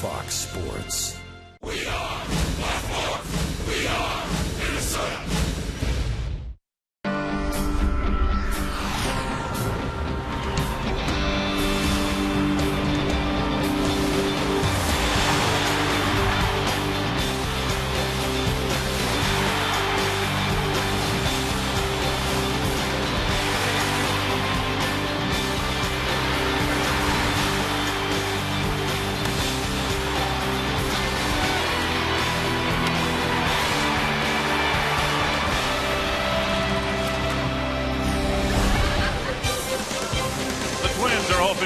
Fox Sports. We are Black Hawks. We are Minnesota.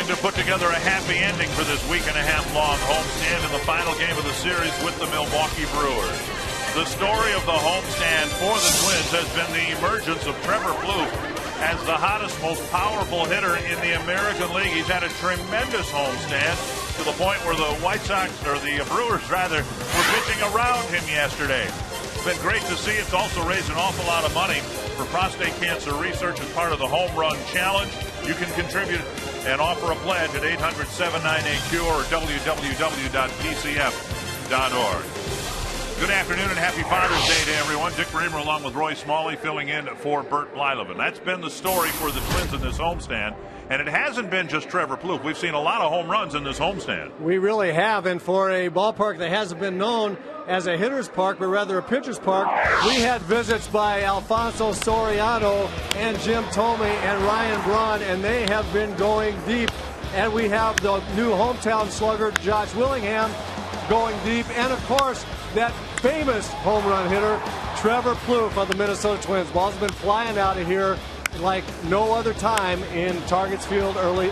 To put together a happy ending for this week-and-a-half-long homestand in the final game of the series with the Milwaukee Brewers. The story of the homestand for the Twins has been the emergence of Trevor Plouffe as the hottest, most powerful hitter in the American League. He's had a tremendous homestand to the point where the Brewers were pitching around him yesterday. It's been great to see. It's also raised an awful lot of money for prostate cancer research as part of the Home Run Challenge. You can contribute and offer a pledge at 800-798-CURE or www.pcf.org. Good afternoon and happy Father's Day to everyone. Dick Bremer along with Roy Smalley filling in for Bert Blyleven. That's been the story for the Twins in this homestand. And it hasn't been just Trevor Plouffe. We've seen a lot of home runs in this homestand. We really have, and for a ballpark that hasn't been known as a hitter's park, but rather a pitcher's park, we had visits by Alfonso Soriano and Jim Thome and Ryan Braun, and they have been going deep. And we have the new hometown slugger, Josh Willingham, going deep. And, of course, that famous home run hitter, Trevor Plouffe of the Minnesota Twins. Ball's been flying out of here like no other time in Target Field's early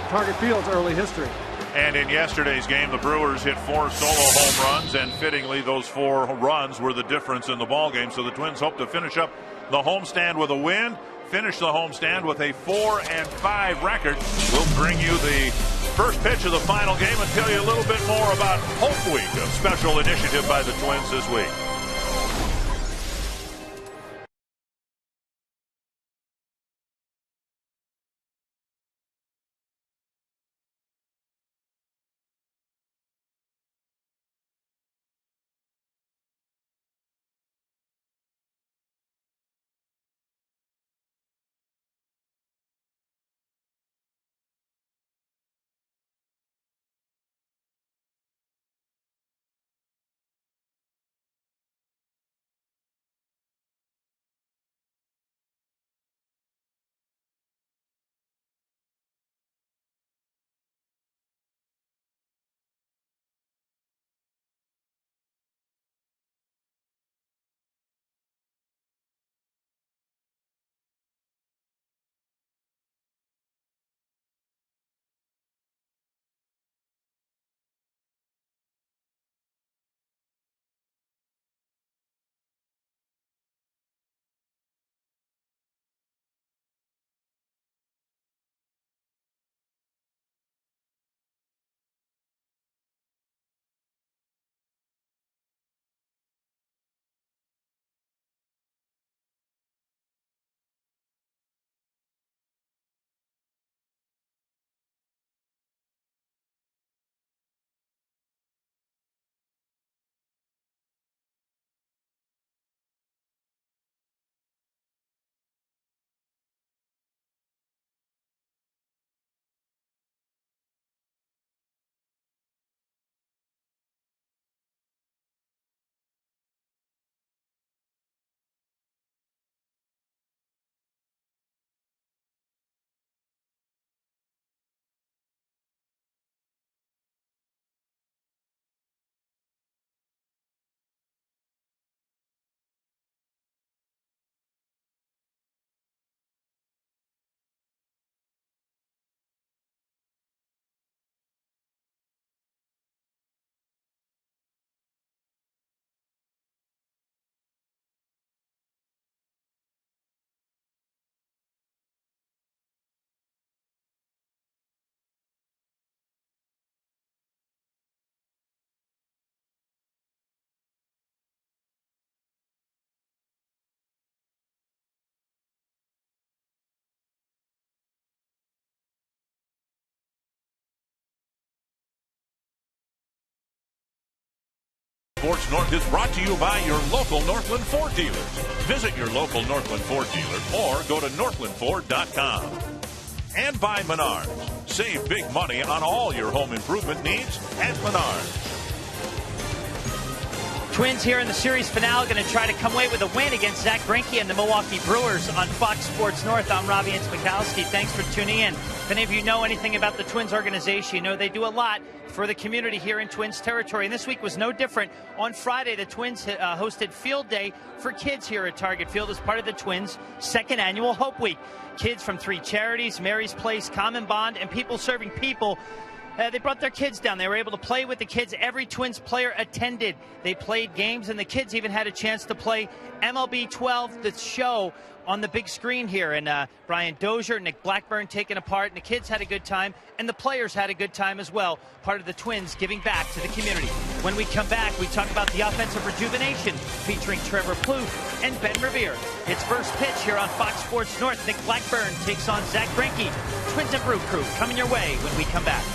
history. And in yesterday's game, the Brewers hit 4 solo home runs, and fittingly, those 4 runs were the difference in the ballgame. So the Twins hope to finish up the homestand with a win, finish the homestand with a 4-5 record. We'll bring you the first pitch of the final game and tell you a little bit more about Hope Week, a special initiative by the Twins this week. Sports North is brought to you by your local Northland Ford dealers. Visit your local Northland Ford dealer or go to northlandford.com. And by Menards. Save big money on all your home improvement needs at Menards. Twins here in the series finale going to try to come away with a win against Zach Greinke and the Milwaukee Brewers on Fox Sports North. I'm Robbie Ince-Mikowski. Thanks for tuning in. If any of you know anything about the Twins organization, you know they do a lot for the community here in Twins territory. And this week was no different. On Friday, the Twins hosted Field Day for kids here at Target Field as part of the Twins' second annual Hope Week. Kids from 3 charities, Mary's Place, Common Bond, and People Serving People. They brought their kids down. They were able to play with the kids. Every Twins player attended. They played games, and the kids even had a chance to play MLB 12, the show, on the big screen here. And Brian Dozier, Nick Blackburn taking a part, and the kids had a good time, and the players had a good time as well. Part of the Twins giving back to the community. When we come back, we talk about the offensive rejuvenation featuring Trevor Plouffe and Ben Revere. It's first pitch here on Fox Sports North. Nick Blackburn takes on Zach Greinke. Twins and Brew Crew coming your way when we come back.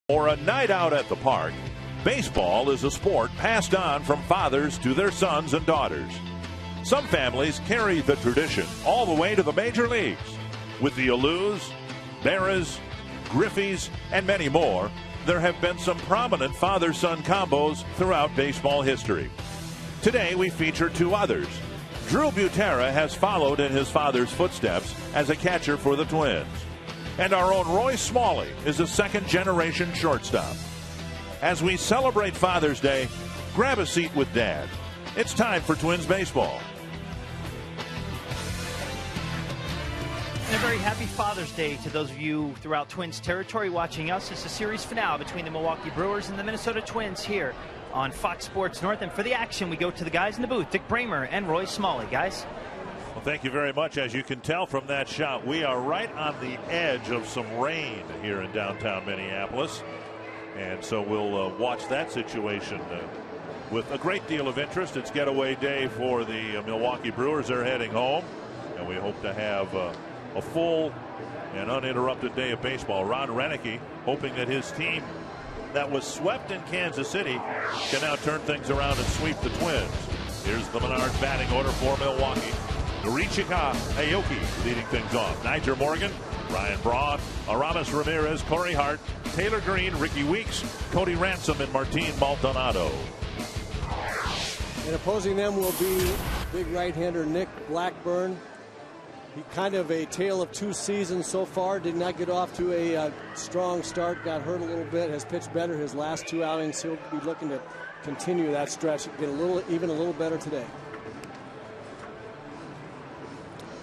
For a night out at the park, baseball is a sport passed on from fathers to their sons and daughters. Some families carry the tradition all the way to the major leagues. With the Alous, Berras, Griffeys, and many more, there have been some prominent father-son combos throughout baseball history. Today we feature 2 others. Drew Butera has followed in his father's footsteps as a catcher for the Twins. And our own Roy Smalley is a second-generation shortstop. As we celebrate Father's Day, grab a seat with Dad. It's time for Twins baseball. And a very happy Father's Day to those of you throughout Twins territory watching us. It's the series finale between the Milwaukee Brewers and the Minnesota Twins here on Fox Sports North. And for the action, we go to the guys in the booth, Dick Bramer and Roy Smalley. Guys. Well, thank you very much. As you can tell from that shot, we are right on the edge of some rain here in downtown Minneapolis. And so we'll watch that situation with a great deal of interest. It's getaway day for the Milwaukee Brewers. They're heading home, and we hope to have a full and uninterrupted day of baseball. Ron Renneke hoping that his team that was swept in Kansas City can now turn things around and sweep the Twins. Here's the Menard batting order for Milwaukee. Norichika Aoki leading things off. Niger Morgan, Ryan Braun, Aramis Ramirez, Corey Hart, Taylor Green, Ricky Weeks, Cody Ransom, and Martin Maldonado. And opposing them will be big right-hander Nick Blackburn. He kind of a tale of two seasons so far. Did not get off to a strong start. Got hurt a little bit. Has pitched better his last two outings. He'll be looking to continue that stretch. Get even a little better today.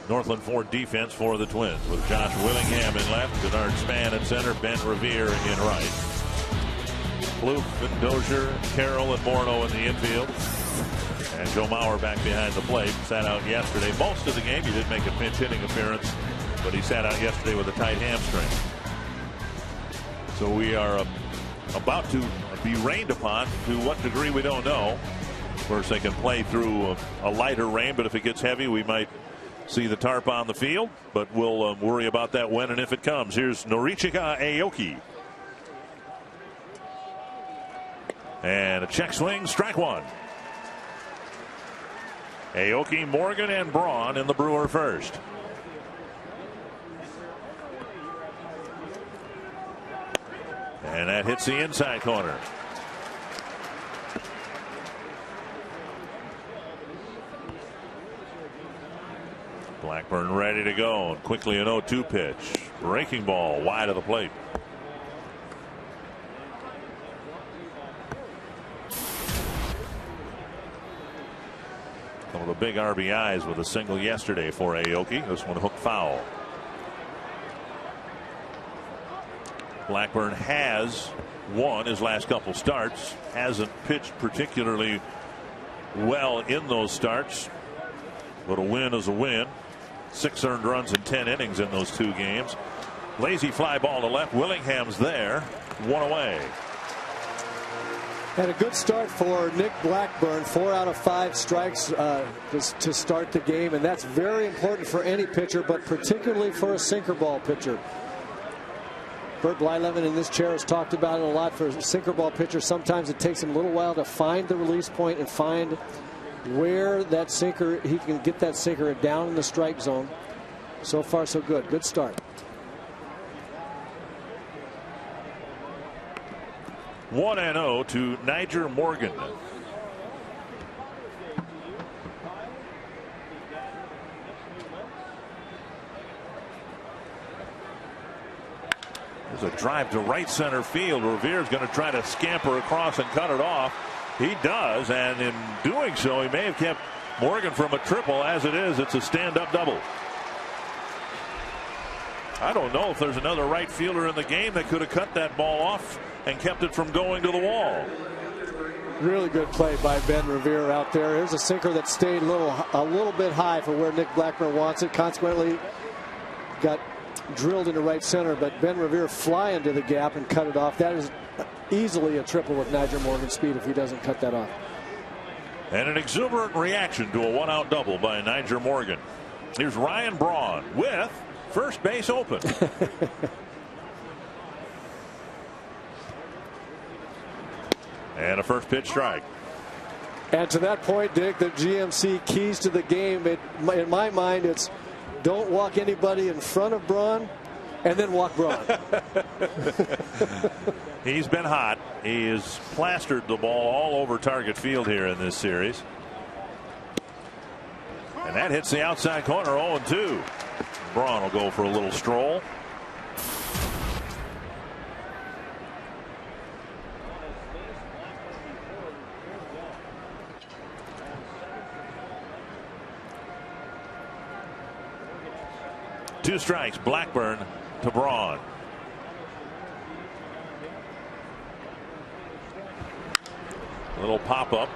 Northland Ford defense for the Twins with Josh Willingham in left, Bernard Span in center, Ben Revere in right. Plouffe and Dozier, Carroll and Morneau in the infield. And Joe Mauer back behind the plate. Sat out yesterday. Most of the game he did make a pinch hitting appearance, but he sat out yesterday with a tight hamstring. So we are about to be rained upon. To what degree we don't know. Of course they can play through a lighter rain, but if it gets heavy we might see the tarp on the field, but we'll worry about that when and if it comes. Here's Norichika Aoki. And a check swing, strike one. Aoki, Morgan, and Braun in the Brewer first. And that hits the inside corner. Blackburn ready to go. And quickly an 0-2 pitch. Breaking ball wide of the plate. Some of the big RBIs with a single yesterday for Aoki. This one hooked foul. Blackburn has won his last couple starts. Hasn't pitched particularly well in those starts. But a win is a win. 6 earned runs in 10 innings in those 2 games. Lazy fly ball to left. Willingham's there. 1 away. And a good start for Nick Blackburn. 4 out of 5 strikes to start the game. And that's very important for any pitcher, but particularly for a sinker ball pitcher. Bert Blyleven in this chair has talked about it a lot. For a sinker ball pitcher, sometimes it takes him a little while to find the release point and find where that sinker, he can get that sinker down in the strike zone. So far so good. Good start. 1-0 to Niger Morgan. There's a drive to right center field. Revere's going to try to scamper across and cut it off. He does, and in doing so, he may have kept Morgan from a triple. As it is, it's a stand-up double. I don't know if there's another right fielder in the game that could have cut that ball off and kept it from going to the wall. Really good play by Ben Revere out there. Here's a sinker that stayed a little bit high for where Nick Blackburn wants it. Consequently, got drilled into right center, but Ben Revere fly into the gap and cut it off. That is easily a triple with Niger Morgan's speed if he doesn't cut that off. And an exuberant reaction to a 1-out double by Niger Morgan. Here's Ryan Braun with first base open. And a first pitch strike. And to that point, Dick, the GMC keys to the game, in my mind, it's don't walk anybody in front of Braun and then walk Braun. He's been hot. He has plastered the ball all over Target Field here in this series. And that hits the outside corner. 0-2. Braun will go for a little stroll. 2 strikes. Blackburn to Braun. Little pop up.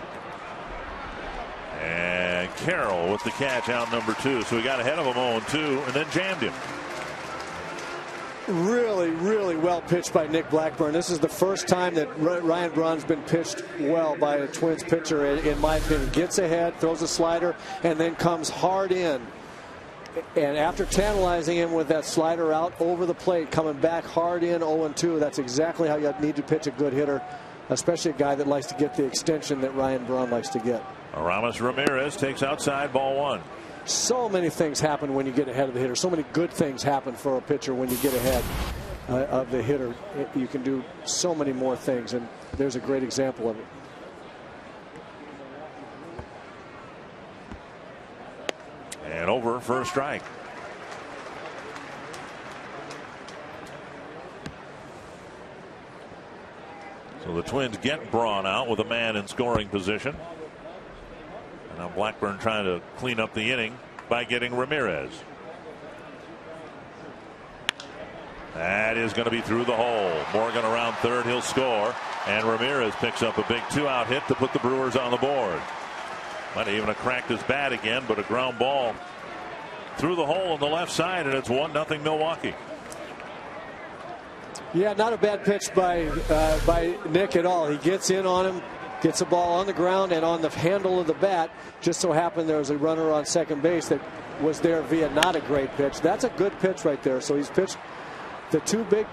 And Carroll with the catch, out number 2. So he got ahead of him 0-2 and then jammed him. Really, really well pitched by Nick Blackburn. This is the first time that Ryan Braun's been pitched well by a Twins pitcher, in my opinion. Gets ahead, throws a slider, and then comes hard in. And after tantalizing him with that slider out over the plate, coming back hard in 0-2, that's exactly how you need to pitch a good hitter, especially a guy that likes to get the extension that Ryan Braun likes to get. Aramis Ramirez takes outside, ball 1. So many things happen when you get ahead of the hitter. So many good things happen for a pitcher when you get ahead of the hitter. You can do so many more things, and there's a great example of it. And over for a strike. So the Twins get Braun out with a man in scoring position. And now Blackburn trying to clean up the inning by getting Ramirez. That is going to be through the hole. Morgan around third. He'll score. And Ramirez picks up a big 2-out hit to put the Brewers on the board. Might even have cracked his bat again, but a ground ball through the hole on the left side, and it's 1-0 Milwaukee. Yeah, not a bad pitch by Nick at all. He gets in on him, gets the ball on the ground and on the handle of the bat. Just so happened there was a runner on second base that was there via not a great pitch. That's a good pitch right there. So he's pitched the 2 big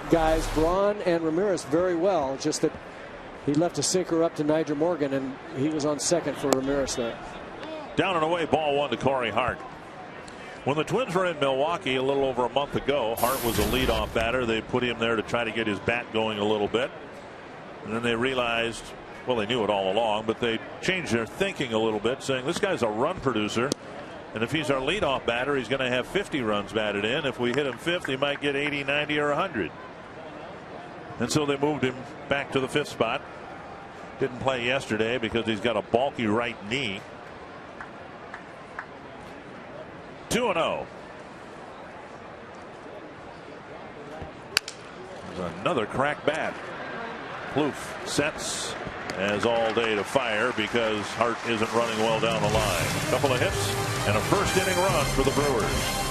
guys, Braun and Ramirez, very well. Just that he left a sinker up to Nyjer Morgan, and he was on second for Ramirez there. Down and away, ball 1 to Corey Hart. When the Twins were in Milwaukee a little over a month ago, Hart was a leadoff batter. They put him there to try to get his bat going a little bit. And then they realized, well, they knew it all along, but they changed their thinking a little bit, saying this guy's a run producer. And if he's our leadoff batter, he's going to have 50 runs batted in. If we hit him 5th, he might get 80, 90, or 100. And so they moved him back to the 5th spot. Didn't play yesterday because he's got a bulky right knee. 2-0. There's another crack bat. Plouffe sets as all day to fire because Hart isn't running well down the line. A couple of hits and a first inning run for the Brewers.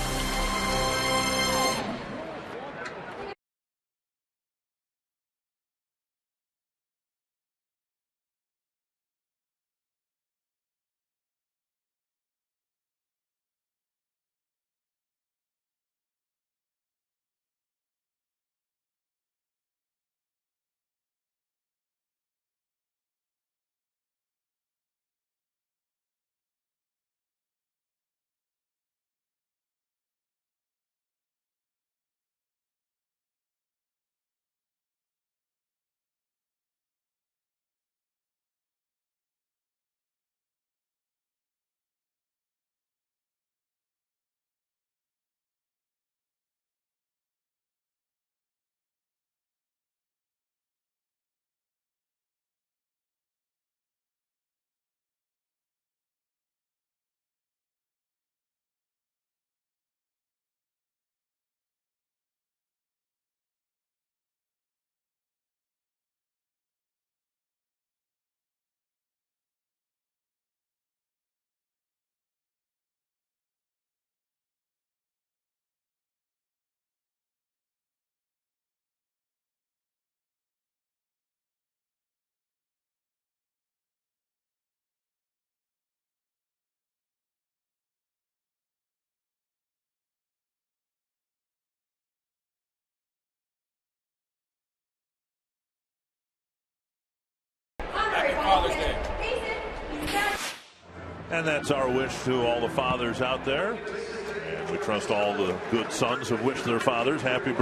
And that's our wish to all the fathers out there. And we trust all the good sons have wished their fathers happy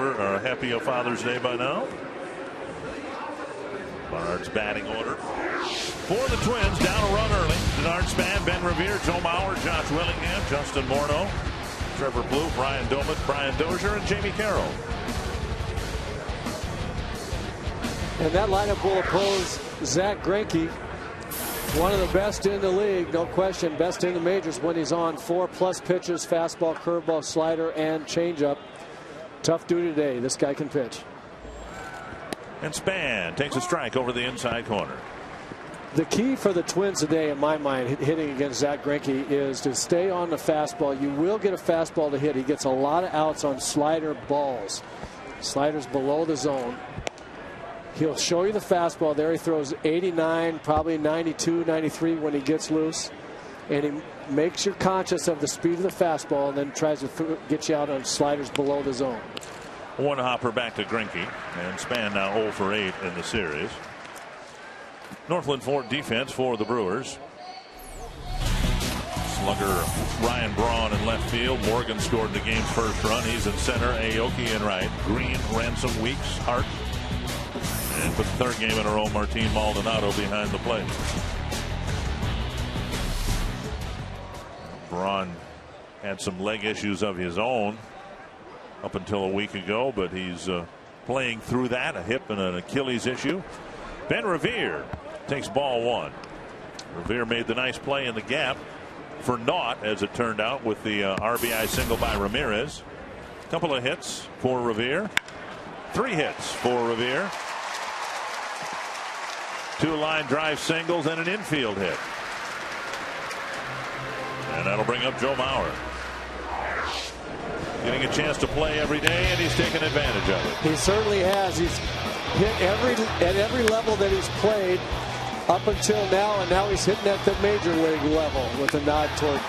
Father's Day by now. Bernard's batting order. For the Twins, down a run early. Denard Span, Ben Revere, Joe Mauer, Josh Willingham, Justin Morneau, Trevor Plouffe, Ryan Doumit, Brian Dozier, and Jamie Carroll. And that lineup will oppose Zach Greinke. One of the best in the league, no question. Best in the majors when he's on 4+ pitches, fastball, curveball, slider, and changeup. Tough duty today. This guy can pitch. And Span takes a strike over the inside corner. The key for the Twins today, in my mind, hitting against Zach Greinke, is to stay on the fastball. You will get a fastball to hit. He gets a lot of outs on slider balls. Sliders below the zone. He'll show you the fastball there. He throws 89, probably 92, 93 when he gets loose. And he makes you conscious of the speed of the fastball and then tries to get you out on sliders below the zone. One hopper back to Greinke. And Span now 0 for 8 in the series. Northland Fort defense for the Brewers. Slugger Ryan Braun in left field. Morgan scored the game's first run. He's in center. Aoki in right. Green, Ransom, Weeks, Hart. And for the third game in a row, Martin Maldonado behind the plate. Braun had some leg issues of his own up until a week ago, but he's playing through that, a hip and an Achilles issue. Ben Revere takes ball one. Revere made the nice play in the gap for naught, as it turned out, with the RBI single by Ramirez. Couple of hits for Revere. 3 hits for Revere. 2 line drive singles and an infield hit. And that'll bring up Joe Mauer. Getting a chance to play every day, and he's taken advantage of it. He certainly has. He's hit at every level that he's played up until now, and now he's hitting at the major league level with a nod toward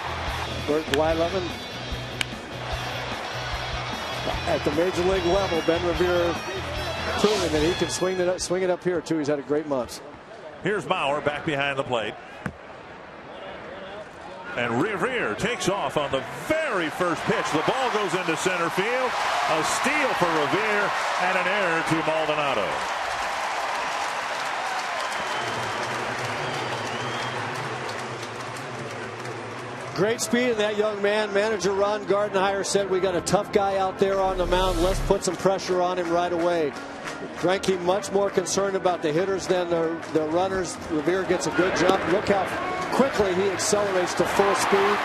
Y11. At the major league level, Ben Revere proving that he can swing it up here too. He's had a great month. Here's Mauer back behind the plate. And Revere takes off on the very first pitch. The ball goes into center field. A steal for Revere and an error to Maldonado. Great speed in that young man. Manager Ron Gardenhire said, we got a tough guy out there on the mound. Let's put some pressure on him right away. Greinke much more concerned about the hitters than the runners. Revere gets a good jump. Look how quickly he accelerates to full speed.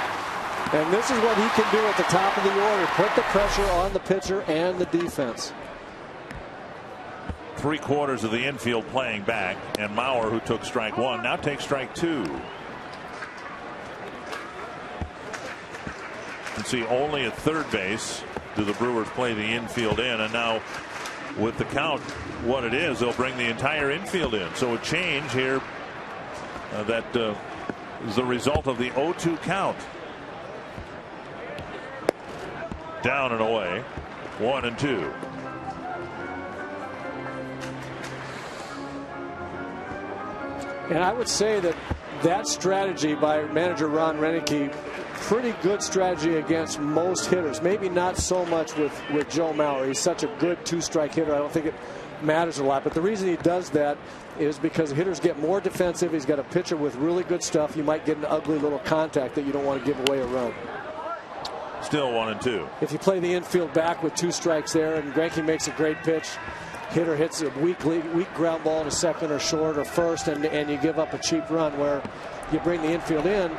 And this is what he can do at the top of the order. Put the pressure on the pitcher and the defense. 3/4 of the infield playing back. And Mauer, who took strike 1, now takes strike 2. You can see only at third base do the Brewers play the infield in. And now with the count what it is, they'll bring the entire infield in. So a change here that is the result of the 0-2 count. Down and away. 1-2. And I would say that strategy by manager Ron Renicky, pretty good strategy against most hitters. Maybe not so much with Joe Mauer. He's such a good 2-strike hitter. I don't think it matters a lot. But the reason he does that is because hitters get more defensive. He's got a pitcher with really good stuff. You might get an ugly little contact that you don't want to give away a run. Still 1-2. If you play the infield back with 2 strikes there and Greinke makes a great pitch, hitter hits a weak ground ball to second or short or first, and you give up a cheap run, where you bring the infield in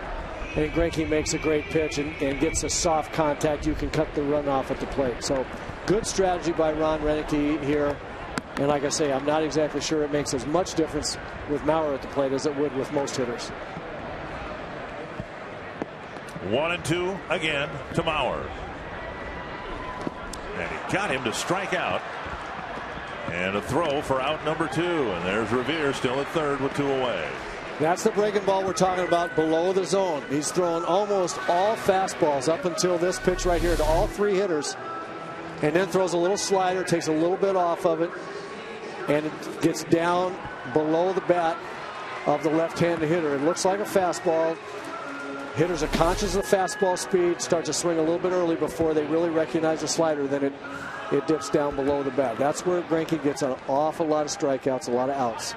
and Greinke makes a great pitch and gets a soft contact, you can cut the run off at the plate. So good strategy by Ron Renicky here. And like I say, I'm not exactly sure it makes as much difference with Mauer at the plate as it would with most hitters. 1-2 again to Mauer. And he got him to strike out. And a throw for out number 2. And there's Revere still at third with 2 away. That's the breaking ball we're talking about, below the zone. He's thrown almost all fastballs up until this pitch right here to all 3 hitters. And then throws a little slider, takes a little bit off of it, and it gets down below the bat of the left-handed hitter. It looks like a fastball. Hitters are conscious of the fastball speed, start to swing a little bit early before they really recognize the slider. Then it dips down below the bat. That's where Greinke gets an awful lot of strikeouts, a lot of outs.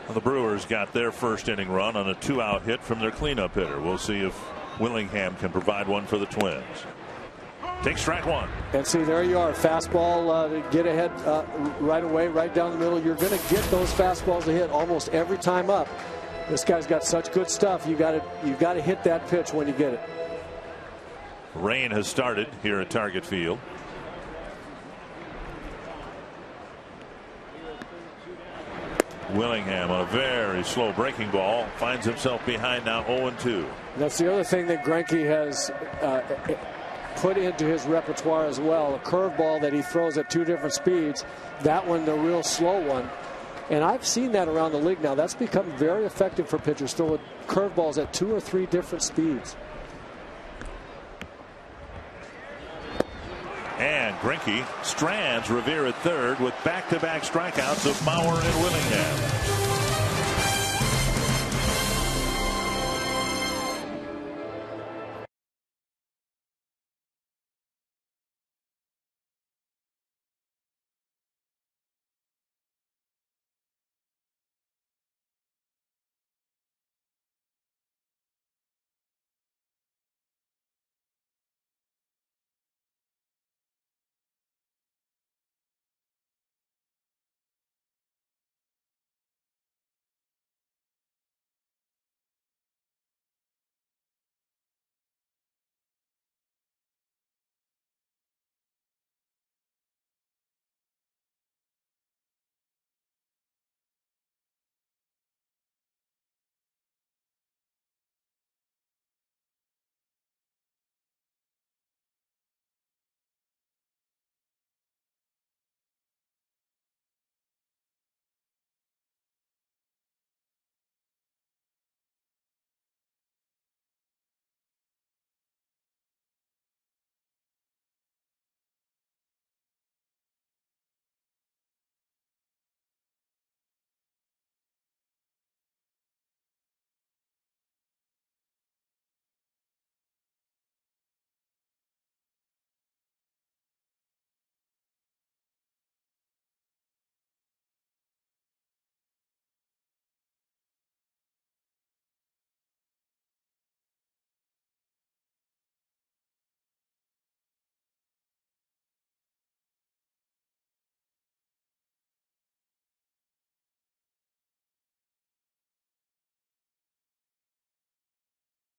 Well, the Brewers got their first inning run on a 2-out hit from their cleanup hitter. We'll see if Willingham can provide one for the Twins. Take strike 1. And see, there you are. Fastball to get ahead right away, right down the middle. You're going to get those fastballs to hit almost every time up. This guy's got such good stuff. You got to hit that pitch when you get it. Rain has started here at Target Field. Willingham on a very slow breaking ball finds himself behind now 0-2. That's the other thing that Greinke has put into his repertoire as well. A curveball that he throws at 2 different speeds. That one, the real slow one. And I've seen that around the league now. That's become very effective for pitchers, throwing curveballs at 2 or 3 different speeds. And Greinke strands Revere at third with back-to-back strikeouts of Mauer and Willingham.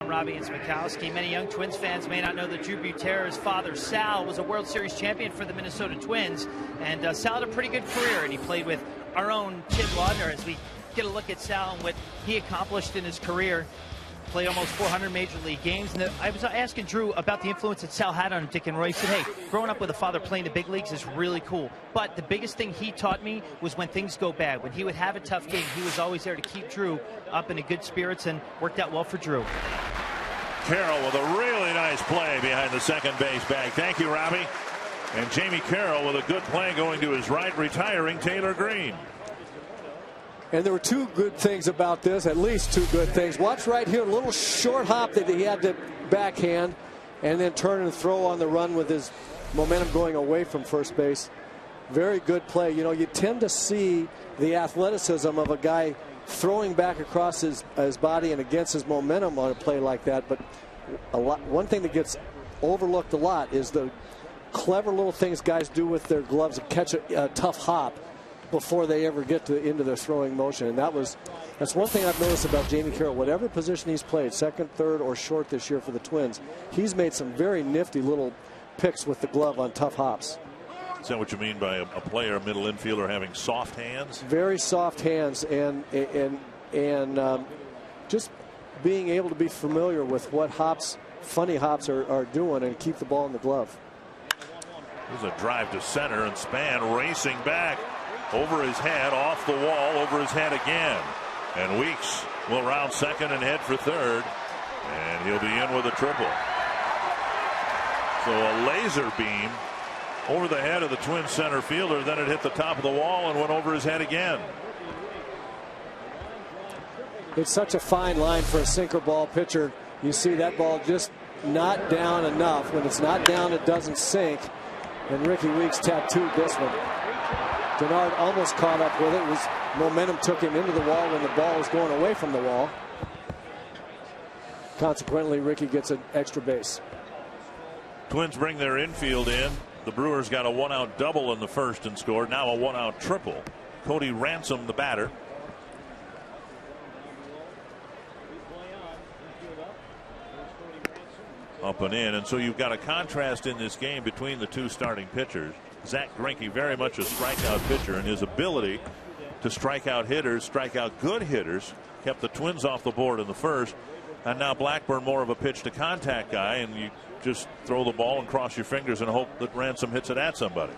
Robbie and Smikowski. Many young Twins fans may not know that Drew Buter's father, Sal, was a World Series champion for the Minnesota Twins. And Sal had a pretty good career, and he played with our own Tim Laudner. As we get a look at Sal and what he accomplished in his career, played almost 400 Major League games. And I was asking Drew about the influence that Sal had on Dick and Roy. He said, hey, growing up with a father playing the big leagues is really cool. But the biggest thing he taught me was when things go bad. When he would have a tough game, he was always there to keep Drew up in good spirits, and worked out well for Drew. Carroll with a really nice play behind the second base bag. Thank you, Robbie. And Jamie Carroll with a good play going to his right, retiring Taylor Green. And there were 2 good things about this, at least 2 good things. Watch right here, a little short hop that he had to backhand, and then turn and throw on the run with his momentum going away from first base. Very good play. You know, you tend to see the athleticism of a guy throwing back across his body and against his momentum on a play like that, but one thing that gets overlooked a lot is the clever little things guys do with their gloves to catch a tough hop before they ever get into their throwing motion. And that's one thing I've noticed about Jamie Carroll. Whatever position he's played, second, third, or short this year for the Twins, he's made some very nifty little picks with the glove on tough hops. Is that what you mean by a player, a middle infielder, having soft hands? Very soft hands, and just being able to be familiar with what funny hops are doing and keep the ball in the glove. There's a drive to center, and Span racing back over his head, off the wall, over his head again. And Weeks will round second and head for third, and he'll be in with a triple. So a laser beam over the head of the Twins center fielder, then it hit the top of the wall and went over his head again. It's such a fine line for a sinker ball pitcher. You see that ball just not down enough. When it's not down, it doesn't sink. And Ricky Weeks tattooed this one. Denard almost caught up with it. Momentum took him into the wall when the ball was going away from the wall. Consequently, Ricky gets an extra base. Twins bring their infield in. The Brewers got a 1-out double in the first and scored. Now a 1-out triple. Cody Ransom, the batter. up and in. And so you've got a contrast in this game between the two starting pitchers. Zach Greinke, very much a strikeout pitcher, and his ability to strike out hitters, strike out good hitters, kept the Twins off the board in the first. And now Blackburn more of a pitch to contact guy, and you just throw the ball and cross your fingers and hope that Ransom hits it at somebody.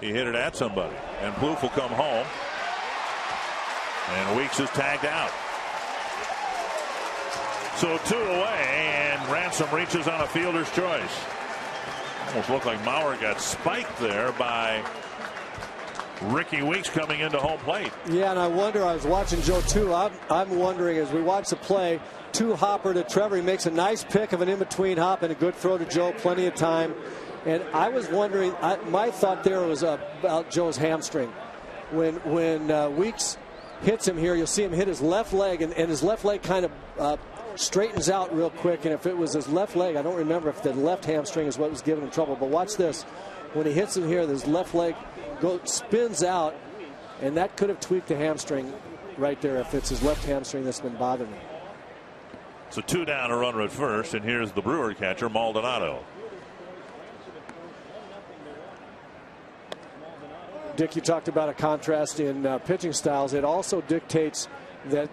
He hit it at somebody, and Plouffe will come home, and Weeks is tagged out. So 2 away, and Ransom reaches on a fielder's choice. Almost looked like Maurer got spiked there by Ricky Weeks coming into home plate. Yeah, and I wonder, I was watching Joe too. I'm wondering as we watch the play, 2 hopper to Trevor. He makes a nice pick of an in-between hop and a good throw to Joe, plenty of time. And I was wondering, my thought there was about Joe's hamstring. When Weeks hits him here, you'll see him hit his left leg, and his left leg kind of straightens out real quick. And if it was his left leg, I don't remember if the left hamstring is what was giving him trouble. But watch this. When he hits him here, his left leg spins out, and that could have tweaked the hamstring right there if it's his left hamstring that's been bothering him. So 2 down, a runner at first, and here's the Brewer catcher, Maldonado. Dick, you talked about a contrast in pitching styles. It also dictates that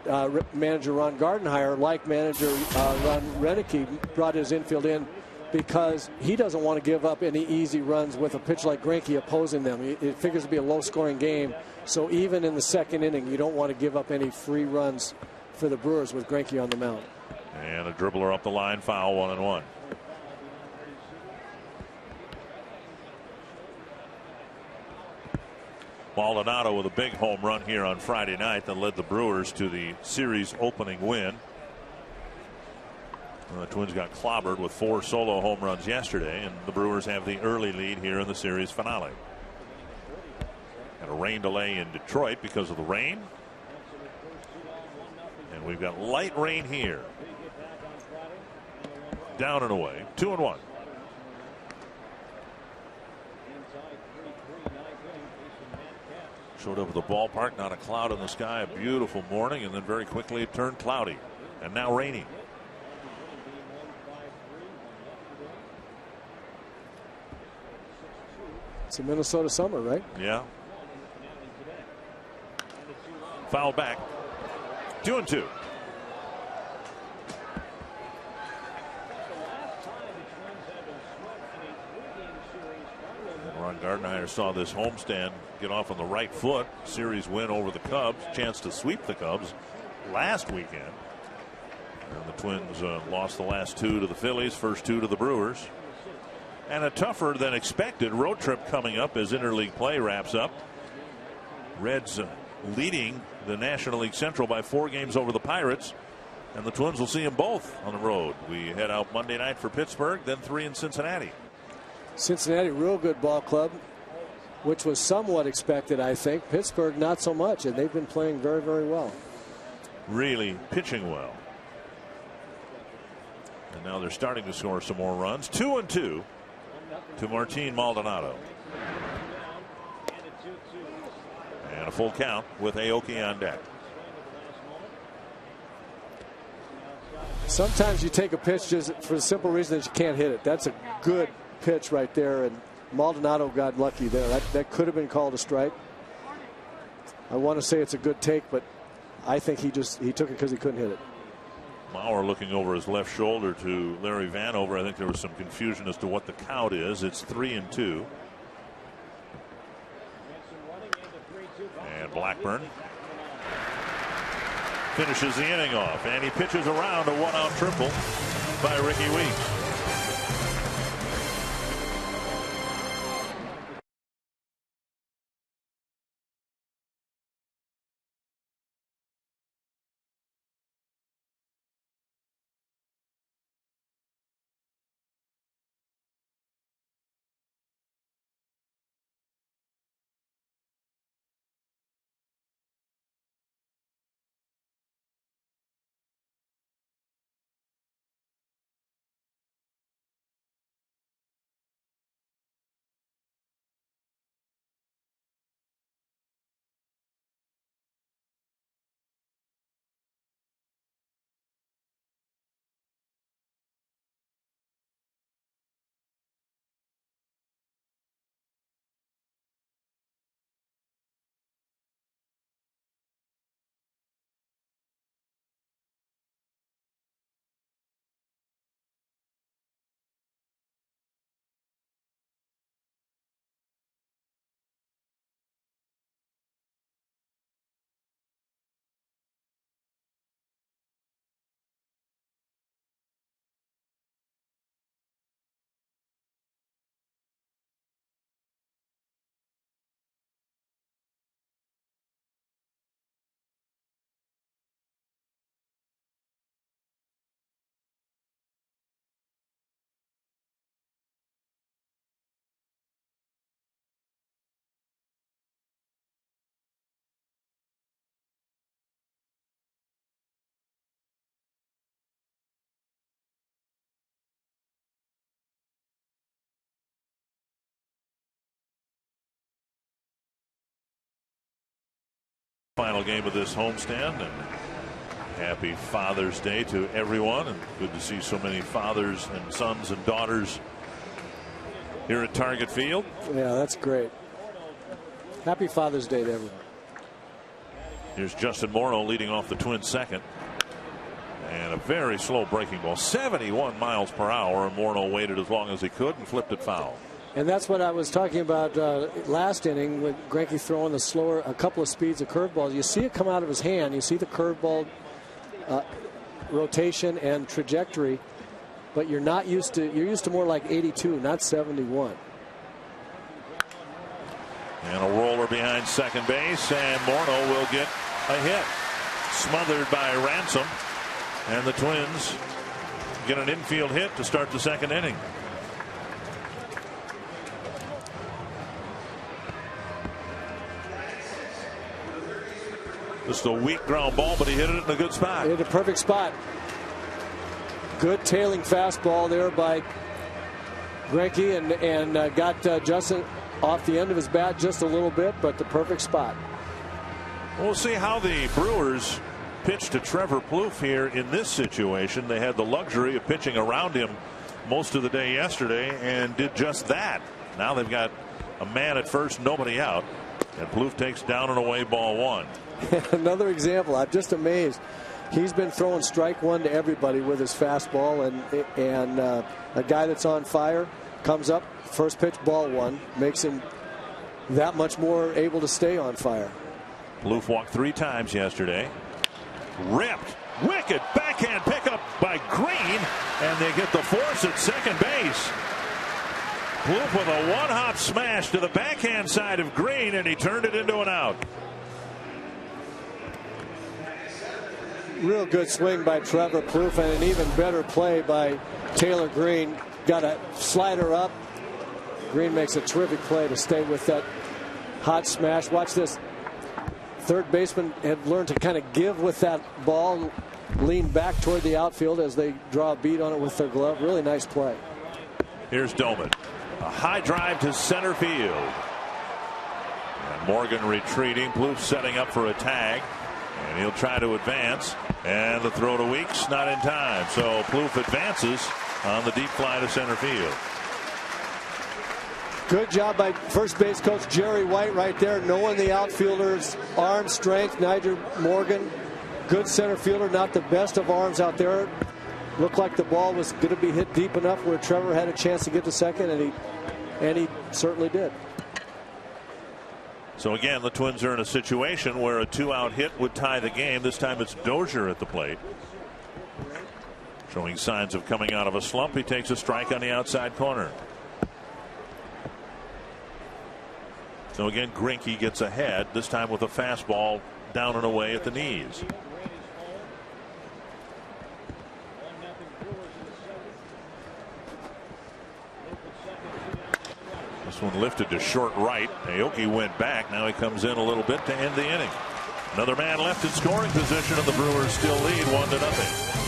manager Ron Gardenhire, like manager Ron Renicky, brought his infield in because he doesn't want to give up any easy runs with a pitch like Greinke opposing them. It figures to be a low-scoring game, so even in the second inning, you don't want to give up any free runs for the Brewers with Greinke on the mound. And a dribbler up the line, foul, 1-1. Maldonado with a big home run here on Friday night that led the Brewers to the series opening win. The Twins got clobbered with 4 solo home runs yesterday, and the Brewers have the early lead here in the series finale. And a rain delay in Detroit because of the rain. And we've got light rain here. Down and away, 2-1. Showed up at the ballpark, not a cloud in the sky, a beautiful morning, and then very quickly it turned cloudy and now raining. It's a Minnesota summer, right? Yeah. Foul back. 2-2. Ron Gardenhire saw this homestand get off on the right foot. Series win over the Cubs. Chance to sweep the Cubs last weekend. And the Twins lost the last 2 to the Phillies, first 2 to the Brewers. And a tougher than expected road trip coming up as interleague play wraps up. Reds leading the National League Central by 4 games over the Pirates. And the Twins will see them both on the road. We head out Monday night for Pittsburgh, then 3 in Cincinnati. Cincinnati, real good ball club, which was somewhat expected, I think. Pittsburgh, not so much, and they've been playing very, very well. Really pitching well. And now they're starting to score some more runs. 2-2 to Martin Maldonado. And a full count with Aoki on deck. Sometimes you take a pitch just for the simple reason that you can't hit it. That's a good pitch right there, and Maldonado got lucky there. That could have been called a strike. I want to say it's a good take, but I think he took it because he couldn't hit it. Maurer looking over his left shoulder to Larry Vanover. I think there was some confusion as to what the count is. It's 3-2. And Blackburn finishes the inning off, and he pitches around a 1-out triple by Ricky Weeks. Final game of this homestand, and happy Father's Day to everyone, and good to see so many fathers and sons and daughters here at Target Field. Yeah, that's great. Happy Father's Day to everyone. Here's Justin Morneau leading off the Twins' second. And a very slow breaking ball, 71 miles per hour, and Morneau waited as long as he could and flipped it foul. And that's what I was talking about last inning with Greinke throwing the slower, a couple of speeds of curveballs. You see it come out of his hand. You see the curveball rotation and trajectory, but you're used to more like 82, not 71. And a roller behind second base, and Morneau will get a hit. Smothered by Ransom, and the Twins get an infield hit to start the second inning. Just a weak ground ball, but he hit it in a good spot. He hit a perfect spot. Good tailing fastball there by Greinke, and got Justin off the end of his bat just a little bit, but the perfect spot. We'll see how the Brewers pitch to Trevor Plouffe here in this situation. They had the luxury of pitching around him most of the day yesterday and did just that. Now they've got a man at first, nobody out, and Plouffe takes down and away ball one. Another example. I'm just amazed. He's been throwing strike one to everybody with his fastball, and a guy that's on fire comes up, first pitch, ball one, makes him that much more able to stay on fire. Plouffe walked 3 times yesterday. Ripped, wicked backhand pickup by Green, and they get the force at second base. Plouffe with a one-hop smash to the backhand side of Green, and he turned it into an out. Real good swing by Trevor Plouffe, and an even better play by Taylor Green. Got a slider up. Green makes a terrific play to stay with that hot smash. Watch this. Third baseman had learned to kind of give with that ball, lean back toward the outfield as they draw a beat on it with their glove. Really nice play. Here's Doman. A high drive to center field. And Morgan retreating. Plouffe setting up for a tag. And he'll try to advance. And the throw to Weeks, not in time. So Plouffe advances on the deep fly to center field. Good job by first base coach Jerry White right there, knowing the outfielder's arm strength. Nigel Morgan, good center fielder, not the best of arms out there. Looked like the ball was going to be hit deep enough where Trevor had a chance to get to second, and he certainly did. So again, the Twins are in a situation where a 2-out hit would tie the game. This time it's Dozier at the plate, showing signs of coming out of a slump. He takes a strike on the outside corner. So again, Greinke gets ahead, this time with a fastball down and away at the knees. This one lifted to short right. Aoki went back. Now he comes in a little bit to end the inning. Another man left in scoring position, and the Brewers still lead 1-0.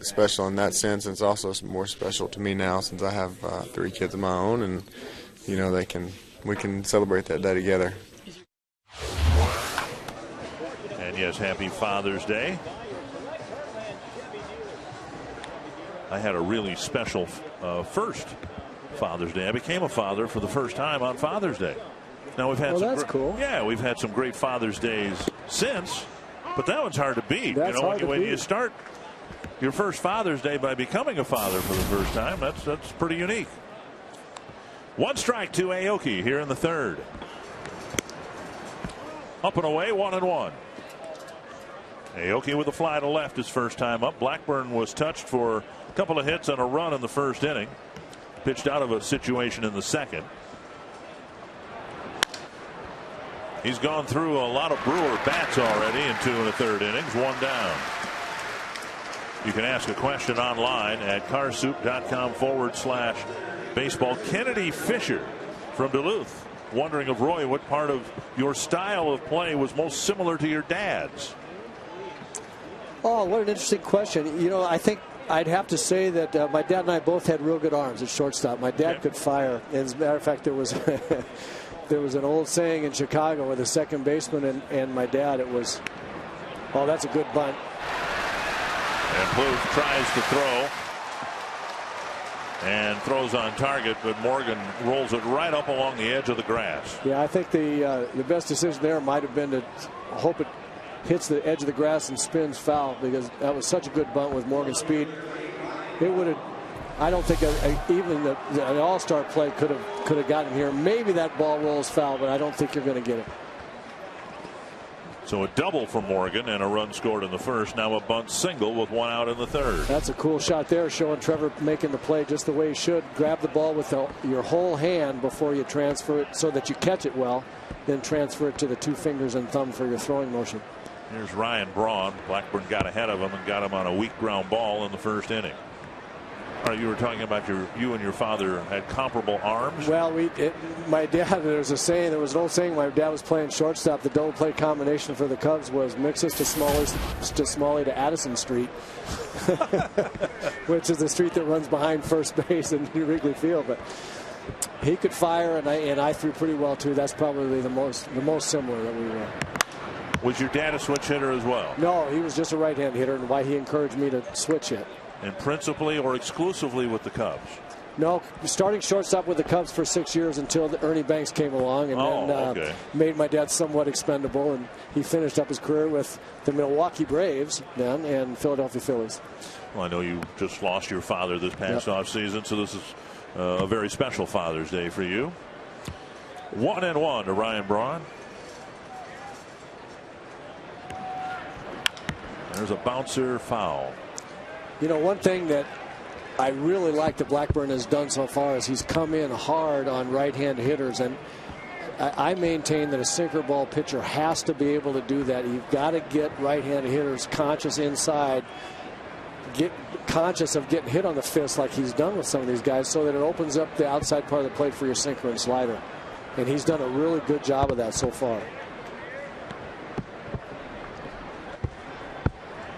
special in that sense. And it's also more special to me now since I have 3 kids of my own, and you know we can celebrate that day together. And yes, happy Father's Day. I had a really special first Father's Day. I became a father for the first time on Father's Day. Now we've had that's cool. Yeah, we've had some great Father's Days since, but that one's hard to beat. That's hard to when beat. You start your first Father's Day by becoming a father for the first time, that's pretty unique. 1 strike to Aoki here in the 3rd. Up and away, 1-1. Aoki with a fly to left his first time up. Blackburn was touched for a couple of hits and a run in the 1st inning. Pitched out of a situation in the 2nd. He's gone through a lot of Brewer bats already in 2 1/3 innings. 1 down. You can ask a question online at carsoup.com/baseball. Kennedy Fisher from Duluth wondering of Roy what part of your style of play was most similar to your dad's. Oh, what an interesting question. You know, I think I'd have to say that my dad and I both had real good arms at shortstop. My dad could fire. As a matter of fact, there was there was an old saying in Chicago with a second baseman and my dad. It was, oh, that's a good bunt. And Plouffe tries to throw and throws on target, but Morgan rolls it right up along the edge of the grass. Yeah, I think the best decision there might have been to hope it hits the edge of the grass and spins foul, because that was such a good bunt with Morgan's speed. It would have, I don't think even an all-star play could have gotten here. Maybe that ball rolls foul, but I don't think you're going to get it. So a double for Morgan and a run scored in the 1st. Now a bunt single with 1 out in the 3rd. That's a cool shot there, showing Trevor making the play just the way he should. Grab the ball with your whole hand before you transfer it so that you catch it well, then transfer it to the 2 fingers and thumb for your throwing motion. Here's Ryan Braun. Blackburn got ahead of him and got him on a weak ground ball in the 1st inning. All right, you were talking about you and your father had comparable arms. Well, my dad, there was an old saying, my dad was playing shortstop. The double play combination for the Cubs was Mixus to Smalley to Addison Street, which is the street that runs behind first base in Wrigley Field. But he could fire, and I threw pretty well too. That's probably the most similar that we were. Was your dad a switch hitter as well? No, he was just a right-hand hitter, and why he encouraged me to switch hit. And principally or exclusively with the Cubs? No, starting shortstop with the Cubs for 6 years until Ernie Banks came along, and then made my dad somewhat expendable, and he finished up his career with the Milwaukee Braves then and Philadelphia Phillies. Well, I know you just lost your father this past offseason, so this is a very special Father's Day for you. 1-1 to Ryan Braun. There's a bouncer foul. You know, one thing that I really like that Blackburn has done so far is he's come in hard on right-hand hitters, and I maintain that a sinker ball pitcher has to be able to do that. You've got to get right-hand hitters conscious inside, get conscious of getting hit on the fist like he's done with some of these guys, so that it opens up the outside part of the plate for your sinker and slider. And he's done a really good job of that so far.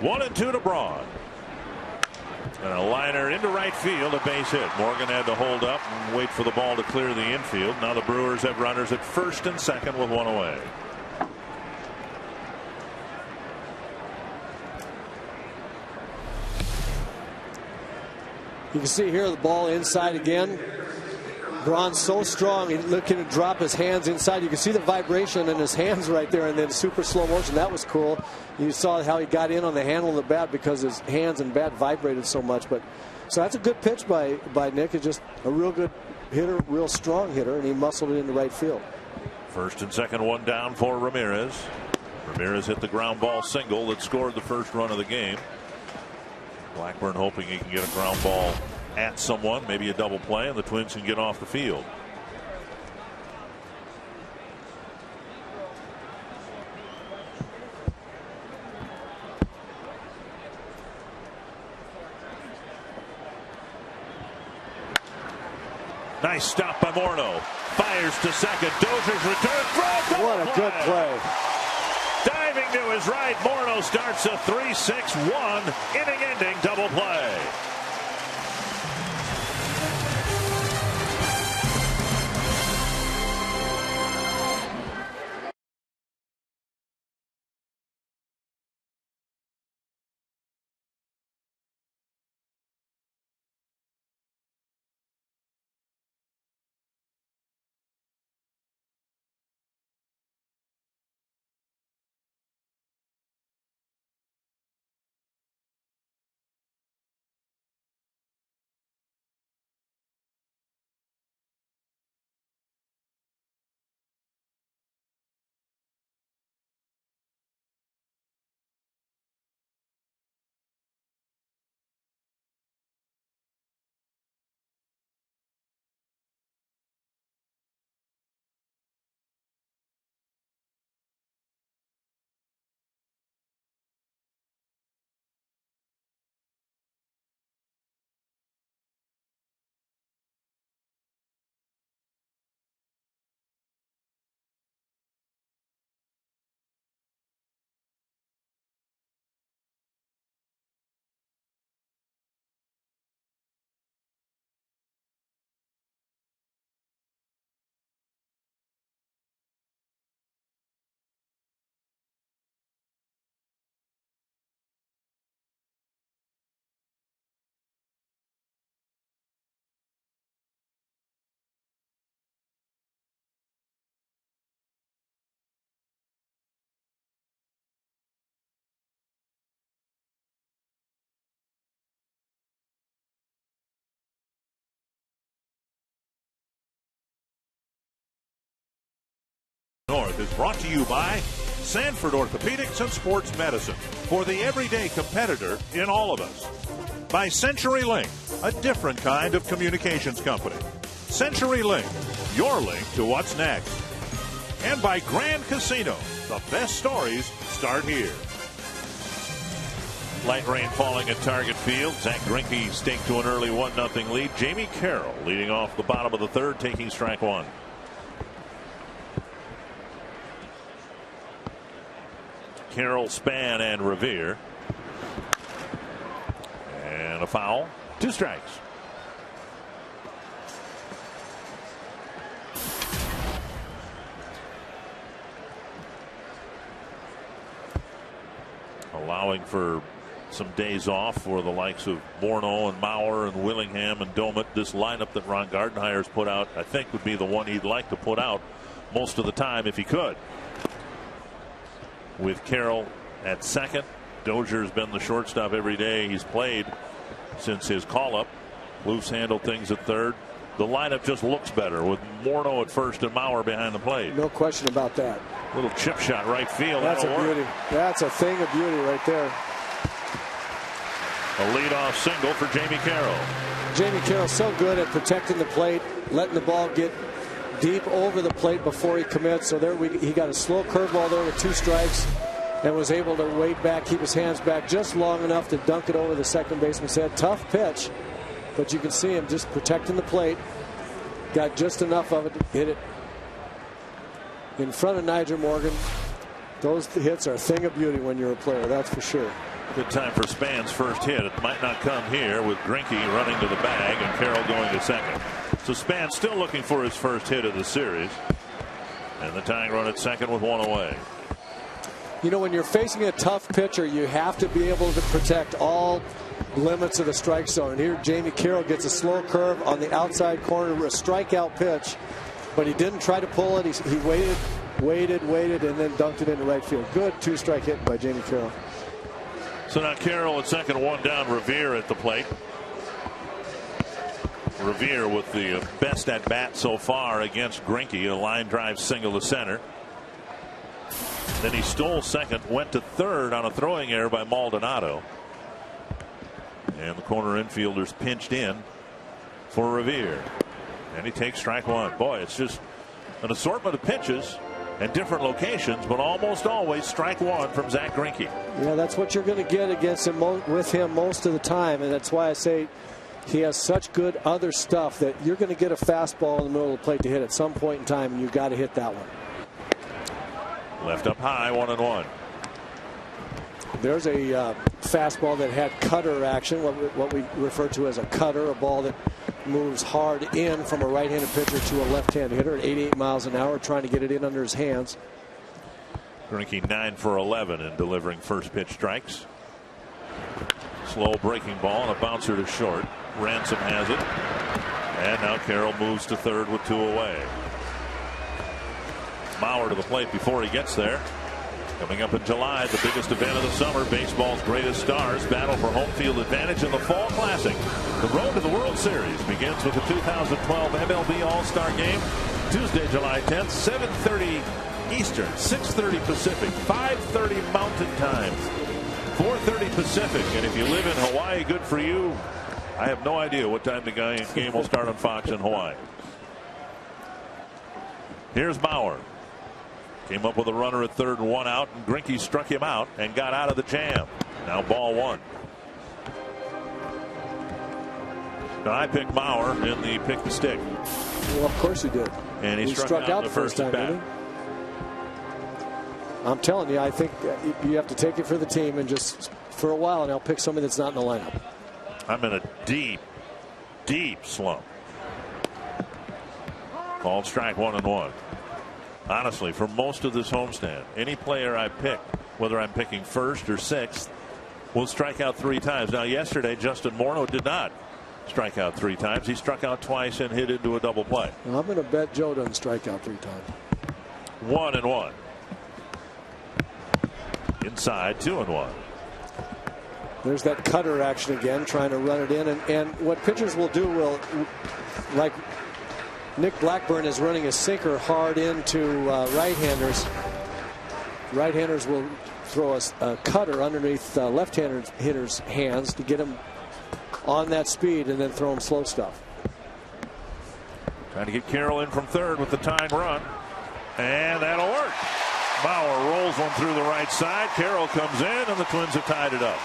1-2 to Braun. And a liner into right field, a base hit. Morgan had to hold up and wait for the ball to clear the infield. Now the Brewers have runners at 1st and 2nd with 1 away. You can see here the ball inside again. Braun's so strong, he's looking to drop his hands inside. You can see the vibration in his hands right there, and then super slow motion. That was cool. You saw how he got in on the handle of the bat because his hands and bat vibrated so much. But so that's a good pitch by Nick. It's just a real good hitter, real strong hitter, and he muscled it into right field. 1st and 2nd, 1 down for Ramirez. Ramirez hit the ground ball single that scored the 1st run of the game. Blackburn hoping he can get a ground ball at someone, maybe a double play, and the Twins can get off the field. Nice stop by Morneau. Fires to second. Dozier's return. What a good play. Diving to his right, Morneau starts a 3-6-1 inning-ending double play. North is brought to you by Sanford Orthopedics and Sports Medicine, for the everyday competitor in all of us. By CenturyLink, a different kind of communications company. CenturyLink, your link to what's next. And by Grand Casino, the best stories start here. Light rain falling at Target Field. Zach Greinke staked to an early 1-0 lead. Jamie Carroll leading off the bottom of the third, taking strike one. Carroll, Span, and Revere. And a foul. 2 strikes. Allowing for some days off for the likes of Morneau and Maurer and Willingham and Domet. This lineup that Ron Gardenhire's put out, I think, would be the one he'd like to put out most of the time if he could. With Carroll at second. Dozier's been the shortstop every day he's played since his call-up. Loose handled things at third. The lineup just looks better with Morneau at first and Maurer behind the plate. No question about that. Little chip shot right field. That's That'll a work. beauty. That's a thing of beauty right there. A leadoff single for Jamie Carroll. Jamie Carroll's so good at protecting the plate, letting the ball get deep over the plate before he commits. So there he got a slow curveball there with 2 strikes and was able to wait back, keep his hands back just long enough to dunk it over the second baseman's head. Tough pitch, but you can see him just protecting the plate. Got just enough of it to hit it in front of Nyjer Morgan. Those hits are a thing of beauty when you're a player, that's for sure. Good time for Span's first hit. It might not come here with Greinke running to the bag and Carroll going to second. So Span still looking for his first hit of the series. And the tying run at second with 1 away. You know, when you're facing a tough pitcher, you have to be able to protect all limits of the strike zone. And here Jamie Carroll gets a slow curve on the outside corner, a strikeout pitch, but he didn't try to pull it. He waited, and then dunked it into right field. Good 2-strike hit by Jamie Carroll. So now Carroll at second, 1 down. Revere at the plate. Revere with the best at bat so far against Greinke. A line drive single to center. Then he stole second, went to third on a throwing error by Maldonado. And the corner infielders pinched in for Revere. And he takes strike one. Boy, it's just an assortment of pitches and different locations, but almost always strike one from Zach Greinke. Yeah, that's what you're going to get against him with him most of the time, and that's why I say he has such good other stuff that you're going to get a fastball in the middle of the plate to hit at some point in time, and you've got to hit that one. Left up high, 1-1. There's a fastball that had cutter action, what we refer to as a cutter, a ball that moves hard in from a right-handed pitcher to a left-hand hitter at 88 miles an hour, trying to get it in under his hands. Greinke 9 for 11 in delivering first pitch strikes. Slow breaking ball and a bouncer to short. Ransom has it. And now Carroll moves to third with 2 away. Mauer to the plate before he gets there. Coming up in July, the biggest event of the summer, baseball's greatest stars battle for home field advantage in the Fall Classic. The road to the World Series begins with the 2012 MLB All-Star Game, Tuesday, July 10th, 7:30 Eastern, 6:30 Pacific, 5:30 Mountain Time, 4:30 Pacific. And if you live in Hawaii, good for you. I have no idea what time the game will start on Fox in Hawaii. Here's Mauer. Came up with a runner at third and 1 out, and Greinke struck him out and got out of the jam. Now ball 1. Now I picked Mauer in the pick the stick. Well, of course he did. And he struck out the first time, didn't he? I'm telling you, I think you have to take it for the team and just for a while, and I'll pick somebody that's not in the lineup. I'm in a deep, deep slump. Called strike 1-1. Honestly, for most of this homestand, any player I pick, whether I'm picking first or sixth, will strike out 3 times. Now, yesterday, Justin Morneau did not strike out 3 times. He struck out twice and hit into a double play. Well, I'm going to bet Joe doesn't strike out 3 times. 1-1. Inside, 2-1. There's that cutter action again, trying to run it in. And what pitchers will do like Nick Blackburn is running a sinker hard into right-handers. Right-handers will throw a cutter underneath left-hander hitters' hands to get them on that speed and then throw them slow stuff. Trying to get Carroll in from third with the tying run. And that'll work. Mauer rolls one through the right side. Carroll comes in, and the Twins have tied it up.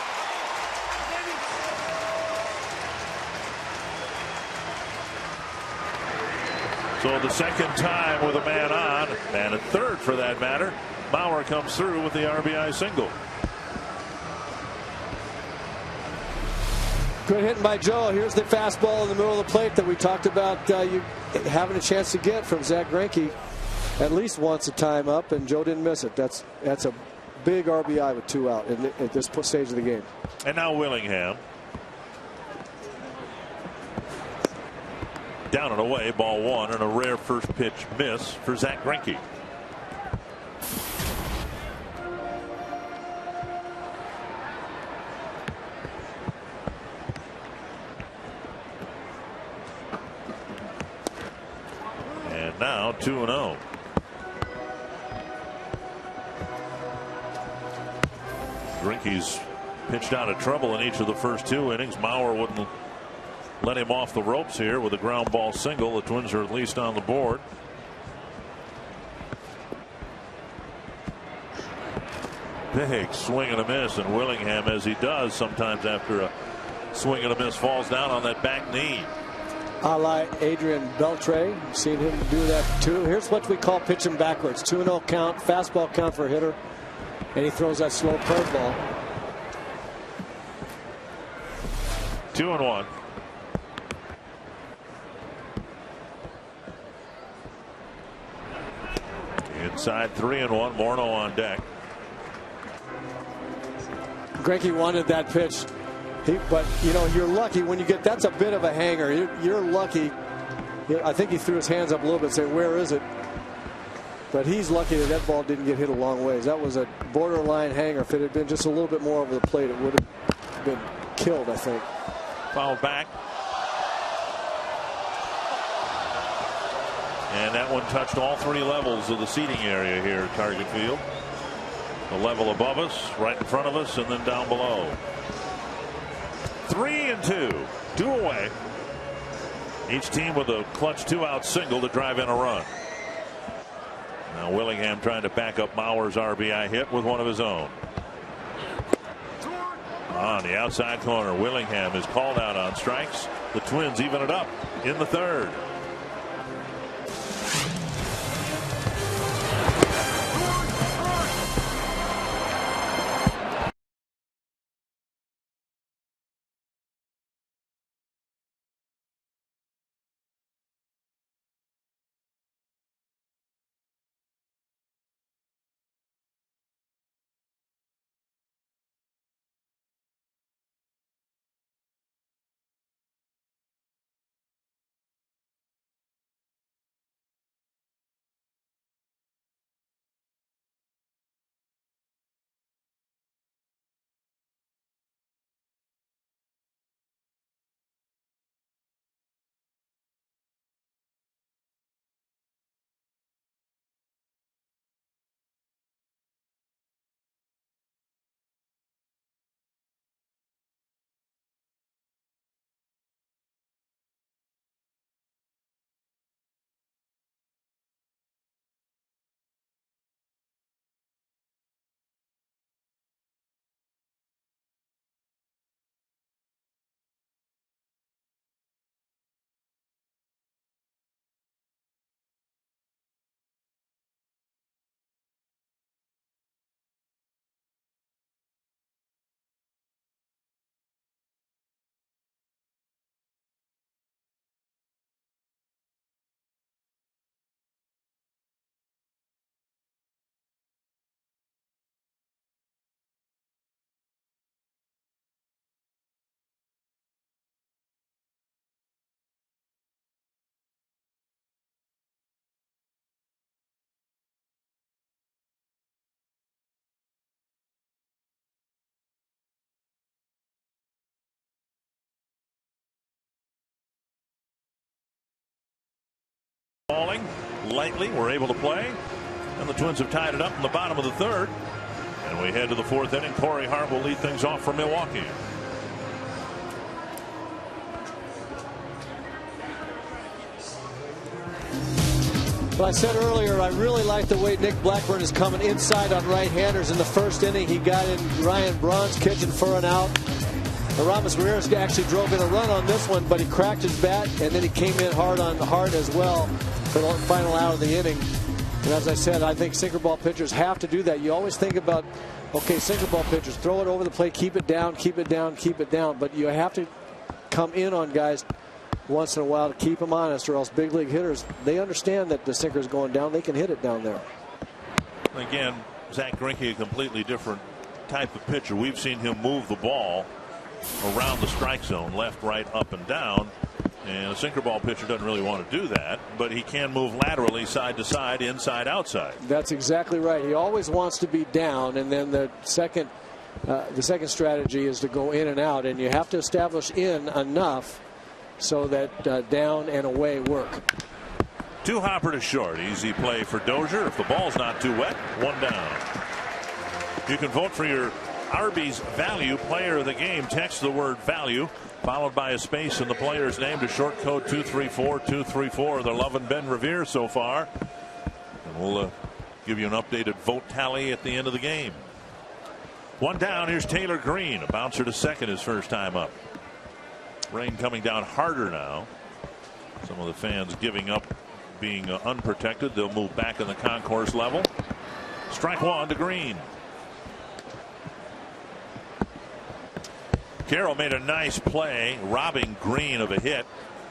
So the second time with a man on, and at third for that matter, Mauer comes through with the RBI single. Good hitting by Joe. Here's the fastball in the middle of the plate that we talked about you having a chance to get from Zach Greinke at least once a time up, and Joe didn't miss it. That's a big RBI with 2 out at this stage of the game. And now Willingham. Down and away, ball 1, and a rare first pitch miss for Zach Greinke. And now 2-0. Greinke's pitched out of trouble in each of the first 2 innings. Mauer wouldn't let him off the ropes here with a ground ball single. The Twins are at least on the board. Big swing and a miss, and Willingham, as he does sometimes after a swing and a miss, falls down on that back knee. A la Adrian Beltre. Seen him do that too. Here's what we call pitching backwards. 2-0 count, fastball count for a hitter, and he throws that slow curveball. 2-1. Inside 3-1. Morneau on deck. Greinke wanted that pitch, but you know, you're lucky when you get that's a bit of a hanger. You're lucky. I think he threw his hands up a little bit, saying, "Where is it?" But he's lucky that ball didn't get hit a long ways. That was a borderline hanger. If it had been just a little bit more over the plate, it would have been killed, I think. Foul back. And that one touched all 3 levels of the seating area here at Target Field. The level above us, right in front of us, and then down below. 3-2. 2 away. Each team with a clutch 2-out single to drive in a run. Now Willingham trying to back up Mauer's RBI hit with one of his own. On the outside corner, Willingham is called out on strikes. The Twins even it up in the third. falling lightly. We're able to play. And the Twins have tied it up in the bottom of the third. And we head to the fourth inning. Corey Hart will lead things off for Milwaukee. Well, I said earlier, I really like the way Nick Blackburn is coming inside on right-handers. In the first inning, he got in Ryan Braun's kitchen for an out. Aramis Ramirez actually drove in a run on this one, but he cracked his bat, and then he came in hard on Hart as well for the final out of the inning. And as I said, I think sinker ball pitchers have to do that. You always think about, okay, sinker ball pitchers, throw it over the plate, keep it down, keep it down, keep it down. But you have to come in on guys once in a while to keep them honest, or else big league hitters, they understand that the sinker is going down. They can hit it down there. Again, Zach Greinke, a completely different type of pitcher. We've seen him move the ball around the strike zone, left, right, up, and down. And a sinker ball pitcher doesn't really want to do that, but he can move laterally, side to side, inside, outside. That's exactly right. He always wants to be down, and then the second strategy is to go in and out, and you have to establish in enough so that down and away work. Two hopper to short. Easy play for Dozier. If the ball's not too wet, one down. You can vote for your Arby's Value Player of the Game. Text the word value followed by a space in the player's name to short code 234-234. They're loving Ben Revere so far. And we'll give you an updated vote tally at the end of the game. One down. Here's Taylor Green. A bouncer to second his first time up. Rain coming down harder now. Some of the fans giving up being unprotected. They'll move back in the concourse level. Strike one to Green. Carroll made a nice play, robbing Green of a hit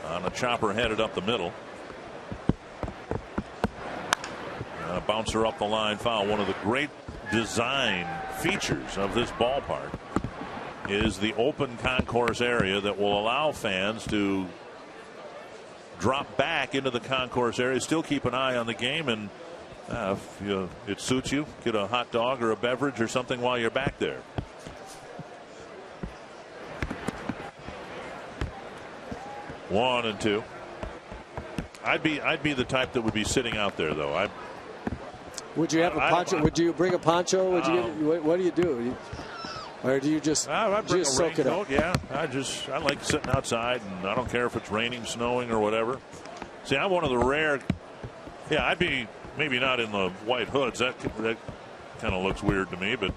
on a chopper headed up the middle. And a bouncer up the line foul. One of the great design features of this ballpark is the open concourse area that will allow fans to drop back into the concourse area, still keep an eye on the game, and if it suits you, get a hot dog or a beverage or something while you're back there. One and two. I'd be the type that would be sitting out there, though. Would you have a poncho? Would you bring a poncho? Would you what do you do? Or do you just, I bring just a soak it up? Yeah, I like sitting outside, and I don't care if it's raining, snowing, or whatever. See, I'm one of the rare. Yeah, I'd be maybe not in the white hoods. That kind of looks weird to me, but.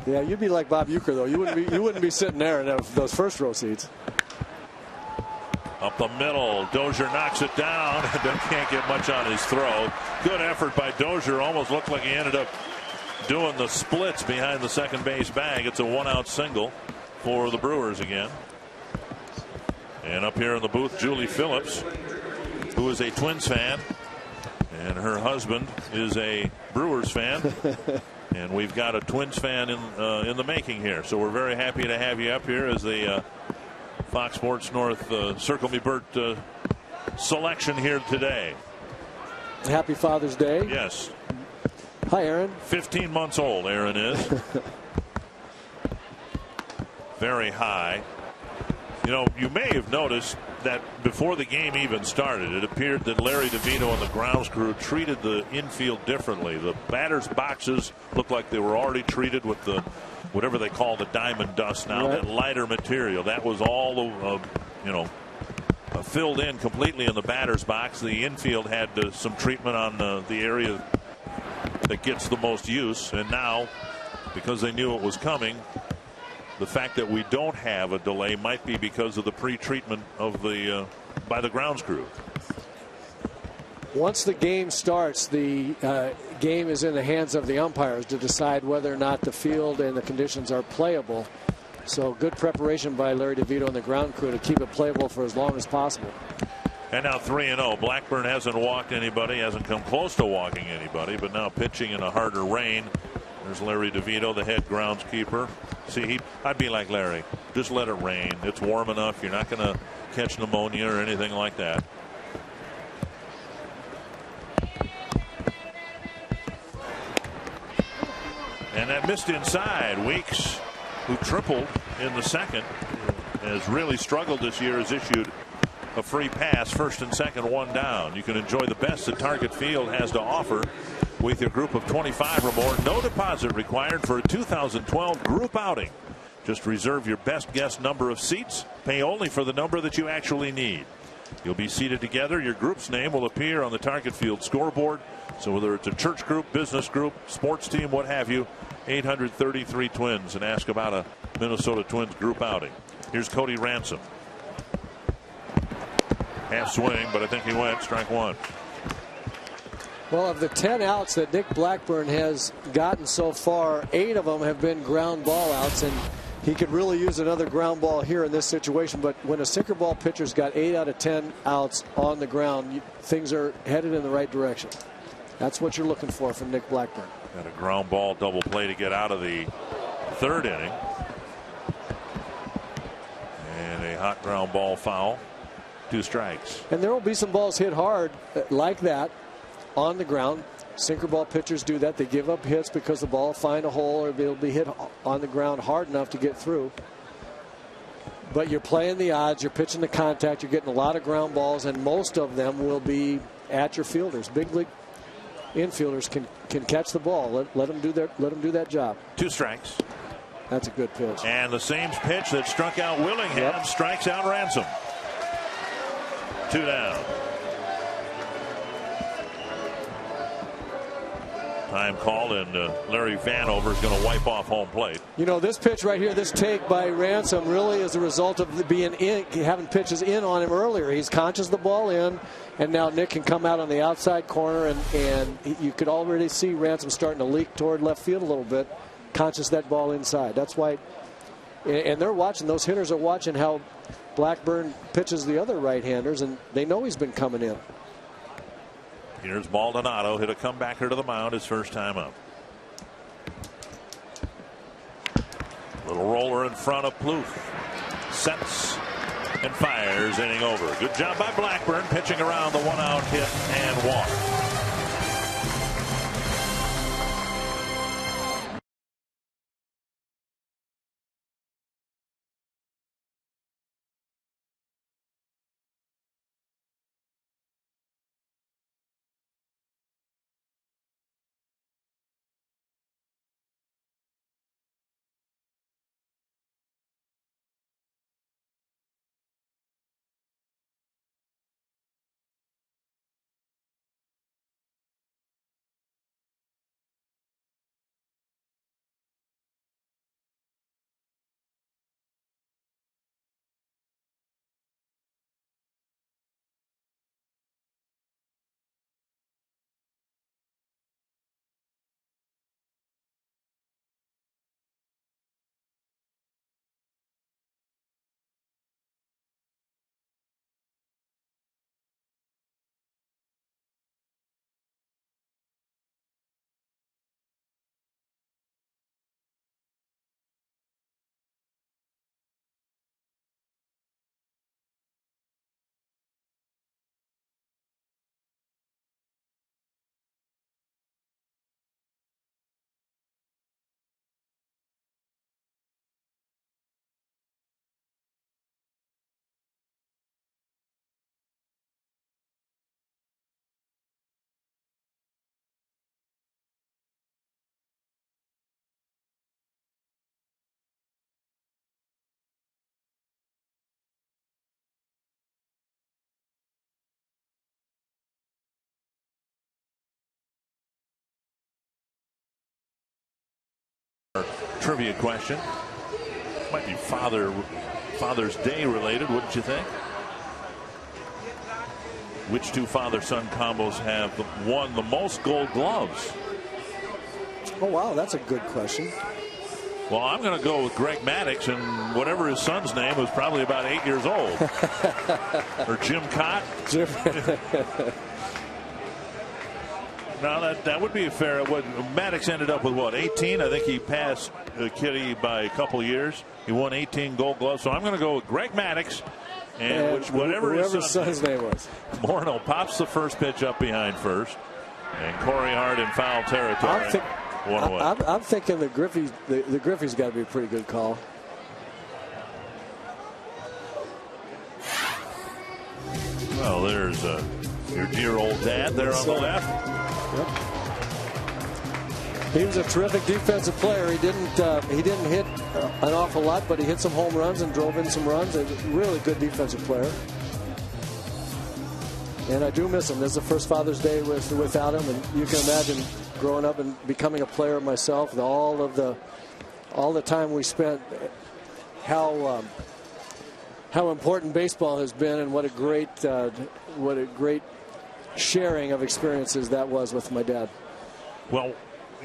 Yeah, you'd be like Bob Uecker, though. You wouldn't be sitting there in those first row seats. Up the middle, Dozier knocks it down and can't get much on his throw. Good effort by Dozier. Almost looked like he ended up doing the splits behind the second base bag. It's a one-out single for the Brewers again. And up here in the booth, Julie Phillips, who is a Twins fan, and her husband is a Brewers fan. And we've got a Twins fan in the making here. So we're very happy to have you up here as the Fox Sports North Circle Me Burt selection here today. Happy Father's Day. Yes. Hi, Aaron. 15 months old, Aaron is. Very high. You know, you may have noticed that before the game even started, it appeared that Larry DeVito and the grounds crew treated the infield differently. The batters' boxes looked like they were already treated with the whatever they call the diamond dust now, that lighter material. That was all, filled in completely in the batter's box. The infield had some treatment on the area that gets the most use. And now, because they knew it was coming, the fact that we don't have a delay might be because of the pre-treatment of by the grounds crew. Once the game starts, the game is in the hands of the umpires to decide whether or not the field and the conditions are playable. So good preparation by Larry DeVito and the ground crew to keep it playable for as long as possible. And now 3-0. Blackburn hasn't walked anybody, hasn't come close to walking anybody, but now pitching in a harder rain. There's Larry DeVito, the head groundskeeper. See, I'd be like Larry. Just let it rain. It's warm enough. You're not going to catch pneumonia or anything like that. And that missed inside. Weeks, who tripled in the second, has really struggled this year, has issued a free pass, first and second, one down. You can enjoy the best that Target Field has to offer with your group of 25 or more. No deposit required for a 2012 group outing. Just reserve your best guess number of seats. Pay only for the number that you actually need. You'll be seated together. Your group's name will appear on the Target Field scoreboard. So whether it's a church group, business group, sports team, what have you, 833 Twins, and ask about a Minnesota Twins group outing. Here's Cody Ransom. Half swing, but I think he went strike one. Well, of the 10 outs that Nick Blackburn has gotten so far, 8 of them have been ground ball outs, and he could really use another ground ball here in this situation. But when a sinker ball pitcher's got 8 out of 10 outs on the ground, things are headed in the right direction. That's what you're looking for from Nick Blackburn. Got a ground ball double play to get out of the third inning. And a hot ground ball foul. 2 strikes. And there will be some balls hit hard like that on the ground. Sinker ball pitchers do that. They give up hits because the ball will find a hole, or they'll be hit on the ground hard enough to get through. But you're playing the odds. You're pitching the contact. You're getting a lot of ground balls, and most of them will be at your fielders. Big league infielders can catch the ball. Let them do that job. 2 strikes. That's a good pitch. And the same pitch that struck out Willingham strikes out Ransom. 2 down. Time called, and Larry Vanover is going to wipe off home plate. You know, this pitch right here, this take by Ransom, really is a result of being in, having pitches in on him earlier. He's conscious the ball in, and now Nick can come out on the outside corner, and you could already see Ransom starting to leak toward left field a little bit, conscious that ball inside. That's why, and they're watching, those hitters are watching how Blackburn pitches the other right-handers, and they know he's been coming in. Here's Maldonado, hit a comebacker to the mound his first time up. Little roller in front of Plouffe. Sets and fires, inning over. Good job by Blackburn, pitching around the 1-out hit and walk. Trivia question. Might be Father's Day related, wouldn't you think? Which 2 father-son combos have won the most Gold Gloves? Oh, wow, that's a good question. Well, I'm going to go with Greg Maddux, and whatever his son's name was probably about 8 years old. Or Jim Cott. No, that would be fair. Maddux ended up with what, 18? I think he passed Kitty by a couple years. He won 18 Gold Gloves. So I'm going to go with Greg Maddux, and whatever his son's name was. Morneau pops the first pitch up behind first, and Corey Hart in foul territory. I'm thinking the Griffey's got to be a pretty good call. Well, there's your dear old dad there on the left. Yep. He was a terrific defensive player. He didn't hit an awful lot, but he hit some home runs and drove in some runs. A really good defensive player. And I do miss him. This is the first Father's Day without him, and you can imagine growing up and becoming a player myself, and all the time we spent, how important baseball has been, and what a great sharing of experiences that was with my dad. Well,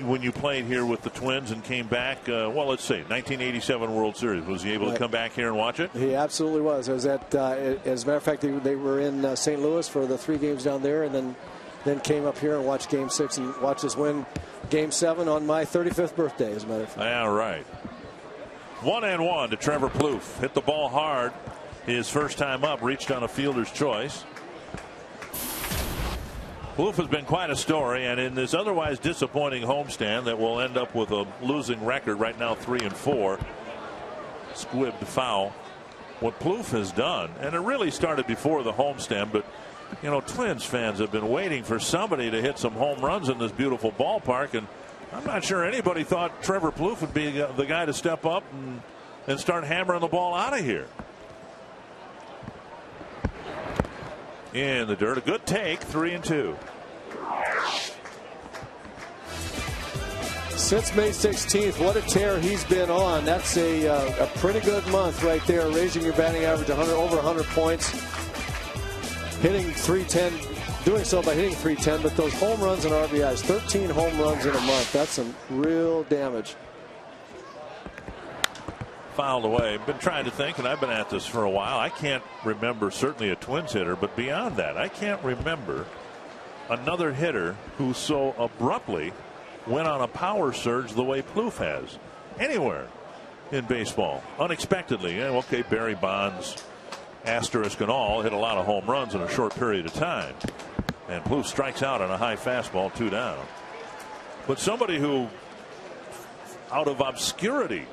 when you played here with the Twins and came back, well, let's see, 1987 World Series, was he able to come back here and watch it? He absolutely was. I was at, as a matter of fact, they were in St. Louis for the 3 games down there, and then came up here and watched Game 6 and watched us win Game 7 on my 35th birthday, as a matter of fact. Yeah, right. 1-1 to Trevor Plouffe. Hit the ball hard his first time up, reached on a fielder's choice. Plouffe has been quite a story, and in this otherwise disappointing homestand that will end up with a losing record right now, 3-4, squibbed foul. What Plouffe has done, and it really started before the homestand, but you know, Twins fans have been waiting for somebody to hit some home runs in this beautiful ballpark, and I'm not sure anybody thought Trevor Plouffe would be the guy to step up and start hammering the ball out of here. In the dirt, a good take, 3-2. Since May 16th, what a tear he's been on. That's a pretty good month right there, raising your batting average over 100 points, hitting 310, doing so by hitting 310, but those home runs and RBIs, 13 home runs in a month, that's some real damage. Fouled away. Been trying to think, and I've been at this for a while. I can't remember certainly a Twins hitter, but beyond that, I can't remember another hitter who so abruptly went on a power surge the way Plouffe has anywhere in baseball. Unexpectedly. Yeah, okay, Barry Bonds, asterisk and all, hit a lot of home runs in a short period of time. And Plouffe strikes out on a high fastball, 2 down. But somebody who, out of obscurity,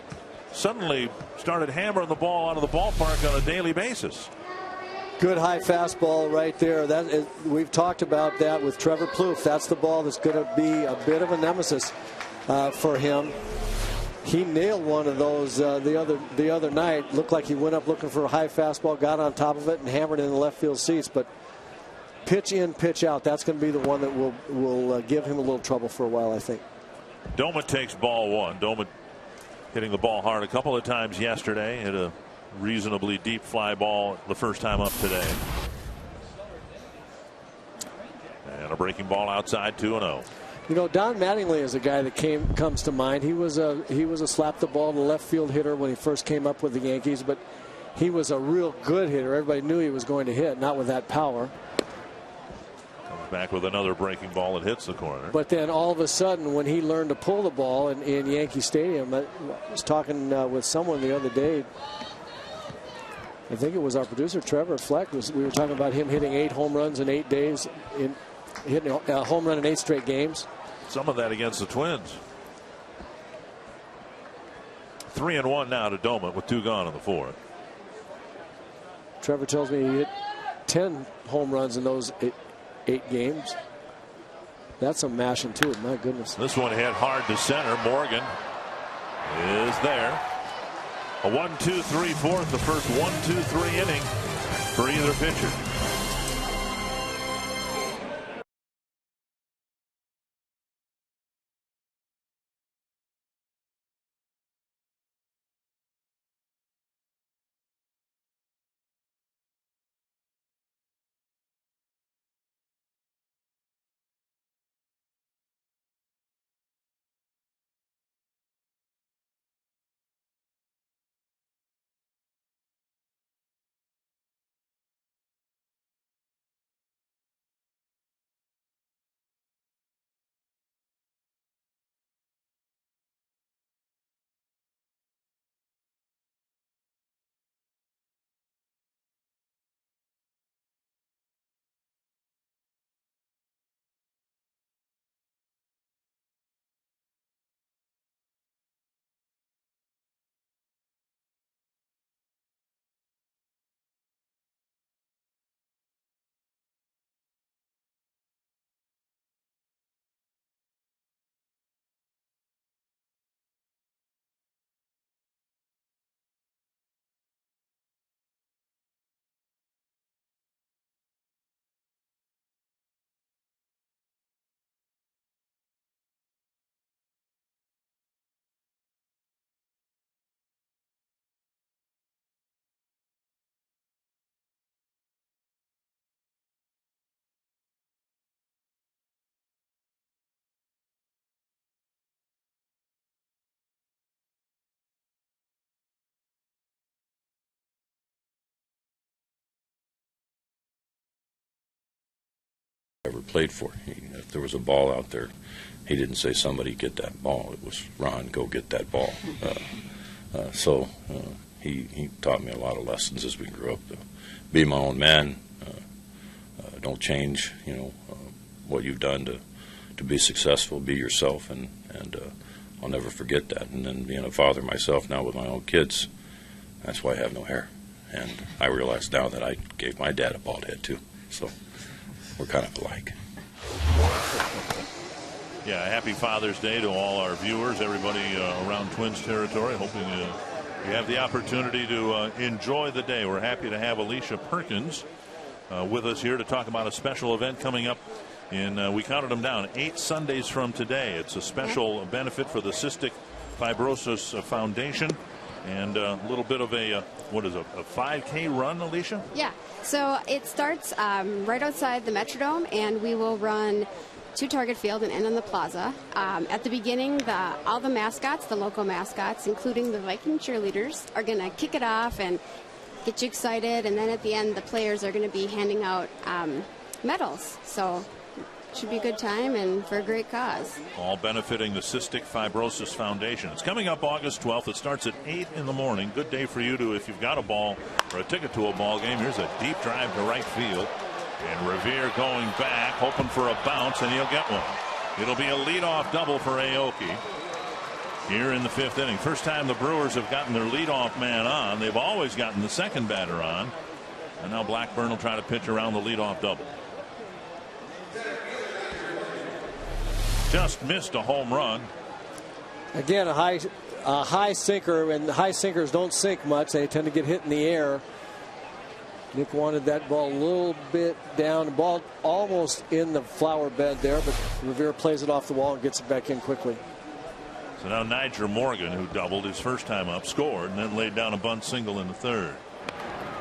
suddenly started hammering the ball out of the ballpark on a daily basis. Good high fastball right there. We've talked about that with Trevor Plouffe. That's the ball that's going to be a bit of a nemesis for him. He nailed one of those the other night. Looked like he went up looking for a high fastball, got on top of it, and hammered it in the left field seats. But pitch in, pitch out. That's going to be the one that will give him a little trouble for a while, I think. Doman takes ball 1. Doman hitting the ball hard a couple of times yesterday. Hit a reasonably deep fly ball the first time up today. And a breaking ball outside, 2-0. You know, Don Mattingly is a guy that comes to mind. He was a slap the ball to left field hitter when he first came up with the Yankees, but he was a real good hitter. Everybody knew he was going to hit, not with that power. Comes back with another breaking ball that hits the corner. But then all of a sudden, when he learned to pull the ball in Yankee Stadium, I was talking with someone the other day. I think it was our producer, Trevor Fleck. We were talking about him hitting 8 home runs in 8 days, hitting a home run in 8 straight games. Some of that against the Twins. 3-1 now to Doman with 2 gone in the 4th. Trevor tells me he hit 10 home runs in those 8 games. That's some mashing too. My goodness. This one hit hard to center. Morgan is there. A 1-2-3 4th, the first 1-2-3 inning for either pitcher. played for. If there was a ball out there, he didn't say, somebody get that ball. It was, Ron, go get that ball. So he taught me a lot of lessons as we grew up. To be my own man. Don't change, what you've done to be successful. Be yourself, and I'll never forget that. And then being a father myself now with my own kids, that's why I have no hair. And I realize now that I gave my dad a bald head too. So we're kind of alike. Yeah, happy Father's Day to all our viewers, everybody around Twins territory. Hoping you have the opportunity to enjoy the day. We're happy to have Alicia Perkins with us here to talk about a special event coming up in, we counted them down, 8 Sundays from today. It's a special benefit for the Cystic Fibrosis Foundation, and a little bit of a 5K run, Alicia? Yeah, so it starts right outside the Metrodome, and we will run to Target Field and end on the plaza. At the beginning, all the mascots, the local mascots, including the Viking cheerleaders, are going to kick it off and get you excited, and then at the end, the players are going to be handing out medals. So it should be a good time and for a great cause. All benefiting the Cystic Fibrosis Foundation. It's coming up August 12th. It starts at 8 in the morning. Good day for you to, if you've got a ball or a ticket to a ball game. Here's a deep drive to right field. And Revere going back, hoping for a bounce, and he'll get one. It'll be a leadoff double for Aoki here in the 5th inning. First time the Brewers have gotten their leadoff man on. They've always gotten the second batter on. And now Blackburn will try to pitch around the leadoff double. Just missed a home run. Again, a high sinker, and high sinkers don't sink much. They tend to get hit in the air. Nick wanted that ball a little bit down. The ball almost in the flower bed there, but Revere plays it off the wall and gets it back in quickly. So now Nigel Morgan, who doubled his first time up, scored and then laid down a bunt single in the 3rd.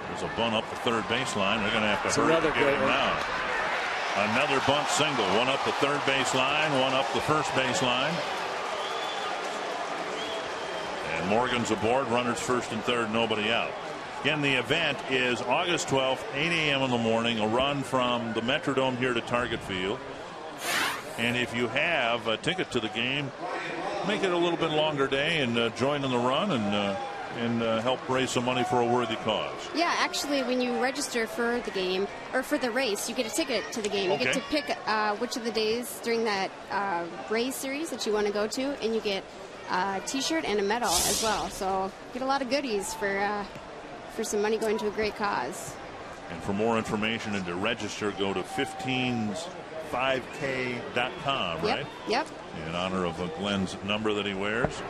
There's a bunt up the 3rd baseline. They're going to have to hurry to get him now. Another bunt single. One up the 3rd baseline, one up the 1st baseline. And Morgan's aboard. Runners 1st and 3rd, nobody out. Again, the event is August 12th, 8 a.m. in the morning, a run from the Metrodome here to Target Field. And if you have a ticket to the game, make it a little bit longer day and join in the run and help raise some money for a worthy cause. Yeah, actually, when you register for the game, or for the race, you get a ticket to the game. Okay. You get to pick which of the days during that race series that you want to go to, and you get a T-shirt and a medal as well. So get a lot of goodies for some money going to a great cause. And for more information and to register, go to 15s5k.com, right? Yep. In honor of Glenn's number that he wears.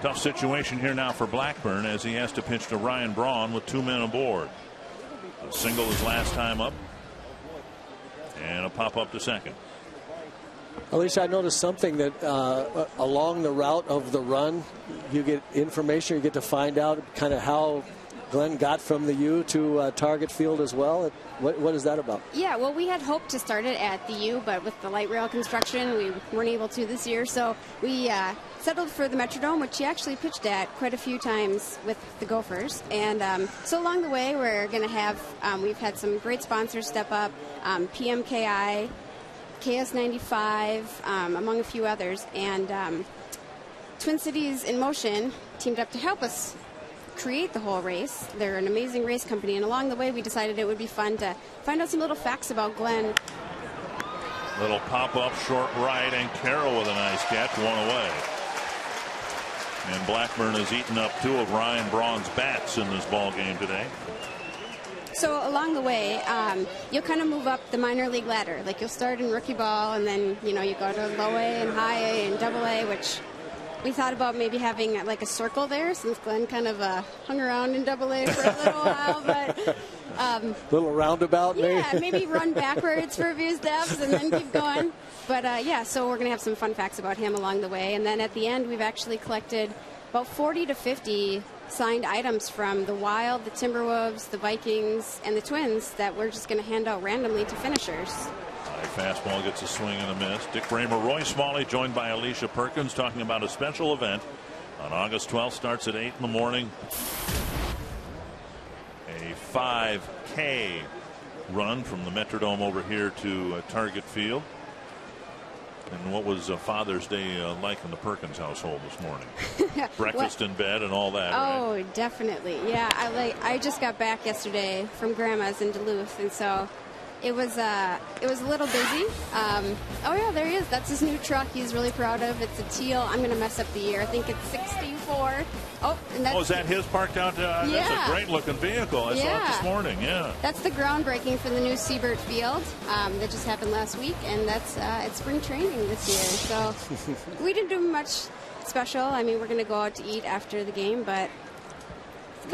Tough situation here now for Blackburn as he has to pitch to Ryan Braun with 2 men aboard. A single his last time up. And a pop up to second. Alicia, I noticed something that along the route of the run, you get information, you get to find out kind of how Glenn got from the U to Target Field as well. What is that about? Yeah, well, we had hoped to start it at the U, but with the light rail construction, we weren't able to this year. So we settled for the Metrodome, which he actually pitched at quite a few times with the Gophers. And so along the way, we're going to have, we've had some great sponsors step up, PMKI, KS95, among a few others. And Twin Cities in Motion teamed up to help us create the whole race. They're an amazing race company, and along the way we decided it would be fun to find out some little facts about Glenn. Little pop-up short right, and Carroll with a nice catch, one away. And Blackburn has eaten up 2 of Ryan Braun's bats in this ball game today. So along the way, you'll kind of move up the minor league ladder. Like you'll start in rookie ball, and then you go to low A and high A and double A, which we thought about maybe having like a circle there, since Glenn kind of hung around in Double A for a little while, but little roundabout, maybe run backwards for a few steps and then keep going. But so we're gonna have some fun facts about him along the way, and then at the end we've actually collected about 40 to 50 signed items from the Wild, the Timberwolves, the Vikings, and the Twins that we're just gonna hand out randomly to finishers. Fastball gets a swing and a miss. Dick Bramer, Roy Smalley, joined by Alicia Perkins, talking about a special event on August 12th. Starts at 8 in the morning. A 5K run from the Metrodome over here to Target Field. And what was Father's Day like in the Perkins household this morning? Breakfast in bed and all that. Oh, right? Definitely. Yeah, I just got back yesterday from Grandma's in Duluth, and so it was a little busy. Oh yeah, there he is. That's his new truck. He's really proud of. It's a teal. I'm going to mess up the year. I think it's 64. Oh, and that's, is that his parked out? Yeah. That's a great looking vehicle. I saw it this morning. Yeah. That's the groundbreaking for the new Siebert Field that just happened last week, and that's it's spring training this year. So we didn't do much special. I mean, we're going to go out to eat after the game, but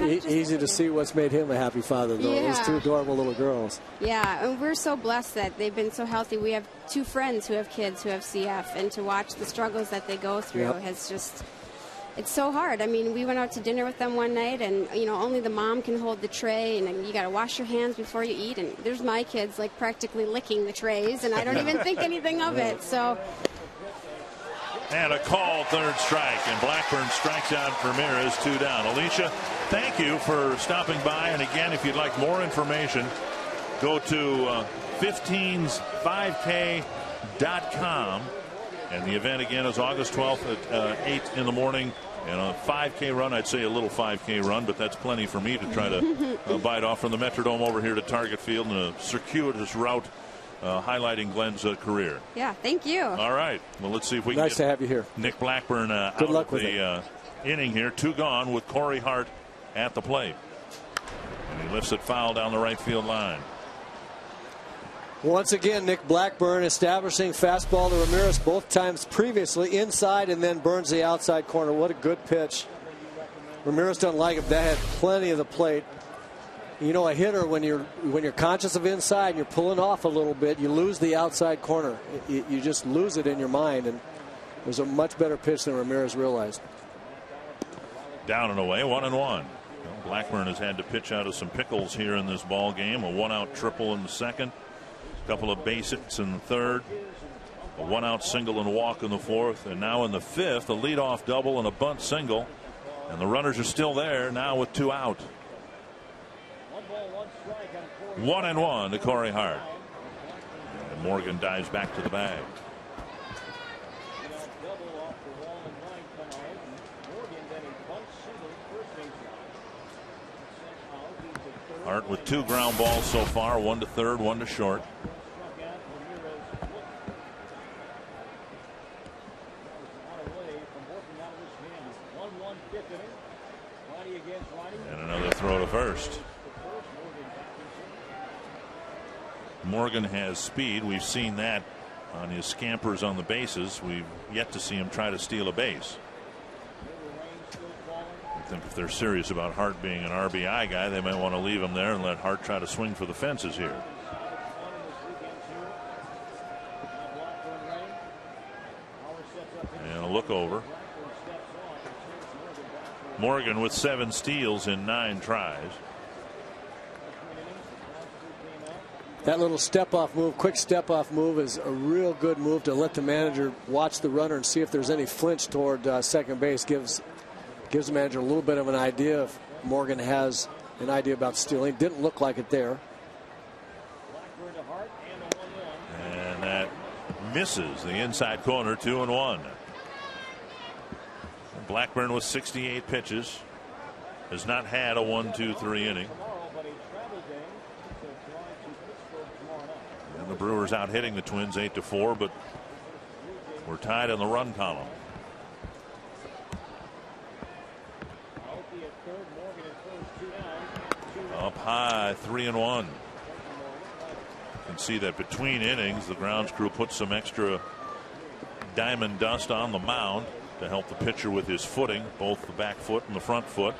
easy to see what's made him a happy father, though. Yeah. Those two adorable little girls. Yeah, and we're so blessed that they've been so healthy. We have 2 friends who have kids who have CF, and to watch the struggles that they go through has just, it's so hard. I mean, we went out to dinner with them one night, and, only the mom can hold the tray, and you got to wash your hands before you eat, and there's my kids, like, practically licking the trays, and I don't even think anything of it, so. And a called third strike, and Blackburn strikes out Ramirez, 2 down. Alicia, thank you for stopping by. And again, if you'd like more information, go to 15s5k.com. And the event again is August 12th at 8 in the morning. And a 5K run, I'd say a little 5K run, but that's plenty for me to try to bite off from the Metrodome over here to Target Field in a circuitous route. Highlighting Glenn's career. Yeah, thank you. All right. Well, let's see if we can nice to have you here. Nick Blackburn out Good luck of with the inning here. 2 gone with Corey Hart at the plate. And he lifts it foul down the right field line. Once again, Nick Blackburn establishing fastball to Ramirez both times previously inside and then burns the outside corner. What a good pitch. Ramirez doesn't like it. That had plenty of the plate. A hitter, when you're conscious of inside and you're pulling off a little bit, you lose the outside corner. You just lose it in your mind, and it was a much better pitch than Ramirez realized. Down and away, 1-1. Blackburn has had to pitch out of some pickles here in this ball game. A 1-out triple in the second, a couple of base hits in the third, a 1-out single and walk in the fourth, and now in the fifth, a leadoff double and a bunt single, and the runners are still there now with 2 out. 1-1 to Corey Hart. And Morgan dives back to the bag. Hart with 2 ground balls so far, 1 to third, 1 to short. And another throw to first. Morgan has speed. We've seen that on his scampers on the bases. We've yet to see him try to steal a base. I think if they're serious about Hart being an RBI guy, they might want to leave him there and let Hart try to swing for the fences here. And a look over. Morgan with 7 steals in 9 tries. That little step-off move, quick step-off move, is a real good move to let the manager watch the runner and see if there's any flinch toward second base. Gives the manager a little bit of an idea if Morgan has an idea about stealing. Didn't look like it there. And that misses the inside corner, 2-1. Blackburn with 68 pitches has not had a 1-2-3 inning. And the Brewers out hitting the Twins 8-4, but we're tied in the run column. Up high, 3-1. You can see that between innings, the grounds crew put some extra diamond dust on the mound to help the pitcher with his footing, both the back foot and the front foot.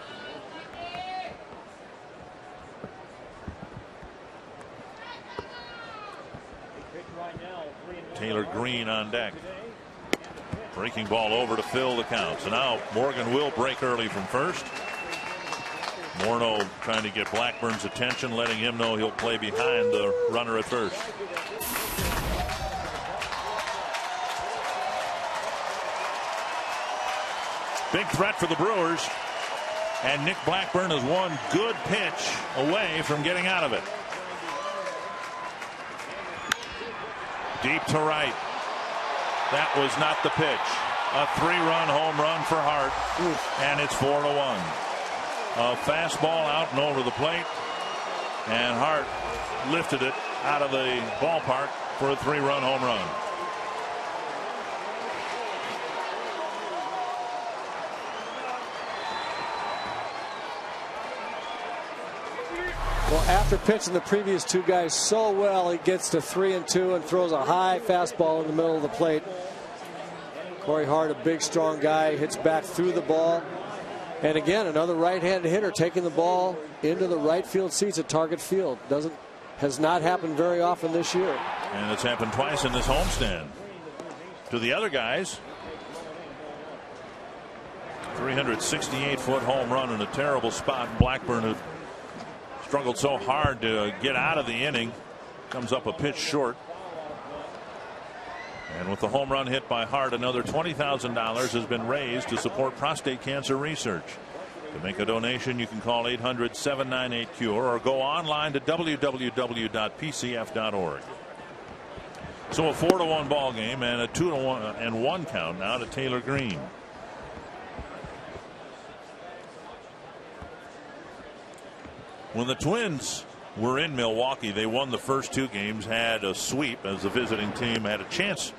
Taylor Green on deck. Breaking ball over to fill the count. So now Morgan will break early from first. Morneau trying to get Blackburn's attention, letting him know he'll play behind the runner at first. Big threat for the Brewers, and Nick Blackburn is one good pitch away from getting out of it. Deep to right. That was not the pitch. A 3-run home run for Hart, and it's 4-1. A fastball out and over the plate, and Hart lifted it out of the ballpark for a 3-run home run. Well, after pitching the previous two guys so well, he gets to 3-2 and throws a high fastball in the middle of the plate. Corey Hart, a big, strong guy, hits back through the ball. And again, another right-handed hitter taking the ball into the right field seats at Target Field. Has not happened very often this year. And it's happened twice in this homestand. To the other guys, 368-foot home run in a terrible spot. Blackburn, who struggled so hard to get out of the inning, comes up a pitch short. And with the home run hit by Hart, another $20,000 has been raised to support prostate cancer research. To make a donation, you can call 800-798-CURE or go online to www.pcf.org. So a 4-1 ball game and a 2-1 count now to Taylor Green. When the Twins were in Milwaukee, they won the first 2 games, had a sweep as the visiting team had a chance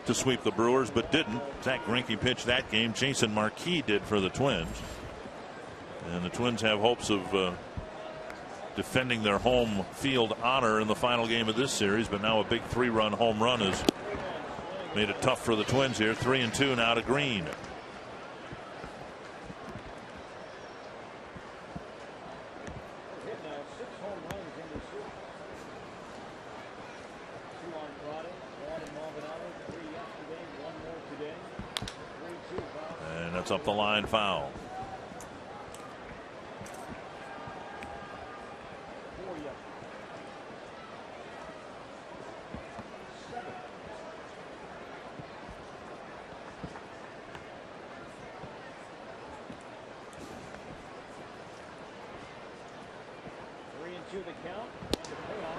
to sweep the Brewers, but didn't. Zach Greinke pitched that game. Jason Marquis did for the Twins. And the Twins have hopes of defending their home field honor in the final game of this series, but now a big 3-run home run has made it tough for the Twins here. 3-2 now to Green. And that's up the line, foul.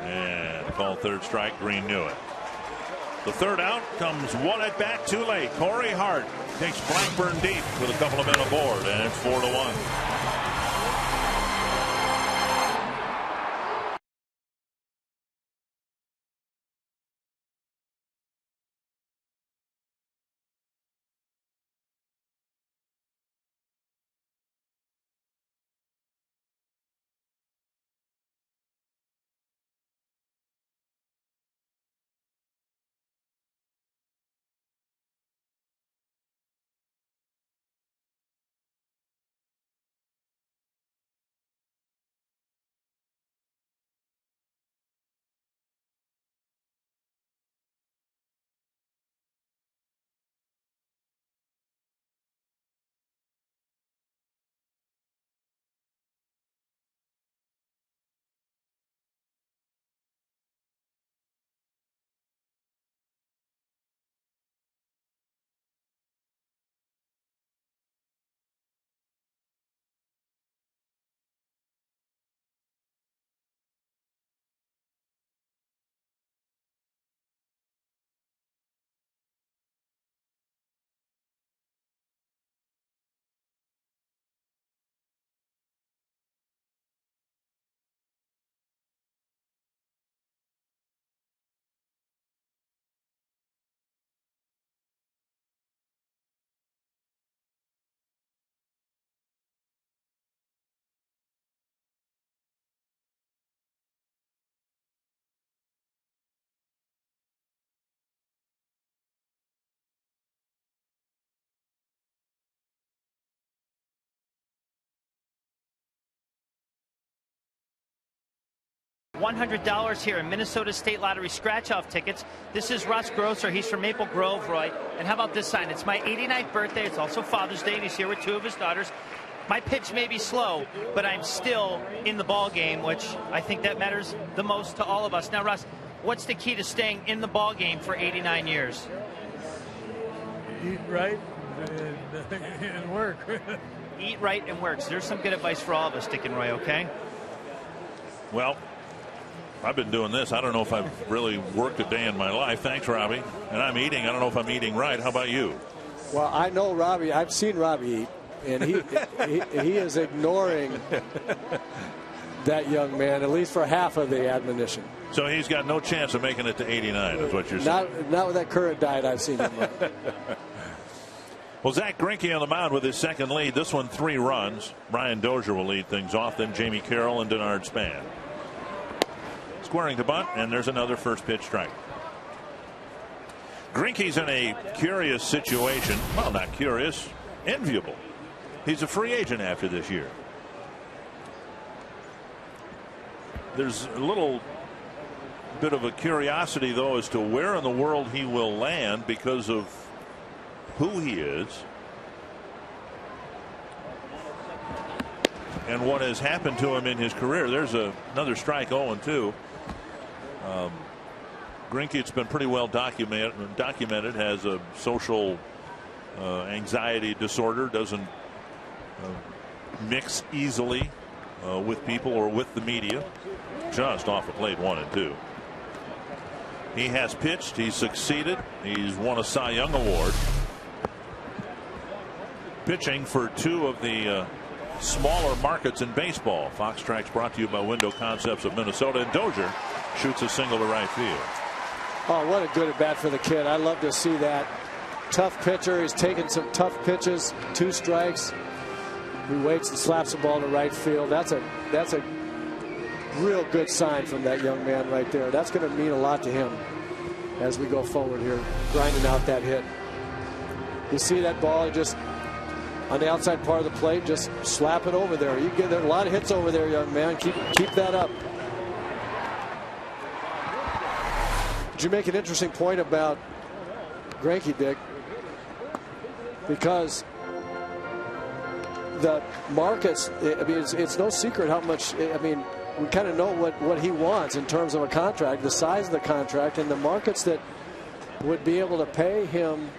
And called third strike. Green knew it. The third out comes one at bat too late. Corey Hart takes Blackburn deep with a couple of men aboard, and it's 4-1. $100 here in Minnesota State Lottery scratch-off tickets. This is Russ Grosser. He's from Maple Grove, Roy. And how about this sign? It's my 89th birthday. It's also Father's Day, and he's here with 2 of his daughters. My pitch may be slow, but I'm still in the ball game, which I think that matters the most to all of us. Now, Russ, what's the key to staying in the ball game for 89 years? Eat right and work. Eat right and work. So there's some good advice for all of us, Dick and Roy, okay? Well, I've been doing this. I don't know if I've really worked a day in my life. Thanks, Robbie. And I'm eating. I don't know if I'm eating right. How about you? Well, I know Robbie. I've seen Robbie eat, and he is ignoring that young man, at least for half of the admonition. So he's got no chance of making it to 89, is what you're saying. Not with that current diet I've seen him run. Well, Zach Greinke on the mound with his second lead. This one 3 runs. Brian Dozier will lead things off. Then Jamie Carroll and Denard Span. Squaring to bunt, and there's another first pitch strike. Greinke's in a curious situation. Well, not curious, enviable. He's a free agent after this year. There's a little bit of a curiosity, though, as to where in the world he will land because of who he is and what has happened to him in his career. There's another strike, 0-2. Greinke, it's been pretty well documented, has a social anxiety disorder, doesn't mix easily with people or with the media. Just off the plate, 1-2. He has pitched, he's succeeded, he's won a Cy Young Award. Pitching for 2 of the smaller markets in baseball. Fox Tracks brought to you by Window Concepts of Minnesota, and Dozier shoots a single to right field. Oh, what a good at bat for the kid. I love to see that. Tough pitcher. He's taken some tough pitches. 2 strikes. He waits and slaps the ball to right field. That's a real good sign from that young man right there. That's going to mean a lot to him as we go forward here, grinding out that hit. You see that ball just on the outside part of the plate, just slap it over there. You get there a lot of hits over there, young man. Keep that up. Did you make an interesting point about Greinke, Dick? Because the markets, I mean, it's no secret how much, I mean, we kind of know what he wants in terms of a contract, the size of the contract, and the markets that would be able to pay him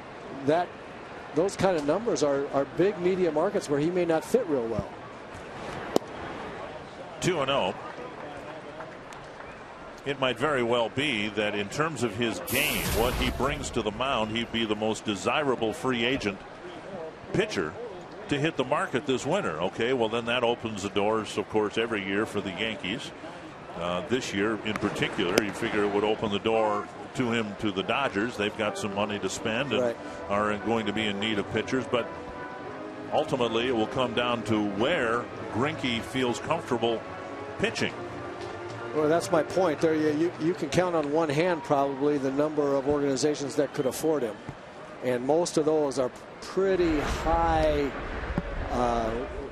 those kind of numbers are big media markets where he may not fit real well. 2-0. It might very well be that in terms of his game, what he brings to the mound, he'd be the most desirable free agent pitcher to hit the market this winter. Okay, well, then that opens the doors, of course, every year for the Yankees. This year in particular, you figure it would open the door to him to the Dodgers. They've got some money to spend and are going to be in need of pitchers. But ultimately, it will come down to where Greinke feels comfortable pitching. Well, that's my point there. You can count on one hand probably the number of organizations that could afford him. And most of those are pretty high,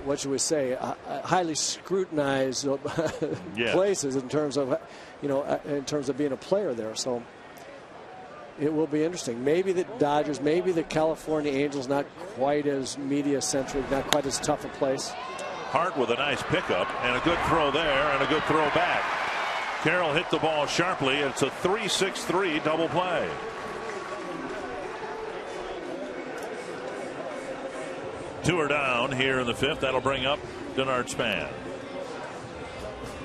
what should we say, highly scrutinized places in terms of, in terms of being a player there. So it will be interesting. Maybe the Dodgers, maybe the California Angels, not quite as media centric, not quite as tough a place. Hart with a nice pickup and a good throw there and a good throw back. Carroll hit the ball sharply. It's a 3-6-3 double play. Two are down here in the 5th. That'll bring up Denard Span.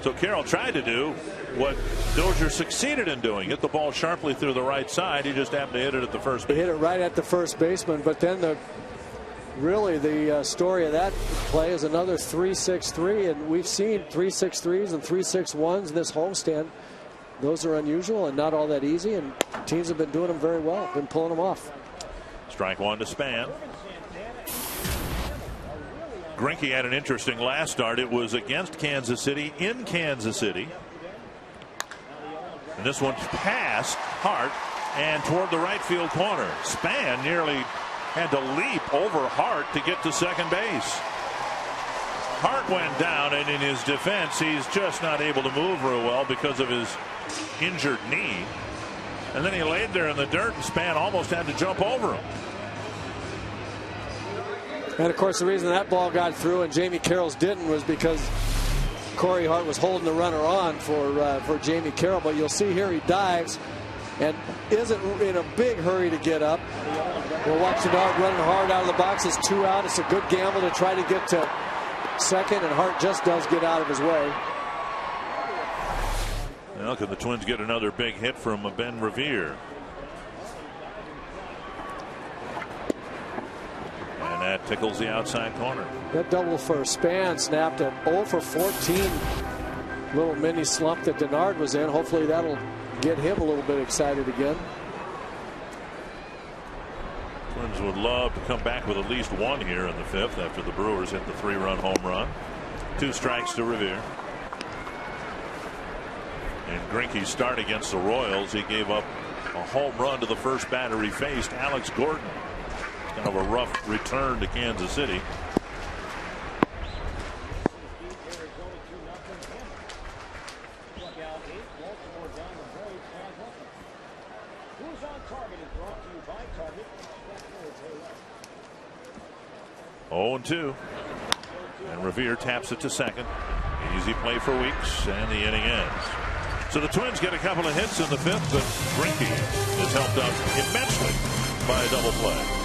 So Carroll tried to do what Dozier succeeded in doing. Hit the ball sharply through the right side. He just happened to hit it at the first base. He hit it right at the first baseman. But then the story of that play is another 3-6-3. And we've seen 3-6-3s and 3-6-1s in this homestand. Those are unusual and not all that easy. And teams have been doing them very well. Been pulling them off. Strike one to Span. Greinke had an interesting last start. It was against Kansas City in Kansas City. And this one's past Hart and toward the right field corner. Span nearly had to leap over Hart to get to second base. Hart went down, and in his defense, he's just not able to move real well because of his injured knee. And then he laid there in the dirt, and Span almost had to jump over him. And of course, the reason that ball got through and Jamie Carroll's didn't was because Corey Hart was holding the runner on for Jamie Carroll. But you'll see here he dives and isn't in a big hurry to get up. We'll watch Denard running hard out of the box. It's 2 out. It's a good gamble to try to get to second, and Hart just does get out of his way. Well, can the Twins get another big hit from Ben Revere? And that tickles the outside corner. That double for Span snapped at 0 for 14. Little mini slump that Denard was in. Hopefully that'll get him a little bit excited again. Twins would love to come back with at least one here in the 5th after the Brewers hit the 3-run home run. 2 strikes to Revere. And Greinke's start against the Royals, he gave up a home run to the first batter he faced, Alex Gordon. Kind of a rough return to Kansas City. Oh, 2. And Revere taps it to second. Easy play for Weeks, and the inning ends. So the Twins get a couple of hits in the 5th, but Greinke is helped out immensely by a double play.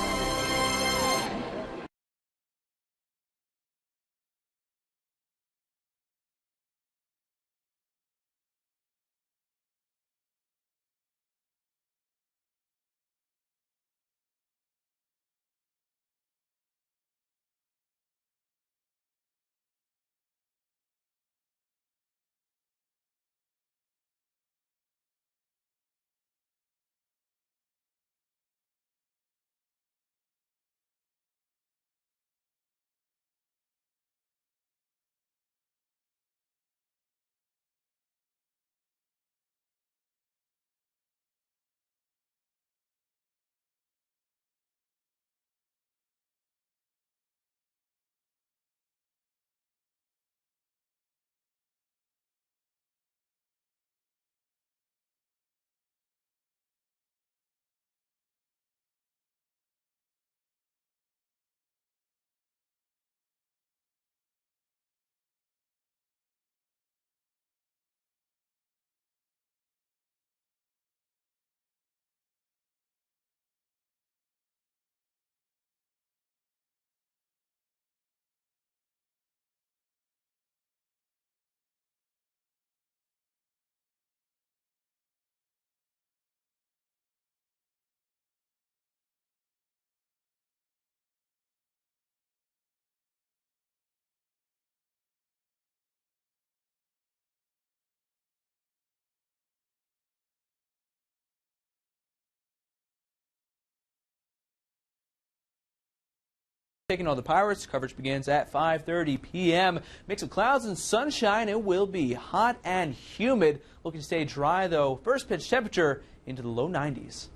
Taking on the Pirates. Coverage begins at 5:30 p.m. Mix of clouds and sunshine. It will be hot and humid. Looking to stay dry, though. First pitch temperature into the low 90s.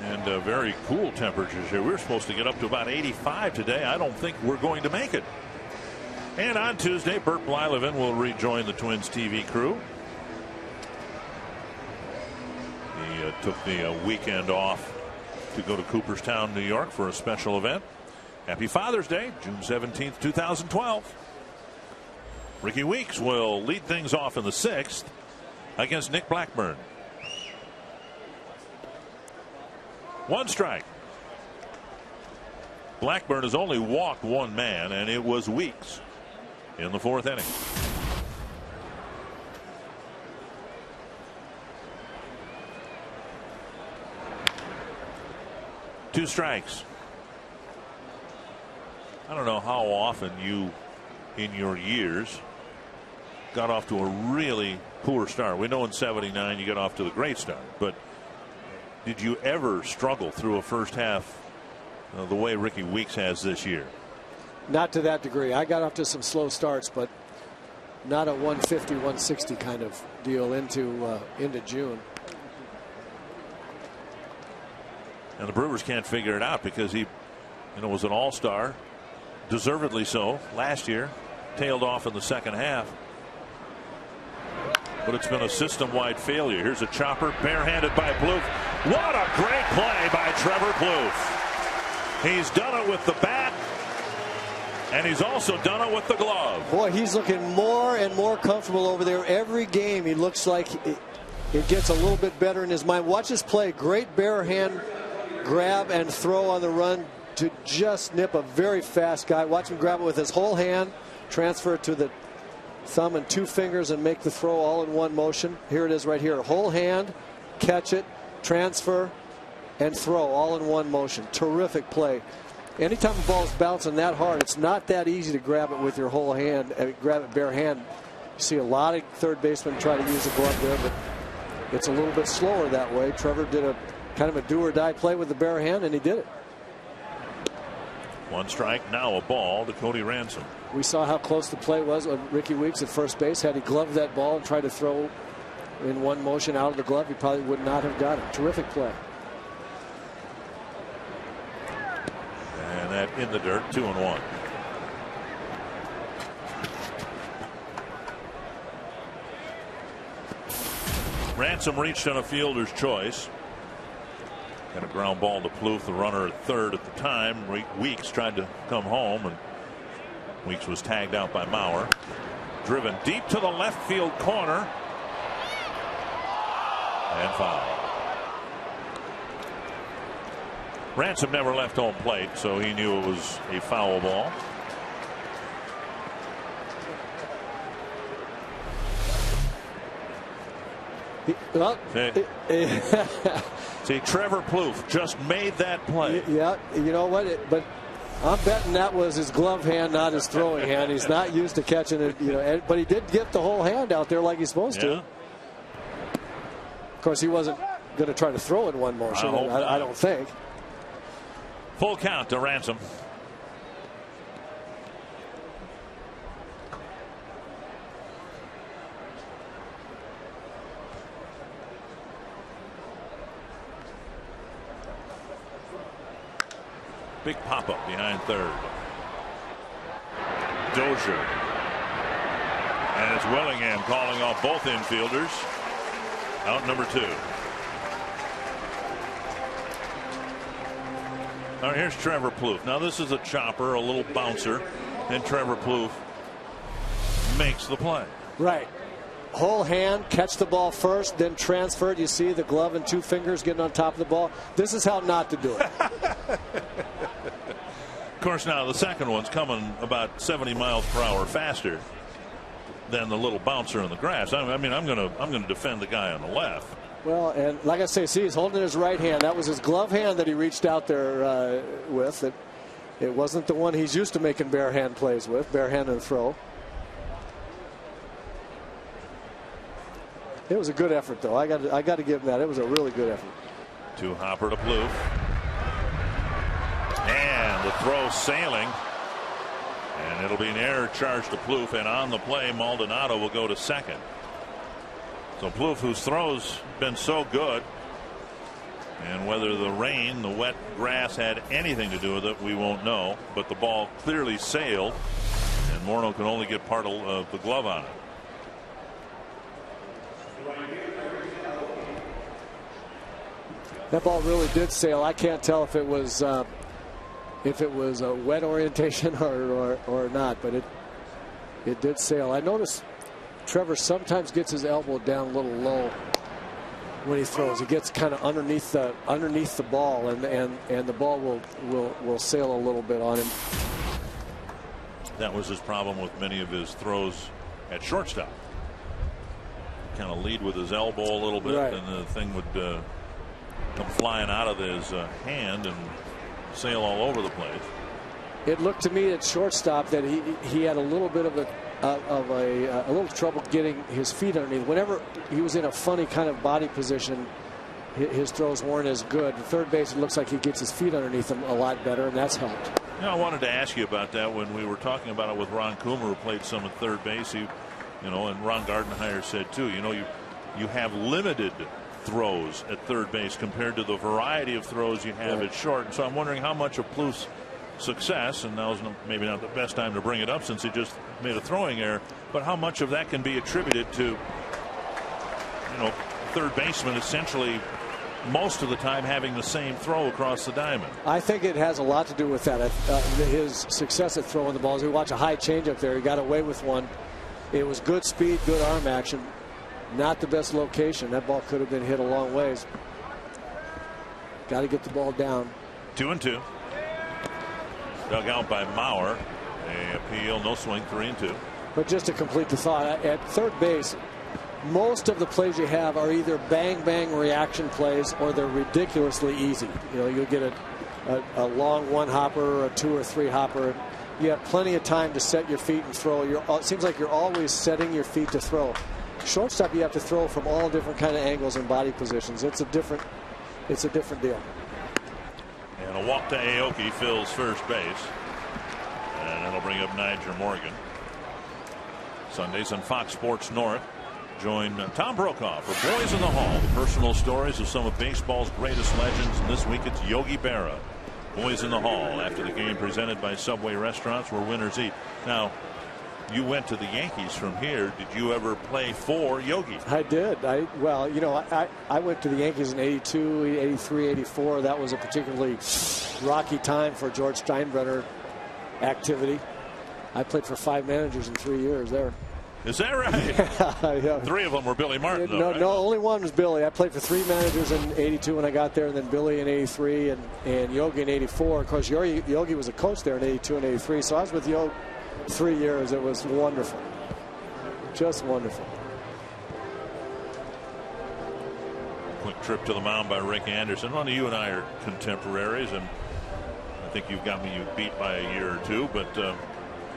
And very cool temperatures here. We're supposed to get up to about 85 today. I don't think we're going to make it. And on Tuesday, Bert Blyleven will rejoin the Twins TV crew. He took the weekend off to go to Cooperstown, New York for a special event. Happy Father's Day, June 17th, 2012. Ricky Weeks will lead things off in the 6th against Nick Blackburn. 1 strike. Blackburn has only walked 1 man, and it was Weeks in the 4th inning. Two strikes. I don't know how often you, in your years, got off to a really poor start. We know in '79 you got off to the great start, but did you ever struggle through a first half the way Ricky Weeks has this year? Not to that degree. I got off to some slow starts, but not a 150, 160 kind of deal into June. And the Brewers can't figure it out because he, was an all-star, deservedly so, last year. Tailed off in the second half. But it's been a system-wide failure. Here's a chopper, barehanded by Plouffe. What a great play by Trevor Plouffe. He's done it with the bat, and he's also done it with the glove. Boy, he's looking more and more comfortable over there. Every game, he looks like it gets a little bit better in his mind. Watch this play. Great bare hand grab and throw on the run to just nip a very fast guy. Watch him grab it with his whole hand, transfer it to the thumb and 2 fingers and make the throw all in one motion. Here it is right here. Whole hand, catch it, transfer, and throw all in one motion. Terrific play. Anytime the ball's bouncing that hard, it's not that easy to grab it with your whole hand, grab it bare hand. You see a lot of third basemen try to use the glove there, but it's a little bit slower that way. Trevor did a kind of a do-or-die play with the bare hand, and he did it. 1 strike, now a ball to Cody Ransom. We saw how close the play was on Ricky Weeks at first base. Had he gloved that ball and tried to throw in one motion out of the glove, he probably would not have got it. Terrific play. And that in the dirt, 2-1. Ransom reached on a fielder's choice. Got a ground ball to Plouffe, the runner at third at the time. Weeks tried to come home, and Weeks was tagged out by Mauer. Driven deep to the left field corner. And foul. Ransom never left home plate, so he knew it was a foul ball. See, Trevor Plouffe just made that play. Yeah, you know what? But I'm betting that was his glove hand, not his throwing hand. He's not used to catching it, you know. But he did get the whole hand out there like he's supposed to. Of course, he wasn't going to try to throw in one motion. I don't think. Full count to Ransom. Big pop-up behind third. Dozier. And it's Willingham calling off both infielders. Out number 2. All right, here's Trevor Plouffe. Now this is a chopper, a little bouncer, and Trevor Plouffe makes the play. Right. Whole hand, catch the ball first, then transfer it. You see the glove and 2 fingers getting on top of the ball. This is how not to do it. Of course, now the second one's coming about 70 miles per hour faster than the little bouncer in the grass. I mean, I'm gonna defend the guy on the left. Well, and like I say, see, he's holding his right hand. That was his glove hand that he reached out there with. It wasn't the one he's used to making bare hand plays with, bare hand and throw. It was a good effort, though. I got to give him that. It was a really good effort. To Hopper to Plouffe. And the throw sailing. And it'll be an error charge to Plouffe. And on the play, Maldonado will go to second. So Plouffe, whose throws been so good, and whether the rain, the wet grass had anything to do with it, we won't know. But the ball clearly sailed, and Morneau can only get part of the glove on it. That ball really did sail. I can't tell if it was a wet orientation or not, but it did sail. I noticed Trevor sometimes gets his elbow down a little low when he throws. He gets kind of underneath the ball, and the ball will sail a little bit on him. That was his problem with many of his throws at shortstop. Kind of lead with his elbow a little bit, right, and the thing would come flying out of his hand and sail all over the place. It looked to me at shortstop that he had a little bit of a little trouble getting his feet underneath. Whenever he was in a funny kind of body position, his throws weren't as good. At third base, it looks like he gets his feet underneath him a lot better, and that's helped. You know, I wanted to ask you about that when we were talking about it with Ron Coomer, who played some at third base. And Ron Gardenhire said too, you have limited throws at third base compared to the variety of throws you have at short. And so I'm wondering how much of Plouffe's success, and now's maybe not the best time to bring it up since he just made a throwing error, but how much of that can be attributed to, third baseman essentially most of the time having the same throw across the diamond. I think it has a lot to do with that. His success at throwing the balls. We watch a high changeup there. He got away with one. It was good speed, good arm action. Not the best location. That ball could have been hit a long ways. Got to get the ball down. 2-2. Dug out by Mauer. A appeal, no swing, 3-2. But just to complete the thought, at third base, most of the plays you have are either bang reaction plays or they're ridiculously easy. You know, you'll get a long one hopper or a 2 or 3 hopper. You have plenty of time to set your feet and throw. It seems like you're always setting your feet to throw. Shortstop, you have to throw from all different kind of angles and body positions. It's a different deal. And a walk to Aoki fills first base. And it'll bring up Niger Morgan. Sundays on Fox Sports North. Join Tom Brokaw for Boys in the Hall. The personal stories of some of baseball's greatest legends. And this week it's Yogi Berra. Boys in the Hall after the game presented by Subway Restaurants where winners eat. Now, you went to the Yankees from here. Did you ever play for Yogi? I did. Well, you know, I went to the Yankees in 82, 83, 84. That was a particularly rocky time for George Steinbrenner activity. I played for 5 managers in 3 years there. Is that right? Yeah. 3 of them were Billy Martin, though, right? No, only one was Billy. I played for 3 managers in 82 when I got there, and then Billy in 83 and Yogi in 84. Of course, Yogi was a coach there in 82 and 83, so I was with Yogi 3 years. It was wonderful. Just wonderful. Quick trip to the mound by Rick Anderson. Well, you and I are contemporaries, and I think you've got me beat by a year or 2, but...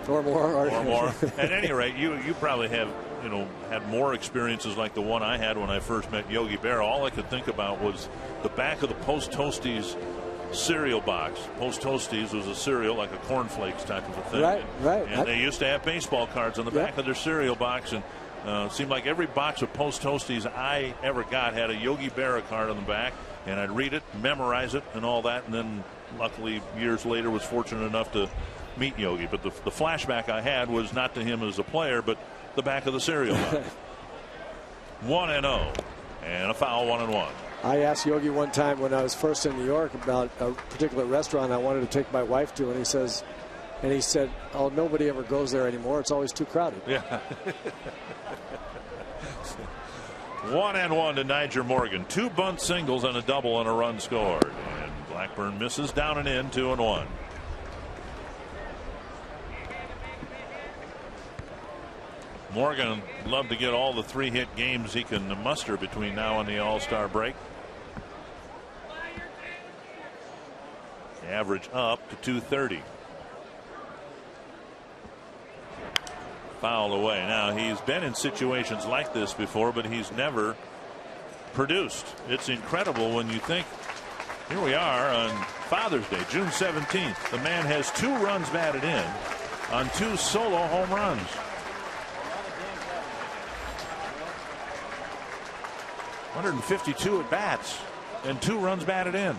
Or more. At any rate, you probably have, you know, had more experiences like the one I had when I first met Yogi Berra. All I could think about was the back of the Post Toasties cereal box. Post Toasties was a cereal like a cornflakes type of a thing. Right. And they used to have baseball cards on the back of their cereal box, and it seemed like every box of Post Toasties I ever got had a Yogi Berra card on the back, and I'd read it, memorize it, and all that, and then luckily years later was fortunate enough to meet Yogi. But the flashback I had was not to him as a player, but the back of the cereal box. 1-0 and a foul. 1-1. I asked Yogi one time when I was first in New York about a particular restaurant I wanted to take my wife to, and he said, "Oh, nobody ever goes there anymore. It's always too crowded." Yeah. 1-1 to Niger Morgan. 2 bunt singles and a double and a run scored. And Blackburn misses down and in. 2-1. Morgan would love to get all the 3-hit games he can muster between now and the All-Star break. Average up to 230. Fouled away. Now, he's been in situations like this before, but he's never produced. It's incredible when you think, here we are on Father's Day, June 17th. The man has 2 runs batted in on 2 solo home runs. 152 at bats and 2 runs batted in.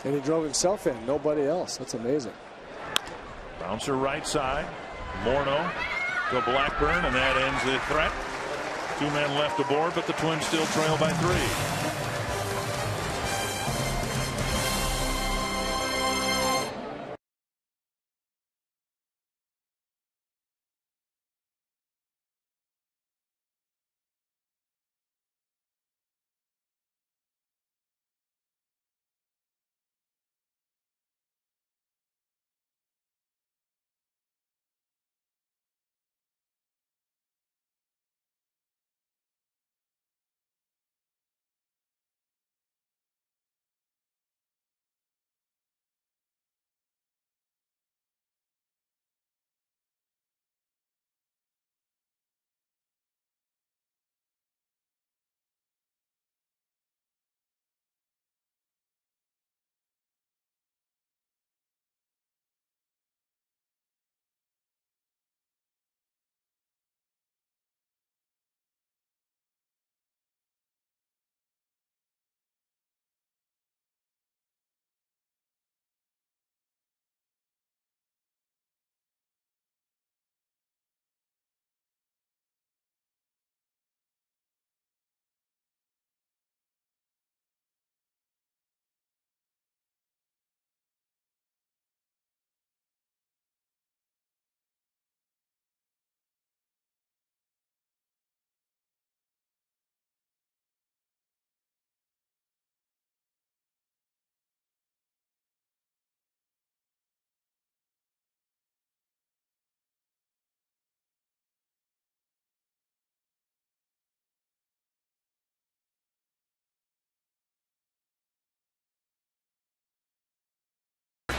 And he drove himself in, nobody else. That's amazing. Bouncer right side. Morneau to Blackburn, and that ends the threat. 2 men left aboard, but the Twins still trail by 3.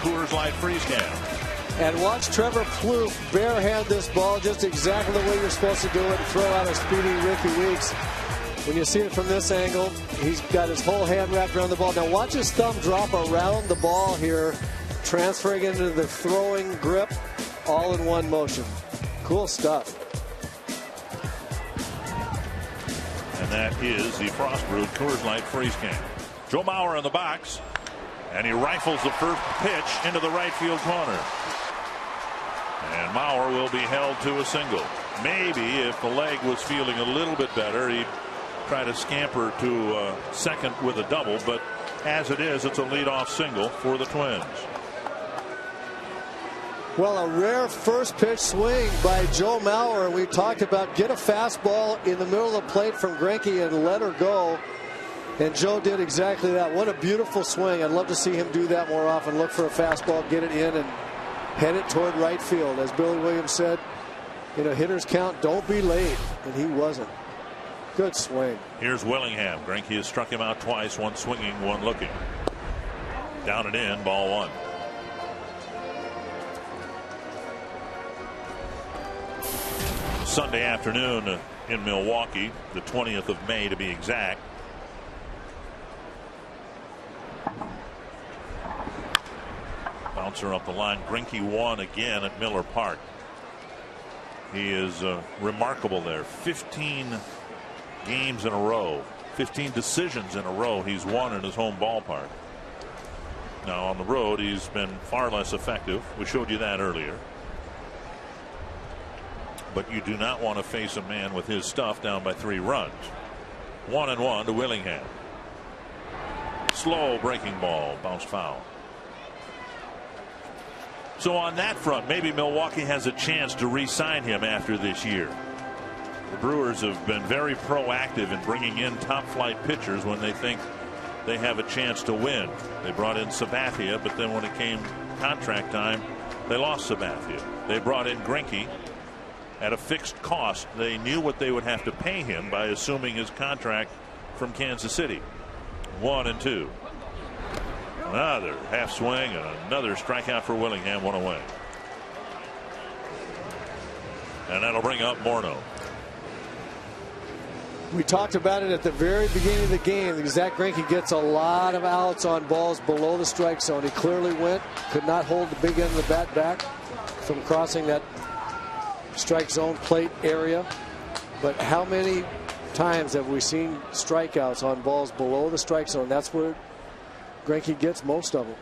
Coors Light Freeze Can. And watch Trevor Plouffe barehand this ball just exactly the way you're supposed to do it and throw out a speedy Ricky Weeks. When you see it from this angle, he's got his whole hand wrapped around the ball. Now watch his thumb drop around the ball here, transferring into the throwing grip, all in one motion. Cool stuff. And that is the Frost Brewed Coors Light Freeze Can. Joe Mauer in the box, and he rifles the first pitch into the right field corner. And Mauer will be held to a single. Maybe if the leg was feeling a little bit better, he'd try to scamper to second with a double, but as it is, it's a leadoff single for the Twins. Well, a rare first pitch swing by Joe Mauer. We talked about get a fastball in the middle of the plate from Greinke and let her go. And Joe did exactly that. What a beautiful swing. I'd love to see him do that more often. Look for a fastball, get it in, and head it toward right field. As Billy Williams said, in a hitter's count, don't be late. And he wasn't. Good swing. Here's Willingham. Greinke has struck him out twice, one swinging, one looking. Down and in, ball one. Sunday afternoon in Milwaukee, the 20th of May to be exact. Bouncer up the line. Greinke won again at Miller Park. He is remarkable there. 15 games in a row, 15 decisions in a row he's won in his home ballpark. Now on the road he's been far less effective. We showed you that earlier. But you do not want to face a man with his stuff down by 3 runs. 1-1 to Willingham. Slow breaking ball, bounced foul. So on that front, maybe Milwaukee has a chance to re-sign him after this year. The Brewers have been very proactive in bringing in top-flight pitchers when they think they have a chance to win. They brought in Sabathia, but then when it came contract time, they lost Sabathia. They brought in Greinke at a fixed cost. They knew what they would have to pay him by assuming his contract from Kansas City. 1-2. Another half swing and another strikeout for Willingham, one away. And that'll bring up Morneau. We talked about it at the very beginning of the game. Zach Greinke gets a lot of outs on balls below the strike zone. He clearly went, could not hold the big end of the bat back from crossing that strike zone plate area. But how many times have we seen strikeouts on balls below the strike zone? That's where Greinke gets most of them.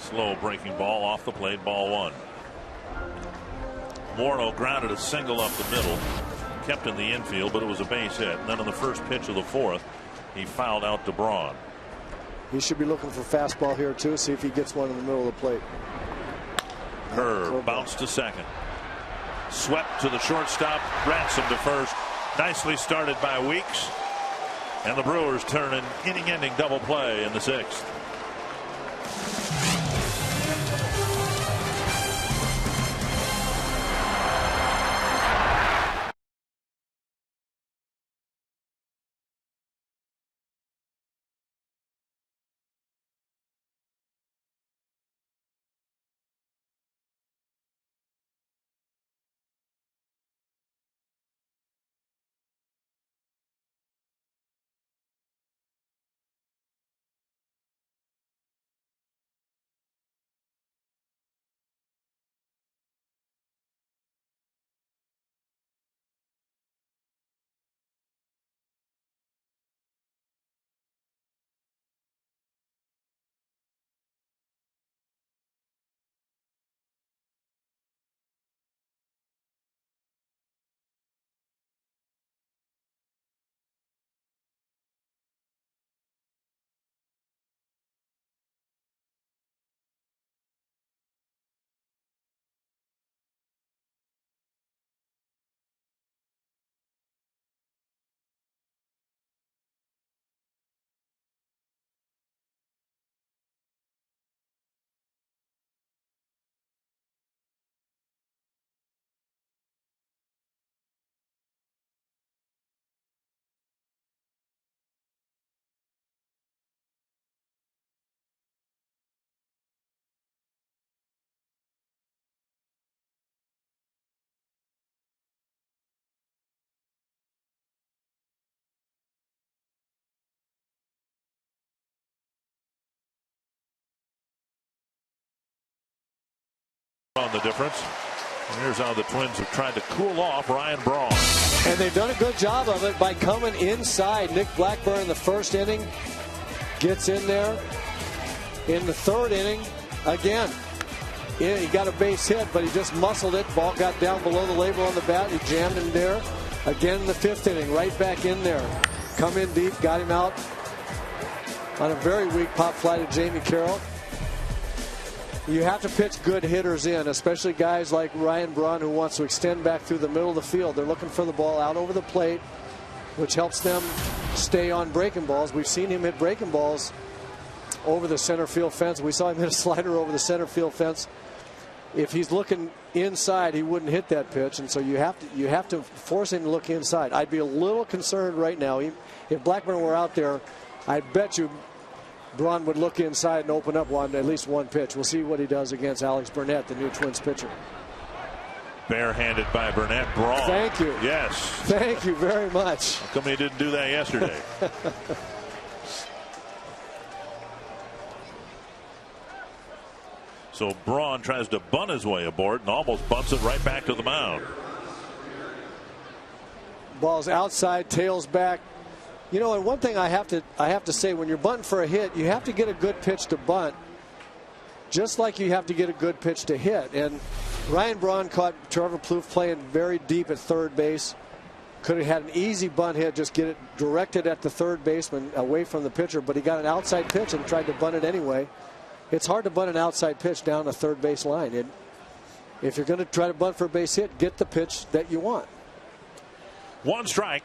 Slow breaking ball off the plate, ball one. Morneau grounded a single up the middle, kept in the infield, but it was a base hit. And then on the first pitch of the fourth, he fouled out DeBron. He should be looking for fastball here too, see if he gets one in the middle of the plate. Curve, bounce to second. Swept to the shortstop, Ransom to first. Nicely started by Weeks. And the Brewers turn an inning-ending double play in the 6th. the difference. And here's how the Twins have tried to cool off Ryan Braun. And they've done a good job of it by coming inside. Nick Blackburn in the first inning gets in there. In the third inning, again, he got a base hit, but he just muscled it. Ball got down below the label on the bat. He jammed him there. Again in the fifth inning, right back in there. Come in deep, got him out on a very weak pop fly to Jamie Carroll. You have to pitch good hitters in, especially guys like Ryan Braun, who wants to extend back through the middle of the field. They're looking for the ball out over the plate, which helps them stay on breaking balls. We've seen him hit breaking balls over the center field fence. We saw him hit a slider over the center field fence. If he's looking inside, he wouldn't hit that pitch, and so you have to force him to look inside. I'd be a little concerned right now. If Blackburn were out there, I bet you Braun would look inside and open up at least one pitch. We'll see what he does against Alex Burnett, the new Twins pitcher. Barehanded by Burnett. Braun. Thank you. Yes. Thank you very much. How come he didn't do that yesterday? So Braun tries to bunt his way aboard and almost bunts it right back to the mound. Ball's outside, tails back. You know, and one thing I have to say, when you're bunting for a hit, you have to get a good pitch to bunt, just like you have to get a good pitch to hit. And Ryan Braun caught Trevor Plouffe playing very deep at third base. Could have had an easy bunt hit, just get it directed at the third baseman away from the pitcher, but he got an outside pitch and tried to bunt it anyway. It's hard to bunt an outside pitch down the third base line. And if you're going to try to bunt for a base hit, get the pitch that you want. One strike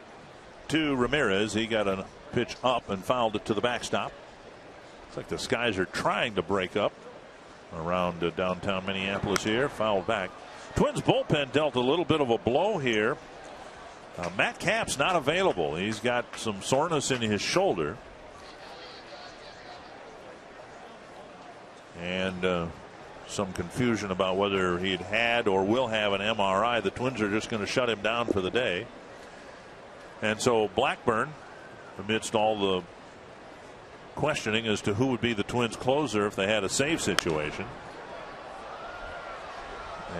to Ramirez. He got a pitch up and fouled it to the backstop. It's like the skies are trying to break up around downtown Minneapolis here. Fouled back. Twins bullpen dealt a little bit of a blow here. Matt Cap's not available. He's got some soreness in his shoulder. And some confusion about whether he'd had or will have an MRI. The Twins are just going to shut him down for the day. And so Blackburn, amidst all the questioning as to who would be the Twins closer if they had a save situation.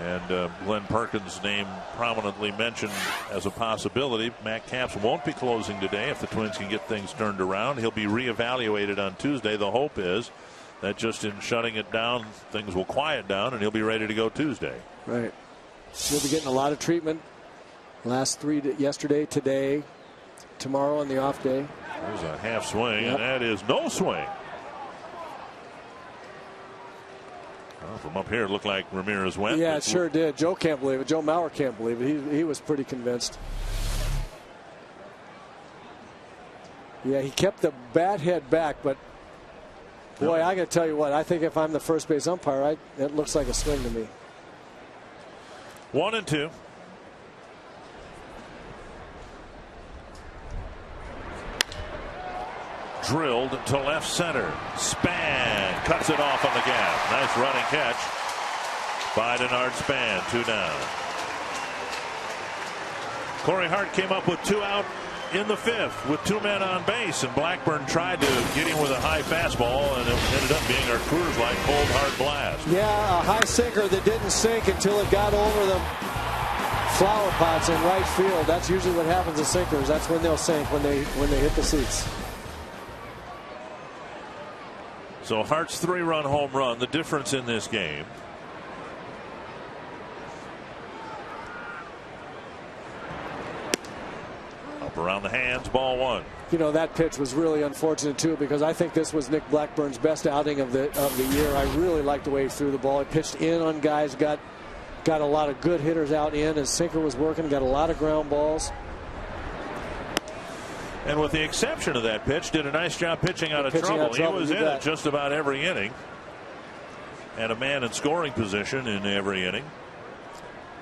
And Glenn Perkins' name prominently mentioned as a possibility. Matt Capps won't be closing today if the Twins can get things turned around. He'll be reevaluated on Tuesday. The hope is that just in shutting it down, things will quiet down and he'll be ready to go Tuesday. Right. He'll be getting a lot of treatment. Last three, yesterday, today, tomorrow on the off day. There's a half swing, and that is no swing. Well, from up here, it looked like Ramirez went. Yeah, it sure did. Joe can't believe it. Joe Mauer can't believe it. He was pretty convinced. Yeah, he kept the bat head back, but boy, I got to tell you what, I think if I'm the first base umpire, it looks like a swing to me. 1-2. Drilled to left center. Span cuts it off on the gap. Nice running catch by Denard Span. 2 down. Corey Hart came up with 2 out in the 5th with 2 men on base, and Blackburn tried to get him with a high fastball, and it ended up being our Coors Light cold hard blast. Yeah, a high sinker that didn't sink until it got over the flower pots in right field. That's usually what happens to sinkers. That's when they'll sink, when they hit the seats. So Hart's 3-run home run, the difference in this game. Up around the hands, ball 1. You know, that pitch was really unfortunate too, because I think this was Nick Blackburn's best outing of the year. I really liked the way he threw the ball. He pitched in on guys, got a lot of good hitters out in. His sinker was working, got a lot of ground balls. And with the exception of that pitch, did a nice job pitching out of trouble. He was in it just about every inning. And a man in scoring position in every inning.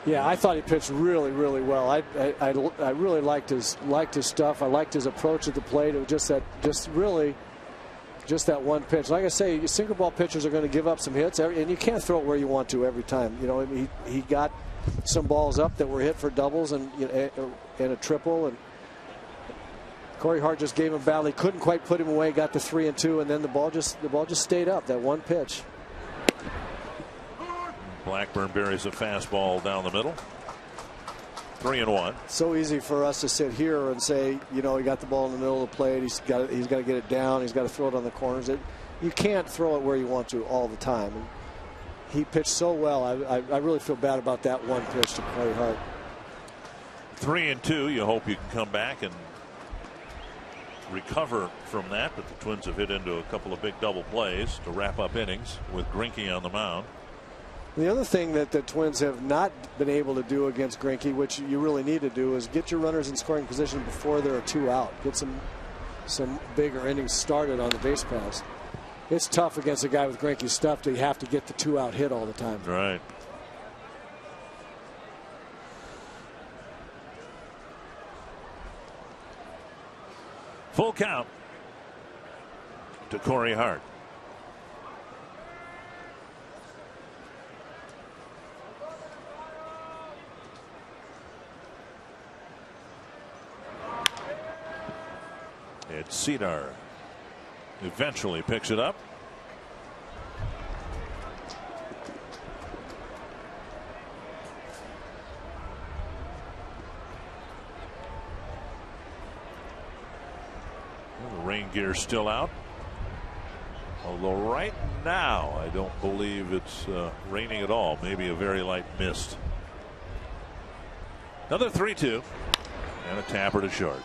Yeah, I thought he pitched really, really well. I really liked his stuff. I liked his approach at the plate. It was just that one pitch. Like I say, single ball pitchers are going to give up some hits, and you can't throw it where you want to every time. You know, he got some balls up that were hit for doubles and a triple, and Corey Hart just gave him battle. He couldn't quite put him away. Got the 3-2, and then the ball just stayed up. That one pitch. Blackburn buries a fastball down the middle. 3-1. So easy for us to sit here and say, you know, he got the ball in the middle of the plate. He's got to get it down. He's got to throw it on the corners. You can't throw it where you want to all the time. And he pitched so well. I really feel bad about that one pitch to Corey Hart. 3-2. You hope you can come back and recover from that, but the Twins have hit into a couple of big double plays to wrap up innings with Greinke on the mound. The other thing that the Twins have not been able to do against Greinke, which you really need to do, is get your runners in scoring position before there are 2 out. Get some bigger innings started on the base paths. It's tough against a guy with Greinke's stuff to have to get the 2 out hit all the time. Right. Full count to Corey Hart. It's Cedar. Eventually picks it up. The rain gear still out. Although right now I don't believe it's raining at all. Maybe a very light mist. Another 3-2 and a tapper to short.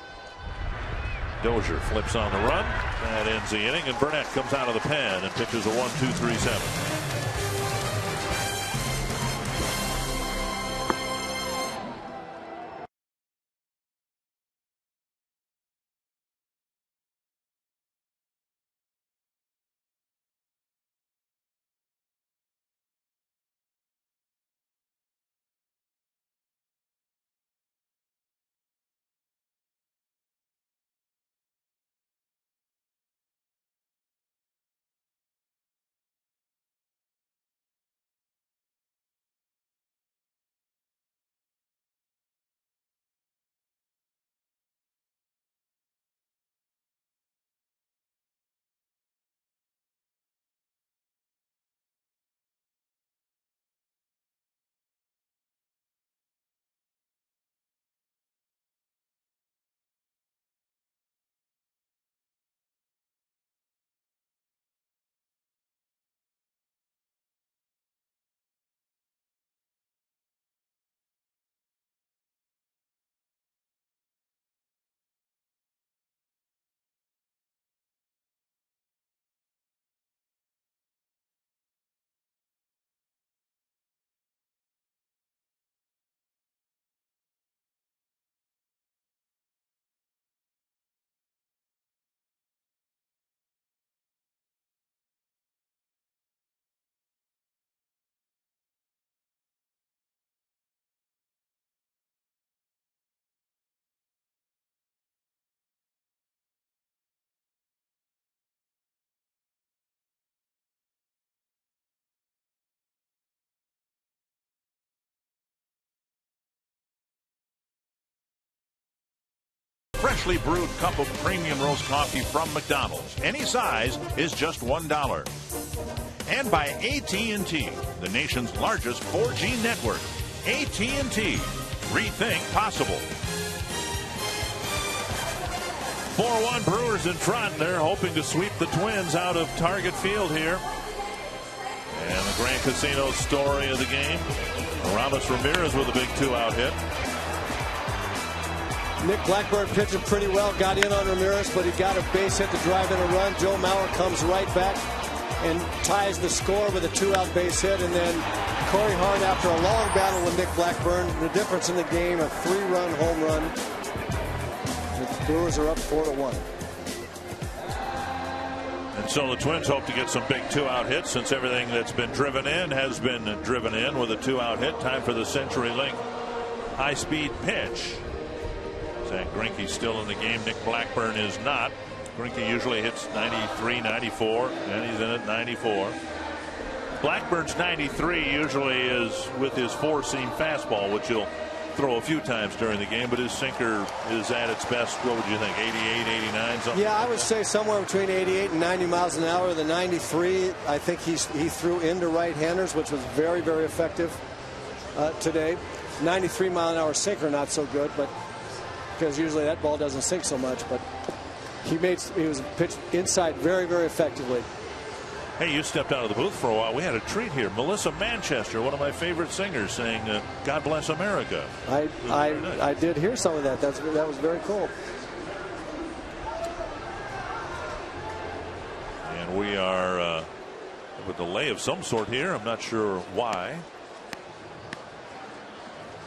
Dozier flips on the run. That ends the inning, and Burnett comes out of the pen and pitches a 1-2-3-7. Freshly brewed cup of premium roast coffee from McDonald's. Any size is just $1. And by AT&T, the nation's largest 4G network. AT&T. Rethink possible. 4-1 Brewers in front. They're hoping to sweep the Twins out of Target Field here. And the Grand Casino story of the game. Aramis Ramirez with a big 2-out hit. Nick Blackburn pitching pretty well, got in on Ramirez, but he got a base hit to drive in a run. Joe Mauer comes right back and ties the score with a 2-out base hit. And then Corey Hart, after a long battle with Nick Blackburn, the difference in the game, a 3-run home run. The Brewers are up 4-1. And so the Twins hope to get some big 2-out hits, since everything that's been driven in has been driven in with a 2-out hit. Time for the CenturyLink high-speed pitch. Zach Greinke still in the game. Nick Blackburn is not. Greinke usually hits 93, 94, and he's in at 94. Blackburn's 93 usually is with his four-seam fastball, which he'll throw a few times during the game, but his sinker is at its best. What would you think, 88, 89, something? Yeah, I would say somewhere between 88 and 90 miles an hour. The 93, I think he threw into right-handers, which was very, very effective today. 93-mile-an-hour sinker, not so good, but because usually that ball doesn't sink so much. But he was pitched inside very, very effectively. Hey, you stepped out of the booth for a while. We had a treat here. Melissa Manchester, one of my favorite singers, saying "God Bless America." I did hear some of that. That was very cool. And we are with a delay of some sort here. I'm not sure why.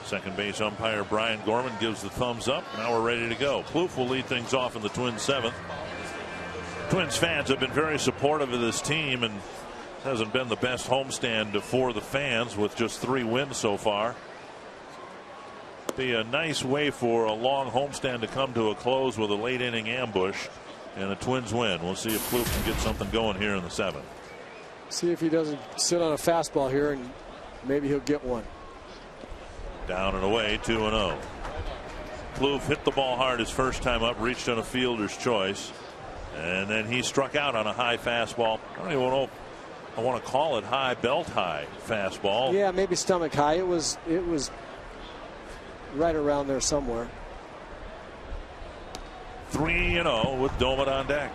Second base umpire Brian Gorman gives the thumbs up. Now we're ready to go. Plouffe will lead things off in the Twins' seventh. Twins fans have been very supportive of this team, and hasn't been the best homestand for the fans with just 3 wins so far. Be a nice way for a long homestand to come to a close with a late inning ambush, and the Twins win. We'll see if Plouffe can get something going here in the 7th. See if he doesn't sit on a fastball here, and maybe he'll get one. Down and away, 2-0. Plouffe hit the ball hard his first time up, reached on a fielder's choice. And then he struck out on a high fastball. I don't even know if I want to call it high, belt high fastball. Yeah, maybe stomach high. It was right around there somewhere. 3-0 with Domet on deck.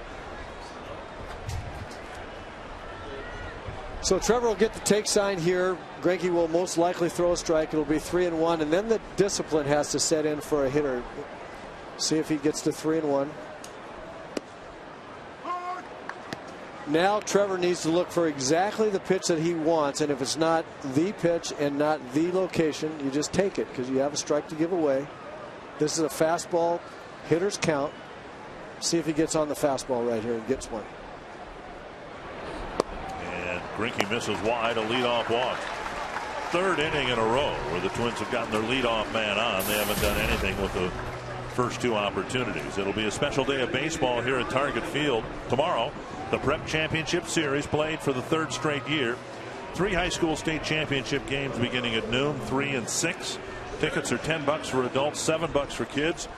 So Trevor will get the take sign here. Greinke will most likely throw a strike. It'll be 3-1, and then the discipline has to set in for a hitter. See if he gets to 3-1. Now Trevor needs to look for exactly the pitch that he wants, and if it's not the pitch and not the location, you just take it because you have a strike to give away. This is a fastball. Hitters count. See if he gets on the fastball right here and gets one. And Greinke misses wide, a leadoff walk. 3rd inning in a row where the Twins have gotten their leadoff man on. They haven't done anything with the first 2 opportunities. It'll be a special day of baseball here at Target Field tomorrow. The Prep Championship Series played for the 3rd straight year. 3 high school state championship games beginning at noon, 3 and 6. Tickets are $10 for adults, $7 for kids.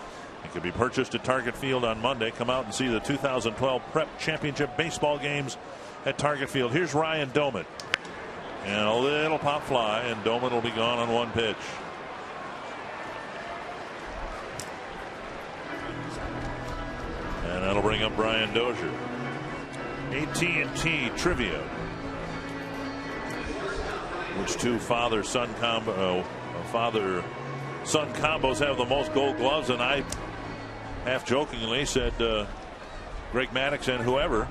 It can be purchased at Target Field on Monday. Come out and see the 2012 Prep Championship baseball games at Target Field. Here's Ryan Domet. And a little pop fly, and Domet will be gone on 1 pitch. And that'll bring up Brian Dozier. AT&T trivia. Which 2 father-son combos have the most gold gloves? And I half jokingly said Greg Maddux and whoever.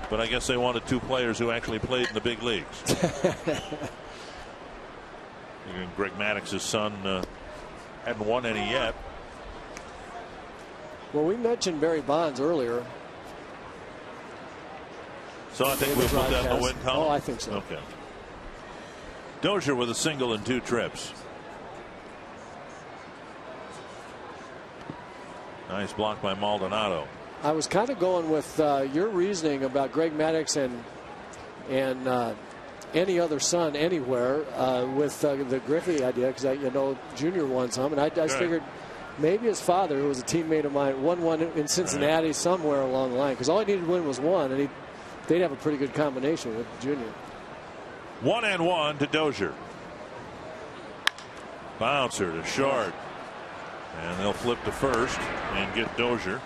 But I guess they wanted 2 players who actually played in the big leagues. Greg Maddox's son hadn't won any yet. Well, we mentioned Barry Bonds earlier. So I think we'll put that in the win column. Oh, I think so. Okay. Dozier with a single and 2 trips. Nice block by Maldonado. I was kind of going with your reasoning about Greg Maddux and any other son anywhere with the Griffey idea, because Junior won some, and I just figured maybe his father, who was a teammate of mine, won one in Cincinnati somewhere along the line, because all he needed to win was 1, and they'd have a pretty good combination with Junior. 1-1 to Dozier. Bouncer to short, and they'll flip to first and get Dozier.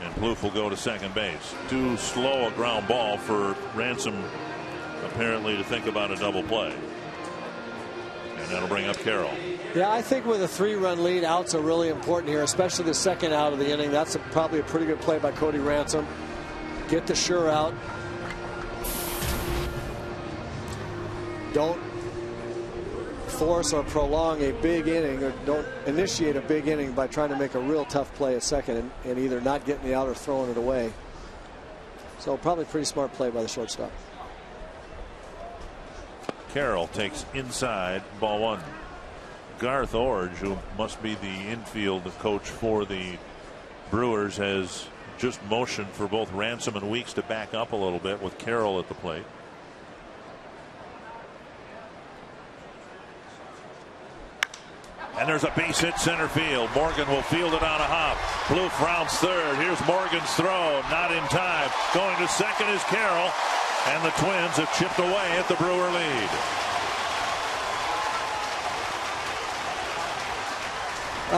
And Plouffe will go to second base. Too slow a ground ball for Ransom apparently to think about a double play. And that'll bring up Carroll. Yeah, I think with a 3-run lead, outs are really important here, especially the second out of the inning. That's probably a pretty good play by Cody Ransom. Get the sure out. Don't force or prolong a big inning, or don't initiate a big inning by trying to make a real tough play at second and either not getting the out or throwing it away. So probably pretty smart play by the shortstop. Carroll takes inside, ball 1. Garth Orge, who must be the infield coach for the Brewers, has just motioned for both Ransom and Weeks to back up a little bit with Carroll at the plate. And there's a base hit center field. Morgan will field it on a hop. Plouffe rounds third. Here's Morgan's throw. Not in time. Going to second is Carroll. And the Twins have chipped away at the Brewer lead.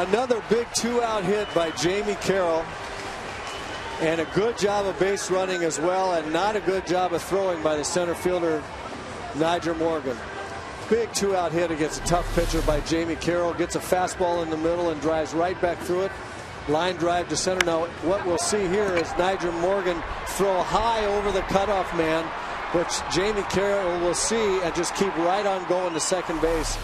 Another big 2-out hit by Jamie Carroll. And a good job of base running as well, and not a good job of throwing by the center fielder, Nyjer Morgan. Big 2-out hit against a tough pitcher by Jamie Carroll. Gets a fastball in the middle and drives right back through it. Line drive to center. Now, what we'll see here is Nyjer Morgan throw high over the cutoff man, which Jamie Carroll will see and just keep right on going to second base.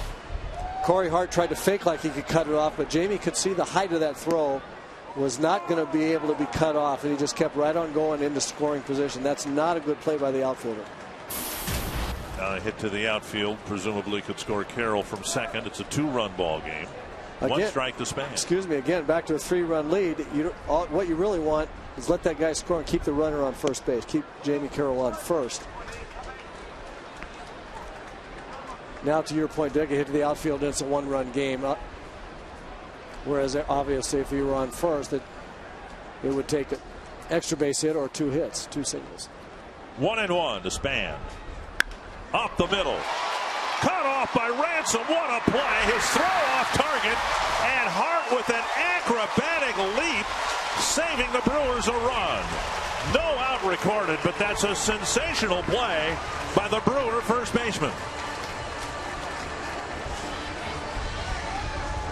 Corey Hart tried to fake like he could cut it off, but Jamie could see the height of that throw was not going to be able to be cut off, and he just kept right on going into scoring position. That's not a good play by the outfielder. A hit to the outfield presumably could score Carroll from second. It's a 2-run ball game. One strike to Span. Excuse me, again, back to a 3-run lead. What you really want is let that guy score and keep the runner on first base. Keep Jamie Carroll on first. Now, to your point, Dick, a hit to the outfield, and it's a 1-run game. Whereas, obviously, if you were on first, it would take an extra base hit or 2 hits, 2 singles. 1-1 to Span. Up the middle. Cut off by Ransom. What a play. His throw off target. And Hart with an acrobatic leap, saving the Brewers a run. No out recorded, but that's a sensational play by the Brewer first baseman.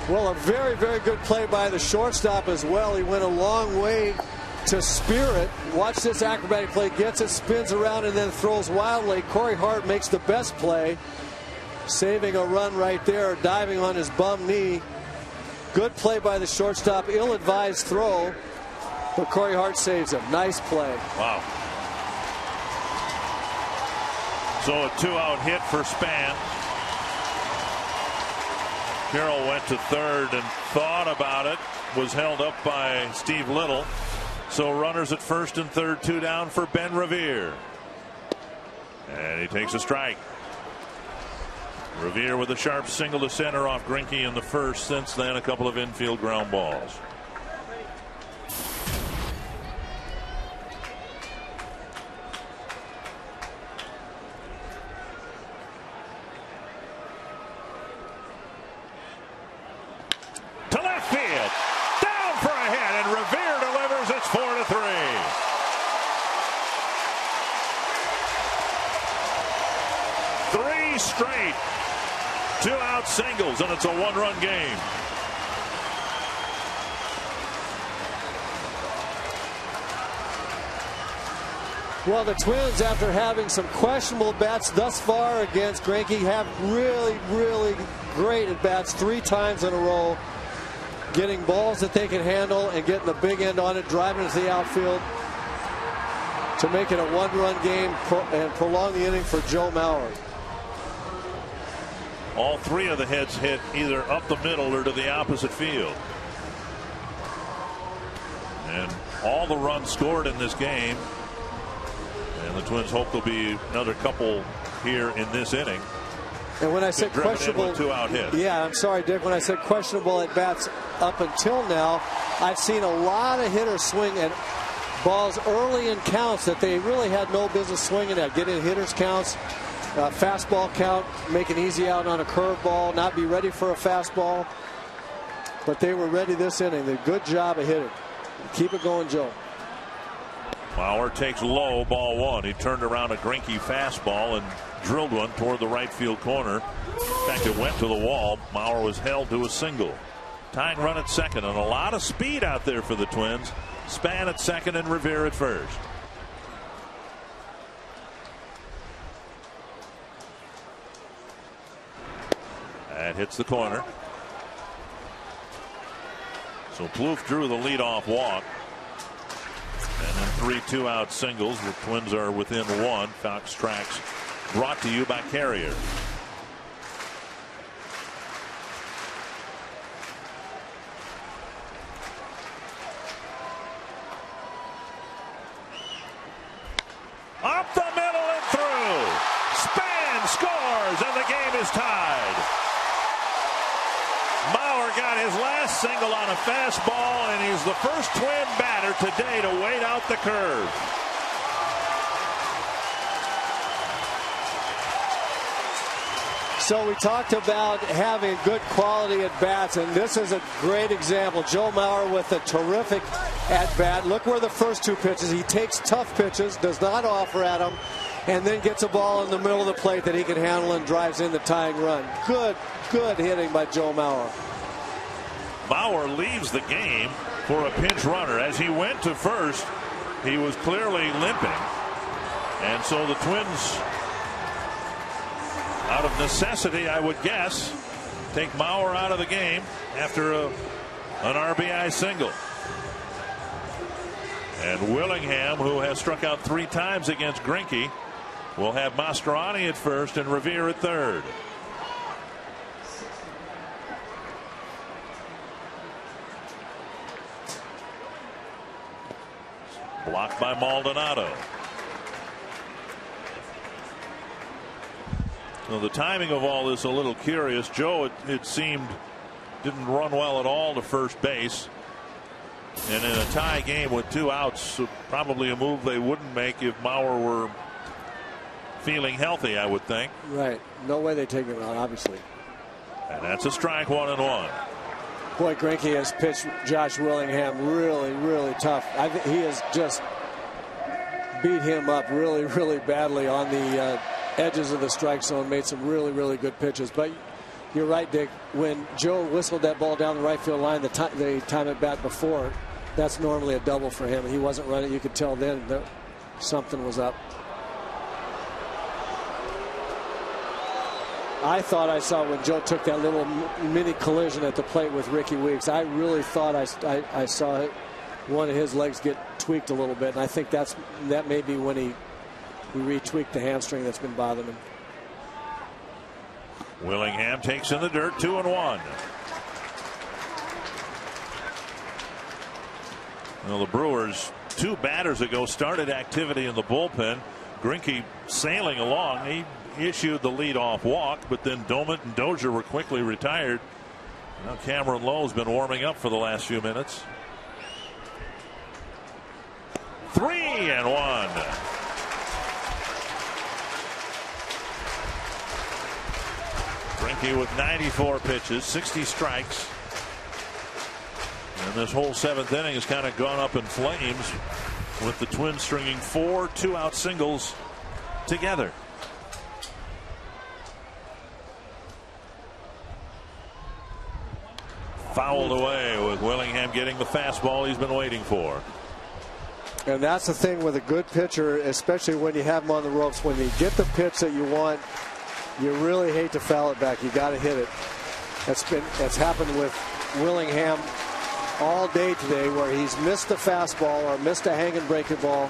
Well, a very, very good play by the shortstop as well. He went a long way to spear it. Watch this acrobatic play. Gets it, spins around, and then throws wildly. Corey Hart makes the best play, saving a run right there, diving on his bum knee. Good play by the shortstop. Ill-advised throw, but Corey Hart saves him. Nice play. Wow. So a 2-out hit for Span. Carroll went to third and thought about it. Was held up by Steve Little. So runners at first and third, 2 down for Ben Revere. And he takes a strike. Revere with a sharp single to center off Greinke in the first. Since then, a couple of infield ground balls. To left field. Down for a hit, and Revere delivers. It's 4-3. Three straight 2-out singles, and it's a 1-run game. Well, the Twins, after having some questionable bats thus far against Greinke, have really, really great at bats 3 times in a row, getting balls that they can handle and getting the big end on it, driving to the outfield to make it a 1-run game and prolong the inning for Joe Mauer. All 3 of the hits hit either up the middle or to the opposite field. And all the runs scored in this game. And the Twins hope there'll be another couple here in this inning. And when I said questionable, 2-out hit. Yeah, I'm sorry, Dick. When I said questionable at bats up until now, I've seen a lot of hitters swing at balls early in counts that they really had no business swinging at. Get in hitters counts, fastball count, make an easy out on a curveball, not be ready for a fastball. But they were ready this inning. They did a good job of hitting. Keep it going, Joe. Mauer takes low, ball 1. He turned around a Greinke fastball and drilled one toward the right field corner. In fact, it went to the wall. Mauer was held to a single. Tying run at second, and a lot of speed out there for the Twins. Span at second and Revere at first. That hits the corner. So Plouffe drew the leadoff walk. And then 3 2-out singles. The Twins are within 1. Fox Tracks brought to you by Carrier. Up the middle and through. Span scores, and the game is tied. Mauer got his last single on a fastball, and he's the first Twin batter today to wait out the curve. So we talked about having good quality at bats, and this is a great example. Joe Mauer with a terrific at bat. Look where the first two pitches. He takes tough pitches, does not offer at them, and then gets a ball in the middle of the plate that he can handle and drives in the tying run. Good hitting by Joe Mauer. Mauer leaves the game for a pinch runner. As he went to first, he was clearly limping, and so the Twins, out of necessity, I would guess, take Mauer out of the game after an RBI single. And Willingham, who has struck out 3 times against Greinke, will have Mastroianni at first and Revere at third. Blocked by Maldonado. So the timing of all this a little curious. Joe, it seemed, didn't run well at all to first base. And in a tie game with 2 outs, probably a move they wouldn't make if Mauer were feeling healthy, I would think. Right. No way they take him out, obviously. And that's a strike, 1-1. Boy, Greinke has pitched Josh Willingham really tough. He has just beat him up really badly on the edges of the strike zone, made some really good pitches. But you're right, Dick. When Joe whistled that ball down the right field line, the time at bat before, that's normally a double for him. He wasn't running. You could tell then that something was up. I thought I saw when Joe took that little mini collision at the plate with Ricky Weeks. I really thought I saw one of his legs get tweaked a little bit, and I think that may be when he retweaked the hamstring that's been bothering him. Willingham takes in the dirt, 2-1. Well, the Brewers 2 batters ago started activity in the bullpen. Greinke sailing along. He issued the leadoff walk, but then Domit and Dozier were quickly retired. Now Cameron Lowe's been warming up for the last few minutes. 3-1. Greinke with 94 pitches, 60 strikes. And this whole 7th inning has kind of gone up in flames with the Twins stringing 4 2-out singles together. Fouled away with Willingham getting the fastball he's been waiting for. And that's the thing with a good pitcher, especially when you have him on the ropes. When you get the pitch that you want, you really hate to foul it back. You got to hit it. That's happened with Willingham all day today, where he's missed the fastball or missed a hanging breaking ball,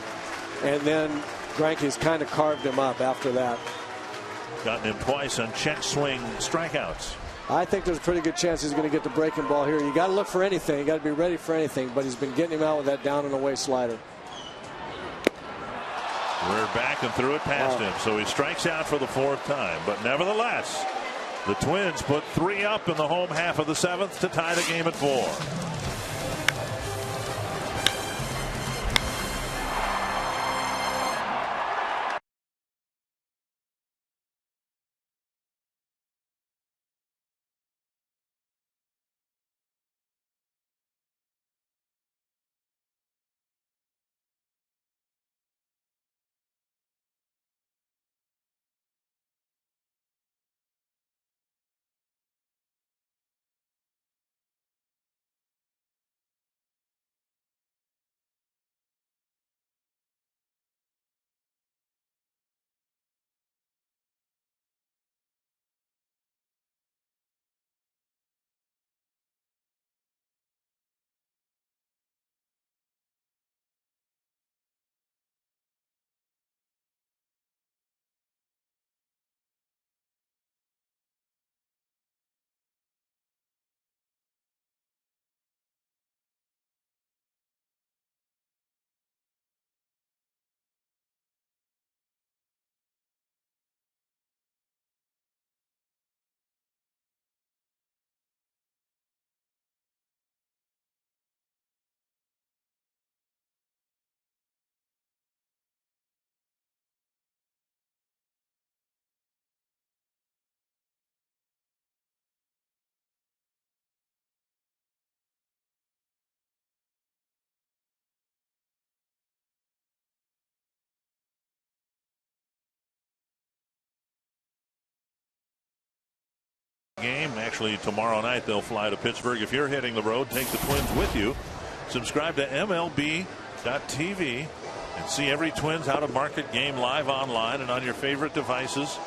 and then Greinke's kind of carved him up after that. Gotten him twice on check swing strikeouts. I think there's a pretty good chance he's going to get the breaking ball here. You got to look for anything. You got to be ready for anything. But he's been getting him out with that down and away slider. We're back and threw it past him, so he strikes out for the 4th time. But nevertheless, the Twins put 3 up in the home half of the 7th to tie the game at 4. game. Actually, tomorrow night they'll fly to Pittsburgh. If you're hitting the road, take the Twins with you. Subscribe to MLB.tv and see every Twins out-of-market game live online and on your favorite devices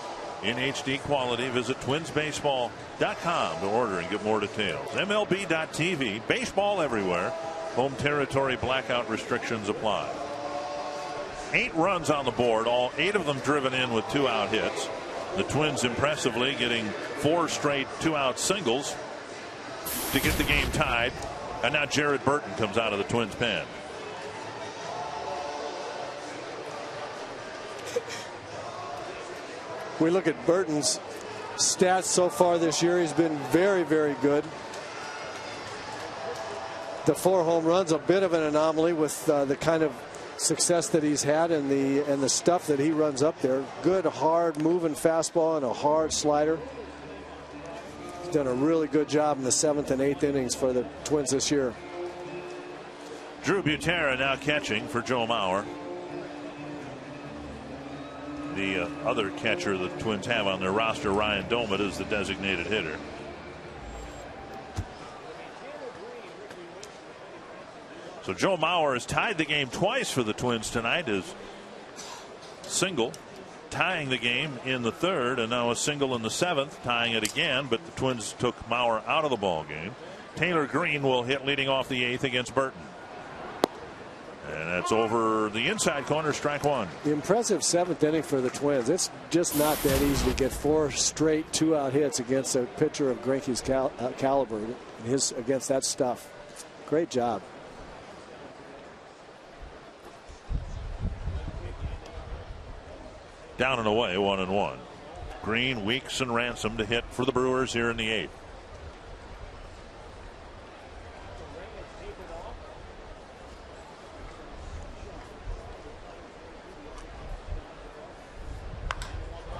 in HD quality. Visit twinsbaseball.com to order and get more details. MLB.tv, baseball everywhere. Home territory blackout restrictions apply. 8 runs on the board, all 8 of them driven in with 2-out hits. The Twins impressively getting 4 straight 2-out singles to get the game tied. And now Jared Burton comes out of the Twins pen. We look at Burton's stats so far this year. He's been very, very good. The 4 home runs, a bit of an anomaly with the kind of success that he's had and the stuff that he runs up there. Good, hard moving fastball and a hard slider. He's done a really good job in the 7th and 8th innings for the Twins this year. Drew Butera now catching for Joe Mauer. The other catcher the Twins have on their roster, Ryan Domit, is the designated hitter. So Joe Mauer has tied the game twice for the Twins tonight. His single tying the game in the 3rd, and now a single in the 7th tying it again, but the Twins took Mauer out of the ball game. Taylor Green will hit leading off the 8th against Burton. And that's over the inside corner, strike 1. The impressive 7th inning for the Twins. It's just not that easy to get 4 straight 2-out hits against a pitcher of Greinke's caliber against that stuff. Great job. Down and away, 1-1. Green, Weeks, and Ransom to hit for the Brewers here in the 8th.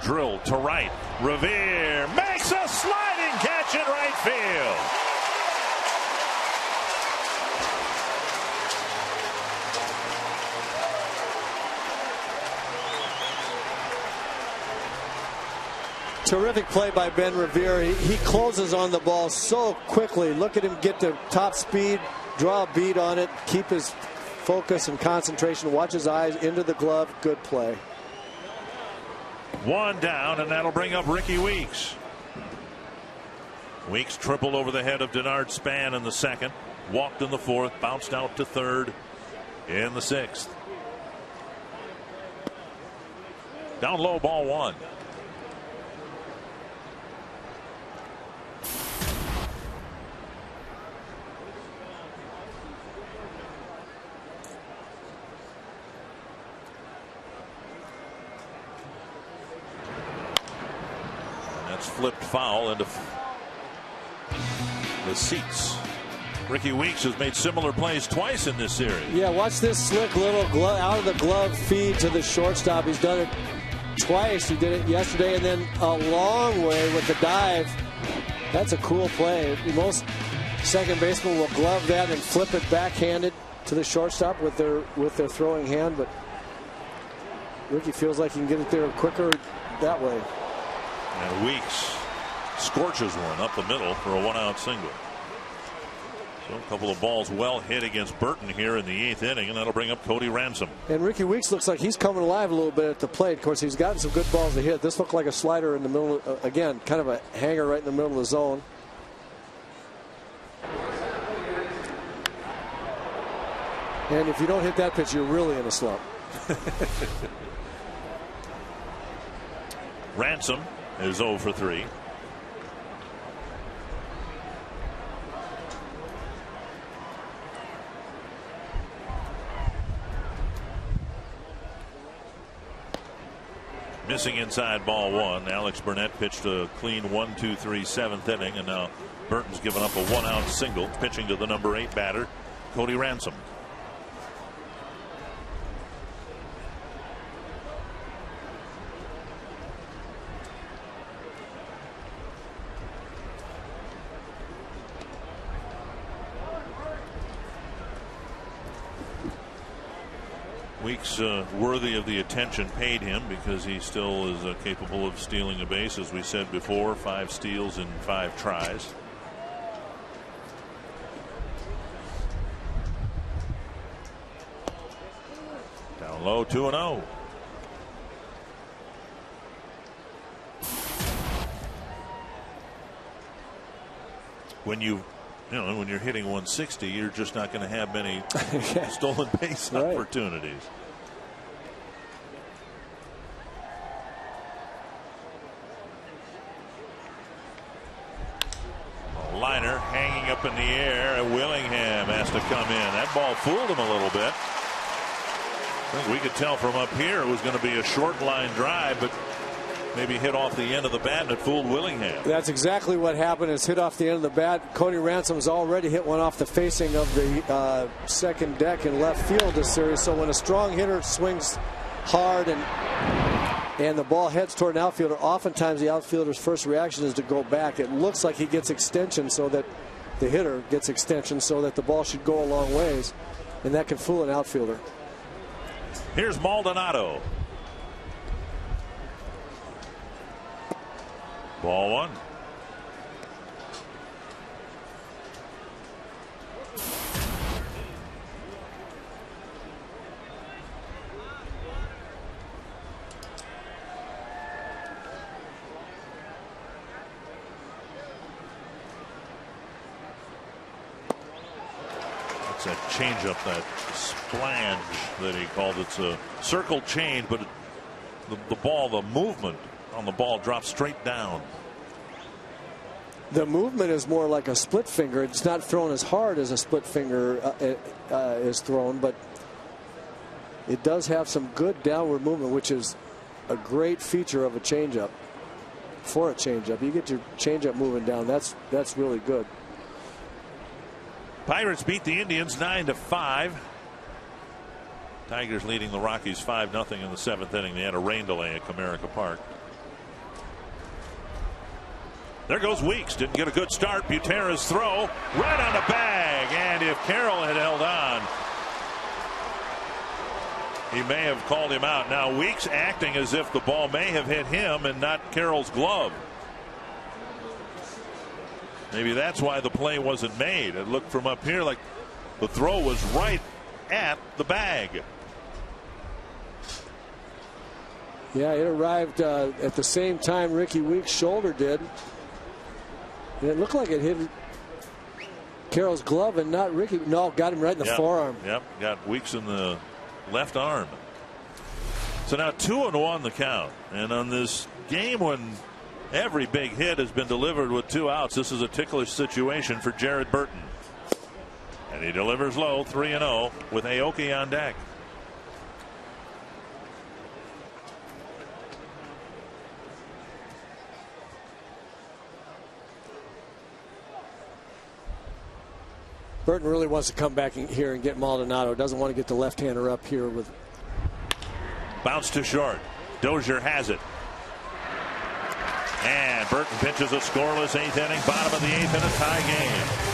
Drill to right. Revere makes a sliding catch in right field. Terrific play by Ben Revere. He closes on the ball so quickly. Look at him get to top speed, draw a beat on it, keep his focus and concentration, watch his eyes into the glove. Good play. 1 down, and that'll bring up Ricky Weeks. Weeks tripled over the head of Denard Span in the 2nd, walked in the 4th, bounced out to 3rd in the 6th. Down low, ball 1. Flipped foul into the seats. Ricky Weeks has made similar plays twice in this series. Yeah, watch this slick little glove, out of the glove feed to the shortstop. He's done it twice. He did it yesterday and then a long way with the dive. That's a cool play. Most second basemen will glove that and flip it backhanded to the shortstop with their throwing hand, but Ricky feels like he can get it there quicker that way. And Weeks scorches one up the middle for a 1-out single. So a couple of balls well hit against Burton here in the 8th inning, and that'll bring up Cody Ransom. And Ricky Weeks looks like he's coming alive a little bit at the plate. Of course, he's gotten some good balls to hit. This looked like a slider in the middle, again, kind of a hanger right in the middle of the zone. And if you don't hit that pitch, you're really in a slump. Ransom is 0 for 3. Missing inside, ball 1. Alex Burnett pitched a clean 1-2-3 7th inning, and now Burton's given up a 1-out single, pitching to the number 8 batter, Cody Ransom. Weeks worthy of the attention paid him because he still is capable of stealing a base, as we said before. 5 steals in 5 tries. Down low, 2-0. When you're hitting 160, you're just not going to have many stolen base opportunities. A liner hanging up in the air, and Willingham has to come in. That ball fooled him a little bit. I think we could tell from up here it was going to be a short line drive, but maybe hit off the end of the bat and it fooled Willingham. That's exactly what happened. It's hit off the end of the bat. Cody Ransom's already hit one off the facing of the second deck in left field this series. So when a strong hitter swings hard and the ball heads toward an outfielder, oftentimes the outfielder's first reaction is to go back. It looks like he gets extension, so that the hitter gets extension, so that the ball should go a long ways, and that can fool an outfielder. Here's Maldonado. Ball 1. That's that changeup, that splange that he called. It's a circle change, but the ball, the movement on the ball drops straight down. The movement is more like a split finger. It's not thrown as hard as a split finger is thrown, but it does have some good downward movement, which is a great feature of a changeup. For a changeup, you get your changeup moving down. That's really good. Pirates beat the Indians 9-5. Tigers leading the Rockies 5-0 in the 7th inning. They had a rain delay at Comerica Park. There goes Weeks. Didn't get a good start. Butera's throw right on the bag. And if Carroll had held on, he may have called him out. Now Weeks acting as if the ball may have hit him and not Carroll's glove. Maybe that's why the play wasn't made. It looked from up here like the throw was right at the bag. Yeah, it arrived at the same time Ricky Weeks' shoulder did. And it looked like it hit Carroll's glove and not Ricky. No, got him right in the forearm. Yep, got Weeks in the left arm. So now 2-1 the count. And on this game when every big hit has been delivered with 2 outs, this is a ticklish situation for Jared Burton. And he delivers low, 3-0 with Aoki on deck. Burton really wants to come back here and get Maldonado. Doesn't want to get the left-hander up here with. Bounce to short. Dozier has it. And Burton pitches a scoreless 8th inning, bottom of the 8th in a tie game.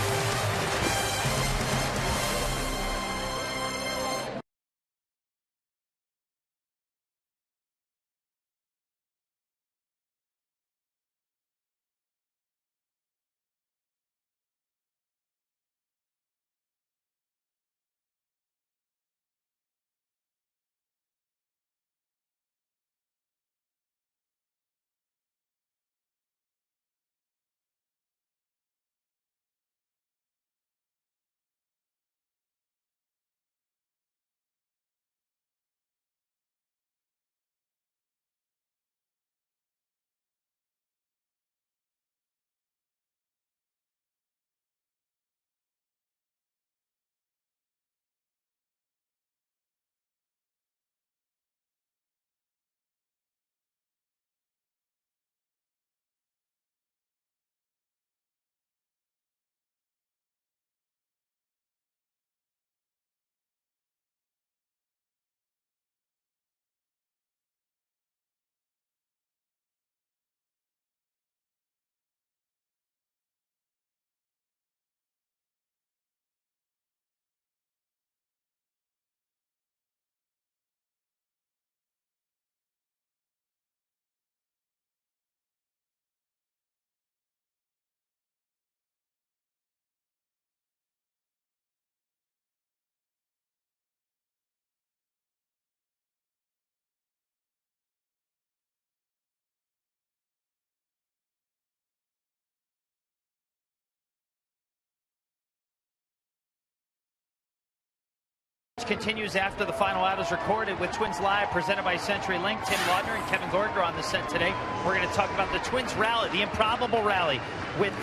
Continues after the final out is recorded with Twins Live, presented by CenturyLink. Tim Laudner and Kevin Gordon on the set today. We're going to talk about the Twins rally, the improbable rally, with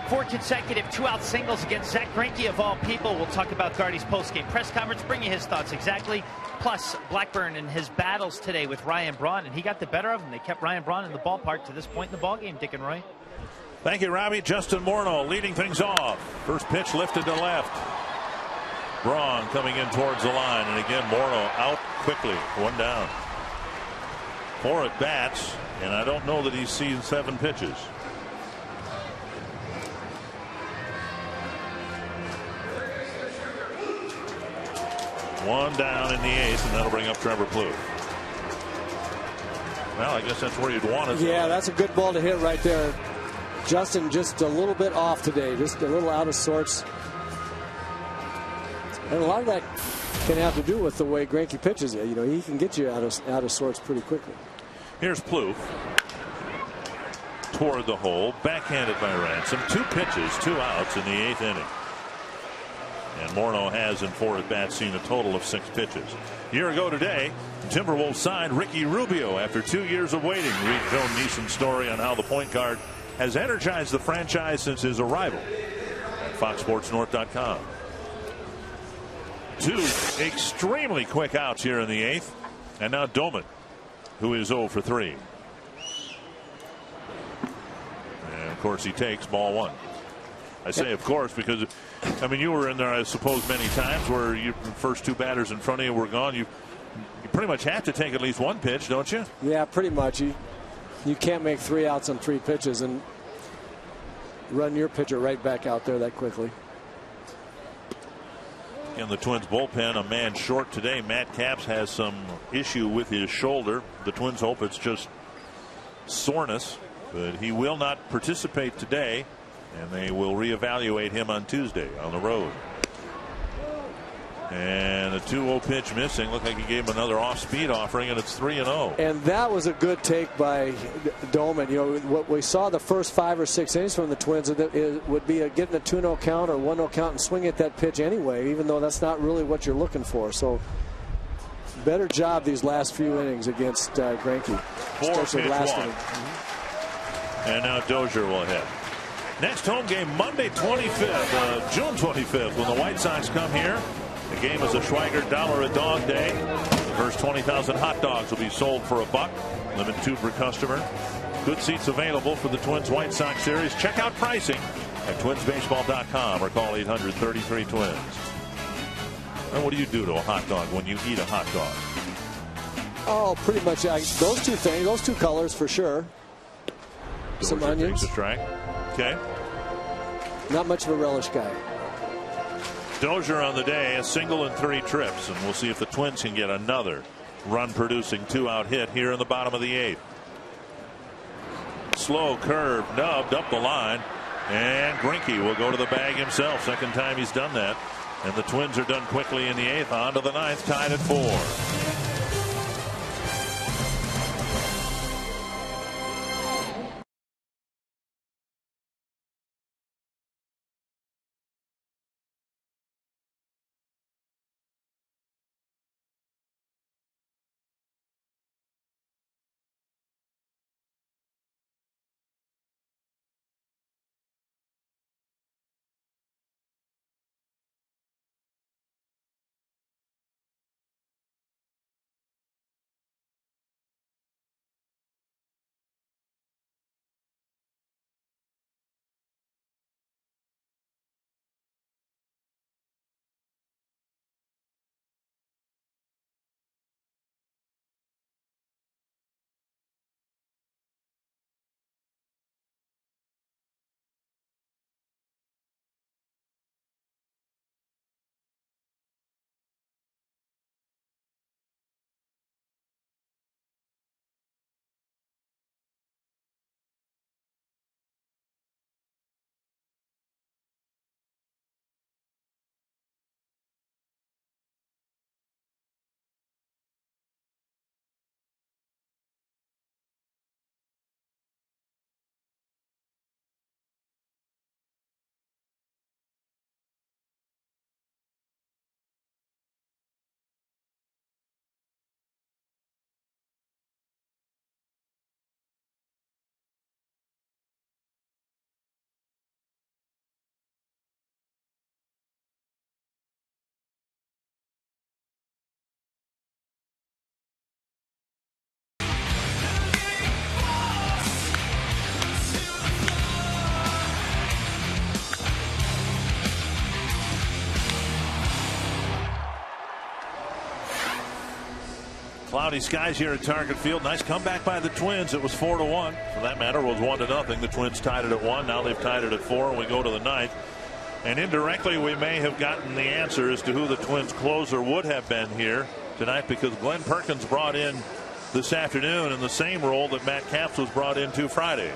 4 consecutive 2-out singles against Zach Greinke of all people. We'll talk about Gardy's postgame press conference, bring you his thoughts exactly. Plus, Blackburn and his battles today with Ryan Braun, and he got the better of him. They kept Ryan Braun in the ballpark to this point in the ballgame, Dick and Roy. Thank you, Robbie. Justin Morneau leading things off. First pitch lifted to left. Braun coming in towards the line, and again Morneau out quickly, 1 down. 4 at bats, and I don't know that he's seen 7 pitches. One down in the 8th, and that'll bring up Trevor Plouffe. Well, I guess that's where you'd want it. Yeah, that's a good ball to hit right there. Justin just a little bit off today, just a little out of sorts. And a lot of that can have to do with the way Greinke pitches it. You know, he can get you out of sorts pretty quickly. Here's Plouffe toward the hole, backhanded by Ransom. 2 pitches, 2 outs in the 8th inning. And Morneau has in 4 at bats seen a total of 6 pitches. A year ago today, Timberwolves signed Ricky Rubio after 2 years of waiting. Read Joan Neeson's story on how the point guard has energized the franchise since his arrival at FoxSportsNorth.com. 2 extremely quick outs here in the 8th. And now Doman, who is 0 for 3. And of course he takes ball 1. I say of course because, I mean, you were in there, I suppose, many times where your first 2 batters in front of you were gone. You pretty much have to take at least 1 pitch, don't you? Yeah, pretty much. You can't make 3 outs on 3 pitches and run your pitcher right back out there that quickly. In the Twins bullpen, a man short today. Matt Capps has some issue with his shoulder. The Twins hope it's just soreness, but he will not participate today, and they will reevaluate him on Tuesday on the road. And a 2-0 pitch missing. Looked like he gave him another off-speed offering, and it's 3-0. And that was a good take by Doman. You know, what we saw the first 5 or 6 innings from the Twins, it would be getting a 2-0 count or 1-0 count and swinging at that pitch anyway, even though that's not really what you're looking for. So better job these last few innings against Greinke. 4-pitch walk. And now Dozier will hit. Next home game Monday 25th, June 25th, when the White Sox come here. The game is a Schweiger $1 a dog day. The first 20,000 hot dogs will be sold for $1. Limit 2 per customer. Good seats available for the Twins White Sox series. Check out pricing at twinsbaseball.com or call 800-33-TWINS. And what do you do to a hot dog when you eat a hot dog? Oh, pretty much those 2 things, those 2 colors for sure. Some onions. Takes a strike. Okay. Not much of a relish guy. Dozier on the day, a single and 3 trips, and we'll see if the Twins can get another run-producing 2-out hit here in the bottom of the 8th. Slow curve, nubbed up the line, and Greinke will go to the bag himself. Second time he's done that, and the Twins are done quickly in the 8th. On to the 9th, tied at 4. Cloudy skies here at Target Field. Nice comeback by the Twins. It was 4-1. For that matter, it was 1-0. The Twins tied it at 1. Now they've tied it at 4, and we go to the 9th. And indirectly, we may have gotten the answer as to who the Twins' closer would have been here tonight, because Glenn Perkins brought in this afternoon in the same role that Matt Capps was brought into Friday.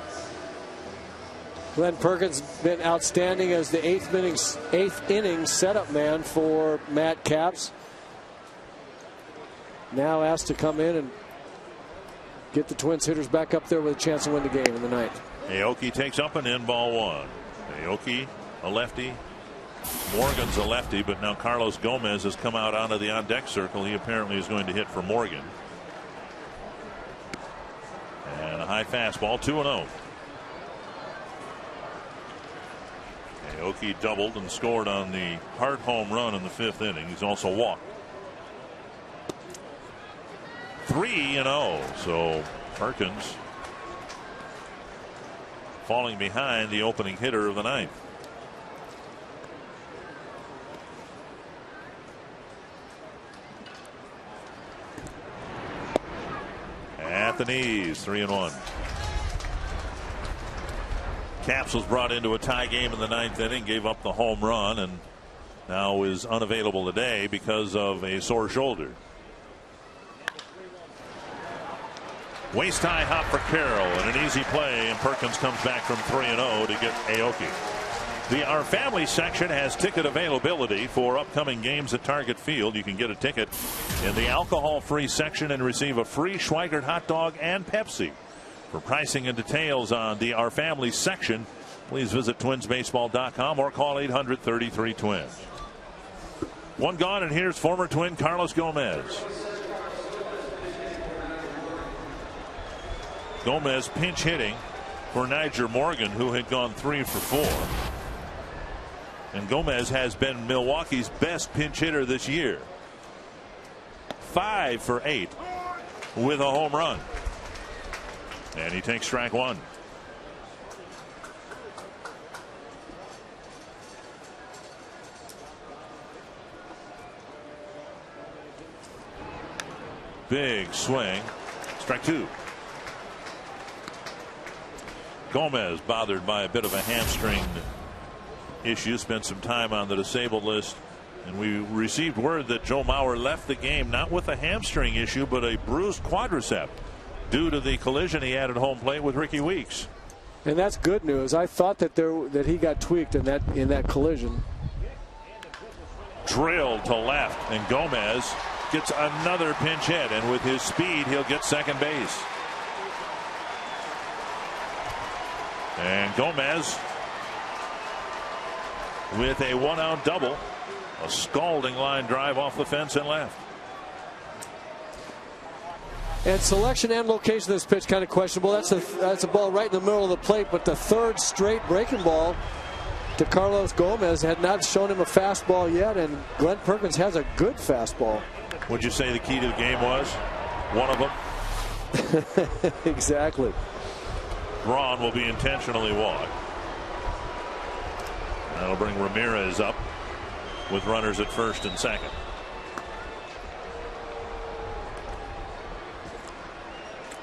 Glenn Perkins been outstanding as the eighth inning setup man for Matt Capps. Now asked to come in and get the Twins hitters back up there with a chance to win the game in the 9th. Aoki takes up an in, ball 1. Aoki, a lefty. Morgan's a lefty, but now Carlos Gomez has come out onto the on-deck circle. He apparently is going to hit for Morgan. And a high fastball, 2-0. Aoki doubled and scored on the hard home run in the 5th inning. He's also walked. 3-0. So Perkins falling behind the opening hitter of the 9th. At the knees, 3-1. Capps was brought into a tie game in the 9th inning, gave up the home run, and now is unavailable today because of a sore shoulder. Waist high hop for Carroll, and an easy play, and Perkins comes back from 3-0 to get Aoki. The Our Family section has ticket availability for upcoming games at Target Field. You can get a ticket in the alcohol-free section and receive a free Schweigert hot dog and Pepsi. For pricing and details on the Our Family section, please visit twinsbaseball.com or call 800-33-TWINS. One gone, and here's former Twin Carlos Gomez. Gomez pinch hitting for Niger Morgan, who had gone 3 for 4. And Gomez has been Milwaukee's best pinch hitter this year. 5 for 8 with a home run. And he takes strike 1. Big swing. Strike 2. Gomez bothered by a bit of a hamstring issue. Spent some time on the disabled list. And we received word that Joe Mauer left the game not with a hamstring issue, but a bruised quadricep due to the collision he had at home plate with Ricky Weeks. And that's good news. I thought that he got tweaked in that collision. Drilled to left, and Gomez gets another pinch hit, and with his speed he'll get second base. And Gomez with a 1-out double, a scalding line drive off the fence and left. And selection and location of this pitch kind of questionable. That's a ball right in the middle of the plate, but the third straight breaking ball to Carlos Gomez had not shown him a fastball yet, and Glenn Perkins has a good fastball. Would you say the key to the game was one of them? Exactly. Braun will be intentionally walked. That'll bring Ramirez up with runners at first and second.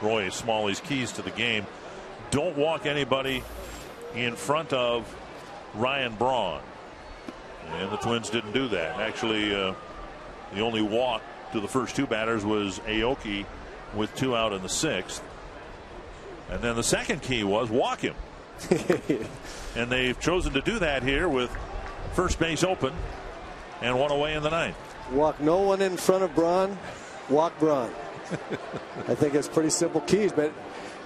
Roy Smalley's keys to the game: don't walk anybody in front of Ryan Braun. And the Twins didn't do that. Actually, the only walk to the first 2 batters was Aoki with 2 out in the 6th. And then the second key was walk him. And they've chosen to do that here with first base open and 1 away in the 9th. Walk no one in front of Braun, walk Braun. I think it's pretty simple keys, but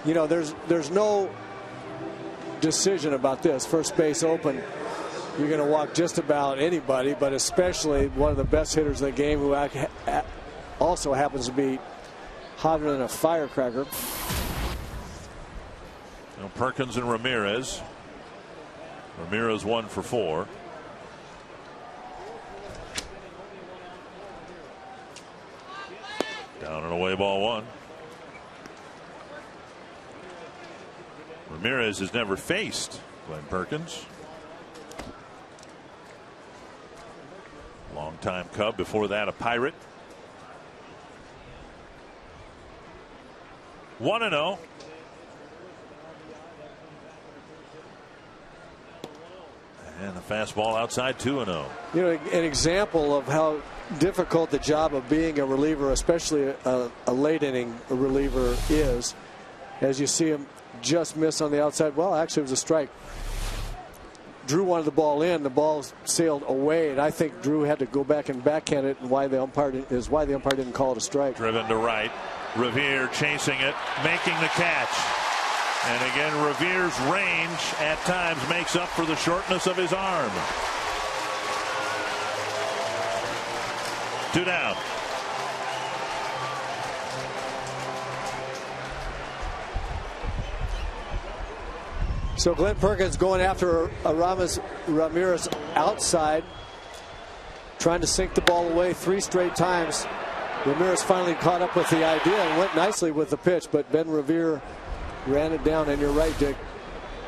you know, there's no decision about this. First base open, you're going to walk just about anybody, but especially one of the best hitters in the game, who also happens to be hotter than a firecracker. Now Perkins and Ramirez. Ramirez 1 for 4. Down and away, ball 1. Ramirez has never faced Glenn Perkins. Longtime Cub, before that a Pirate. 1-0. And the fastball outside, 2-0. You know, an example of how difficult the job of being a reliever, especially a late inning reliever, is, as you see him just miss on the outside. Well, actually, it was a strike. Drew wanted the ball in. The ball sailed away, and I think Drew had to go back and backhand it, and why the umpire didn't call it a strike. Driven to right. Revere chasing it, making the catch. And again, Revere's range at times makes up for the shortness of his arm. 2 down. So Glenn Perkins going after Ramirez outside, trying to sink the ball away 3 straight times. Ramirez finally caught up with the idea and went nicely with the pitch, but Ben Revere ran it down. And you're right, Dick.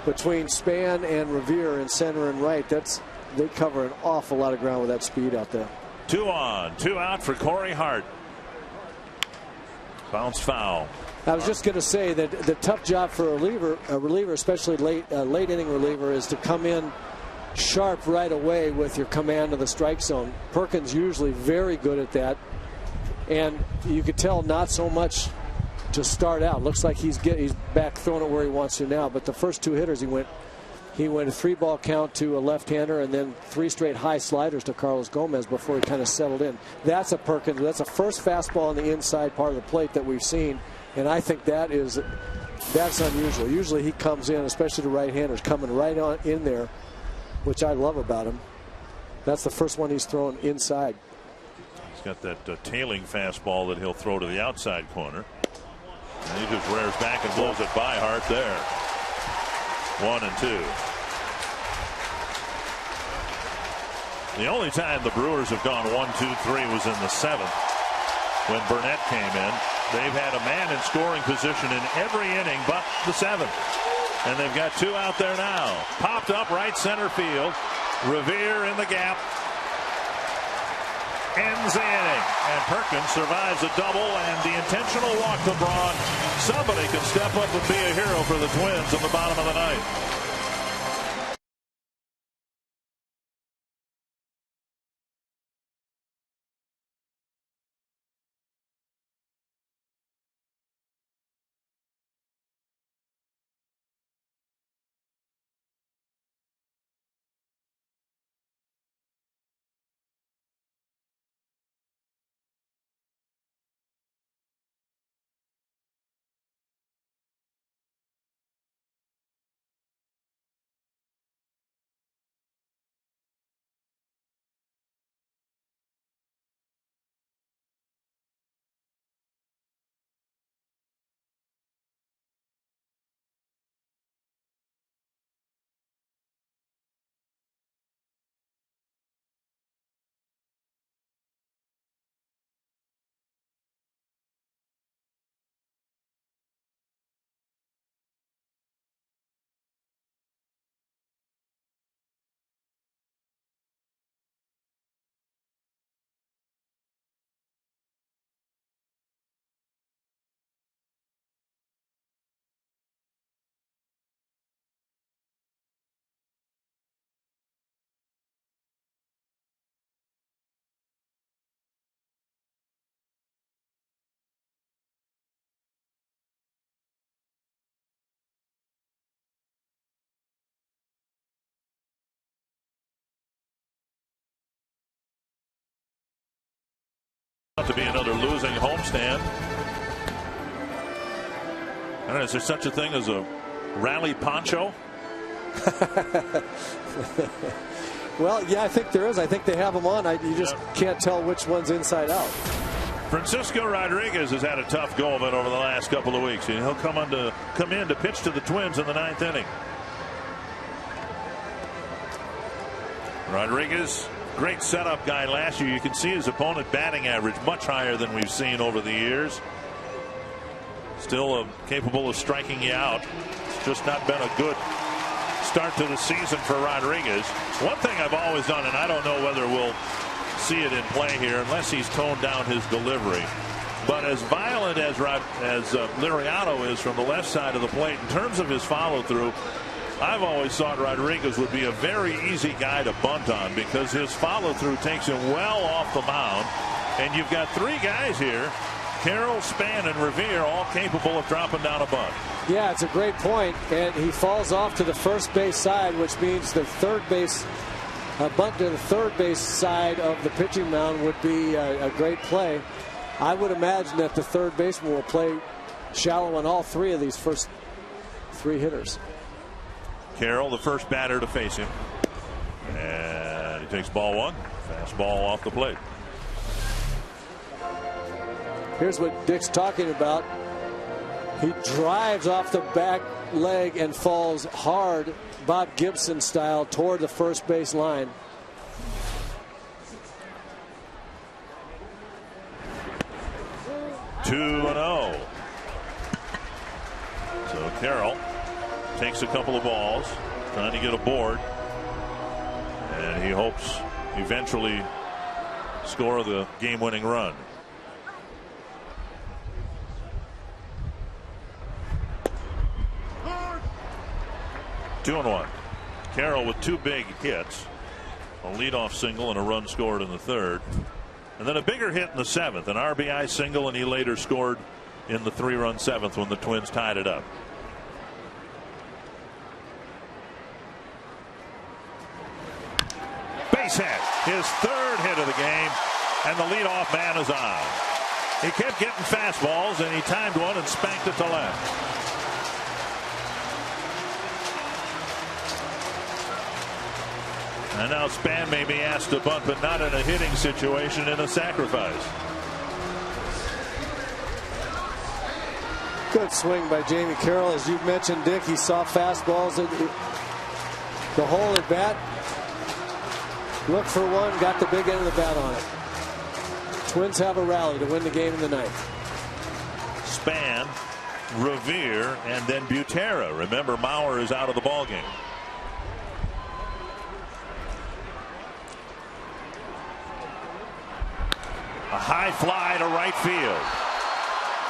Between Span and Revere in center and right, they cover an awful lot of ground with that speed out there. 2 on, 2 out for Corey Hart. Bounce foul. I was just going to say that the tough job for a reliever, especially late inning reliever, is to come in sharp right away with your command of the strike zone. Perkins usually very good at that, and you could tell not so much to start out. Looks like he's back throwing it where he wants to now. But the first 2 hitters, he went a 3-ball count to a left-hander, and then 3 straight high sliders to Carlos Gomez before he kind of settled in. That's a Perkins. That's a first fastball on the inside part of the plate that we've seen, and I think that's unusual. Usually he comes in, especially the right-handers, coming right on in there, which I love about him. That's the first one he's thrown inside. He's got that tailing fastball that he'll throw to the outside corner. And he just rears back and blows it by Hart there. 1-2. The only time the Brewers have gone 1-2-3 was in the 7th when Burnett came in. They've had a man in scoring position in every inning but the 7th. And they've got 2 out there now. Popped up right center field. Revere in the gap. Ends the inning, and Perkins survives a double and the intentional walk to Braun. Somebody can step up and be a hero for the Twins in the bottom of the ninth. To be another losing homestand. I don't know, is there such a thing as a rally poncho? Well, yeah, I think there is. I think they have them on. You just can't tell which one's inside out. Francisco Rodriguez has had a tough go of it over the last couple of weeks. He'll come in to pitch to the Twins in the 9th inning. Rodriguez, great setup guy last year. You can see his opponent batting average much higher than we've seen over the years. Still capable of striking you out. It's just not been a good start to the season for Rodriguez. One thing I've always done, and I don't know whether we'll see it in play here unless he's toned down his delivery. But as violent as Liriano is from the left side of the plate, in terms of his follow-through, I've always thought Rodriguez would be a very easy guy to bunt on because his follow-through takes him well off the mound. And you've got three guys here, Carroll, Span, and Revere, all capable of dropping down a bunt. Yeah, it's a great point. And he falls off to the first base side, which means the third base, a bunt to the third base side of the pitching mound would be a great play. I would imagine that the third baseman will play shallow on all three of these first three hitters. Carroll, the first batter to face him. And he takes ball one. Fastball off the plate. Here's what Dick's talking about. He drives off the back leg and falls hard, Bob Gibson style, toward the first base line. Two and 0. So Carroll takes a couple of balls, trying to get aboard, and he hopes eventually score the game-winning run. Two and 1. Carroll with two big hits, a leadoff single and a run scored in the third, and then a bigger hit in the seventh, an RBI single, and he later scored in the 3-run seventh when the Twins tied it up. Base hit, his third hit of the game, and the leadoff man is on. He kept getting fastballs, and he timed one and spanked it to left. And now Span may be asked to bunt, but not in a hitting situation, in a sacrifice. Good swing by Jamie Carroll. As you mentioned, Dick, he saw fastballs at the hole at bat. Looked for one, got the big end of the bat on it. Twins have a rally to win the game in the ninth. Span, Revere, and then Butera. Remember, Mauer is out of the ballgame. A high fly to right field.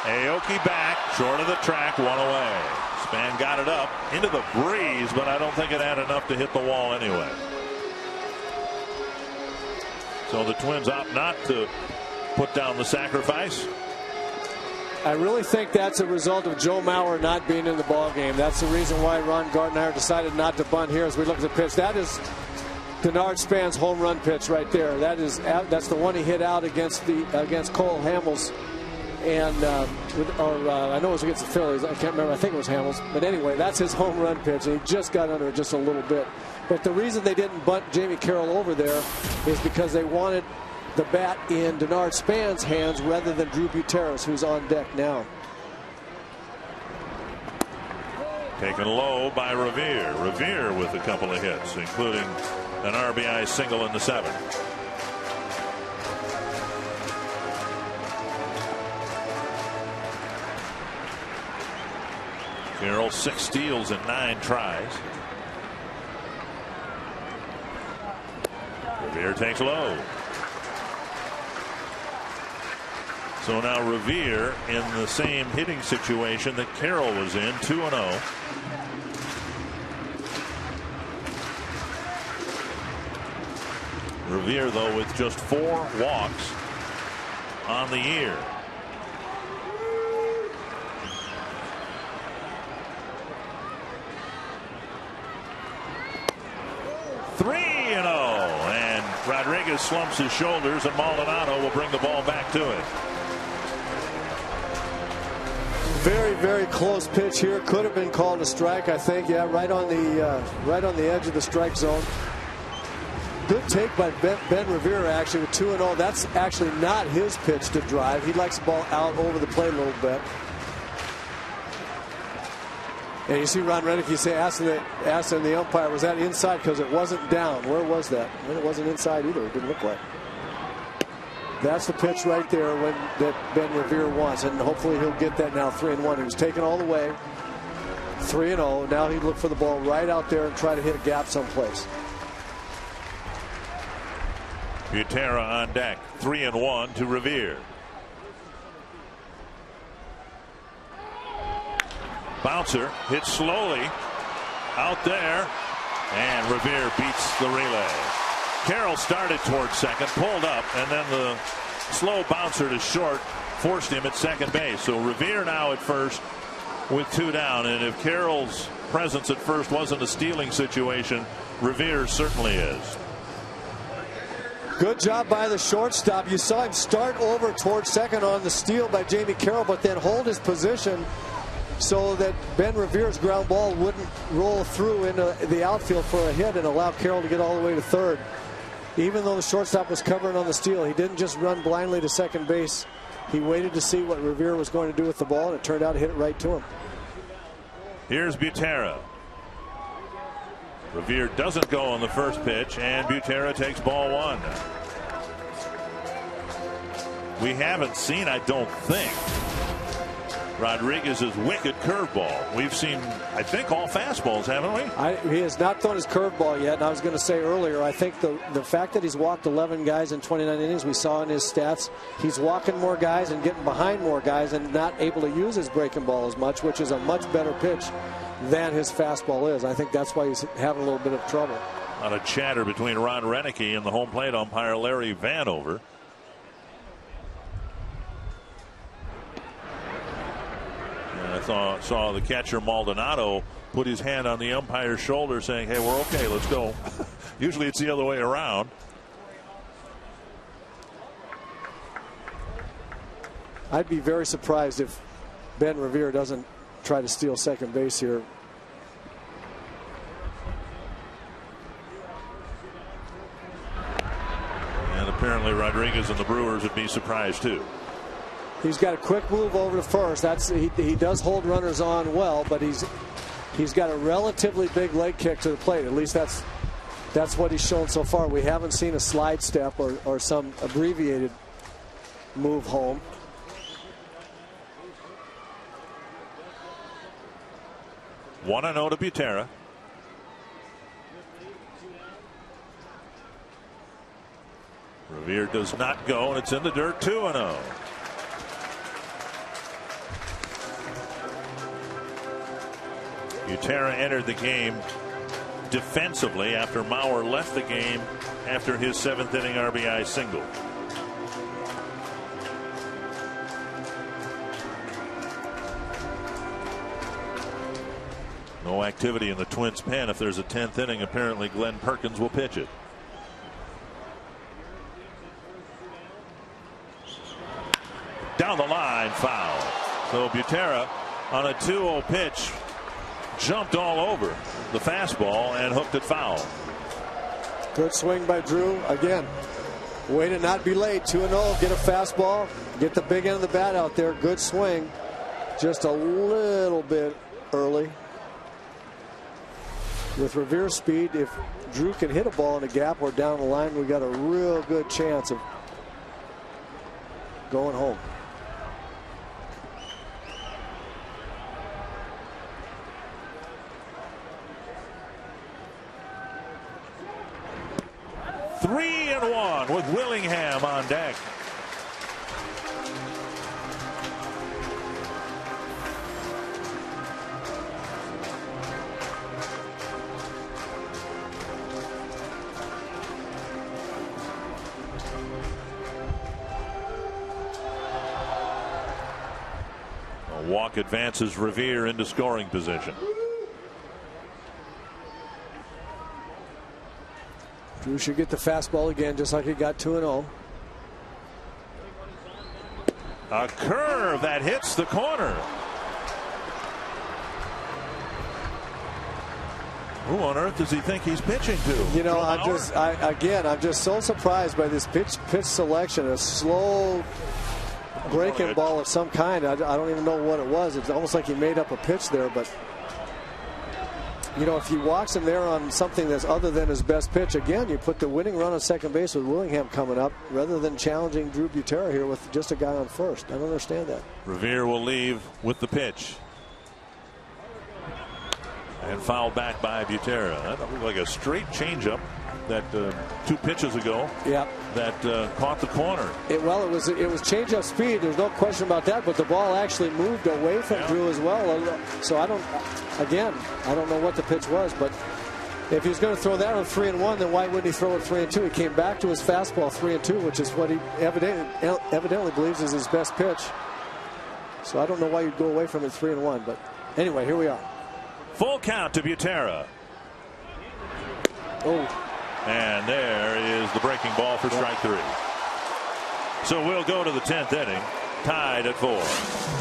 Aoki back, short of the track, one away. Span got it up into the breeze, but I don't think it had enough to hit the wall anyway. So the Twins opt not to put down the sacrifice. I really think that's a result of Joe Mauer not being in the ballgame. That's the reason why Ron Gartner decided not to bunt here as we look at the pitch. That is Denard Span's home run pitch right there. That's the one he hit out against Cole Hamels, and I know it was against the Phillies. I can't remember. I think it was Hamels. But anyway, that's his home run pitch, and he just got under it just a little bit. But the reason they didn't bunt Jamie Carroll over there is because they wanted the bat in Denard Span's hands rather than Drew Butera's, who's on deck now. Taken low by Revere. Revere with a couple of hits, including an RBI single in the seventh. Carroll 6 steals and 9 tries. Revere takes low. So now Revere in the same hitting situation that Carroll was in, 2-0. Revere, though, with just 4 walks on the year. And Rodriguez slumps his shoulders, and Maldonado will bring the ball back to it. Very, very close pitch here. Could have been called a strike, I think. Yeah, right on the edge of the strike zone. Good take by Ben Revere, actually, with 2-0. That's actually not his pitch to drive. He likes the ball out over the plate a little bit. And you see Ron Renick asking the umpire, was that inside? Because it wasn't down. Where was that? And it wasn't inside either. It didn't look like. That's the pitch right there that Ben Revere wants, and hopefully he'll get that now. 3-1. He was taken all the way. 3-0. Now he'd look for the ball right out there and try to hit a gap someplace. Butera on deck. 3-1 to Revere. Bouncer hit slowly out there, and Revere beats the relay. Carroll started towards second, pulled up, and then the slow bouncer to short forced him at second base. So Revere now at first with 2 down, and if Carroll's presence at first wasn't a stealing situation, Revere certainly is. Good job by the shortstop. You saw him start over towards second on the steal by Jamie Carroll, but then hold his position so that Ben Revere's ground ball wouldn't roll through into the outfield for a hit and allow Carroll to get all the way to third. Even though the shortstop was covering on the steal, he didn't just run blindly to second base. He waited to see what Revere was going to do with the ball, and it turned out to hit it right to him. Here's Butera. Revere doesn't go on the first pitch, and Butera takes ball 1. We haven't seen, I don't think, Rodriguez's wicked curveball. We've seen, I think, all fastballs, haven't we? He has not thrown his curveball yet. And I was going to say earlier, I think the fact that he's walked 11 guys in 29 innings, we saw in his stats, he's walking more guys and getting behind more guys and not able to use his breaking ball as much, which is a much better pitch than his fastball is. I think that's why he's having a little bit of trouble. A lot of chatter between Ron Renicky and the home plate umpire Larry Vanover. I saw the catcher Maldonado put his hand on the umpire's shoulder saying, hey, we're okay, let's go. Usually it's the other way around. I'd be very surprised if Ben Revere doesn't try to steal second base here. And apparently Rodriguez and the Brewers would be surprised too. He's got a quick move over to first. He does hold runners on well, but he's got a relatively big leg kick to the plate. At least that's what he's shown so far. We haven't seen a slide step or some abbreviated move home. One and 0 to Butera. Revere does not go, and it's in the dirt. 2-0. Butera entered the game defensively after Mauer left the game after his 7th inning RBI single. No activity in the Twins' pen. If there's a 10th inning, apparently Glenn Perkins will pitch it. Down the line, foul. So Butera on a 2-0 pitch jumped all over the fastball and hooked it foul. Good swing by Drew. Again, way to not be late. 2-0. Get a fastball. Get the big end of the bat out there. Good swing. Just a little bit early. With Revere's speed, if Drew can hit a ball in a gap or down the line, we got a real good chance of going home. Three and one with Willingham on deck. A walk advances Revere into scoring position. Drew should get the fastball again, just like he got 2-0. A curve that hits the corner. Who on earth does he think he's pitching to? You know, I'm just so surprised by this pitch selection. A slow breaking ball of some kind. I don't even know what it was. It's almost like he made up a pitch there, but you know, if he walks him there on something that's other than his best pitch, again, you put the winning run on second base with Willingham coming up rather than challenging Drew Butera here with just a guy on first. I don't understand that. Revere will leave with the pitch. And fouled back by Butera. That looked like a straight changeup that 2 pitches ago. Yeah. that caught the corner. It was change-up speed. There's no question about that. But the ball actually moved away from Drew as well. So I don't know what the pitch was. But if he's going to throw that on 3-1, then why wouldn't he throw it 3-2? He came back to his fastball 3-2, which is what he evidently believes is his best pitch. So I don't know why you'd go away from it 3-1. But anyway, here we are. Full count to Butera. Oh. And there is the breaking ball for strike 3. So we'll go to the 10th inning, tied at 4.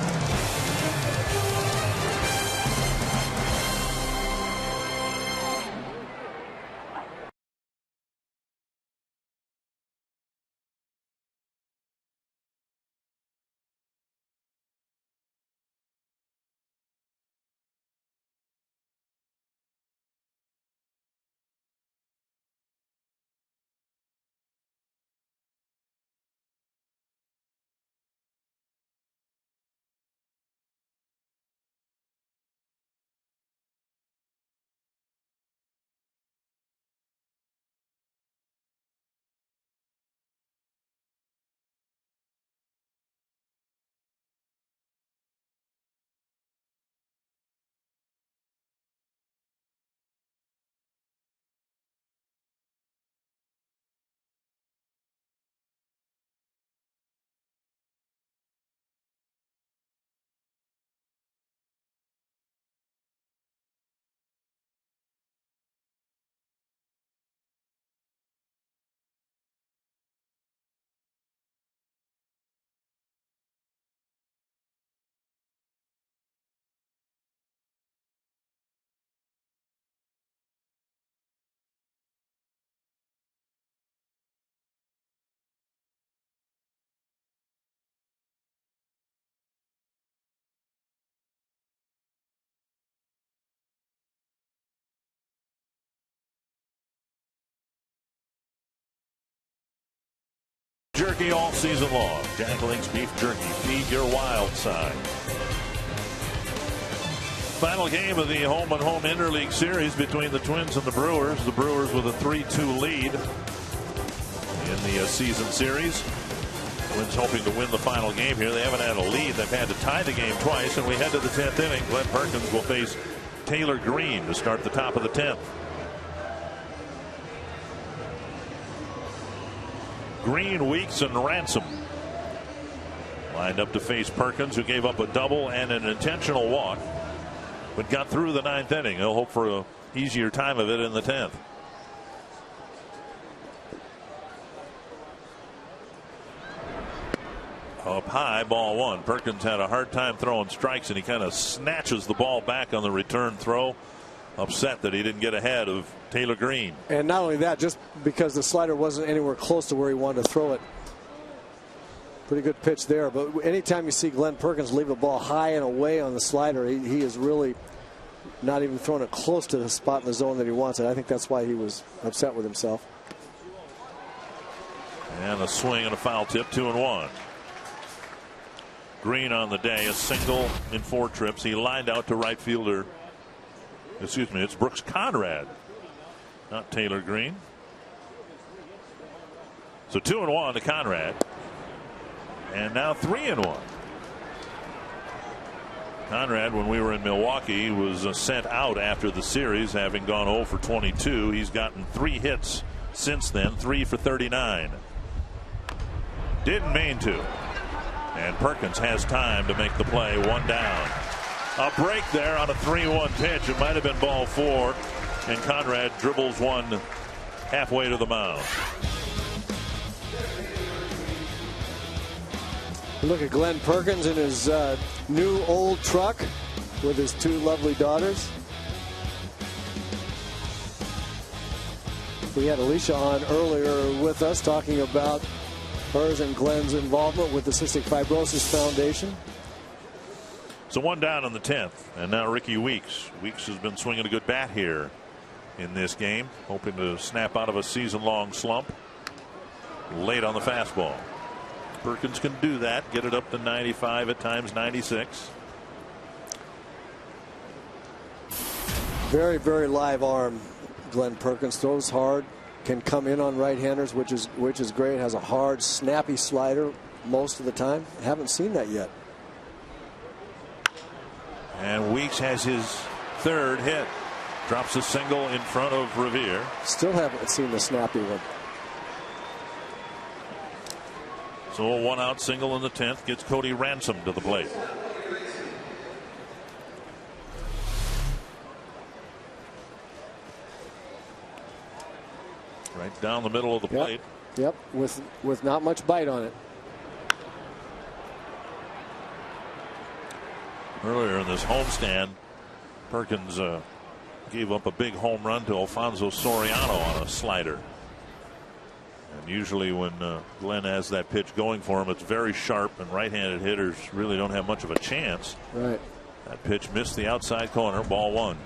Jerky all season long. Jack Link's beef jerky. Feed your wild side. Final game of the home and home interleague series between the Twins and the Brewers. The Brewers with a 3-2 lead in the season series. Twins hoping to win the final game here. They haven't had a lead. They've had to tie the game twice. And we head to the 10th inning. Glenn Perkins will face Taylor Green to start the top of the 10th. Green, Weeks, and Ransom lined up to face Perkins, who gave up a double and an intentional walk, but got through the 9th inning. He'll hope for an easier time of it in the 10th. Up high, ball 1. Perkins had a hard time throwing strikes, and he kind of snatches the ball back on the return throw. Upset that he didn't get ahead of Taylor Green. And not only that, just because the slider wasn't anywhere close to where he wanted to throw it. Pretty good pitch there. But anytime you see Glenn Perkins leave a ball high and away on the slider, he is really not even throwing it close to the spot in the zone that he wants it. I think that's why he was upset with himself. And a swing and a foul tip, 2-1. Green on the day, a single in 4 trips. He lined out to right fielder. Excuse me, it's Brooks Conrad, not Taylor Green. So 2-1 to Conrad. And now 3-1. Conrad, when we were in Milwaukee, was sent out after the series, having gone 0 for 22. He's gotten 3 hits since then, 3 for 39. Didn't mean to. And Perkins has time to make the play, 1 down. A break there on a 3-1 pitch. It might have been ball 4. And Conrad dribbles one halfway to the mound. Look at Glenn Perkins in his new old truck with his 2 lovely daughters. We had Alicia on earlier with us talking about hers and Glenn's involvement with the Cystic Fibrosis Foundation. So 1 down in the 10th, and now Ricky Weeks. Weeks has been swinging a good bat here in this game, hoping to snap out of a season-long slump. Late on the fastball. Perkins can do that, get it up to 95, at times 96. Very, very live arm. Glenn Perkins throws hard, can come in on right-handers, which is great. Has a hard, snappy slider most of the time. Haven't seen that yet. And Weeks has his third hit. Drops a single in front of Revere. Still haven't seen the snappy one. So a 1-out single in the 10th gets Cody Ransom to the plate. Right down the middle of the plate. Yep, with not much bite on it. Earlier in this homestand, Perkins gave up a big home run to Alfonso Soriano on a slider. And usually when Glenn has that pitch going for him, it's very sharp, and right-handed hitters really don't have much of a chance. Right. That pitch missed the outside corner, ball 1.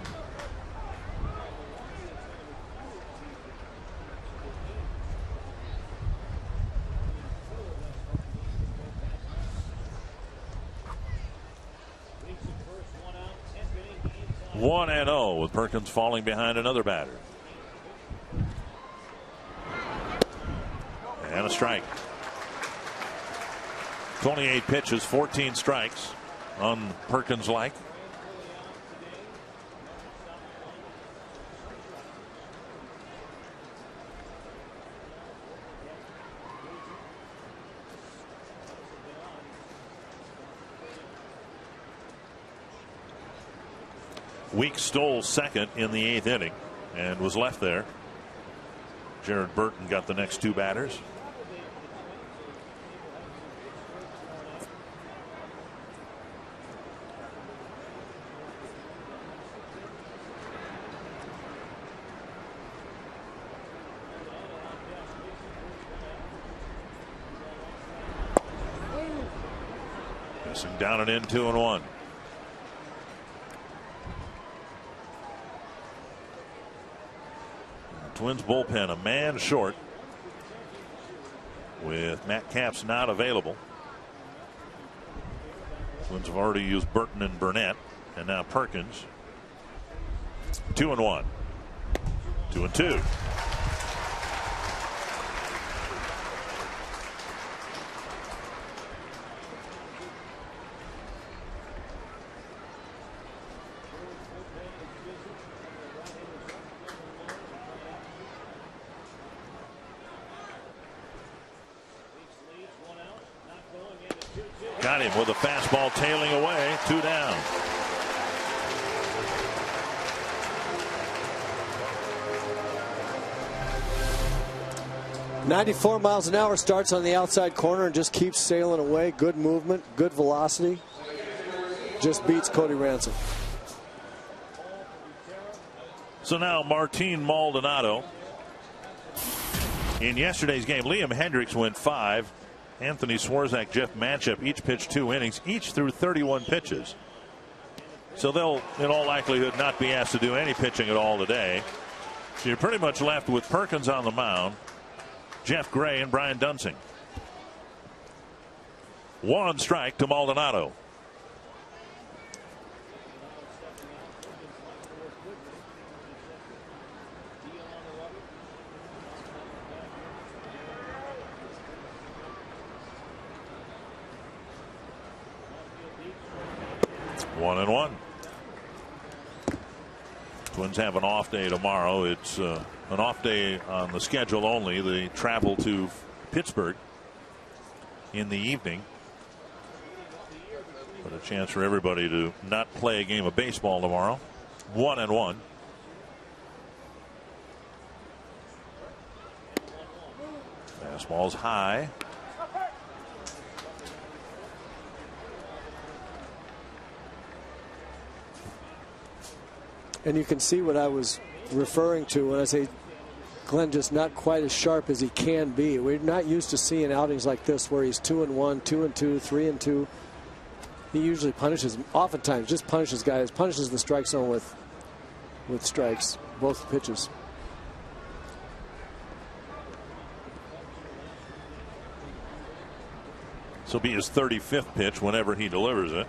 One and 0 with Perkins falling behind another batter. And a strike. 28 pitches, 14 strikes on Perkins like. Weeks stole second in the 8th inning and was left there. Jared Burton got the next 2 batters. Missing down and in, 2-1. Twins bullpen a man short with Matt Capps not available. Twins have already used Burton and Burnett, and now Perkins. 2-1. 2-2. Got him with a fastball tailing away. 2 down. .94 miles an hour, starts on the outside corner and just keeps sailing away. Good movement, good velocity. Just beats Cody Ransom. So now Martin Maldonado. In yesterday's game, Liam Hendricks went 5. Anthony Swarzak, Jeff Manship each pitched 2 innings, each threw 31 pitches. So they'll, in all likelihood, not be asked to do any pitching at all today. So you're pretty much left with Perkins on the mound, Jeff Gray, and Brian Dunsing. 1 strike to Maldonado. One and 1. Twins have an off day tomorrow. It's an off day on the schedule only. They travel to Pittsburgh in the evening. But a chance for everybody to not play a game of baseball tomorrow. 1 and 1. Fastball's high. And you can see what I was referring to when I say Glenn just not quite as sharp as he can be. We're not used to seeing outings like this where he's 2-1, 2-2, 3-2. He usually punishes, oftentimes just punishes guys, punishes the strike zone with strikes, both pitches. This will be his 35th pitch whenever he delivers it.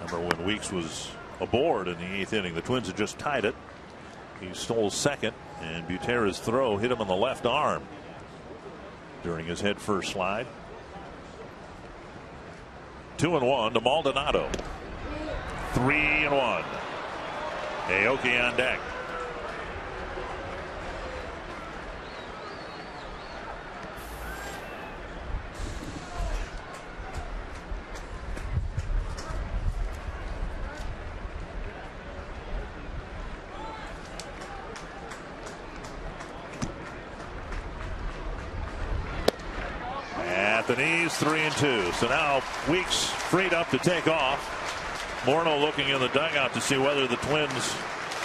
Remember when Weeks was aboard in the 8th inning, the Twins had just tied it. He stole second, and Butera's throw hit him on the left arm during his head first slide. 2-1 to Maldonado. 3-1. Aoki on deck. At the knees, 3-2. So now Weeks freed up to take off. Morneau looking in the dugout to see whether the Twins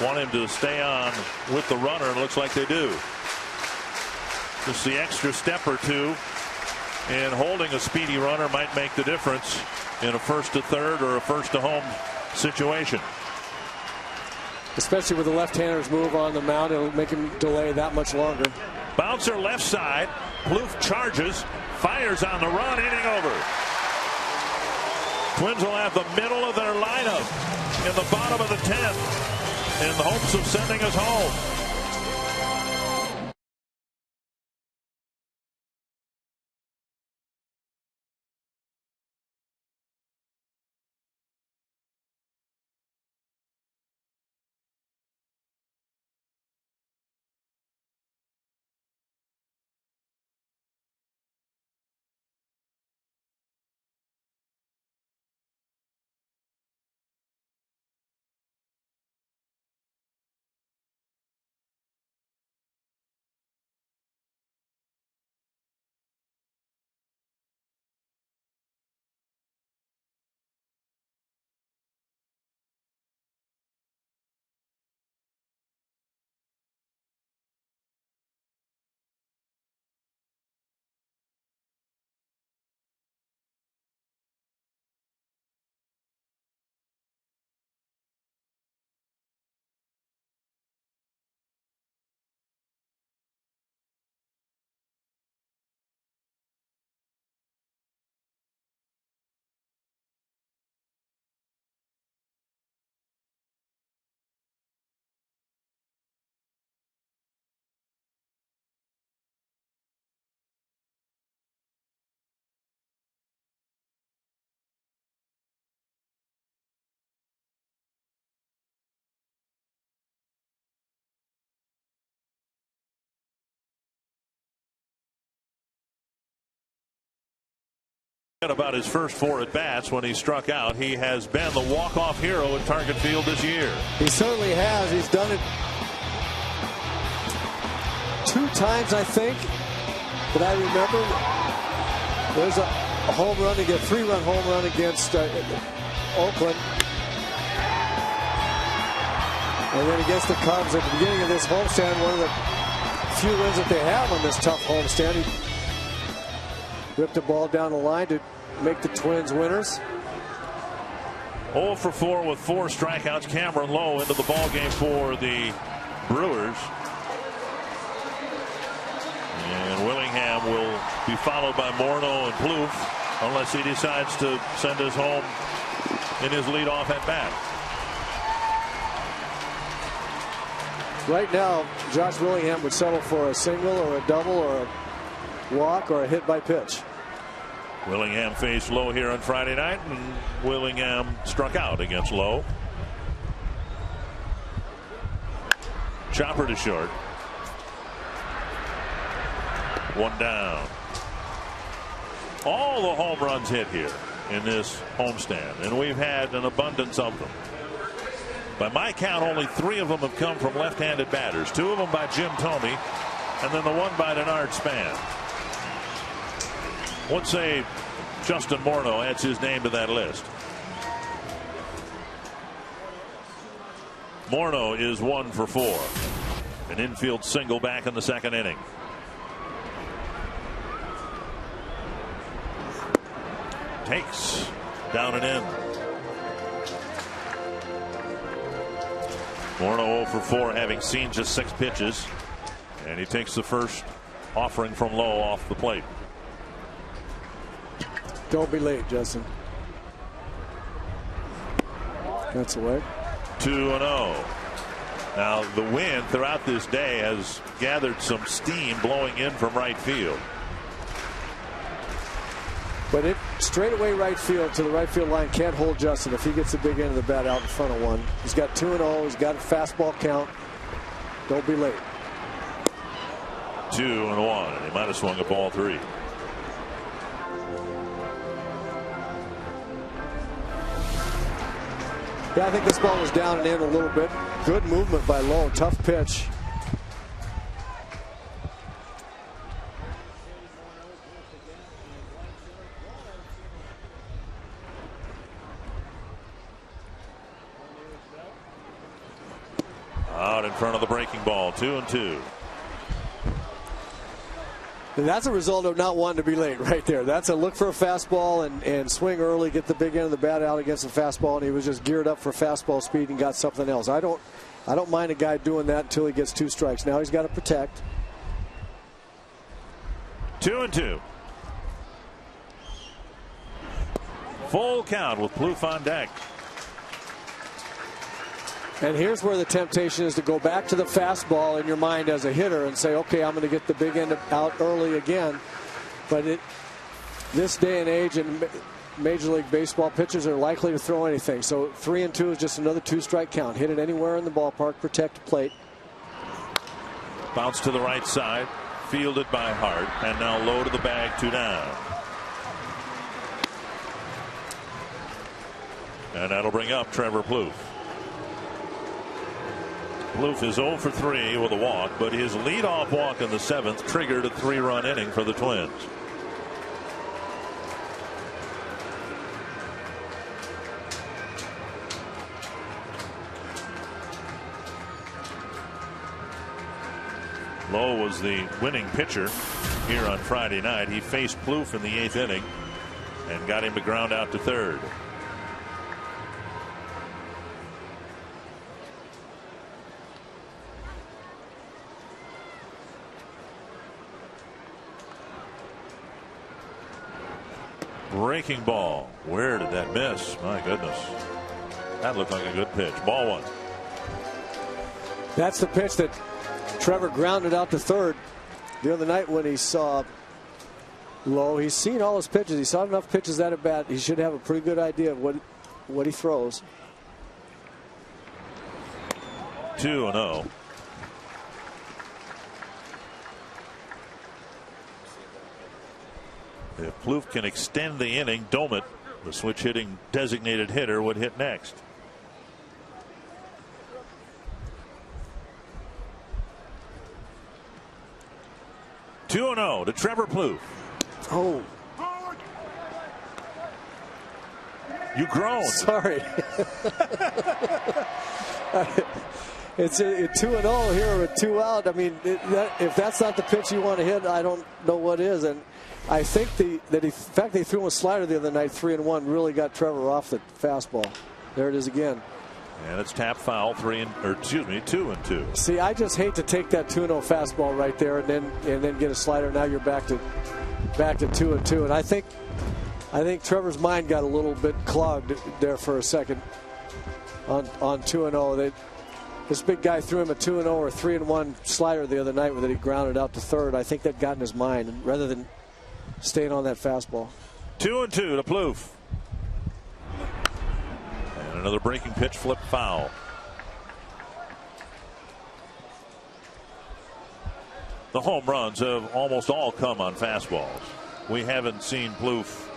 want him to stay on with the runner, and it looks like they do. Just the extra step or two in holding a speedy runner might make the difference in a first to third or a first to home situation. Especially with the left-hander's move on the mound, it'll make him delay that much longer. Bouncer left side. Plouffe charges, fires on the run, inning over. Twins will have the middle of their lineup in the bottom of the 10th in the hopes of sending us home. About his first 4 at bats when he struck out. He has been the walk-off hero at Target Field this year. He certainly has. He's done it 2 times, I think, that I remember. There's a home run to get 3-run home run against Oakland, and then against the Cubs at the beginning of this homestand, one of the few wins that they have on this tough homestand. He whipped the ball down the line to make the Twins winners. 0 for 4 with 4 strikeouts. Cameron Lowe into the ball game for the Brewers. And Willingham will be followed by Morneau and Plouffe unless he decides to send us home in his leadoff at bat. Right now, Josh Willingham would settle for a single or a double or a walk or a hit by pitch. Willingham faced Lowe here on Friday night, and Willingham struck out against Lowe. Chopper to short. 1 down. All the home runs hit here in this homestand, and we've had an abundance of them. By my count, only 3 of them have come from left-handed batters. 2 of them by Jim Thome, and then the one by Denard Span. Let's say Justin Morneau adds his name to that list. Morneau is 1 for 4. An infield single back in the 2nd inning. Takes down and in. Morneau 0 for 4, having seen just 6 pitches, and he takes the first offering from Lowe off the plate. Don't be late, Justin. That's away. 2-0. Now, the wind throughout this day has gathered some steam blowing in from right field. But it straight away right field to the right field line can't hold Justin if he gets the big end of the bat out in front of one. He's got 2-0. He's got a fastball count. Don't be late. 2-1. He might have swung a ball 3. Yeah, I think this ball was down and in a little bit. Good movement by Lowe. Tough pitch. Out in front of the breaking ball. 2-2. And that's a result of not wanting to be late right there. That's a look for a fastball and swing early, get the big end of the bat out against the fastball, and he was just geared up for fastball speed and got something else. I don't mind a guy doing that until he gets 2 strikes. Now he's got to protect. 2-2. Full count with Plouffe on deck. And here's where the temptation is to go back to the fastball in your mind as a hitter and say, okay, I'm going to get the big end out early again. But this day and age in Major League Baseball, pitchers are likely to throw anything. So 3-2 is just another 2-strike count. Hit it anywhere in the ballpark, protect the plate. Bounce to the right side, fielded by Hart, and now low to the bag, 2 down. And that'll bring up Trevor Plouffe. Plouffe is 0 for 3 with a walk, but his leadoff walk in the 7th triggered a 3-run inning for the Twins. Lowe was the winning pitcher here on Friday night. He faced Plouffe in the 8th inning and got him to ground out to 3rd. Breaking ball. Where did that miss? My goodness. That looked like a good pitch. Ball 1. That's the pitch that Trevor grounded out to 3rd the other night when he saw Lowe. He's seen all his pitches. He saw enough pitches at a bat. He should have a pretty good idea of what he throws. 2-0. If Plouffe can extend the inning, Domit, the switch hitting designated hitter, would hit next. To Trevor Plouffe. Oh. You groaned. Sorry. It's a 2-0 here with 2 out. I mean, if that's not the pitch you want to hit, I don't know what is. And I think the fact they threw him a slider the other night, 3-1, really got Trevor off the fastball. There it is again. And it's tap foul, 2-2. See, I just hate to take that 2-0 fastball right there and then get a slider. Now you're back to 2-2. And I think Trevor's mind got a little bit clogged there for a second on 2-0. This big guy threw him a 2-0 or 3-1 slider the other night that he grounded out to 3rd. I think that got in his mind rather than staying on that fastball. 2-2 to Plouffe. And another breaking pitch, flip foul. The home runs have almost all come on fastballs. We haven't seen Plouffe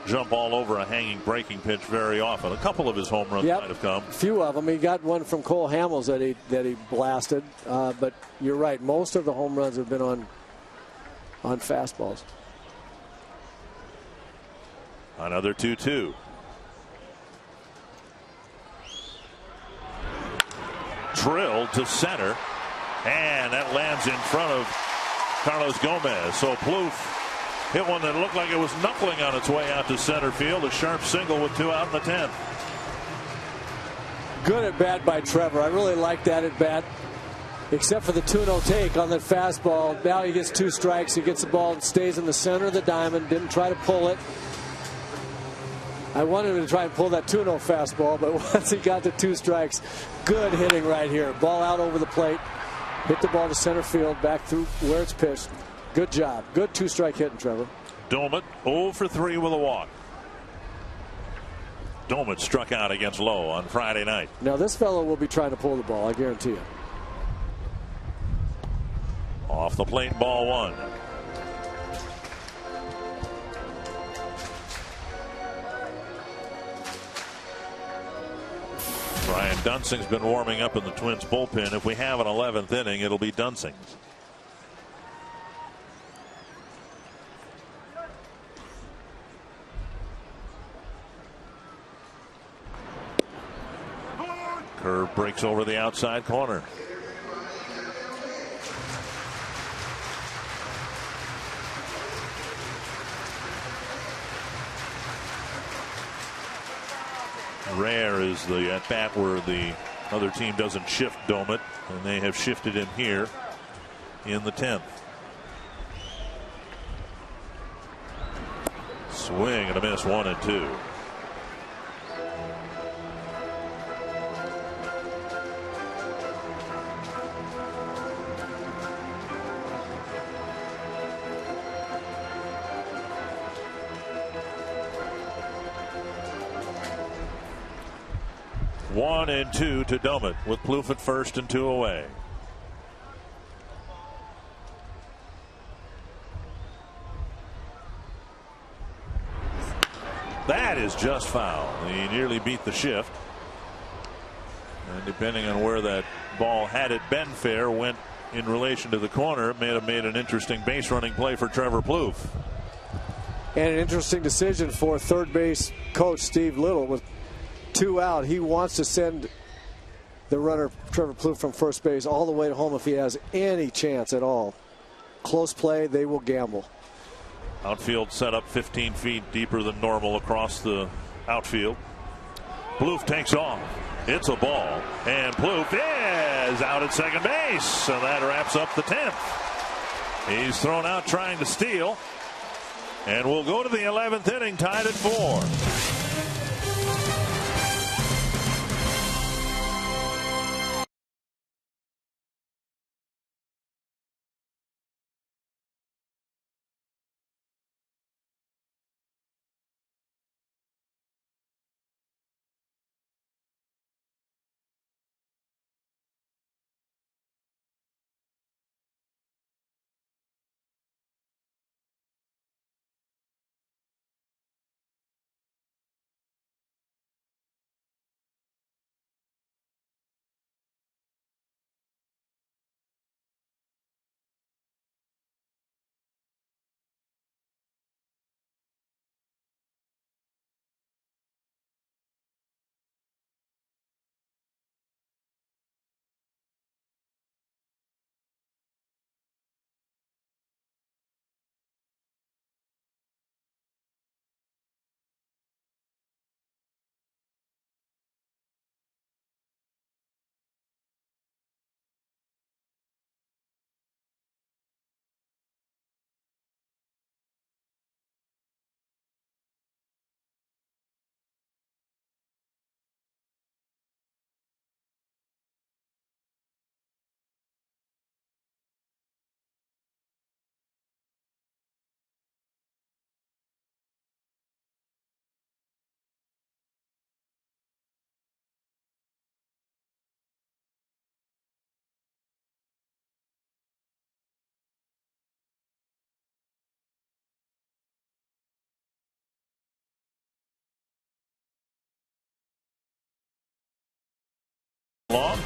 jump all over a hanging breaking pitch very often. A couple of his home runs might have come. A few of them. He got one from Cole Hamels that he blasted. But you're right. Most of the home runs have been on fastballs. Another 2-2. Drilled to center, and that lands in front of Carlos Gomez. So Plouffe hit one that looked like it was knuckling on its way out to center field. A sharp single with 2 out in the 10th. Good at bat by Trevor. I really like that at bat. Except for the 2-0 take on that fastball. Now he gets 2 strikes. He gets the ball and stays in the center of the diamond. Didn't try to pull it. I wanted him to try and pull that 2-0 fastball, but once he got to 2 strikes, good hitting right here. Ball out over the plate. Hit the ball to center field, back through where it's pitched. Good job. Good 2-strike hitting, Trevor. Domit 0 for 3 with a walk. Domit struck out against Lowe on Friday night. Now this fellow will be trying to pull the ball, I guarantee you. Off the plate, ball 1. Brian Dunsing's been warming up in the Twins bullpen. If we have an 11th inning, it'll be Dunsing. Curve breaks over the outside corner. Rare is the at bat where the other team doesn't shift Domit, and they have shifted him here in the 10th. Swing and a miss, 1-2. One and 2 to Domit with Plouffe at first and 2 away. That is just foul. He nearly beat the shift. And depending on where that ball, had it been fair, went in relation to the corner, it may have made an interesting base running play for Trevor Plouffe. And an interesting decision for third base coach Steve Little. With 2 out, he wants to send the runner Trevor Plouffe from first base all the way to home if he has any chance at all. Close play, they will gamble. Outfield set up 15 feet deeper than normal across the outfield. Plouffe takes off. It's a ball, and Plouffe is out at second base, so that wraps up the 10th. He's thrown out trying to steal, and we'll go to the 11th inning tied at 4.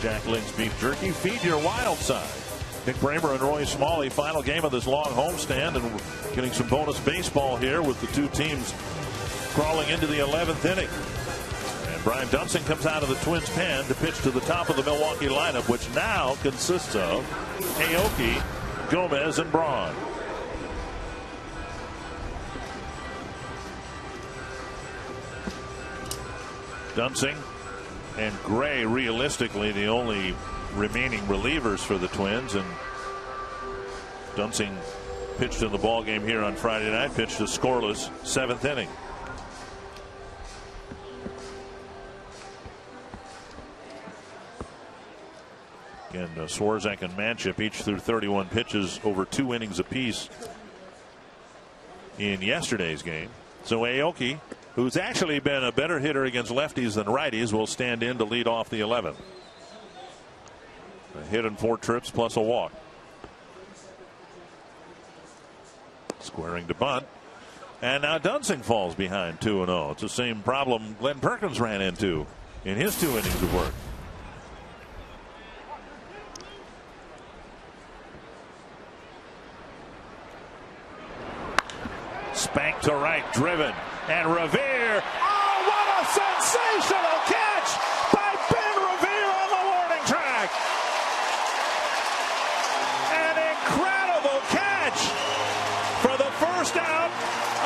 Jack Link's beef jerky. Feed your wild side. Nick Bramer and Roy Smalley, final game of this long homestand, and we're getting some bonus baseball here with the two teams crawling into the 11th inning. And Brian Dunsing comes out of the Twins' pen to pitch to the top of the Milwaukee lineup, which now consists of Aoki, Gomez, and Braun. Dunsing and Gray, realistically, the only remaining relievers for the Twins. And Dunsing pitched in the ball game here on Friday night, pitched a scoreless 7th inning. And Swarzak and Manship each threw 31 pitches over 2 innings apiece in yesterday's game. So Aoki, who's actually been a better hitter against lefties than righties, will stand in to lead off the 11th. A hit and 4 trips plus a walk. Squaring to bunt. And now Dunsing falls behind 2-0. It's the same problem Glenn Perkins ran into in his 2 innings of work. Spanked to right, driven, and Revere. Oh, what a sensational catch by Ben Revere on the warning track. An incredible catch for the first out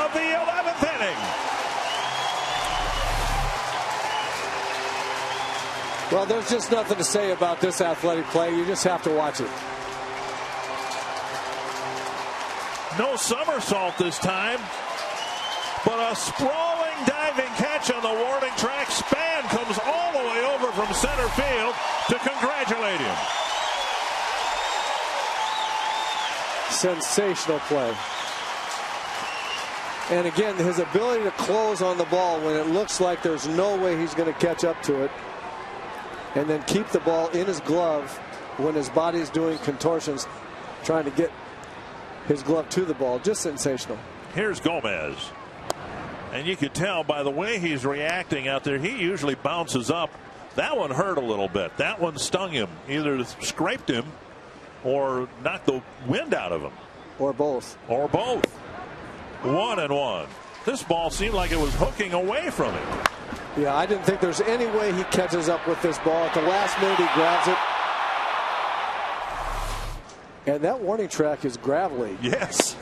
of the 11th inning. Well, there's just nothing to say about this athletic play. You just have to watch it. No somersault this time, but a sprawling diving catch on the warning track. Span comes all the way over from center field to congratulate him. Sensational play. And again, his ability to close on the ball when it looks like there's no way he's going to catch up to it, and then keep the ball in his glove when his body's doing contortions, trying to get his glove to the ball. Just sensational. Here's Gomez. And you could tell by the way he's reacting out there, he usually bounces up. That one hurt a little bit. That one stung him. Either scraped him or knocked the wind out of him. Or both. Or both. 1-1. This ball seemed like it was hooking away from him. Yeah, I didn't think there's any way he catches up with this ball. At the last minute, he grabs it. And that warning track is gravelly. Yes.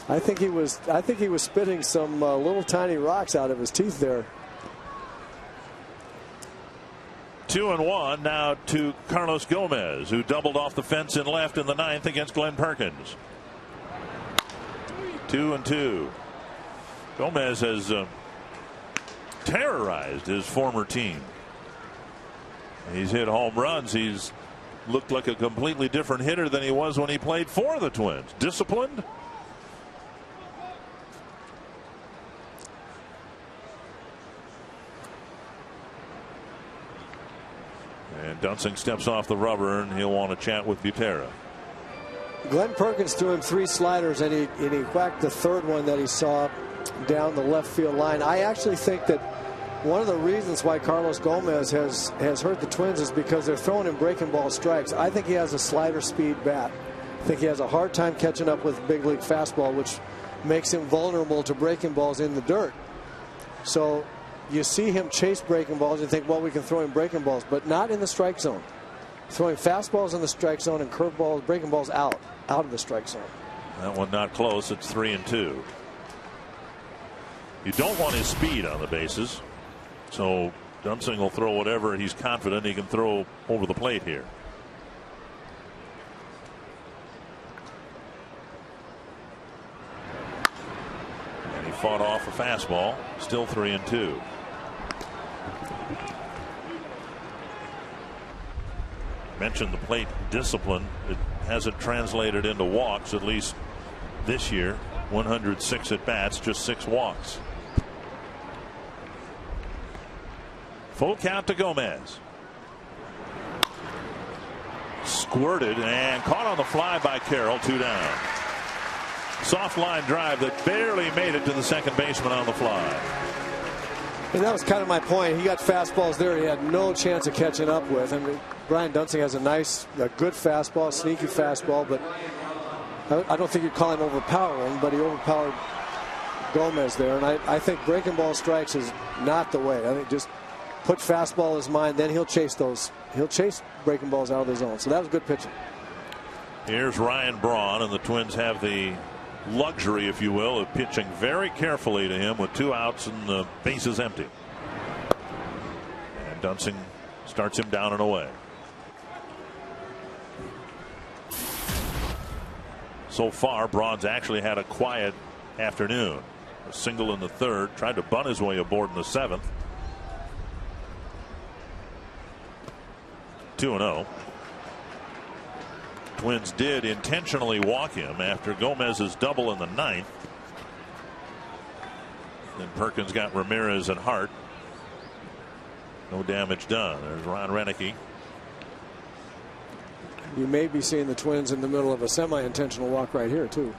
I think he was spitting some little tiny rocks out of his teeth there. 2-1 now to Carlos Gomez, who doubled off the fence in left in the 9th against Glenn Perkins. 2-2. Gomez has terrorized his former team. He's hit home runs. He's looked like a completely different hitter than he was when he played for the Twins. Disciplined. And Dunsing steps off the rubber, and he'll want to chat with Butera. Glenn Perkins threw him 3 sliders, and he whacked the 3rd one that he saw down the left field line. I actually think that one of the reasons why Carlos Gomez has hurt the Twins is because they're throwing him breaking ball strikes. I think he has a slider speed bat. I think he has a hard time catching up with big league fastball, which makes him vulnerable to breaking balls in the dirt. So you see him chase breaking balls and think, well, we can throw him breaking balls, but not in the strike zone. Throwing fastballs in the strike zone and curveballs, breaking balls out of the strike zone. That one not close. It's 3-2. You don't want his speed on the bases. So Dunsing will throw whatever he's confident he can throw over the plate here. And he fought off a fastball. Still 3-2. Mentioned the plate discipline. It hasn't translated into walks, at least this year. 106 at bats, just 6 walks. Full count to Gomez. Squirted and caught on the fly by Carroll. 2 down. Soft line drive that barely made it to the second baseman on the fly. And that was kind of my point. He got fastballs there he had no chance of catching up with. I mean, Brian Dunsing has a good fastball, sneaky fastball, but I don't think you'd call him overpowering, but he overpowered Gomez there. And I think breaking ball strikes is not the way. I think just put fastball in his mind, then he'll chase those. He'll chase breaking balls out of the zone. So that was good pitching. Here's Ryan Braun, and the Twins have the luxury, if you will, of pitching very carefully to him with 2 outs and the bases empty. And Dunsing starts him down and away. So far, Braun's actually had a quiet afternoon. A single in the 3rd, tried to bunt his way aboard in the 7th. 2-0. Twins did intentionally walk him after Gomez's double in the ninth. Then Perkins got Ramirez and Hart. No damage done. There's Ron Renicky. You may be seeing the Twins in the middle of a semi-intentional walk right here, too.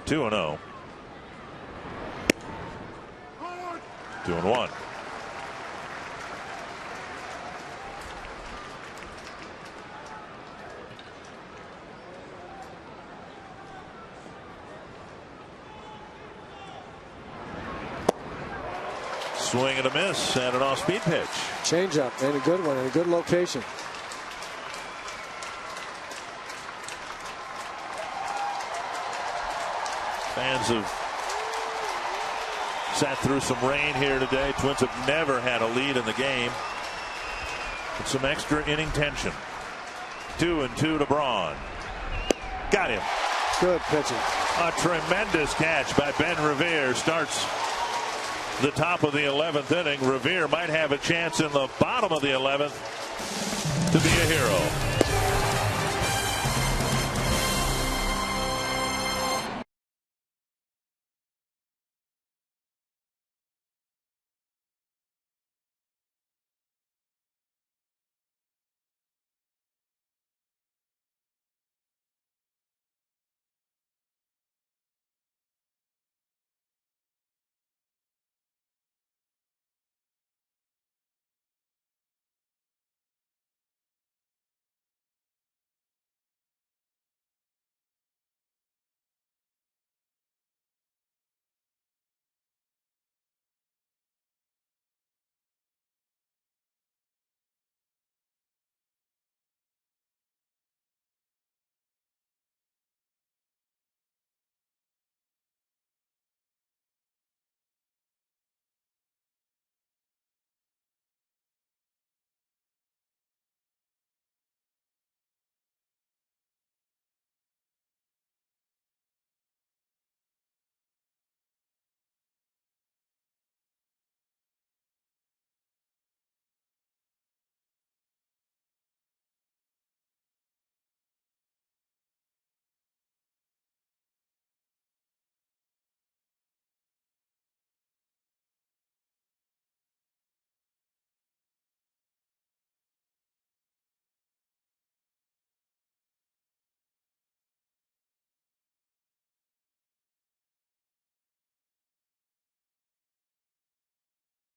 2-0. 2-1. Swing and a miss and an off-speed pitch. Changeup and a good one and a good location. Fans have sat through some rain here today. Twins have never had a lead in the game. With some extra inning tension. 2-2 to Braun. Got him. Good pitching. A tremendous catch by Ben Revere starts the top of the 11th inning. Revere might have a chance in the bottom of the 11th to be a hero.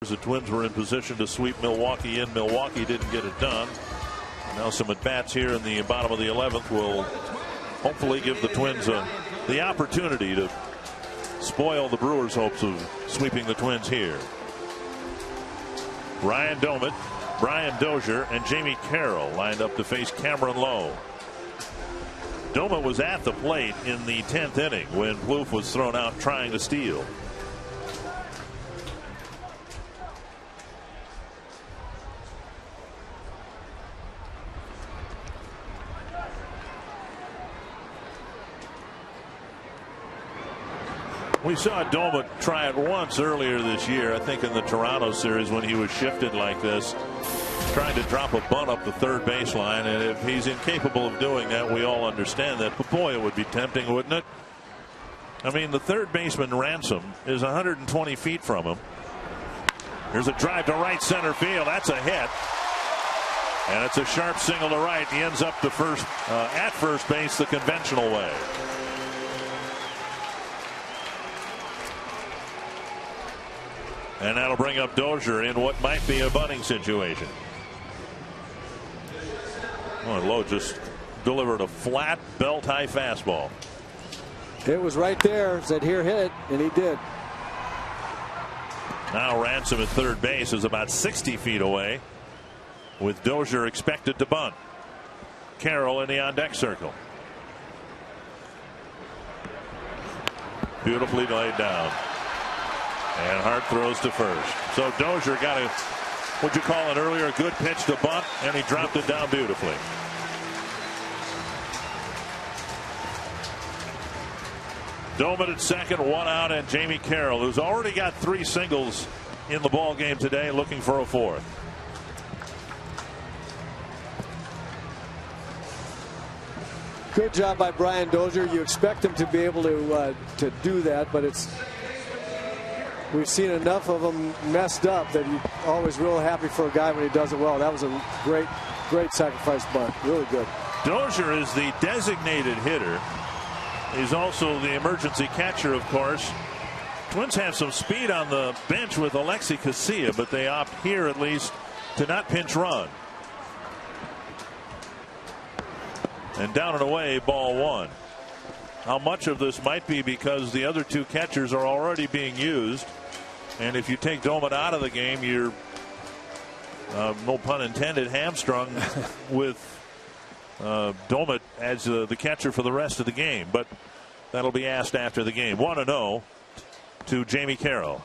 The Twins were in position to sweep Milwaukee in. Milwaukee didn't get it done. Now some at-bats here in the bottom of the 11th will hopefully give the Twins the opportunity to spoil the Brewers' hopes of sweeping the Twins here. Ryan Domit, Brian Dozier, and Jamie Carroll lined up to face Cameron Lowe. Domit was at the plate in the 10th inning when Plouffe was thrown out trying to steal. We saw Domit try it once earlier this year, I think in the Toronto series when he was shifted like this, trying to drop a bunt up the third baseline. And if he's incapable of doing that, we all understand that. But boy, it would be tempting, wouldn't it? I mean, the third baseman, Ransom, is 120 feet from him. Here's a drive to right center field. That's a hit. And it's a sharp single to right. He ends up to at first base the conventional way. And that'll bring up Dozier in what might be a bunting situation. Oh, Lowe just delivered a flat belt high fastball. It was right there. Said here, hit it, and he did. Now Ransom at third base is about 60 feet away, with Dozier expected to bunt. Carroll in the on deck circle. Beautifully laid down. And Hart throws to first. So Dozier got a, what'd you call it earlier, a good pitch to bunt, and he dropped it down beautifully. Domit at second, one out, and Jamie Carroll, who's already got 3 singles in the ball game today, looking for a fourth. Good job by Brian Dozier. You expect him to be able to do that, but we've seen enough of them messed up that you're always real happy for a guy when he does it well. That was a great sacrifice bunt. Really good. Dozier is the designated hitter. He's also the emergency catcher, of course. Twins have some speed on the bench with Alexi Casilla, but they opt here at least to not pinch run. And down and away, ball one. How much of this might be because the other two catchers are already being used, and if you take Doman out of the game, you're no pun intended hamstrung with Doman as the catcher for the rest of the game. But that'll be asked after the game. 1-0 to Jamie Carroll.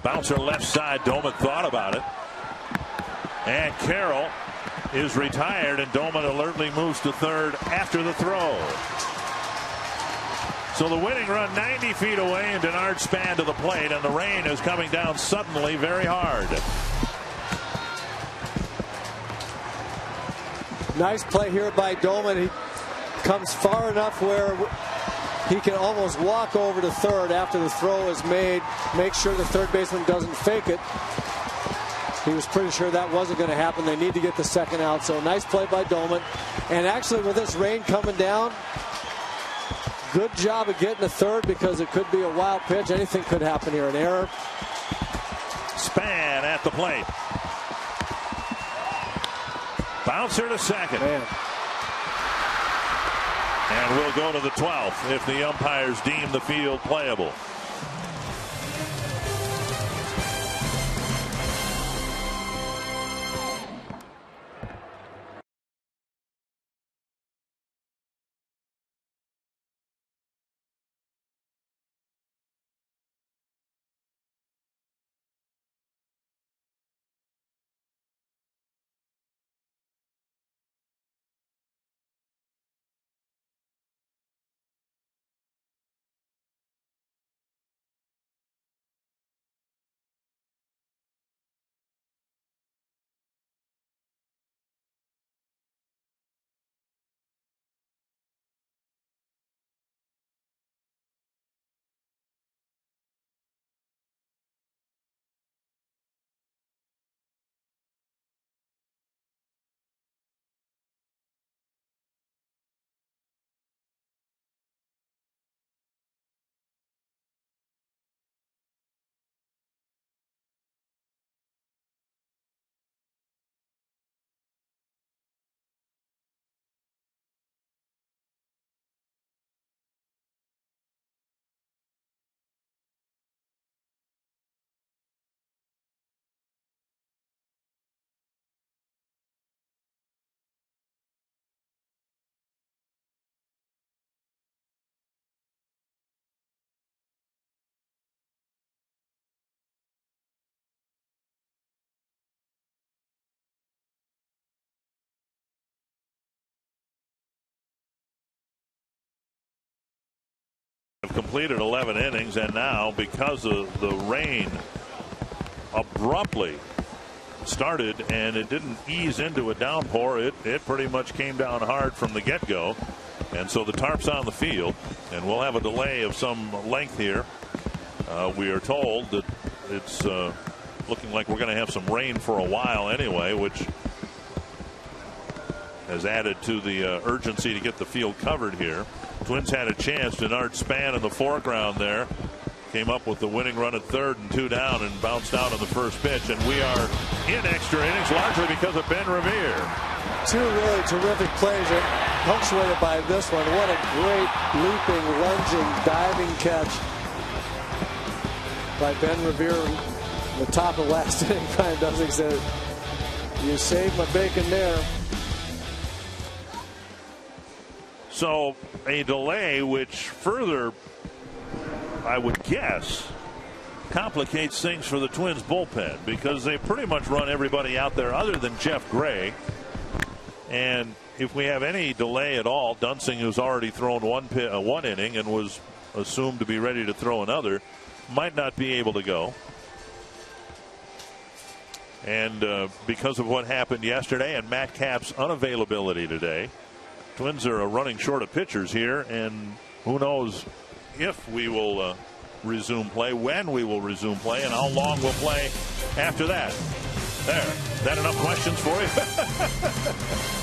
Bouncer left side. Doman thought about it. And Carroll is retired, and Doman alertly moves to third after the throw. So the winning run 90 feet away, and Denard Span to the plate, and the rain is coming down suddenly very hard. Nice play here by Doman. He comes far enough where he can almost walk over to third after the throw is made. Make sure the third baseman doesn't fake it. He was pretty sure that wasn't going to happen. They need to get the second out. So nice play by Doman. And actually, with this rain coming down, good job of getting to third because it could be a wild pitch. Anything could happen here. An error. Span at the plate. Bouncer to second. Man. And we'll go to the 12th if the umpires deem the field playable. Completed 11 innings, and now because of the rain abruptly started and it didn't ease into a downpour, it pretty much came down hard from the get-go, and so the tarp's on the field, and we'll have a delay of some length here. We are told that it's looking like we're going to have some rain for a while anyway, which has added to the urgency to get the field covered here. Twins had a chance. Denard Span in the foreground there came up with the winning run at third and 2 down and bounced out on the first pitch. And we are in extra innings largely because of Ben Revere. Two really terrific plays punctuated by this one. What a great leaping, lunging, diving catch by Ben Revere. The top of last inning. Brian Dunsing said, "You saved my bacon there." So a delay which further, I would guess, complicates things for the Twins bullpen because they pretty much run everybody out there other than Jeff Gray. And if we have any delay at all, Dunsing, who's already thrown one inning and was assumed to be ready to throw another, might not be able to go. And because of what happened yesterday and Matt Cap's unavailability today, Twins are running short of pitchers here, and who knows if we will resume play, when we will resume play, and how long we'll play after that. There. Is that enough questions for you?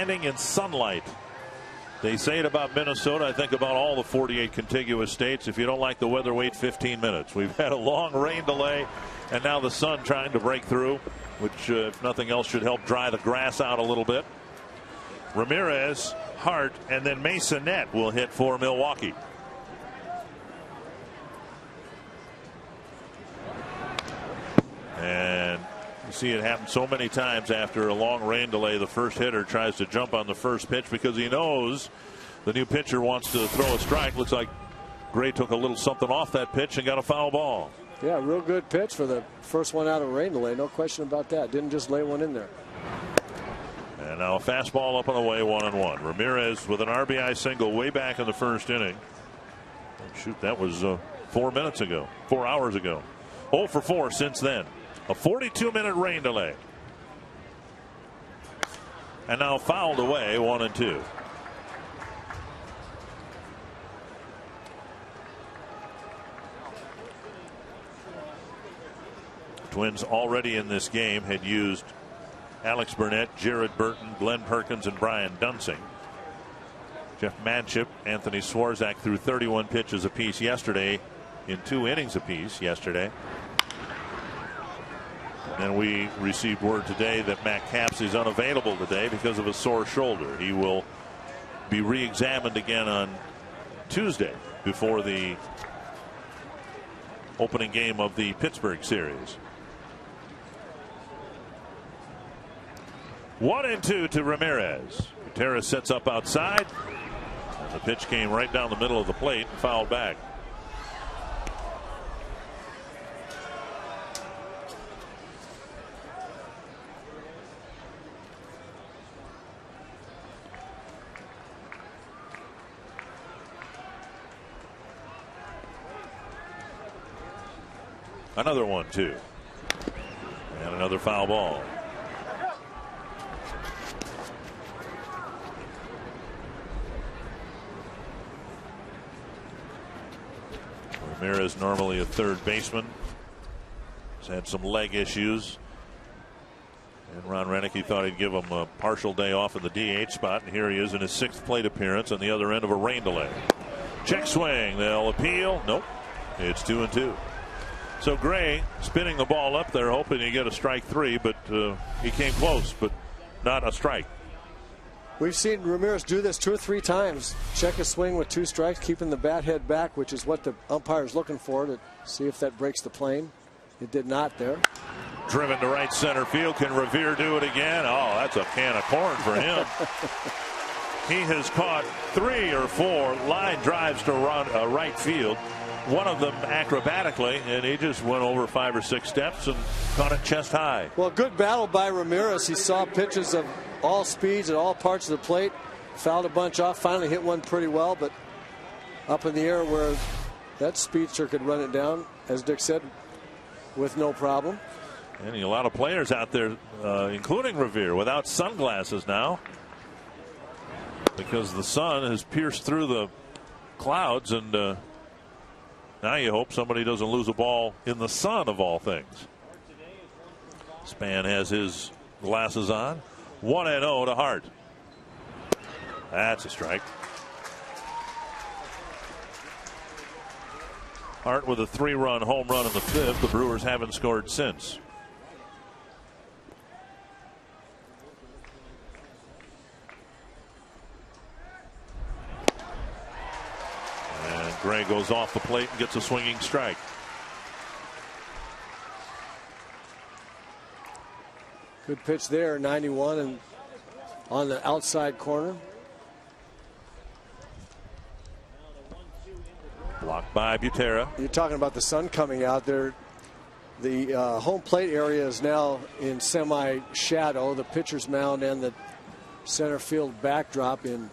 standing in sunlight. They say it about Minnesota. I think about all the 48 contiguous states. If you don't like the weather, wait 15 minutes. We've had a long rain delay, and now the sun trying to break through, which, if nothing else, should help dry the grass out a little bit. Ramirez, Hart, and then Masonette will hit for Milwaukee. And you see it happen so many times after a long rain delay. The first hitter tries to jump on the first pitch because he knows the new pitcher wants to throw a strike. Looks like Gray took a little something off that pitch and got a foul ball. Yeah, real good pitch for the first one out of a rain delay. No question about that. Didn't just lay one in there. And now a fastball up on the way, 1-1. Ramirez with an RBI single way back in the first inning. Shoot, that was 4 minutes ago, 4 hours ago. 0 for 4 since then. A 42-minute rain delay. And now fouled away, 1-2. Twins already in this game had used Alex Burnett, Jared Burton, Glenn Perkins, and Brian Dunsing. Jeff Manship, Anthony Swarzak threw 31 pitches apiece yesterday in 2 innings apiece yesterday. And we received word today that Matt Capps is unavailable today because of a sore shoulder. He will be re-examined again on Tuesday before the opening game of the Pittsburgh series. 1-2 to Ramirez. Gutierrez sets up outside. And the pitch came right down the middle of the plate and fouled back. Another 1-2. And another foul ball. Ramirez, normally a third baseman, has had some leg issues. And Ron Renicky thought he'd give him a partial day off in the DH spot. And here he is in his 6th plate appearance on the other end of a rain delay. Check swing. They'll appeal. Nope. It's 2-2. So Gray spinning the ball up there, hoping to get a strike 3, but he came close, but not a strike. We've seen Ramirez do this 2 or 3 times. Check a swing with 2 strikes, keeping the bat head back, which is what the umpire is looking for to see if that breaks the plane. It did not there. Driven to right center field. Can Revere do it again? Oh, that's a can of corn for him. He has caught 3 or 4 line drives to right field. One of them acrobatically, and he just went over 5 or 6 steps and caught it chest high. Well, good battle by Ramirez. He saw pitches of all speeds at all parts of the plate. Fouled a bunch off. Finally hit one pretty well, but up in the air where that speedster could run it down, as Dick said, with no problem. And a lot of players out there, including Revere, without sunglasses now, because the sun has pierced through the clouds, and now you hope somebody doesn't lose a ball in the sun, of all things. Span has his glasses on. 1-0 to Hart. That's a strike. Hart with a 3-run home run in the 5th. The Brewers haven't scored since. And Gray goes off the plate and gets a swinging strike. Good pitch there, 91, and on the outside corner. Blocked by Butera. You're talking about the sun coming out there. The home plate area is now in semi-shadow. The pitcher's mound and the center field backdrop in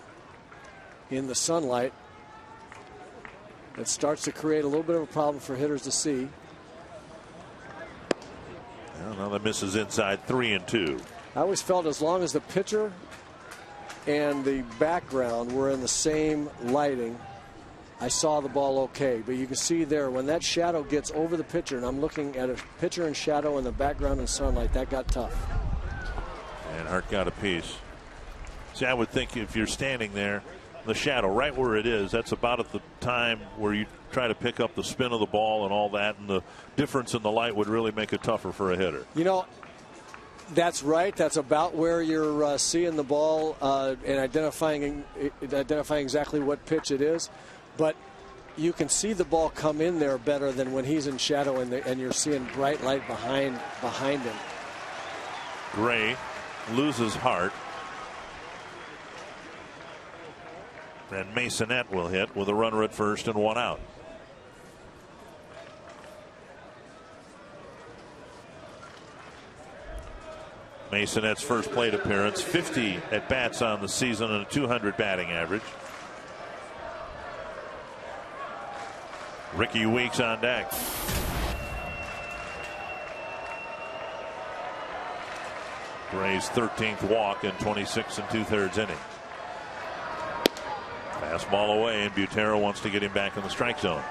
the sunlight. It starts to create a little bit of a problem for hitters to see. Well, now that misses inside, 3-2. I always felt as long as the pitcher and the background were in the same lighting, I saw the ball okay. But you can see there when that shadow gets over the pitcher, and I'm looking at a pitcher in shadow in the background in sunlight, that got tough. And Hart got a piece. See, I would think if you're standing there, the shadow right where it is, that's about at the time where you try to pick up the spin of the ball and all that, and the difference in the light would really make it tougher for a hitter. You know, that's right. That's about where you're seeing the ball and identifying exactly what pitch it is. But you can see the ball come in there better than when he's in shadow and you're seeing bright light behind him. Gray loses Hart. And Masonette will hit with a runner at first and one out. Masonette's first plate appearance, 50 at bats on the season and a 200 batting average. Ricky Weeks on deck. Gray's 13th walk in 26 2/3 innings. Fastball away, and Butera wants to get him back in the strike zone.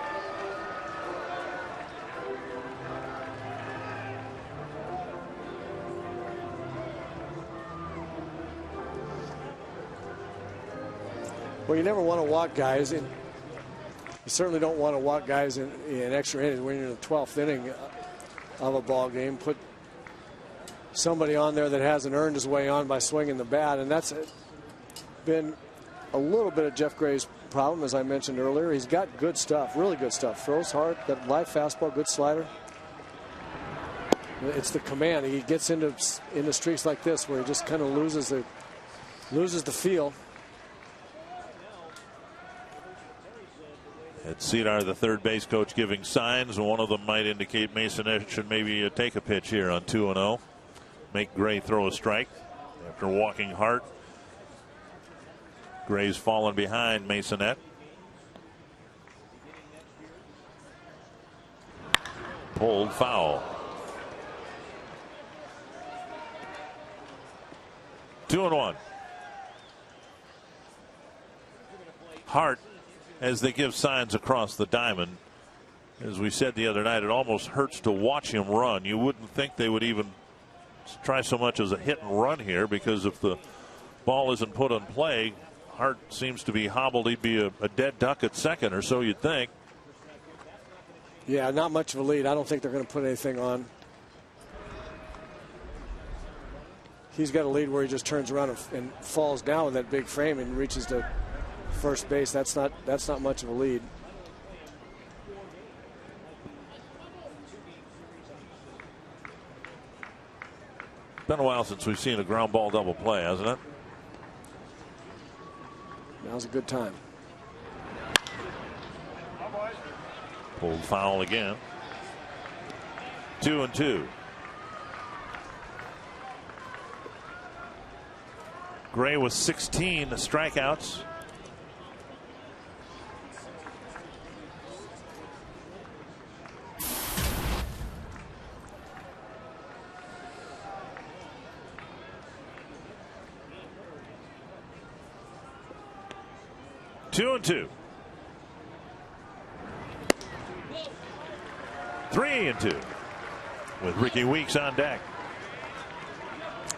Well, you never want to walk guys, and you certainly don't want to walk guys in extra innings when you're in the 12th inning of a ball game. Put somebody on there that hasn't earned his way on by swinging the bat, and that's been a little bit of Jeff Gray's problem, as I mentioned earlier. He's got good stuff, really good stuff. Throws hard, that live fastball, good slider. It's the command. He gets into streaks like this where he just kind of loses the feel. It's Cedar, the third base coach, giving signs. One of them might indicate Masonette should maybe take a pitch here on 2-0. Make Gray throw a strike after walking Hart. Gray's fallen behind Masonette. Pulled foul. 2-1. Hart, as they give signs across the diamond, as we said the other night, it almost hurts to watch him run. You wouldn't think they would even try so much as a hit and run here, because if the ball isn't put in play, Hart seems to be hobbled. He'd be a dead duck at second, or so you'd think. Yeah, not much of a lead. I don't think they're going to put anything on. He's got a lead where he just turns around and falls down with that big frame and reaches to first base. That's not much of a lead. Been a while since we've seen a ground ball double play, hasn't it? Now's a good time. Pulled foul again. 2-2. Gray with 16 strikeouts. Two and 2. 3-2 with Ricky Weeks on deck.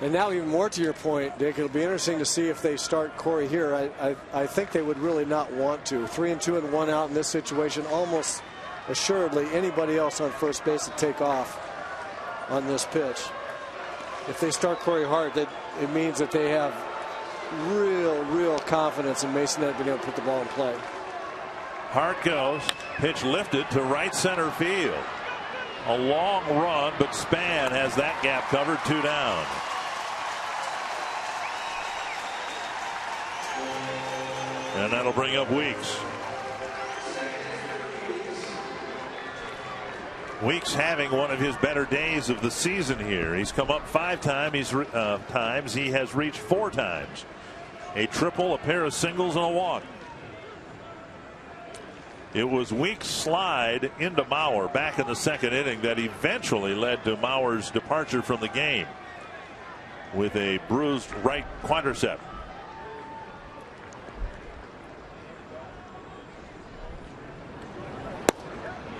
And now, even more to your point, Dick, it'll be interesting to see if they start Corey here. I think they would really not want to. 3-2 and 1 out in this situation. Almost assuredly anybody else on first base to take off on this pitch. If they start Corey Hart, it means that they have real confidence in Masonette being able to put the ball in play. Hart goes. Pitch lifted to right center field. A long run, but Span has that gap covered. 2 down. And that'll bring up Weeks. Weeks having one of his better days of the season here. He's come up 5 times. He has reached 4 times. A triple, a pair of singles, and a walk. It was Weeks' slide into Mauer back in the second inning that eventually led to Mauer's departure from the game with a bruised right quadricep.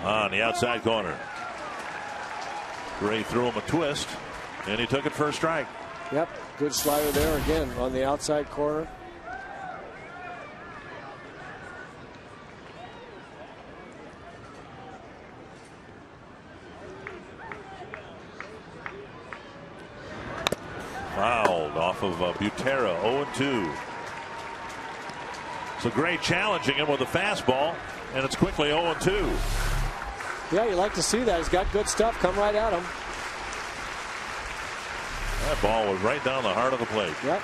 On the outside corner. Gray threw him a twist, and he took it for a strike. Yep, good slider there again on the outside corner. Fouled off of Butera, 0-2. So Gray challenging him with a fastball, and it's quickly 0-2. Yeah, you like to see that. He's got good stuff. Come right at him. That ball was right down the heart of the plate. Yep.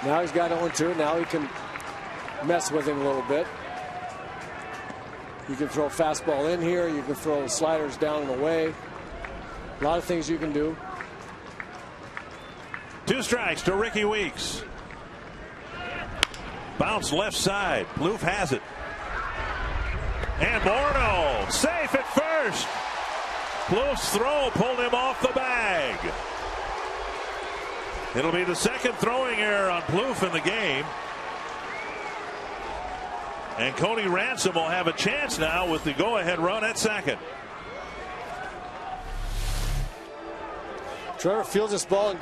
Now he's got 0-2. Now he can mess with him a little bit. You can throw a fastball in here. You can throw sliders down and away. A lot of things you can do. 2 strikes to Ricky Weeks. Bounce left side. Plouffe has it. And Morneau safe at first. Plouffe's throw pulled him off the bag. It'll be the second throwing error on Plouffe in the game. And Cody Ransom will have a chance now with the go-ahead run at second. Trevor fields this ball in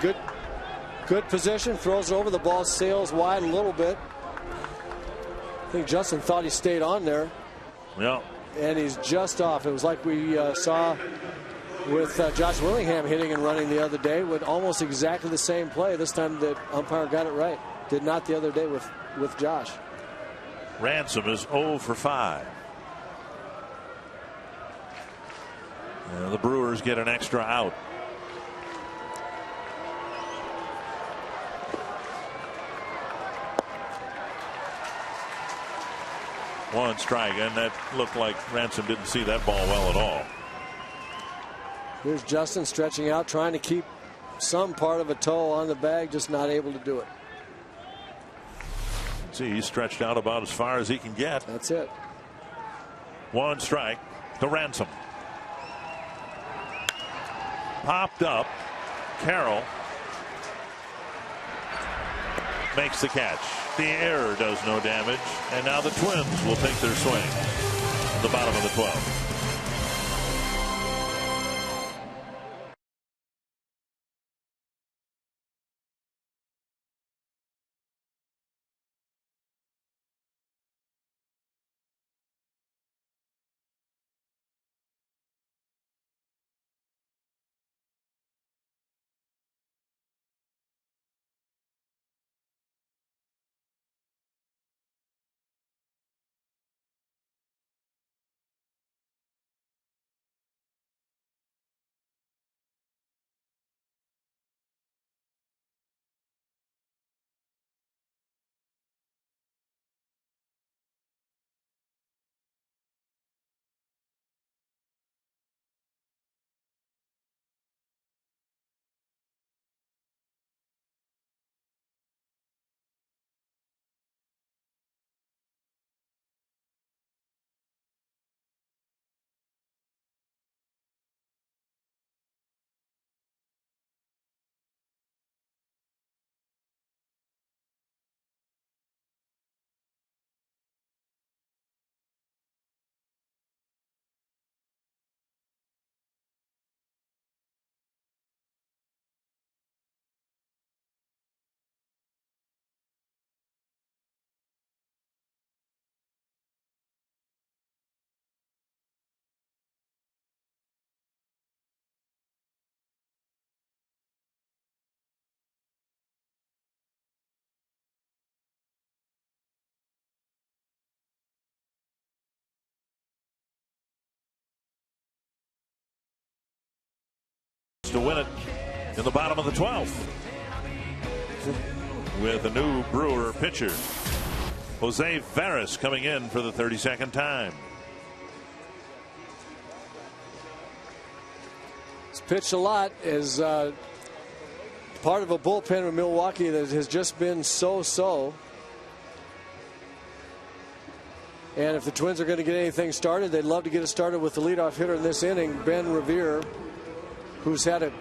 good position, throws it over. The ball sails wide a little bit. I think Justin thought he stayed on there. Yeah. And he's just off. It was like we saw with Josh Willingham hitting and running the other day with almost exactly the same play. This time the umpire got it right. Did not the other day with Josh. Ransom is 0 for 5. And the Brewers get an extra out. One strike, and that looked like Ransom didn't see that ball well at all. Here's Justin stretching out, trying to keep some part of a toe on the bag, just not able to do it. See, he's stretched out about as far as he can get. That's it. 1 strike to Ransom. Popped up. Carroll makes the catch. The error does no damage. And now the Twins will take their swing at the bottom of the 12th. To win it in the bottom of the 12th with a new Brewer pitcher. Jose Veras coming in for the 32nd time. He's pitched a lot as part of a bullpen in Milwaukee that has just been so-so. And if the Twins are going to get anything started, they'd love to get it started with the leadoff hitter in this inning, Ben Revere, who's had a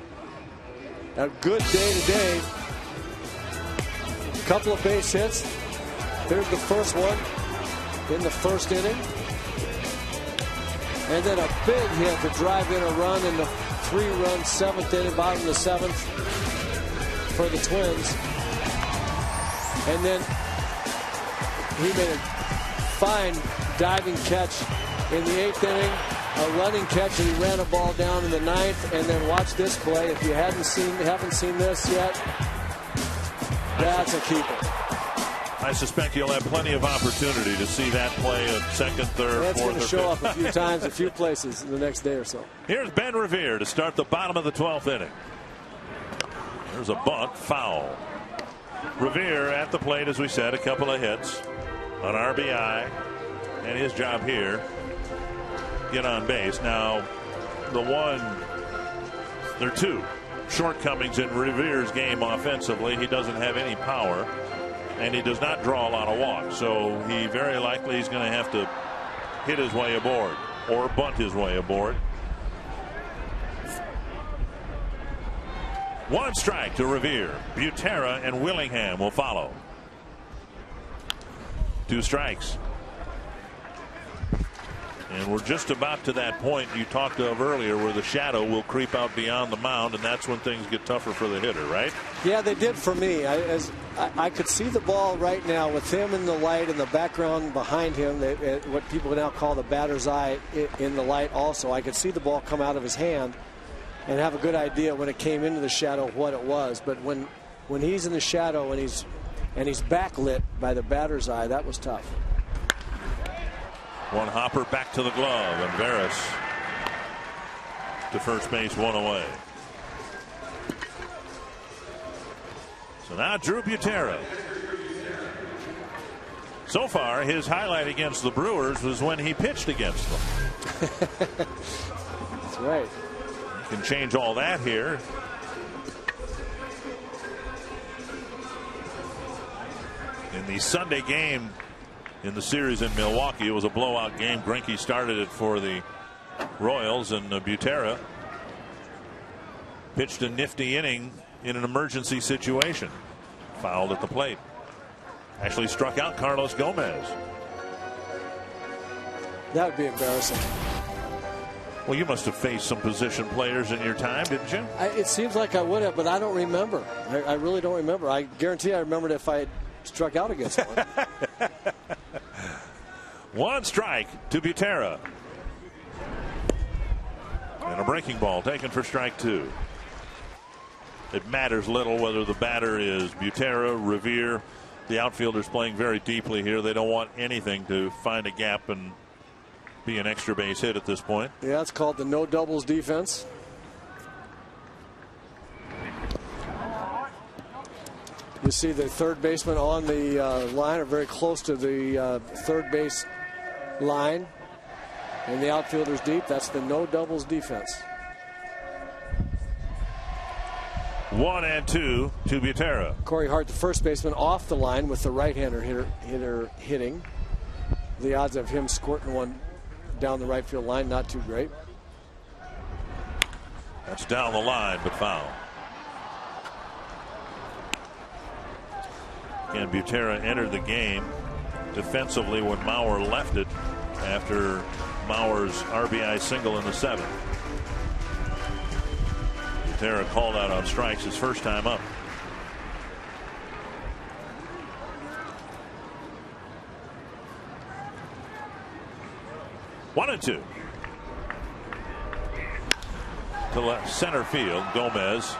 good day today. A couple of base hits. There's the first one in the first inning. And then a big hit to drive in a run in the 3-run 7th inning, bottom of the 7th for the Twins. And then he made a fine diving catch in the 8th inning, a running catch, and he ran a ball down in the 9th. And then watch this play. If you haven't seen this yet, that's a keeper. I suspect you'll have plenty of opportunity to see that play at second, third, that's fourth, going to show up a few times, a few places in the next day or so. Here's Ben Revere to start the bottom of the 12th inning. There's a bunt, foul. Revere at the plate, as we said, a couple of hits, an RBI, and his job here, get on base. Now, there are two shortcomings in Revere's game offensively. He doesn't have any power, and he does not draw a lot of walks, so he very likely is going to have to hit his way aboard or bunt his way aboard. 1 strike to Revere. Butera and Willingham will follow. 2 strikes. And we're just about to that point you talked of earlier where the shadow will creep out beyond the mound, and that's when things get tougher for the hitter, right? Yeah, they did for me. I could see the ball right now with him in the light and the background behind him, what people now call the batter's eye in the light also. I could see the ball come out of his hand and have a good idea when it came into the shadow what it was. But when he's in the shadow and he's backlit by the batter's eye, that was tough. One hopper back to the glove, and Veras to first base, 1 away. So now Drew Butera. So far, his highlight against the Brewers was when he pitched against them. That's right. You can change all that here. In the Sunday game in the series in Milwaukee, it was a blowout game. Greinke started it for the Royals, and Butera pitched a nifty inning in an emergency situation. Fouled at the plate. Actually struck out Carlos Gomez. That would be embarrassing. Well, you must have faced some position players in your time, didn't you? It seems like I would have, but I don't remember. I really don't remember. I guarantee I remembered if I had struck out against one. 1 strike to Butera. And a breaking ball taken for strike 2. It matters little whether the batter is Butera, Revere. The outfielder's playing very deeply here. They don't want anything to find a gap and be an extra base hit at this point. Yeah, it's called the no doubles defense. You see the third baseman on the line, or very close to the third base line, and the outfielder's deep. That's the no doubles defense. 1-2 to Butera. Corey Hart, the first baseman, off the line with the right-hander hitter hitting. The odds of him squirting one down the right field line, not too great. That's down the line, but foul. Again, Butera entered the game defensively when Mauer left it after Mauer's RBI single in the 7th. Butera called out on strikes his first time up. One and 2 to left center field. Gomez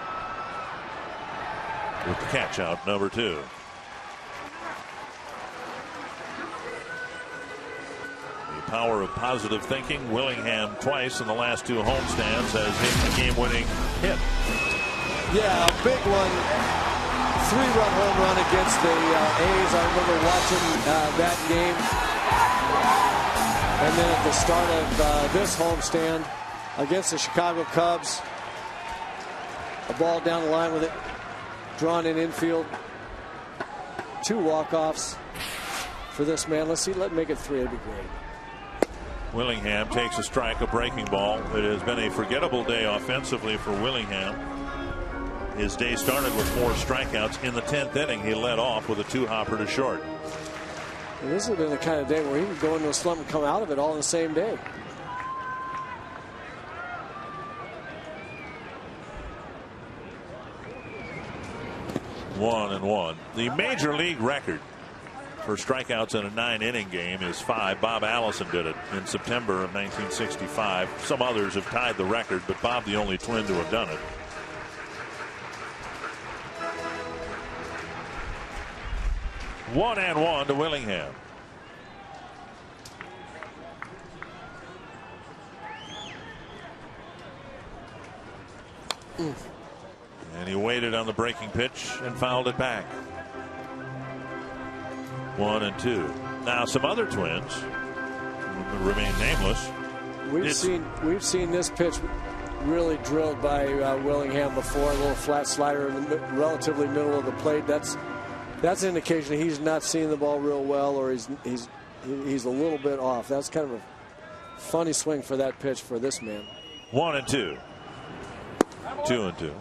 with the catch out, number 2. Power of positive thinking. Willingham twice in the last 2 homestands has hit a game-winning hit. Yeah, a big one. 3-run home run against the A's. I remember watching that game. And then at the start of this homestand against the Chicago Cubs, a ball down the line with it drawn in infield. 2 walk-offs for this man. Let's make it 3. It'd be great. Willingham takes a strike, a breaking ball. It has been a forgettable day offensively for Willingham. His day started with 4 strikeouts. In the 10th inning, he led off with a 2-hopper to short. And this has been the kind of day where he would go into a slump and come out of it all in the same day. 1-1. The major league record for strikeouts in a 9-inning game is 5. Bob Allison did it in September of 1965. Some others have tied the record, but Bob the only Twin to have done it. One and one to Willingham. And he waited on the breaking pitch and fouled it back. 1-2. Now some other Twins remain nameless. We've seen this pitch really drilled by Willingham before. A little flat slider in the relatively middle of the plate. That's an indication he's not seeing the ball real well, or he's a little bit off. That's kind of a funny swing for that pitch for this man. 1-2. 2-2.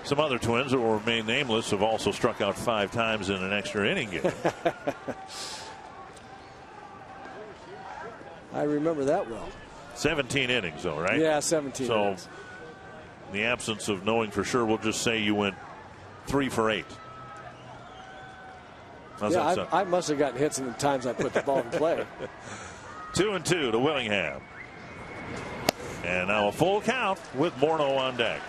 Some other Twins that will remain nameless have also struck out 5 times in an extra inning game. I remember that well. 17 innings, though, right? Yeah, 17 innings. So, in the absence of knowing for sure, we'll just say you went 3 for 8. Yeah, I must have gotten hits in the times I put the ball in play. 2-2 to Willingham. And now a full count with Morneau on deck.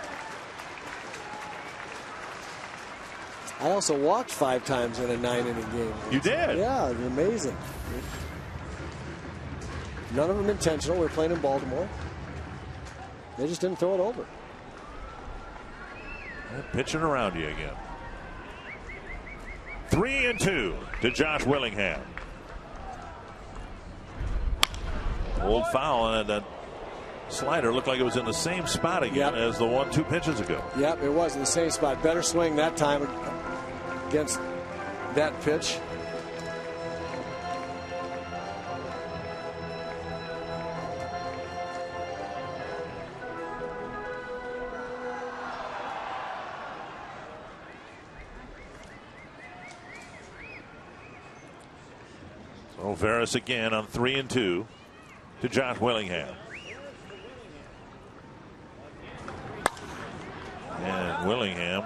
I also walked 5 times in a 9-inning game. You did? Yeah, it's amazing. None of them intentional. We're playing in Baltimore. They just didn't throw it over. They're pitching around you again. 3-2 to Josh Willingham. Old foul, and that slider looked like it was in the same spot again as the one 2 pitches ago. Yep, it was in the same spot. Better swing that time against that pitch. So Veras again on 3-2 to Josh Willingham. And Willingham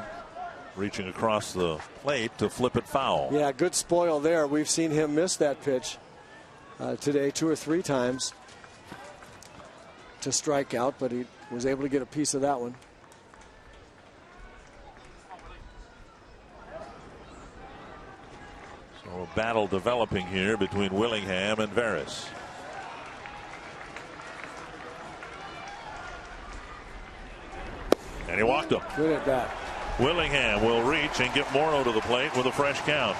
reaching across the plate to flip it foul. Yeah, good spoil there. We've seen him miss that pitch today 2 or 3 times to strike out, but he was able to get a piece of that one. So a battle developing here between Willingham and Veras. And he walked him. Good at that. Willingham will reach and get Morneau to the plate with a fresh count.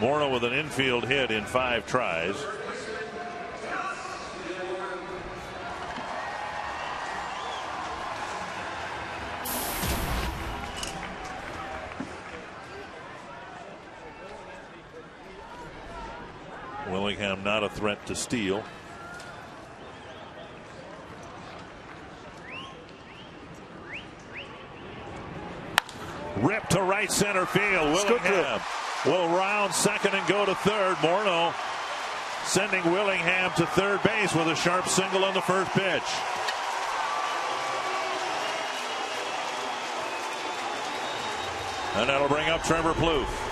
Morneau with an infield hit in 5 tries. Willingham not a threat to steal. Rip to right center field. Willingham will round second and go to third. Morneau sending Willingham to third base with a sharp single on the first pitch. And that'll bring up Trevor Plouffe.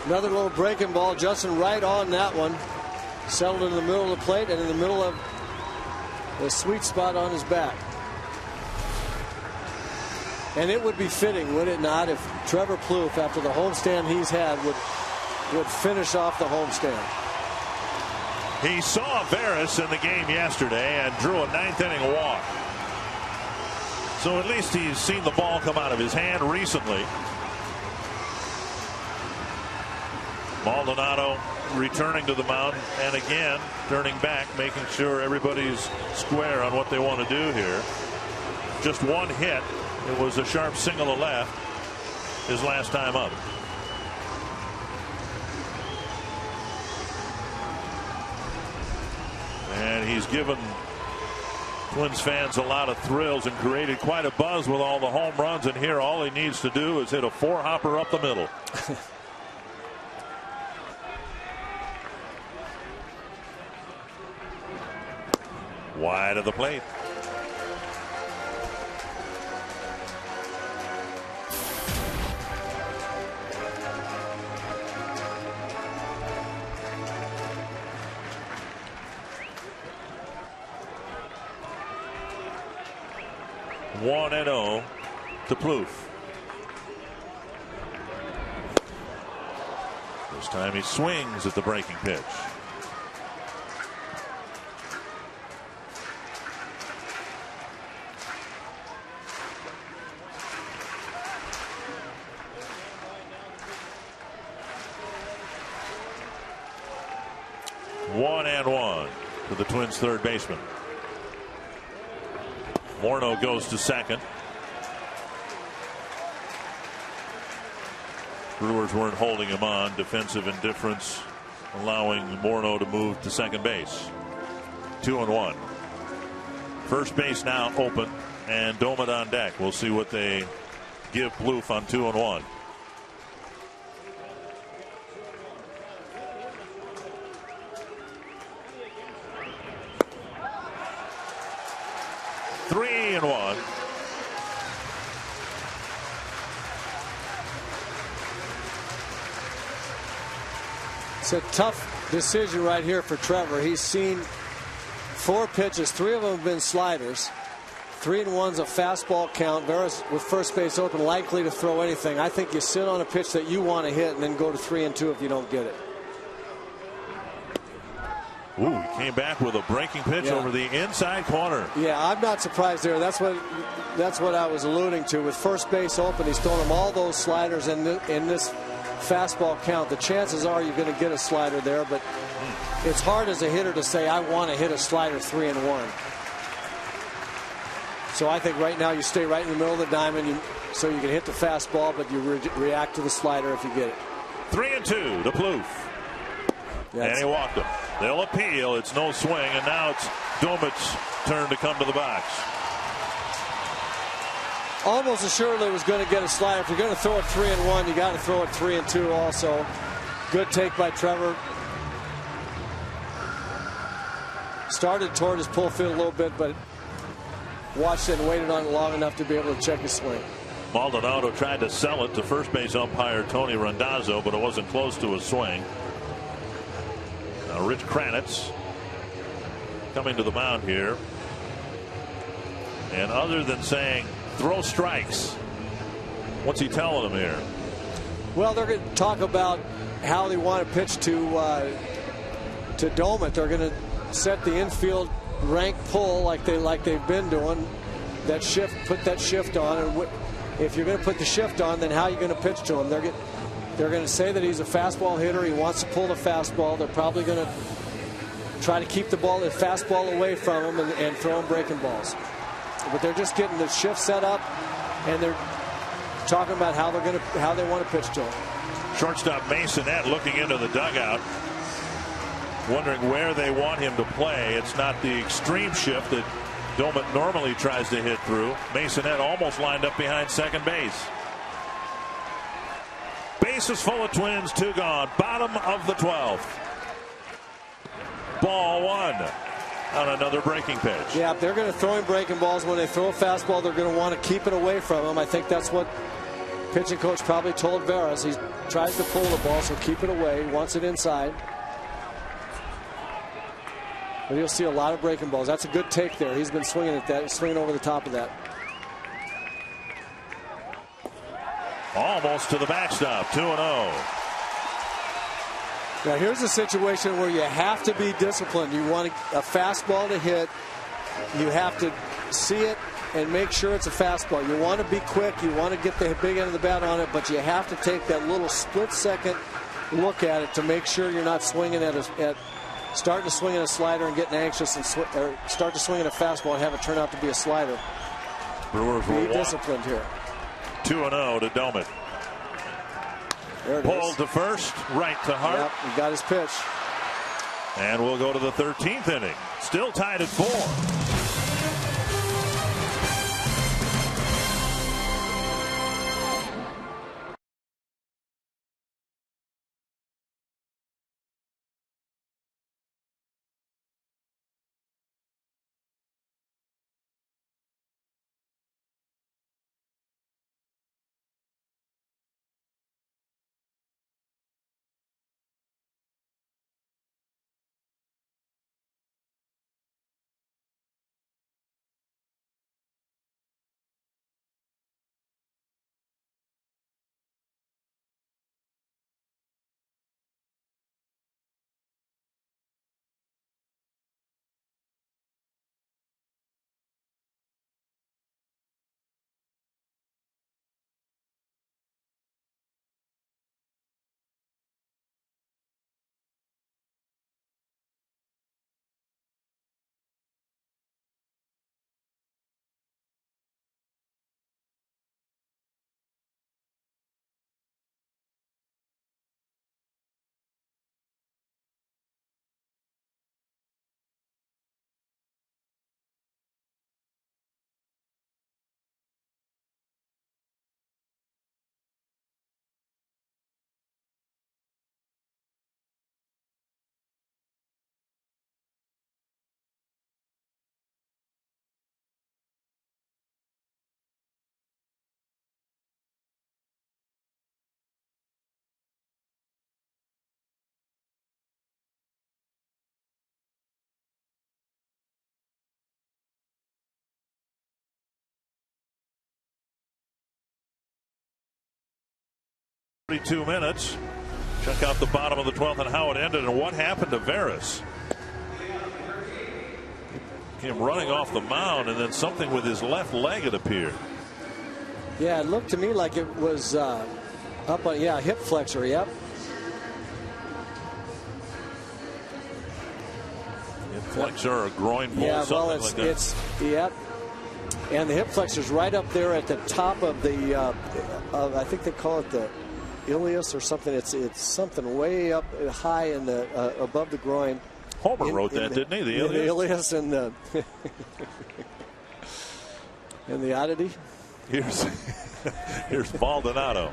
Another little breaking ball. Justin right on that one. Settled in the middle of the plate and in the middle of the sweet spot on his back. And it would be fitting, would it not, if Trevor Plouffe, after the homestand he's had, would finish off the homestand. He saw Veras in the game yesterday and drew a 9th inning walk. So at least he's seen the ball come out of his hand recently. Maldonado returning to the mound and again turning back, making sure everybody's square on what they want to do here. Just one hit. It was a sharp single to left his last time up. And he's given Twins fans a lot of thrills and created quite a buzz with all the home runs. And here all he needs to do is hit a 4-hopper up the middle. Wide of the plate. One and 0 to Plouffe. This time he swings at the breaking pitch. One and 1 to the Twins' third baseman. Morneau goes to second. Brewers weren't holding him on. Defensive indifference allowing Morneau to move to second base. 2-1. First base now open and Domet on deck. We'll see what they give Plouffe on 2-1. Three and 1. It's a tough decision right here for Trevor. He's seen 4 pitches. 3 of them have been sliders. 3-1's a fastball count. Veras with first base open, likely to throw anything. I think you sit on a pitch that you want to hit and then go to 3-2 if you don't get it. Ooh, he came back with a breaking pitch over the inside corner. Yeah, I'm not surprised there. That's what I was alluding to. With first base open, he's throwing him all those sliders in this fastball count. The chances are you're going to get a slider there, but it's hard as a hitter to say, I want to hit a slider 3-1. So I think right now you stay right in the middle of the diamond so you can hit the fastball, but you react to the slider if you get it. 3-2 to Plouffe. And he walked him. They'll appeal. It's no swing, and now it's Domet's turn to come to the box. Almost assuredly was going to get a slider. If you're going to throw it 3-1, you got to throw it 3-2 also. Good take by Trevor. Started toward his pull field a little bit, but watched it and waited on it long enough to be able to check his swing. Maldonado tried to sell it to first base umpire Tony Randazzo, but it wasn't close to a swing. Now Rich Kranitz coming to the mound here. And other than saying, throw strikes, what's he telling them here? Well, they're going to talk about how they want to pitch to Domet. They're going to set the infield rank pull like they've been doing. That shift, put that shift on, and if you're going to put the shift on, then how are you going to pitch to him? They're going to say that he's a fastball hitter. He wants to pull the fastball. They're probably going to try to keep the fastball away from him and throw him breaking balls. But they're just getting the shift set up, and they're talking about how they want to pitch to him. Shortstop Masonette looking into the dugout, wondering where they want him to play. It's not the extreme shift that Domet normally tries to hit through. Masonette almost lined up behind second base. Bases full of Twins, 2 gone. Bottom of the 12th. Ball 1 on another breaking pitch. Yeah, they're going to throw him breaking balls. When they throw a fastball, they're going to want to keep it away from him. I think that's what pitching coach probably told Veras. He tries to pull the ball, so keep it away. He wants it inside. But you'll see a lot of breaking balls. That's a good take there. He's been swinging at that. He's swinging over the top of that. Almost to the backstop. 2-0. Now here's a situation where you have to be disciplined. You want a fastball to hit. You have to see it and make sure it's a fastball. You want to be quick. You want to get the big end of the bat on it, but you have to take that little split-second look at it to make sure you're not swinging at starting to swing at a slider and getting anxious, and start to swing at a fastball and have it turn out to be a slider. Brewers be disciplined here. 2-0 to Domet. Pulled to first, right to Hart. Yep, he got his pitch. And we'll go to the 13th inning. Still tied at 4. 32 minutes. Check out the bottom of the 12th and how it ended and what happened to Veras. Him running off the mound, and then something with his left leg, it appeared. Yeah, it looked to me like it was up on, hip flexor, yep. Hip flexor or groin pull, yeah, something well, like that. Yep. And the hip flexor's right up there at the top of the, I think they call it the ilius or something. It's something way up high in the above the groin. Homer wrote that, didn't he? The ilius and the and the oddity. Here's Maldonado.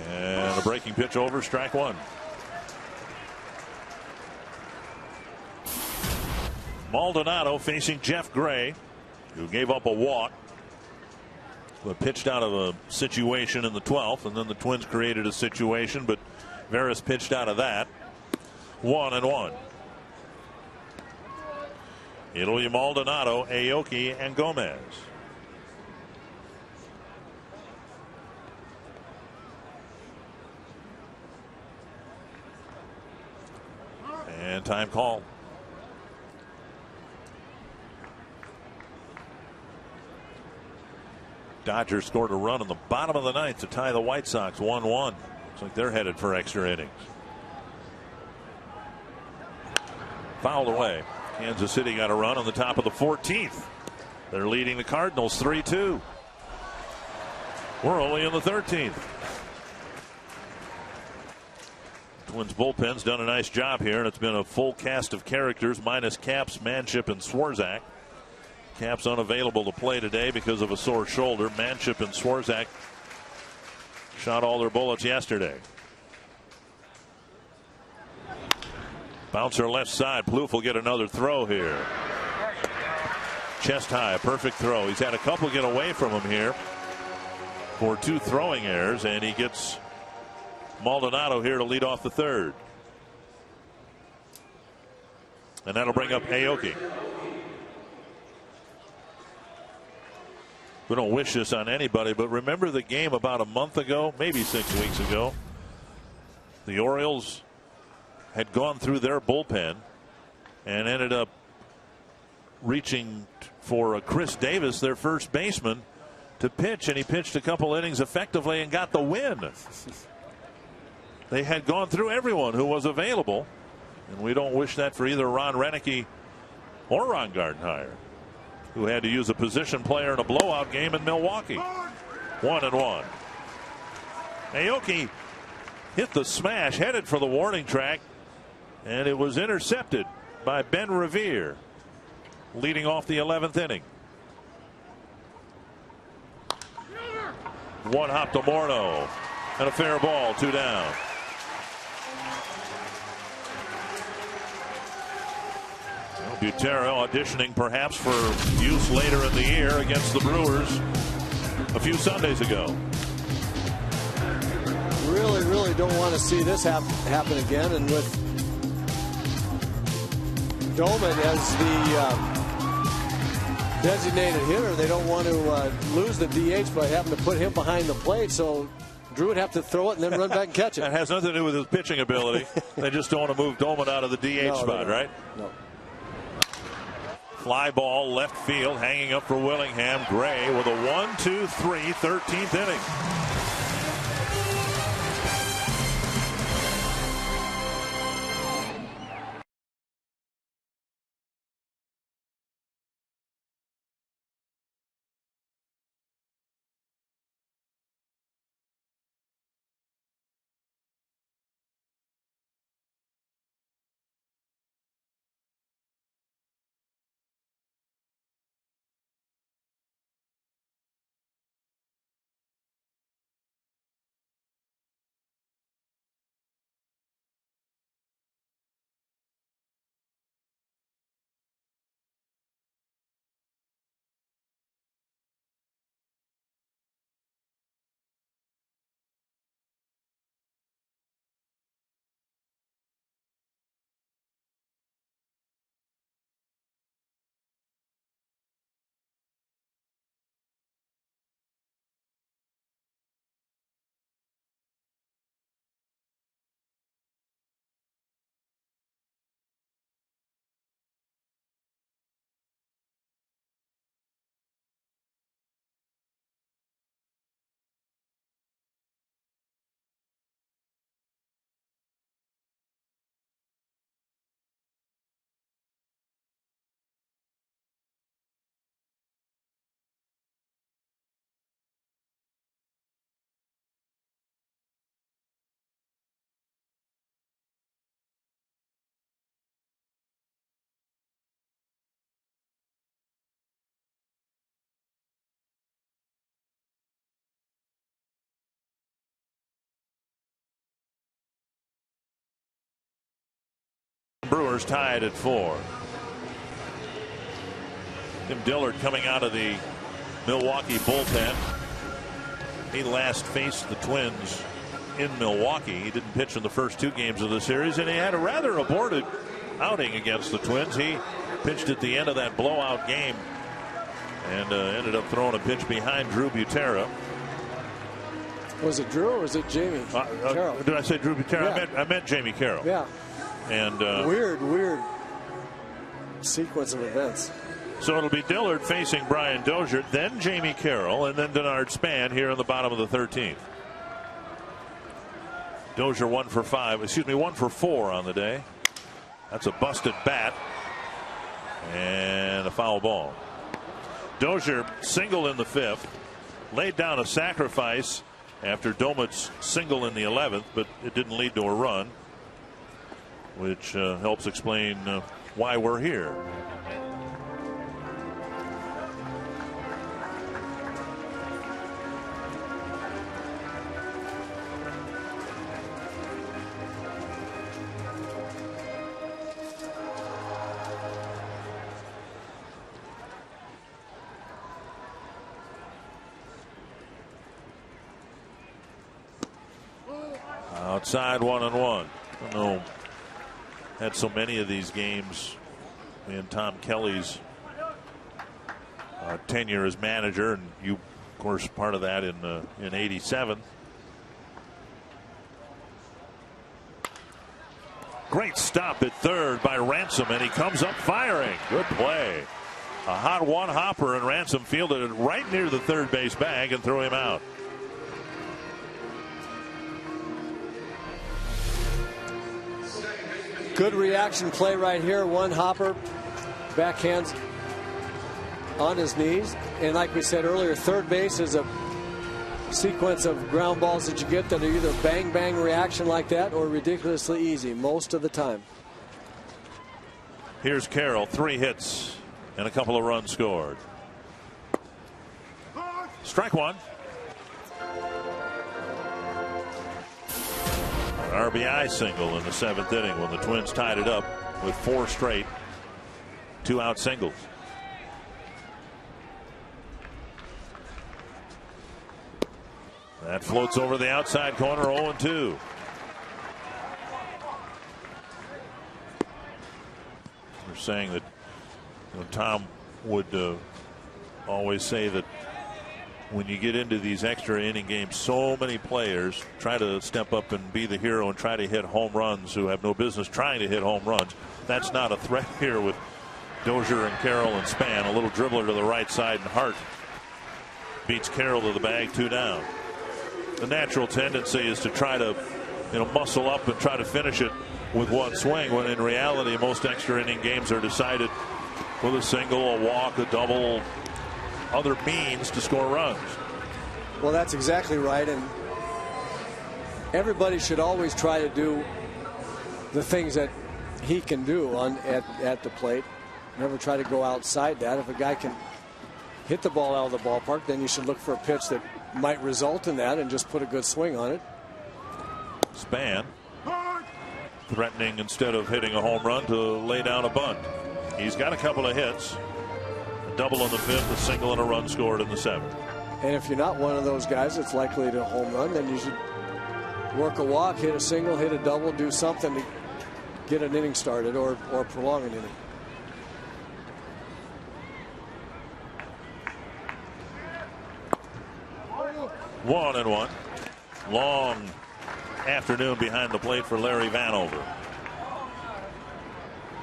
And a breaking pitch over, strike one. Maldonado facing Jeff Gray, who gave up a walk, but pitched out of a situation in the 12th, and then the Twins created a situation, but Veras pitched out of that. 1-1. It'll be Maldonado, Aoki, and Gomez. And time call. Dodgers scored a run in the bottom of the ninth to tie the White Sox 1-1. Looks like they're headed for extra innings. Fouled away. Kansas City got a run on the top of the 14th. They're leading the Cardinals 3-2. We're only in the 13th. Twins bullpen's done a nice job here, and it's been a full cast of characters minus Capps, Manship, and Swarzak. Capps unavailable to play today because of a sore shoulder. Manship and Swarzak shot all their bullets yesterday. Bouncer left side. Plouffe will get another throw here. Chest high, a perfect throw. He's had a couple get away from him here for 2 throwing errors, and he gets Maldonado here to lead off the third. And that'll bring up Aoki. We don't wish this on anybody, but remember the game about a month ago, maybe 6 weeks ago. The Orioles had gone through their bullpen and ended up reaching for Chris Davis, their first baseman, to pitch, and he pitched a couple innings effectively and got the win. They had gone through everyone who was available, and we don't wish that for either Ron Renicky or Ron Gardenhire, who had to use a position player in a blowout game in Milwaukee. 1-1. Aoki hit the smash, headed for the warning track, and it was intercepted by Ben Revere, leading off the 11th inning. One hop to Morneau, and a fair ball, 2 down. Butero auditioning perhaps for use later in the year against the Brewers a few Sundays ago. Really don't want to see this happen again. And with Doman as the designated hitter, they don't want to lose the DH by having to put him behind the plate. So Drew would have to throw it and then run back and catch it. That has nothing to do with his pitching ability. They just don't want to move Doman out of the DH spot, right? No. Fly ball left field, hanging up for Willingham. Gray with a 1-2-3 13th inning. Brewers tied at 4. Tim Dillard coming out of the Milwaukee bullpen. He last faced the Twins in Milwaukee. He didn't pitch in the first 2 games of the series, and he had a rather aborted outing against the Twins. He pitched at the end of that blowout game and ended up throwing a pitch behind Drew Butera. Was it Drew or was it Jamie Carroll? Did I say Drew Butera? Yeah. I meant Jamie Carroll. Yeah. And weird sequence of events. So it'll be Dillard facing Brian Dozier, then Jamie Carroll, and then Denard Span here in the bottom of the 13th. Dozier 1 for 4 on the day. That's a busted bat and a foul ball. Dozier single in the 5th, laid down a sacrifice after Domit's single in the 11th, but it didn't lead to a run, which helps explain why we're here. Outside 1-1. I don't know. Had so many of these games in Tom Kelly's tenure as manager, and you, of course, part of that in '87. Great stop at third by Ransom, and he comes up firing. Good play. A hot one hopper, and Ransom fielded it right near the third base bag and threw him out. Good reaction play right here. One hopper, backhands on his knees. And like we said earlier, third base is a sequence of ground balls that you get that are either bang bang reaction like that or ridiculously easy most of the time. Here's Carroll, 3 hits and a couple of runs scored. Strike 1. RBI single in the 7th inning when the Twins tied it up with 4 straight 2-out singles. That floats over the outside corner, 0-2. We're saying that Tom would always say that when you get into these extra inning games, so many players try to step up and be the hero and try to hit home runs who have no business trying to hit home runs. That's not a threat here with Dozier and Carroll and Span. A little dribbler to the right side, and Hart beats Carroll to the bag, 2 down. The natural tendency is to try to muscle up and try to finish it with one swing, when in reality most extra inning games are decided with a single, a walk, a double, other means to score runs. Well, that's exactly right, and everybody should always try to do the things that he can do at the plate. Never try to go outside that. If a guy can hit the ball out of the ballpark, then you should look for a pitch that might result in that and just put a good swing on it. Span threatening, instead of hitting a home run, to lay down a bunt. He's got a couple of hits. Double in the 5th, a single and a run scored in the 7th. And if you're not one of those guys that's likely to home run, then you should work a walk, hit a single, hit a double, do something to get an inning started or prolong an inning. One and one. Long afternoon behind the plate for Larry Vanover.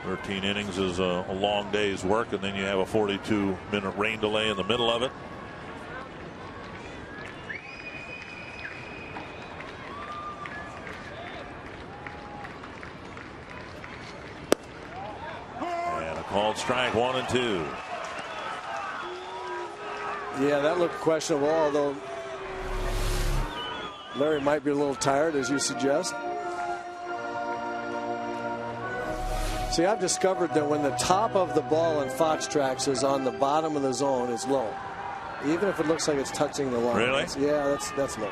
13 innings is a long day's work, and then you have a 42-minute rain delay in the middle of it. And a called strike, 1 and 2. Yeah, that looked questionable, although Larry might be a little tired, as you suggest. See, I've discovered that when the top of the ball in Fox Tracks is on the bottom of the zone, it's low. Even if it looks like it's touching the line. Really? That's low.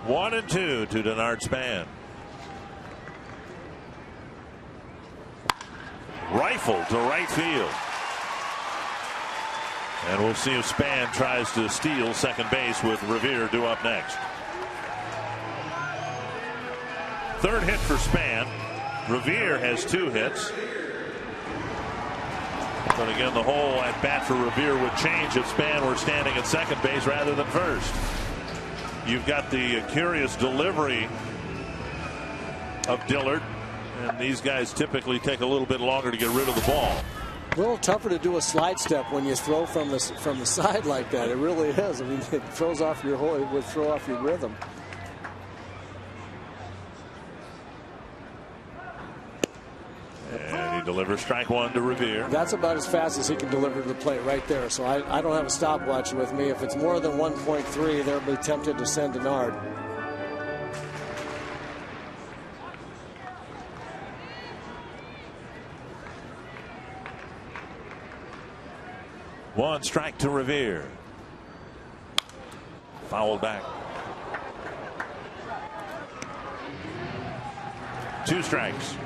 1 and 2 to Denard Span. rifled to right field. And we'll see if Span tries to steal second base with Revere due up next. Third hit for Span. Revere has 2 hits. But again, the whole at bat for Revere would change if Span were standing at second base rather than first. You've got the curious delivery of Dillard, and these guys typically take a little bit longer to get rid of the ball. A little tougher to do a slide step when you throw from the side like that. It really is. I mean, it throws off your whole. It would throw off your rhythm. And he delivers strike 1 to Revere. That's about as fast as he can deliver to the plate right there. So I don't have a stopwatch with me. If it's more than 1.3, they'll be tempted to send Denard. One strike to Revere. Foul back. 2 strikes.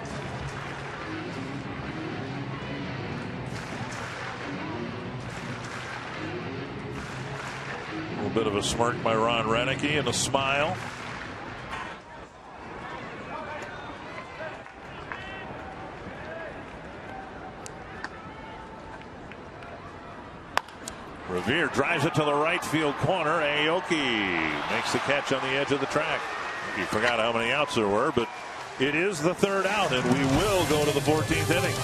A little bit of a smirk by Ron Renicky and a smile. Revere drives it to the right field corner. Aoki makes the catch on the edge of the track. You forgot how many outs there were, but it is the 3rd out, and we will go to the 14th inning.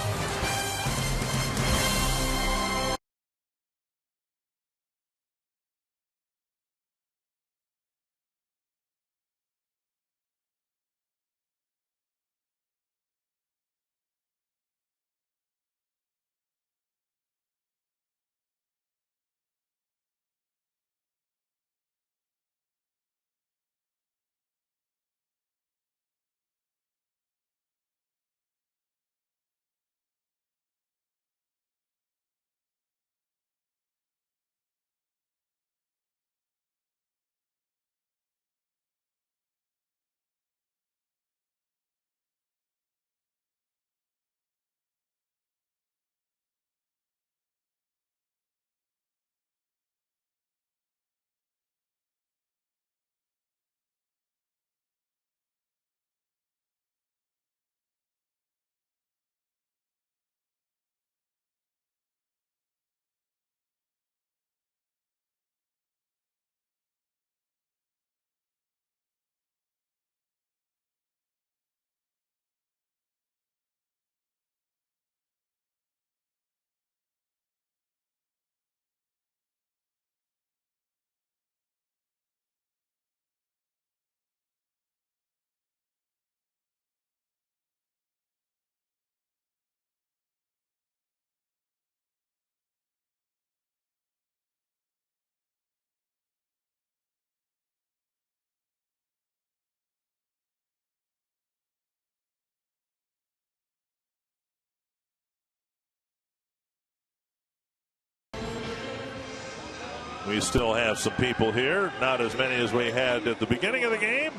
We still have some people here, not as many as we had at the beginning of the game.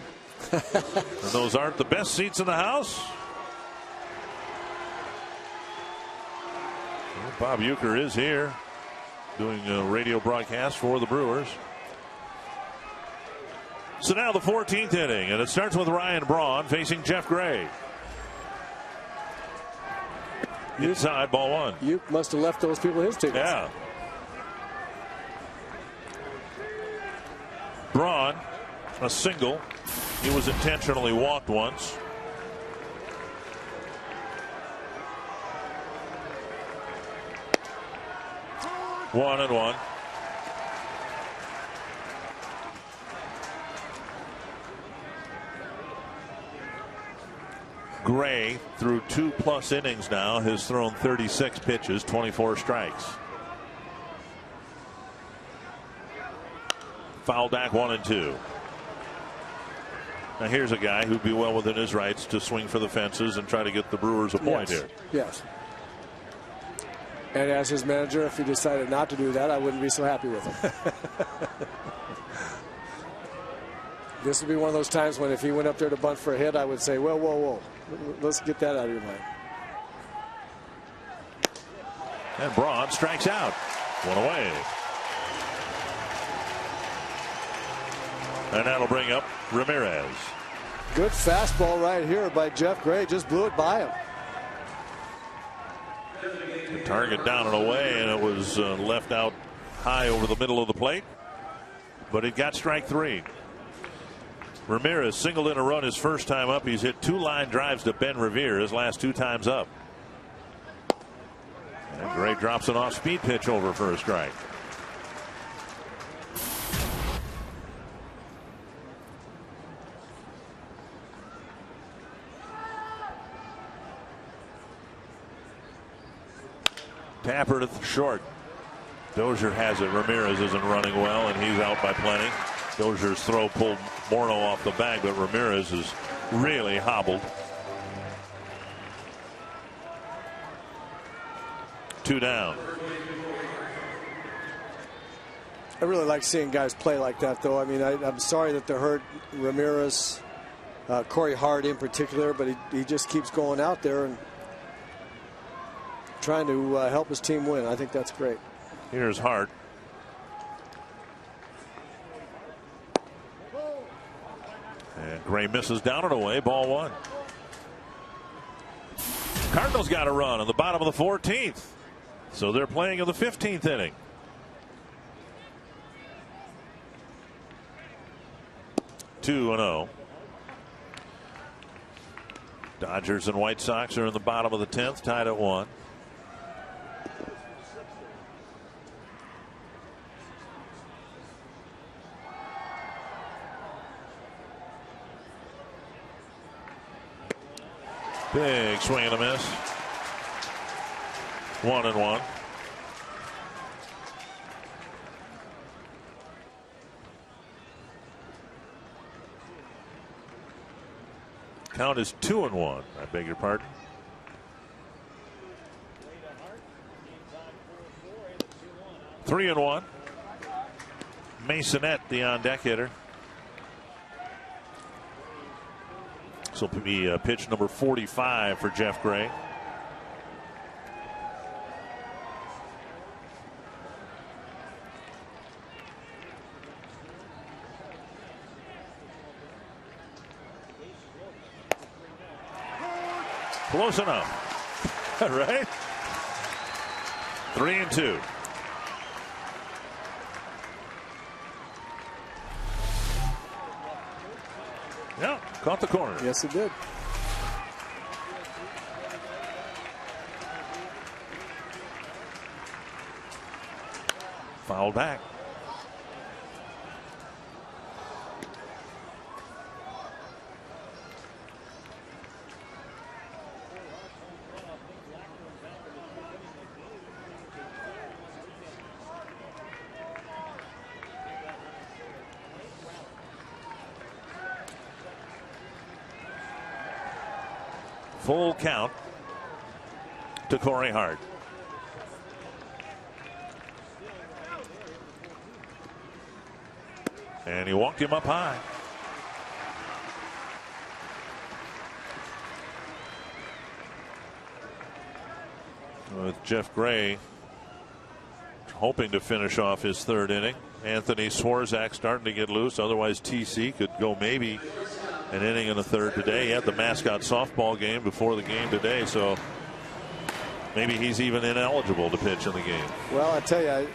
And those aren't the best seats in the house. Well, Bob Uecker is here doing a radio broadcast for the Brewers. So now the 14th inning, and it starts with Ryan Braun facing Jeff Gray. Inside, ball 1. You must have left those people his tickets. Yeah. Braun, a single. He was intentionally walked once. One and one. Gray, through 2+ innings now, has thrown 36 pitches, 24 strikes. Foul back 1-2. Now here's a guy who'd be well within his rights to swing for the fences and try to get the Brewers a point here. Yes. And as his manager, if he decided not to do that, I wouldn't be so happy with him. This would be one of those times when if he went up there to bunt for a hit, I would say, well, whoa, whoa. Let's get that out of your mind. And Braun strikes out. One away. And that'll bring up Ramirez. Good fastball right here by Jeff Gray. Just blew it by him. The target down and away, and it was left out high over the middle of the plate. But it got strike 3. Ramirez singled in a run his first time up. He's hit 2 line drives to Ben Revere his last 2 times up. And Gray drops an off-speed pitch over for a strike. Tapper to the short. Dozier has it. Ramirez isn't running well, and he's out by plenty. Dozier's throw pulled Morneau off the bag, but Ramirez is really hobbled. 2 down. I really like seeing guys play like that, though. I mean, I'm sorry that they hurt Ramirez, Corey Hart in particular, but he just keeps going out there and trying to help his team win. I think that's great. Here's Hart. And Gray misses down and away. Ball 1. Cardinals got a run in the bottom of the 14th. So they're playing in the 15th inning. Two 2-0. Dodgers and White Sox are in the bottom of the 10th, tied at 1. Big swing and a miss. 1-1. Count is 2-1. I beg your pardon. Three and 1. Masonette, the on deck hitter. This will be pitch number 45 for Jeff Gray. Close enough. Right? 3-2. Yeah, caught the corner. Yes, it did. Foul back. Full count to Corey Hart. And he walked him up high. With Jeff Gray hoping to finish off his 3rd inning. Anthony Swarzak starting to get loose. Otherwise, TC could go maybe an inning in the 3rd today. He had the mascot softball game before the game today, so maybe he's even ineligible to pitch in the game. Well, I tell you,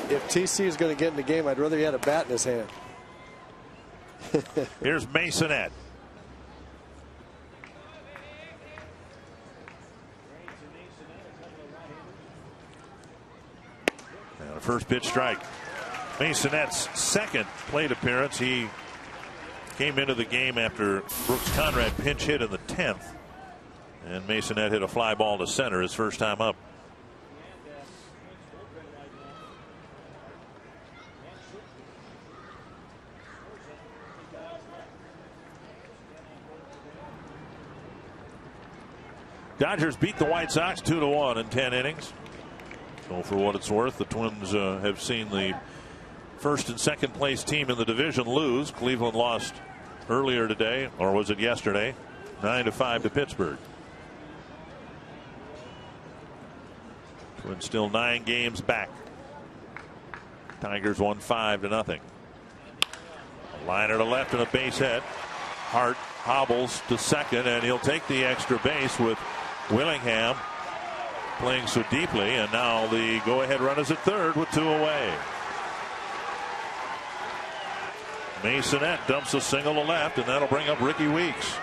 if TC is going to get in the game, I'd rather he had a bat in his hand. Here's Masonette. And a first pitch strike. Masonette's 2nd plate appearance. He came into the game after Brooks Conrad pinch hit in the 10th. And Masonette hit a fly ball to center his first time up. Dodgers beat the White Sox 2-1 in 10 innings. So for what it's worth, the Twins have seen the 1st and 2nd place team in the division lose. Cleveland lost earlier today, or was it yesterday? 9-5 to Pittsburgh. Twins still 9 games back. Tigers won 5-0. A liner to left and a base hit. Hart hobbles to second, and he'll take the extra base with Willingham playing so deeply. And now the go-ahead run is at third with 2 away. Masonette dumps a single to left, and that'll bring up Ricky Weeks.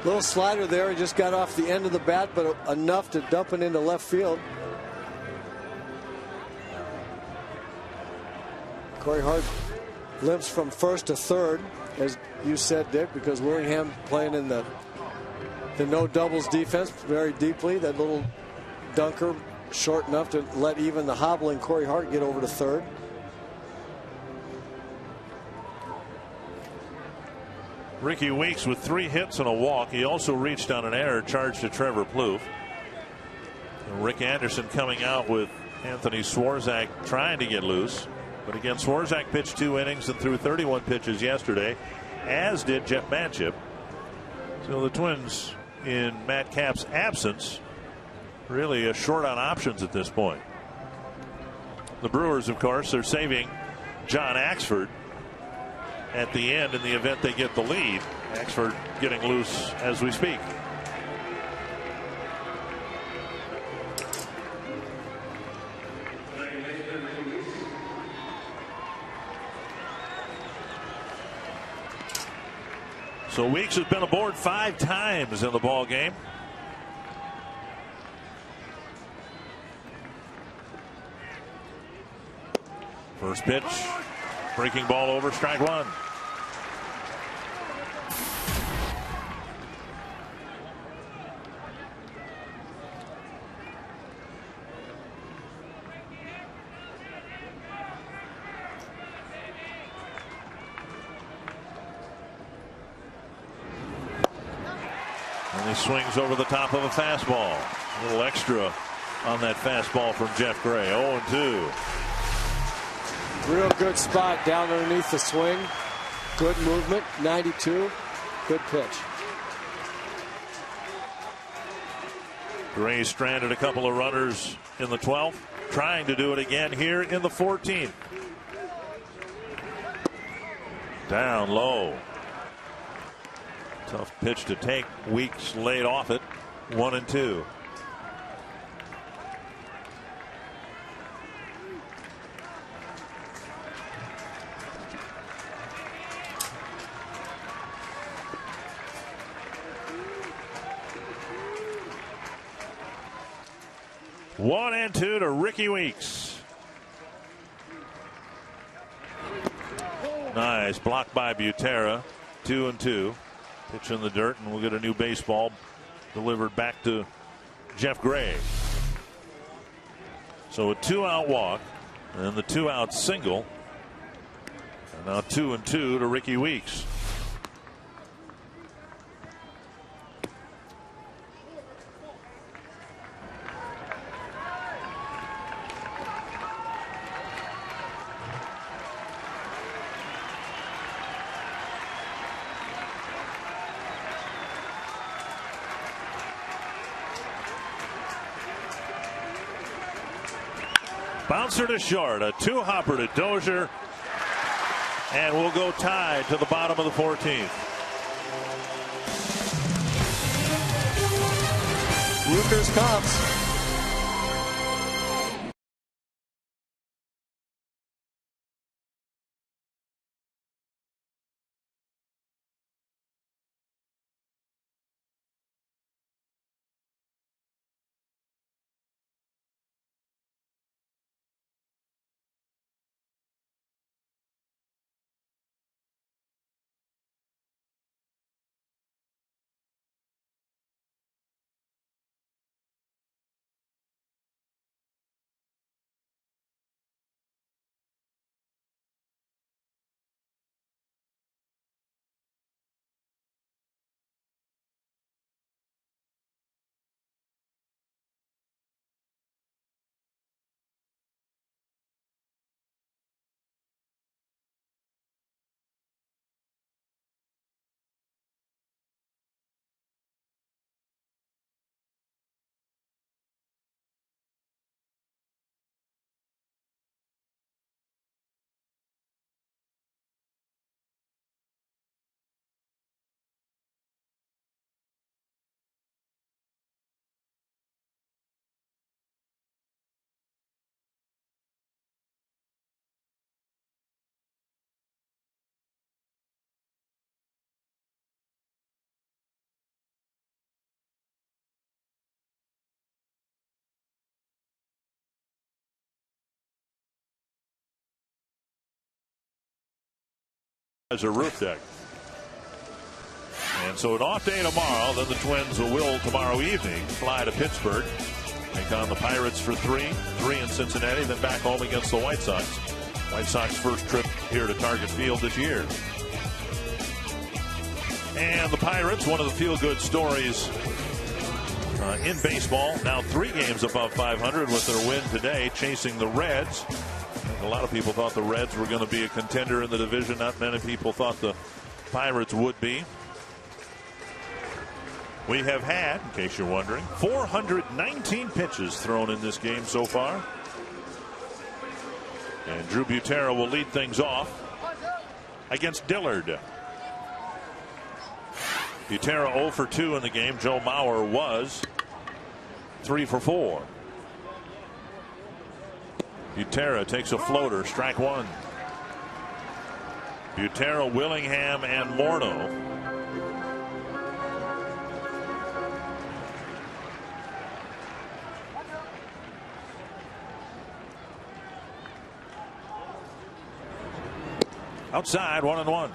Little slider there. He just got off the end of the bat, but enough to dump it into left field. Corey Hart limps from first to third, as you said, Dick, because Willingham playing in the no doubles defense very deeply. That little dunker short enough to let even the hobbling Corey Hart get over to third. Ricky Weeks with 3 hits and a walk. He also reached on an error charged to Trevor Plouffe. And Rick Anderson coming out with Anthony Swarzak trying to get loose. But again, Swarzak pitched 2 innings and threw 31 pitches yesterday, as did Jeff Manship. So the Twins, in Matt Kapp's absence, really short on options at this point. The Brewers, of course, are saving John Axford at the end in the event they get the lead. Axford getting loose as we speak. So Weeks has been aboard 5 times in the ball game. First pitch, breaking ball over, strike 1. And he swings over the top of a fastball. A little extra on that fastball from Jeff Gray. 0-2. Real good spot down underneath the swing. Good movement. 92. Good pitch. Gray stranded a couple of runners in the 12th. Trying to do it again here in the 14th. Down low. Tough pitch to take. Weeks laid off it. 1-2. One and 2 to Ricky Weeks. Nice block by Butera. 2-2. Pitch in the dirt, and we'll get a new baseball delivered back to Jeff Gray. So a 2-out walk, and the 2-out single. And now 2-2 to Ricky Weeks. Bouncer to short, a 2-hopper to Dozier, and we'll go tied to the bottom of the 14th. Rutgers Comps. as a roof deck. And so an off day tomorrow. Then the Twins will tomorrow evening fly to Pittsburgh, take on the Pirates for three in Cincinnati, then back home against the White Sox. White Sox first trip here to Target Field this year. And the Pirates, one of the feel-good stories in baseball, now 3 games above 500 with their win today, chasing the Reds. A lot of people thought the Reds were going to be a contender in the division. Not many people thought the Pirates would be. We have had, in case you're wondering, 419 pitches thrown in this game so far. And Drew Butera will lead things off against Dillard. Butera 0 for 2 in the game. Joe Mauer was 3 for 4. Butera takes a floater, strike 1. Butera, Willingham, and Morneau. Outside, 1-1.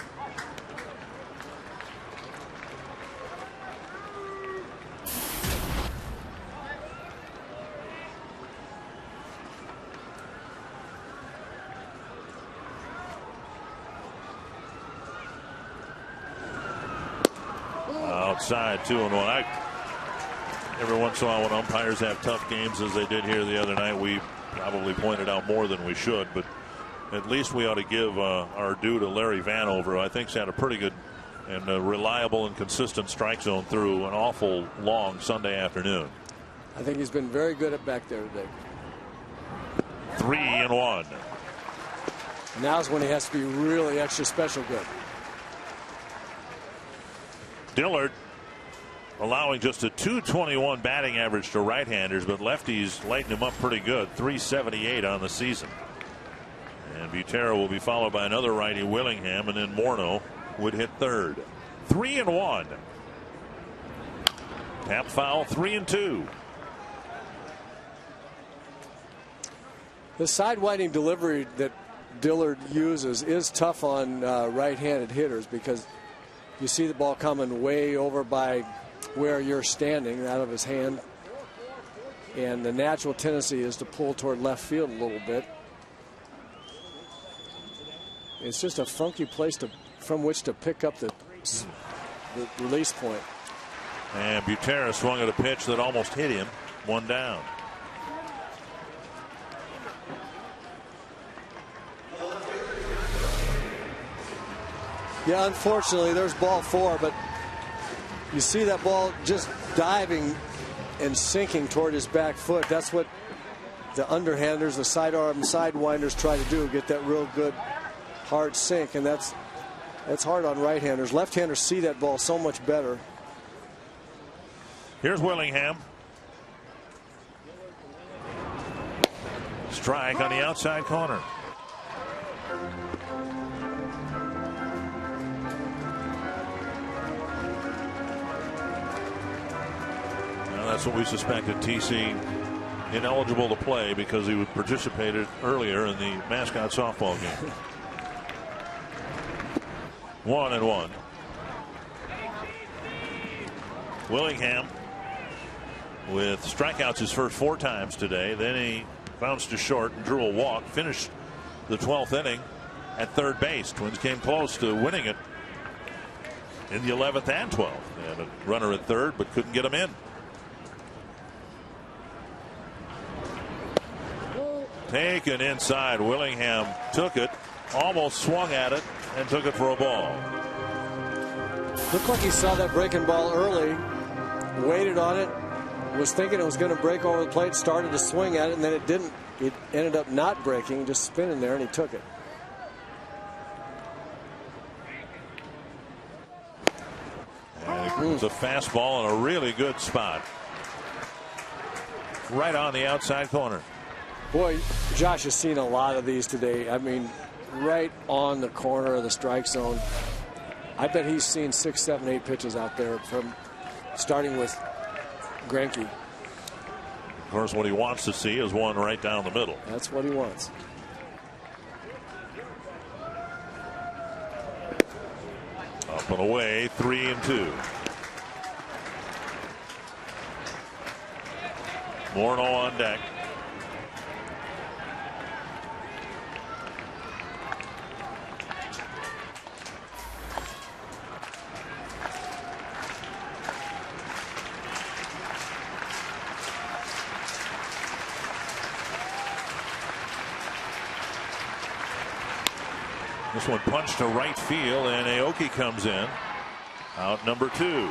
Outside, 2-1. Every once in a while when umpires have tough games as they did here the other night, we probably pointed out more than we should, but at least we ought to give our due to Larry Vanover. I think's had a pretty good and reliable and consistent strike zone through an awful long Sunday afternoon. I think he's been very good at back there today. 3-1. Now's when he has to be really extra special good. Dillard allowing just a .221 batting average to right-handers, but lefties lighting him up pretty good. .378 on the season. And Butera will be followed by another righty, Willingham, and then Morneau would hit third. 3-1. Tap foul, 3-2. The side-winding delivery that Dillard uses is tough on right-handed hitters because you see the ball coming way over by where you're standing out of his hand, and the natural tendency is to pull toward left field a little bit. It's just a funky place from which to pick up the release point. And Butera swung at a pitch that almost hit him. 1 down. Yeah, unfortunately, there's ball 4, but you see that ball just diving and sinking toward his back foot. That's what the underhanders, the sidearm sidewinders try to do, get that real good hard sink, and that's hard on right-handers. Left-handers see that ball so much better. Here's Willingham. Strike on the outside corner. Now that's what we suspected. TC ineligible to play because he participated earlier in the mascot softball game. 1-1. Willingham with strikeouts his first 4 times today. Then he bounced to short and drew a walk. Finished the 12th inning at third base. Twins came close to winning it in the 11th and 12th. They had a runner at third but couldn't get him in. Taken inside. Willingham took it, almost swung at it, and took it for a ball. Looked like he saw that breaking ball early, waited on it, was thinking it was going to break over the plate, started to swing at it, and then it didn't. It ended up not breaking, just spinning there, and he took it. And it was a fastball in a really good spot. Right on the outside corner. Boy, Josh has seen a lot of these today. I mean, right on the corner of the strike zone. I bet he's seen 6, 7, 8 pitches out there, from starting with Greinke. Of course, what he wants to see is one right down the middle. That's what he wants. Up and away, 3-2. Morneau on deck. This one punched to right field, and Aoki comes in. Out number 2.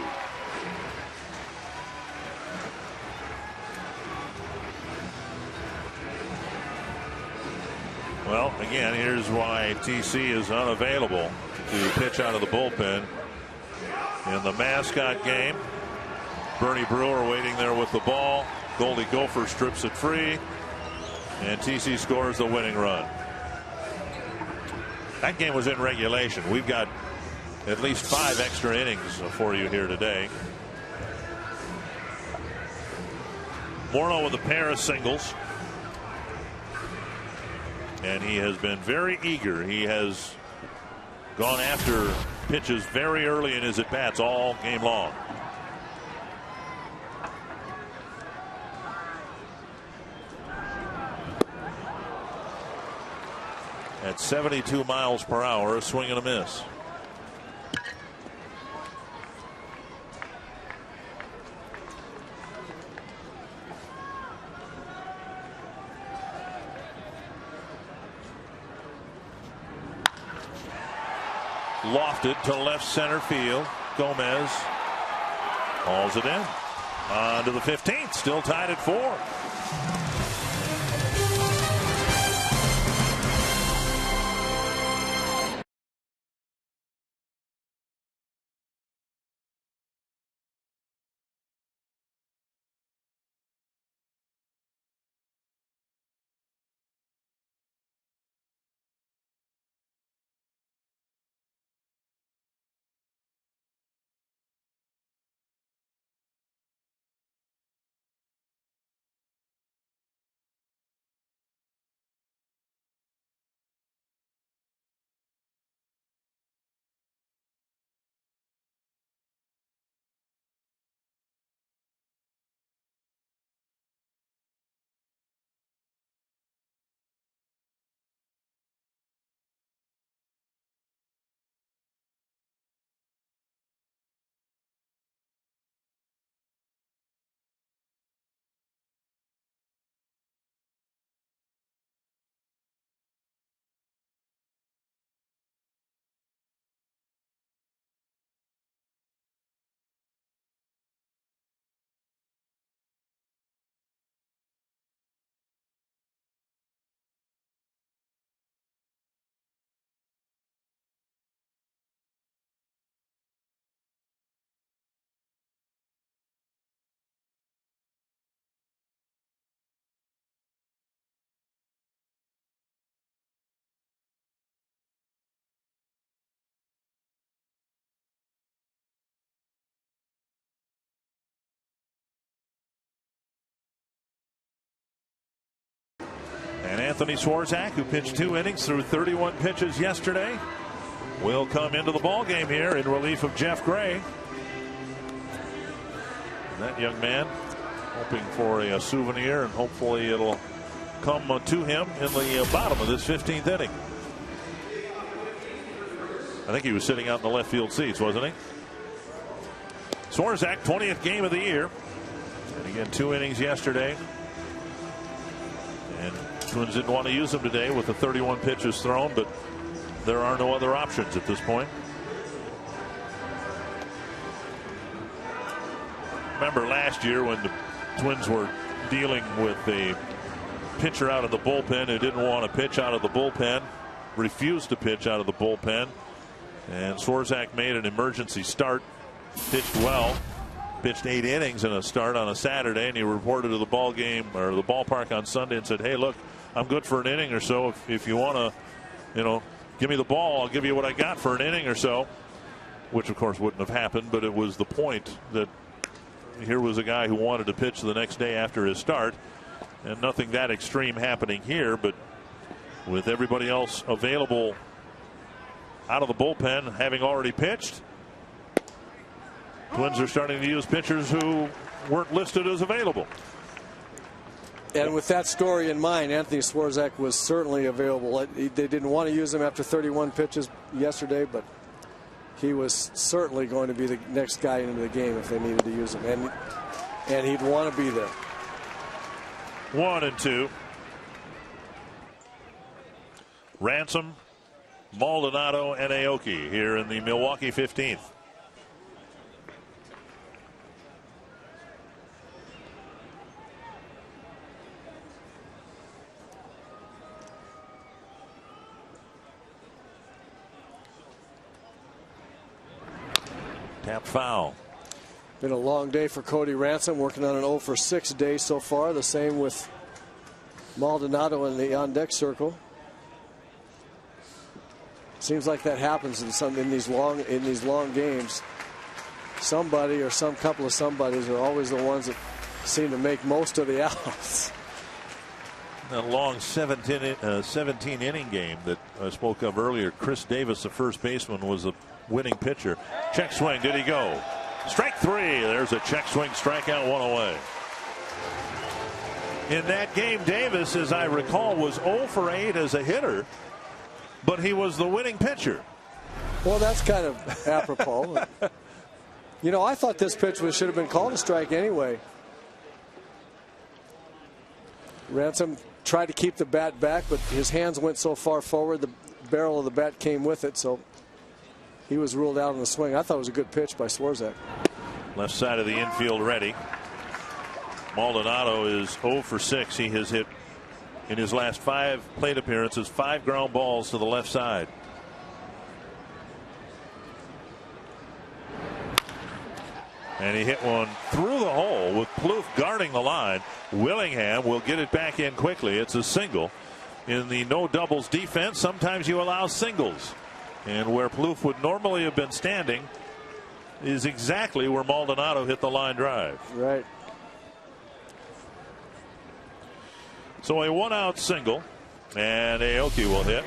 Well, again, here's why TC is unavailable to pitch out of the bullpen. In the mascot game, Bernie Brewer waiting there with the ball. Goldie Gopher strips it free, and TC scores the winning run. That game was in regulation. We've got at least 5 extra innings for you here today. Morneau with a pair of singles. And he has been very eager. He has gone after pitches very early in his at-bats all game long. At 72 miles per hour, a swing and a miss. Lofted to left center field. Gomez hauls it in. On to the 15th. Still tied at 4. And Anthony Swarzak, who pitched 2 innings through 31 pitches yesterday, will come into the ballgame here in relief of Jeff Gray. That young man hoping for a souvenir, and hopefully it'll come to him in the bottom of this 15th inning. I think he was sitting out in the left field seats, wasn't he? Swarzak, 20th game of the year. And again, 2 innings yesterday. And Twins didn't want to use him today with the 31 pitches thrown, but there are no other options at this point. Remember last year when the Twins were dealing with a pitcher out of the bullpen who didn't want to pitch out of the bullpen, refused to pitch out of the bullpen, and Swarzak made an emergency start, pitched well, pitched 8 innings in a start on a Saturday, and he reported to the ball game or the ballpark on Sunday and said, "Hey, look, I'm good for an inning or so. If you want to, give me the ball, I'll give you what I got for an inning or so," which of course wouldn't have happened, but it was the point that here was a guy who wanted to pitch the next day after his start, and nothing that extreme happening here, but with everybody else available out of the bullpen having already pitched, Twins are starting to use pitchers who weren't listed as available. And with that story in mind, Anthony Swarzak was certainly available. They didn't want to use him after 31 pitches yesterday, but he was certainly going to be the next guy into the game if they needed to use him. And he'd want to be there. 1-2. Ransom, Maldonado, and Aoki here in the Milwaukee 15th. Tap foul. Been a long day for Cody Ransom, working on an 0 for 6 day so far. The same with Maldonado in the on-deck circle. Seems like that happens in these long games. Somebody or some couple of somebodies are always the ones that seem to make most of the outs. That long 17 inning game that I spoke of earlier, Chris Davis, the first baseman, was a winning pitcher. Check swing. Did he go? Strike 3. There's a check swing strikeout, 1 away. In that game, Davis, as I recall, was 0 for 8 as a hitter, but he was the winning pitcher. Well, that's kind of apropos. You know, I thought this pitch should have been called a strike anyway. Ransom tried to keep the bat back, but his hands went so far forward, the barrel of the bat came with it, so he was ruled out on the swing. I thought it was a good pitch by Swarzak. Left side of the infield ready. Maldonado is 0 for 6. He has hit, in his last 5 plate appearances, 5 ground balls to the left side. And he hit one through the hole with Plouffe guarding the line. Willingham will get it back in quickly. It's a single. In the no doubles defense, sometimes you allow singles. And where Plouffe would normally have been standing is exactly where Maldonado hit the line drive. Right. So a 1-out single, and Aoki will hit.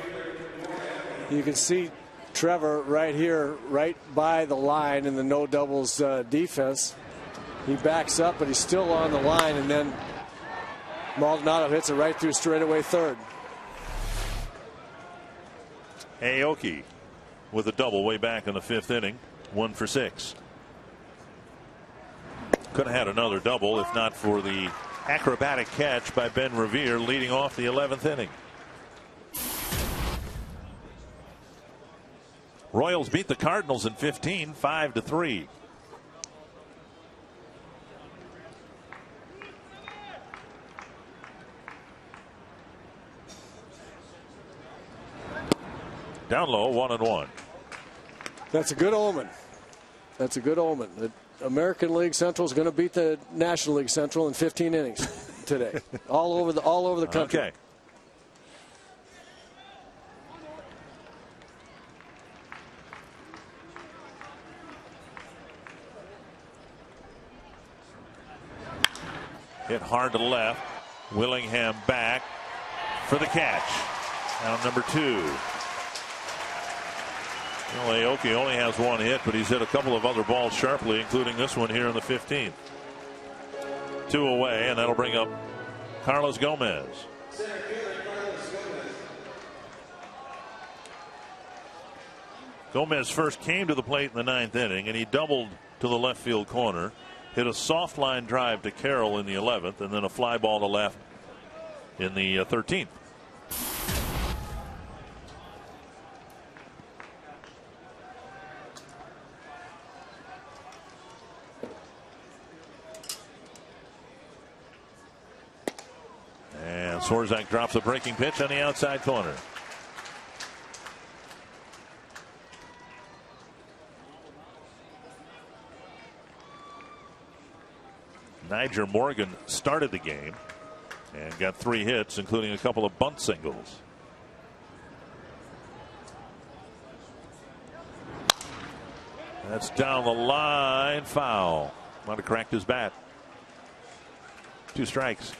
You can see Trevor right here, right by the line in the no doubles defense. He backs up, but he's still on the line, and then Maldonado hits it right through straightaway third. Aoki with a double way back in the 5th inning, 1 for 6. Could have had another double if not for the acrobatic catch by Ben Revere leading off the 11th inning. Royals beat the Cardinals in 15, 5-3. Down low, 1-1. That's a good omen. That's a good omen. The American League Central is going to beat the National League Central in 15 innings today, all over the country. Okay. Hit hard to left. Willingham back for the catch. Now number 2. Well, Aoki only has 1 hit, but he's hit a couple of other balls sharply, including this one here in the 15th. 2 away, and that'll bring up Carlos Gomez. Gomez first came to the plate in the 9th inning, and he doubled to the left field corner. Hit a soft line drive to Carroll in the 11th, and then a fly ball to left in the 13th. And Swarzak drops a breaking pitch on the outside corner. Niger Morgan started the game and got 3 hits, including a couple of bunt singles. That's down the line, foul. Might have cracked his bat. 2 strikes.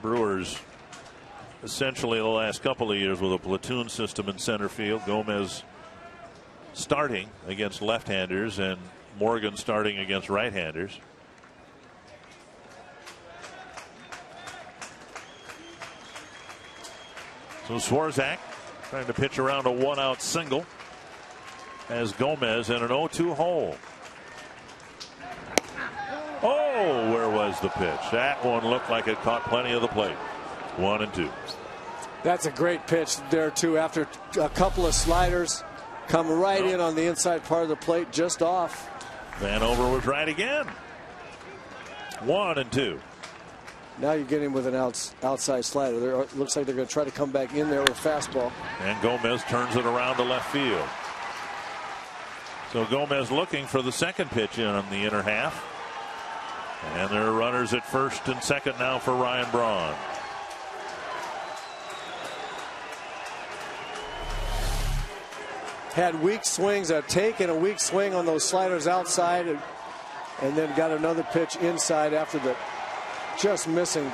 Brewers essentially the last couple of years with a platoon system in center field. Gomez starting against left-handers and Morgan starting against right-handers. So Swarzak trying to pitch around a 1-out single as Gomez in an 0-2 hole. Oh, where was the pitch? That one looked like it caught plenty of the plate. 1-2. That's a great pitch there, too. After a couple of sliders, come right in on the inside part of the plate, just off. Vanover was right again. 1-2. Now you get him with an outside slider. It looks like they're going to try to come back in there with a fastball. And Gomez turns it around to left field. So Gomez looking for the second pitch in on the inner half. And there are runners at first and second now for Ryan Braun. Had weak swings, a take and a weak swing on those sliders outside, and then got another pitch inside after the just missing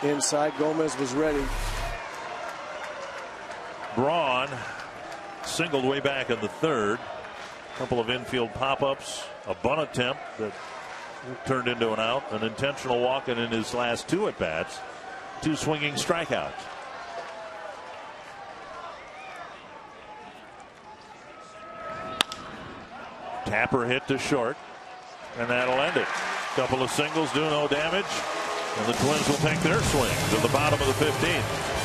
inside. Gomez was ready. Braun singled way back in the third. A couple of infield pop-ups, a bunt attempt that turned into an out, an intentional walk, and in his last two at-bats, 2 swinging strikeouts. Tapper hit to short, and that'll end it. Couple of singles do no damage, and the Twins will take their swing to the bottom of the 15th.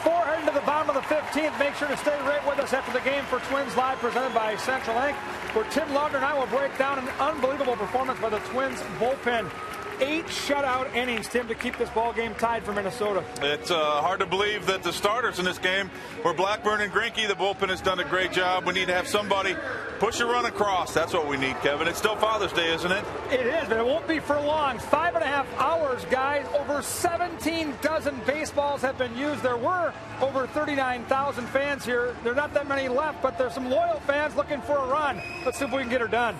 Heading to the bottom of the 15th. Make sure to stay right with us after the game for Twins Live, presented by Central Inc., where Tim Laudner and I will break down an unbelievable performance by the Twins bullpen. 8 shutout innings, Tim, to keep this ball game tied for Minnesota. It's hard to believe that the starters in this game were Blackburn and Greinke. The bullpen has done a great job. We need to have somebody push a run across. That's what we need, Kevin. It's still Father's Day, isn't it? It is, but it won't be for long. 5.5 hours, guys. Over 17 dozen baseballs have been used. There were over 39,000 fans here. There are not that many left, but there's some loyal fans looking for a run. Let's see if we can get her done.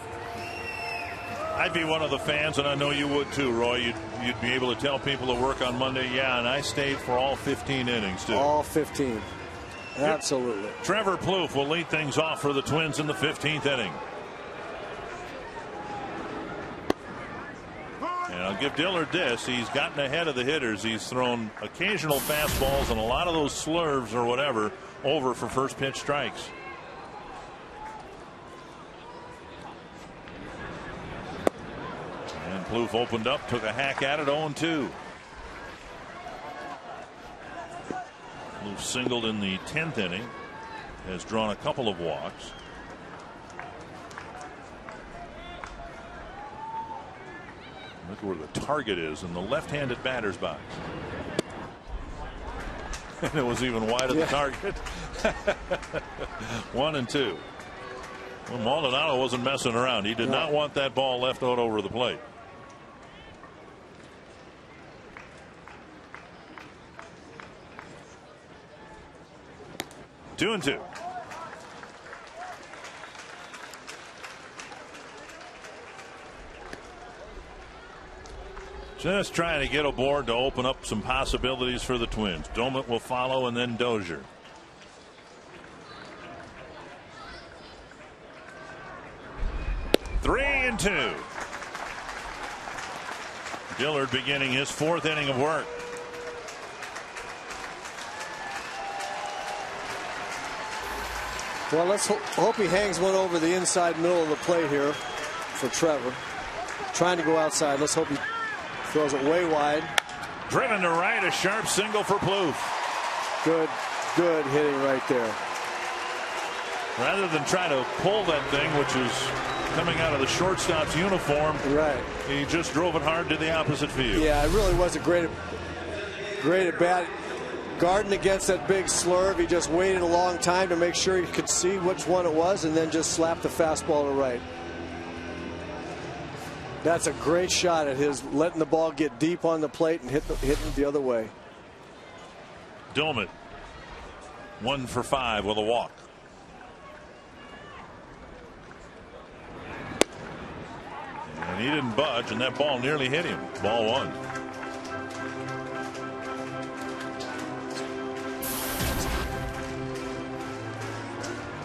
I'd be one of the fans, and I know you would too, Roy. You'd be able to tell people at work on Monday, yeah, and I stayed for all 15 innings too. All 15. Absolutely. Trevor Plouffe will lead things off for the Twins in the 15th inning. And I'll give Dillard this. He's gotten ahead of the hitters. He's thrown occasional fastballs and a lot of those slurves or whatever over for first pitch strikes. And Plouffe opened up, took a hack at it, 0-2. Plouffe singled in the 10th inning, has drawn a couple of walks. Look where the target is in the left-handed batter's box. And it was even wide of the target. 1-2. Well, Maldonado wasn't messing around. He did not want that ball left out over the plate. Two and two. Just trying to get aboard to open up some possibilities for the Twins. Domit will follow, and then Dozier. Three and two. Dillard beginning his fourth inning of work. Well, let's hope he hangs one over the inside middle of the plate here for Trevor. Trying to go outside. Let's hope he throws it way wide. Driven to right, a sharp single for Plouffe. Good hitting right there. Rather than try to pull that thing, which is coming out of the shortstop's uniform, right, he just drove it hard to the opposite field. Yeah, it really was a great at bat. Garden against that big slurve. He just waited a long time to make sure he could see which one it was, and then just slapped the fastball to right. That's a great shot at his letting the ball get deep on the plate and hitting it the other way. Domit 1 for 5 with a walk. And he didn't budge, and that ball nearly hit him. Ball one.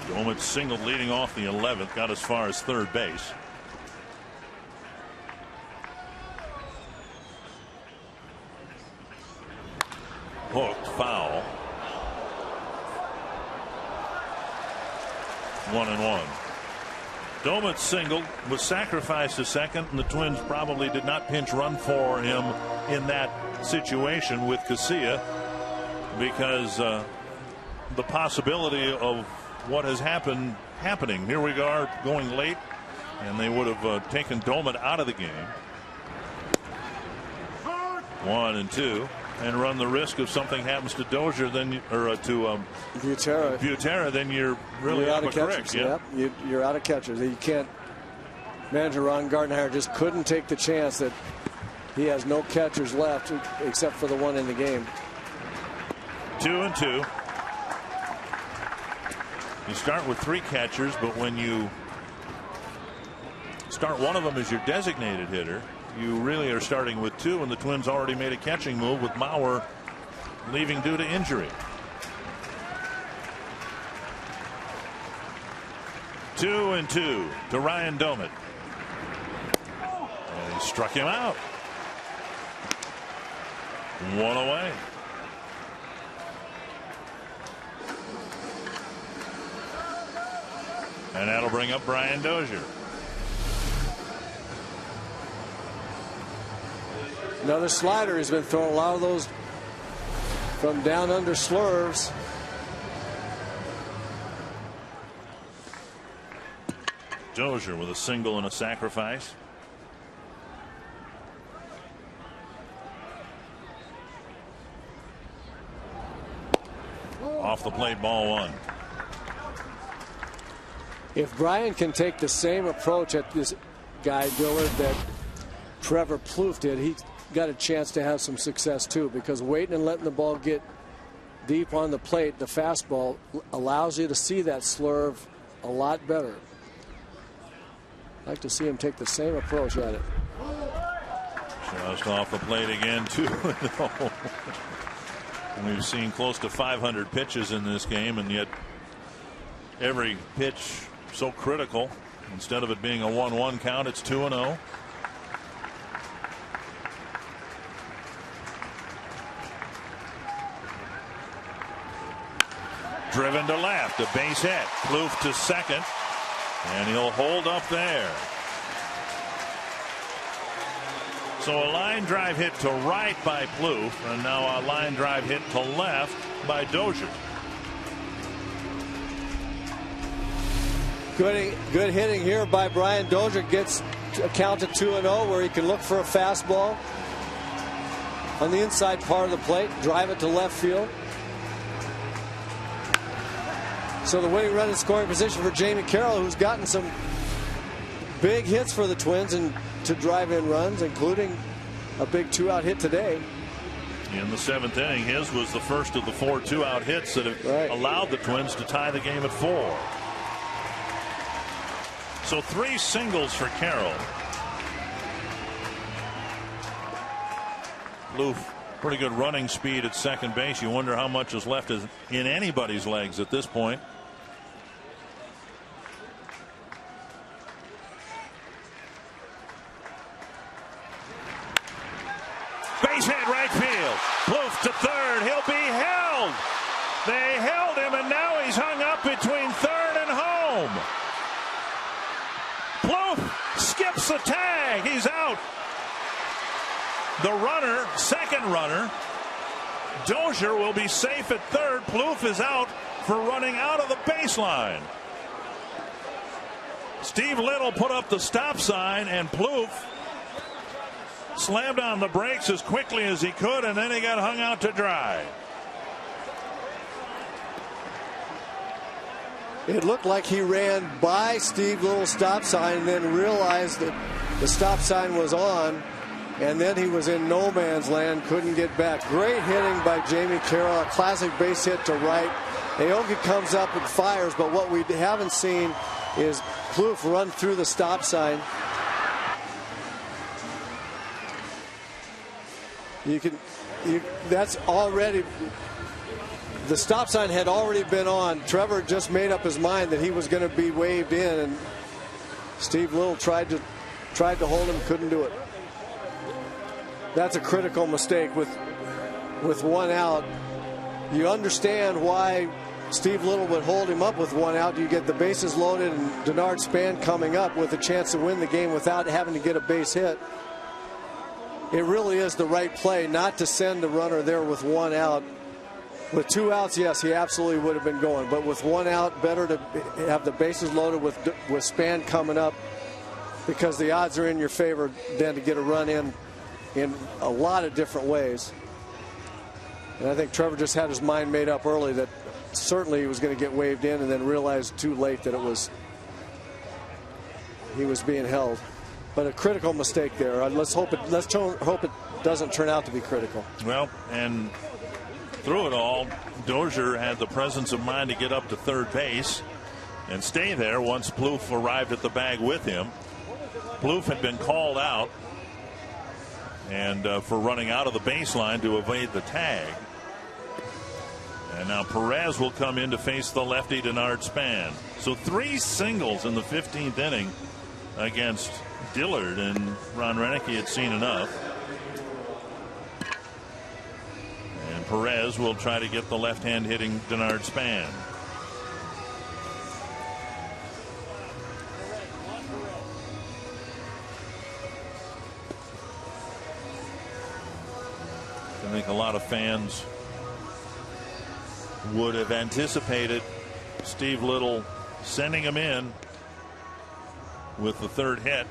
Domit singled leading off the 11th, got as far as third base. Hooked, foul. 1-1. Domit singled, was sacrificed to second, and the Twins probably did not pinch run for him in that situation with Casilla, because the possibility of what has happening. Here we are going late, and they would have taken Domit out of the game. 1-2. And run the risk if something happens to Dozier, then or to Butera, then you're really out of catchers. Yeah. Yep, you're out of catchers. You can't. Manager Ron Gardenhire just couldn't take the chance that he has no catchers left except for the one in the game. 2-2. You start with 3 catchers, but when you start one of them as your designated hitter, you really are starting with 2, and the Twins already made a catching move with Mauer leaving due to injury. 2-2 to Ryan Domit. And he struck him out. 1 away. And that'll bring up Brian Dozier. Another slider has been thrown. A lot of those from down under slurves. Dozier with a single and a sacrifice. Off the plate, ball one. If Brian can take the same approach at this guy Dillard that Trevor Plouffe did, he got a chance to have some success too, because waiting and letting the ball get deep on the plate, the fastball allows you to see that slurve a lot better. I'd like to see him take the same approach at it. Just off the plate again, 2-0. We've seen close to 500 pitches in this game, and yet every pitch so critical. Instead of it being a 1-1 count, it's 2-0. Driven to left, a base hit. Plouffe to second, and he'll hold up there. So a line drive hit to right by Plouffe, and now a line drive hit to left by Dozier. Good hitting here by Brian Dozier. Gets a count to 2-0 where he can look for a fastball on the inside part of the plate, drive it to left field. So the winning run in scoring position for Jamie Carroll, who's gotten some big hits for the Twins and to drive in runs, including a big 2-out hit today. In the 7th inning, his was the first of the 4 2-out hits that have allowed the Twins to tie the game at 4. So 3 singles for Carroll. Loof, pretty good running speed at second base. You wonder how much is left in anybody's legs at this point. Base hit right field. Loof to third. He'll be held. They held him, and now he's hung up between third and home. Plouffe skips the tag. He's out. The runner, second runner, Dozier, will be safe at third. Plouffe is out for running out of the baseline. Steve Little put up the stop sign, and Plouffe slammed on the brakes as quickly as he could, and then he got hung out to dry. It looked like he ran by Steve Little's stop sign and then realized that the stop sign was on, and then he was in no man's land, couldn't get back. Great hitting by Jamie Carroll, a classic base hit to right. Aoki comes up and fires, but what we haven't seen is Plouffe run through the stop sign. That's already, the stop sign had already been on. Trevor just made up his mind that he was going to be waved in, and Steve Little tried to hold him, couldn't do it. That's a critical mistake with 1 out. You understand why Steve Little would hold him up with 1 out. You get the bases loaded and Denard Span coming up with a chance to win the game without having to get a base hit. It really is the right play not to send the runner there with 1 out. With 2 outs, yes, he absolutely would have been going. But with 1 out, better to have the bases loaded with Span coming up, because the odds are in your favor than to get a run in a lot of different ways. And I think Trevor just had his mind made up early that certainly he was going to get waved in, and then realized too late that he was being held. But a critical mistake there. Let's hope it doesn't turn out to be critical. Well, and through it all, Dozier had the presence of mind to get up to third base and stay there once Plouffe arrived at the bag with him. Plouffe had been called out and for running out of the baseline to evade the tag. And now Perez will come in to face the lefty Denard Span. So 3 singles in the 15th inning against Dillard, and Ron Renicky had seen enough. And Perez will try to get the left-hand hitting Denard Span. I think a lot of fans would have anticipated Steve Little sending him in with the third hit,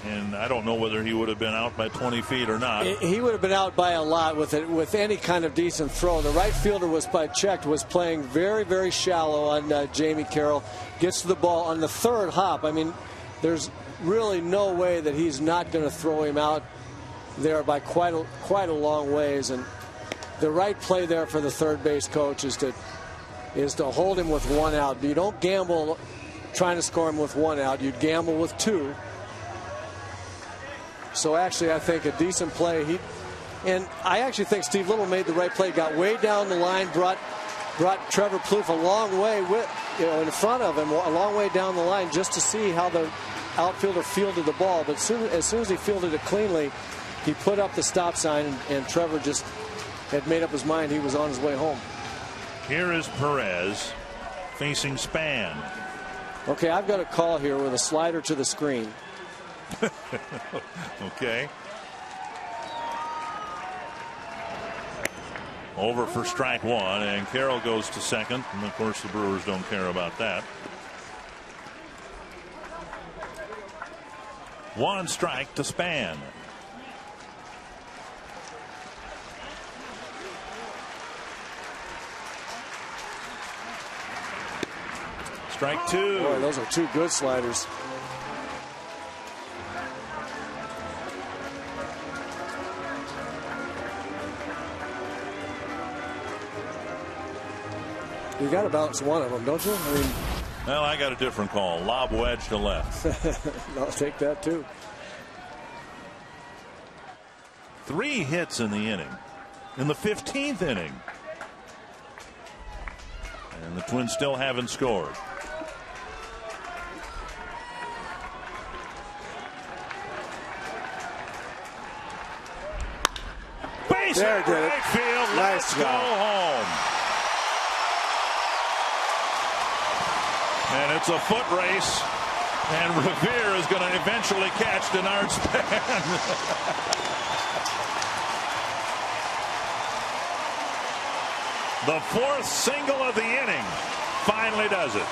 and I don't know whether he would have been out by 20 feet or not. He would have been out by a lot with any kind of decent throw. The right fielder was playing very, very shallow on Jamie Carroll. Gets to the ball on the third hop. I mean, there's really no way that he's not going to throw him out there by quite a long ways. And the right play there for the third base coach is to hold him with 1 out. You don't gamble trying to score him with 1 out. You'd gamble with 2. So actually, I think a decent play. And I actually think Steve Little made the right play. Got way down the line, brought Trevor Plouffe a long way in front of him, a long way down the line, just to see how the outfielder fielded the ball. But as soon as he fielded it cleanly, he put up the stop sign, and Trevor just had made up his mind he was on his way home. Here is Perez facing Span. Okay, I've got a call here with a slider to the screen. Okay. Over for strike 1, and Carroll goes to second, and of course the Brewers don't care about that. 1 strike to Span. Strike two. Boy, those are two good sliders. You got to bounce one of them, don't you? I mean, well, I got a different call. Lob wedge to left. I'll take that too. 3 hits in the inning. In the 15th inning. And the Twins still haven't scored. Base hit right field. Let's go home. And it's a foot race. And Revere is going to eventually catch Denard Span. The 4th single of the inning finally does it.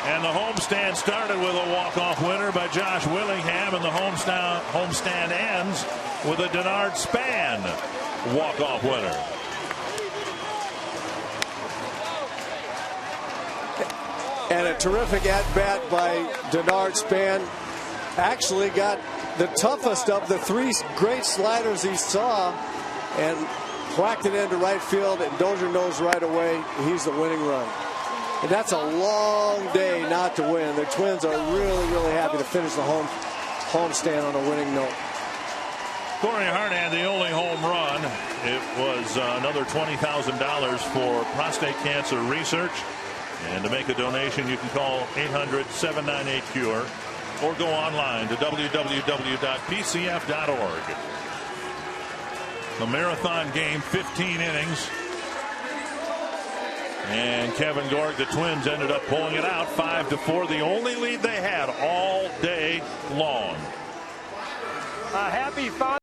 And the homestand started with a walk-off winner by Josh Willingham, and the homestand ends with a Denard Span walk-off winner. And a terrific at-bat by Denard Span. Actually got the toughest of the 3 great sliders he saw and whacked it into right field, and Dozier knows right away he's the winning run. And that's a long day not to win. The Twins are really, really happy to finish the homestand on a winning note. Corey Hartnett, the only home run. It was another $20,000 for prostate cancer research. And to make a donation, you can call 800-798-CURE or go online to www.pcf.org. The marathon game, 15 innings. And Kevin Gorg, the Twins ended up pulling it out 5-4, the only lead they had all day long. Happy Fatherhood.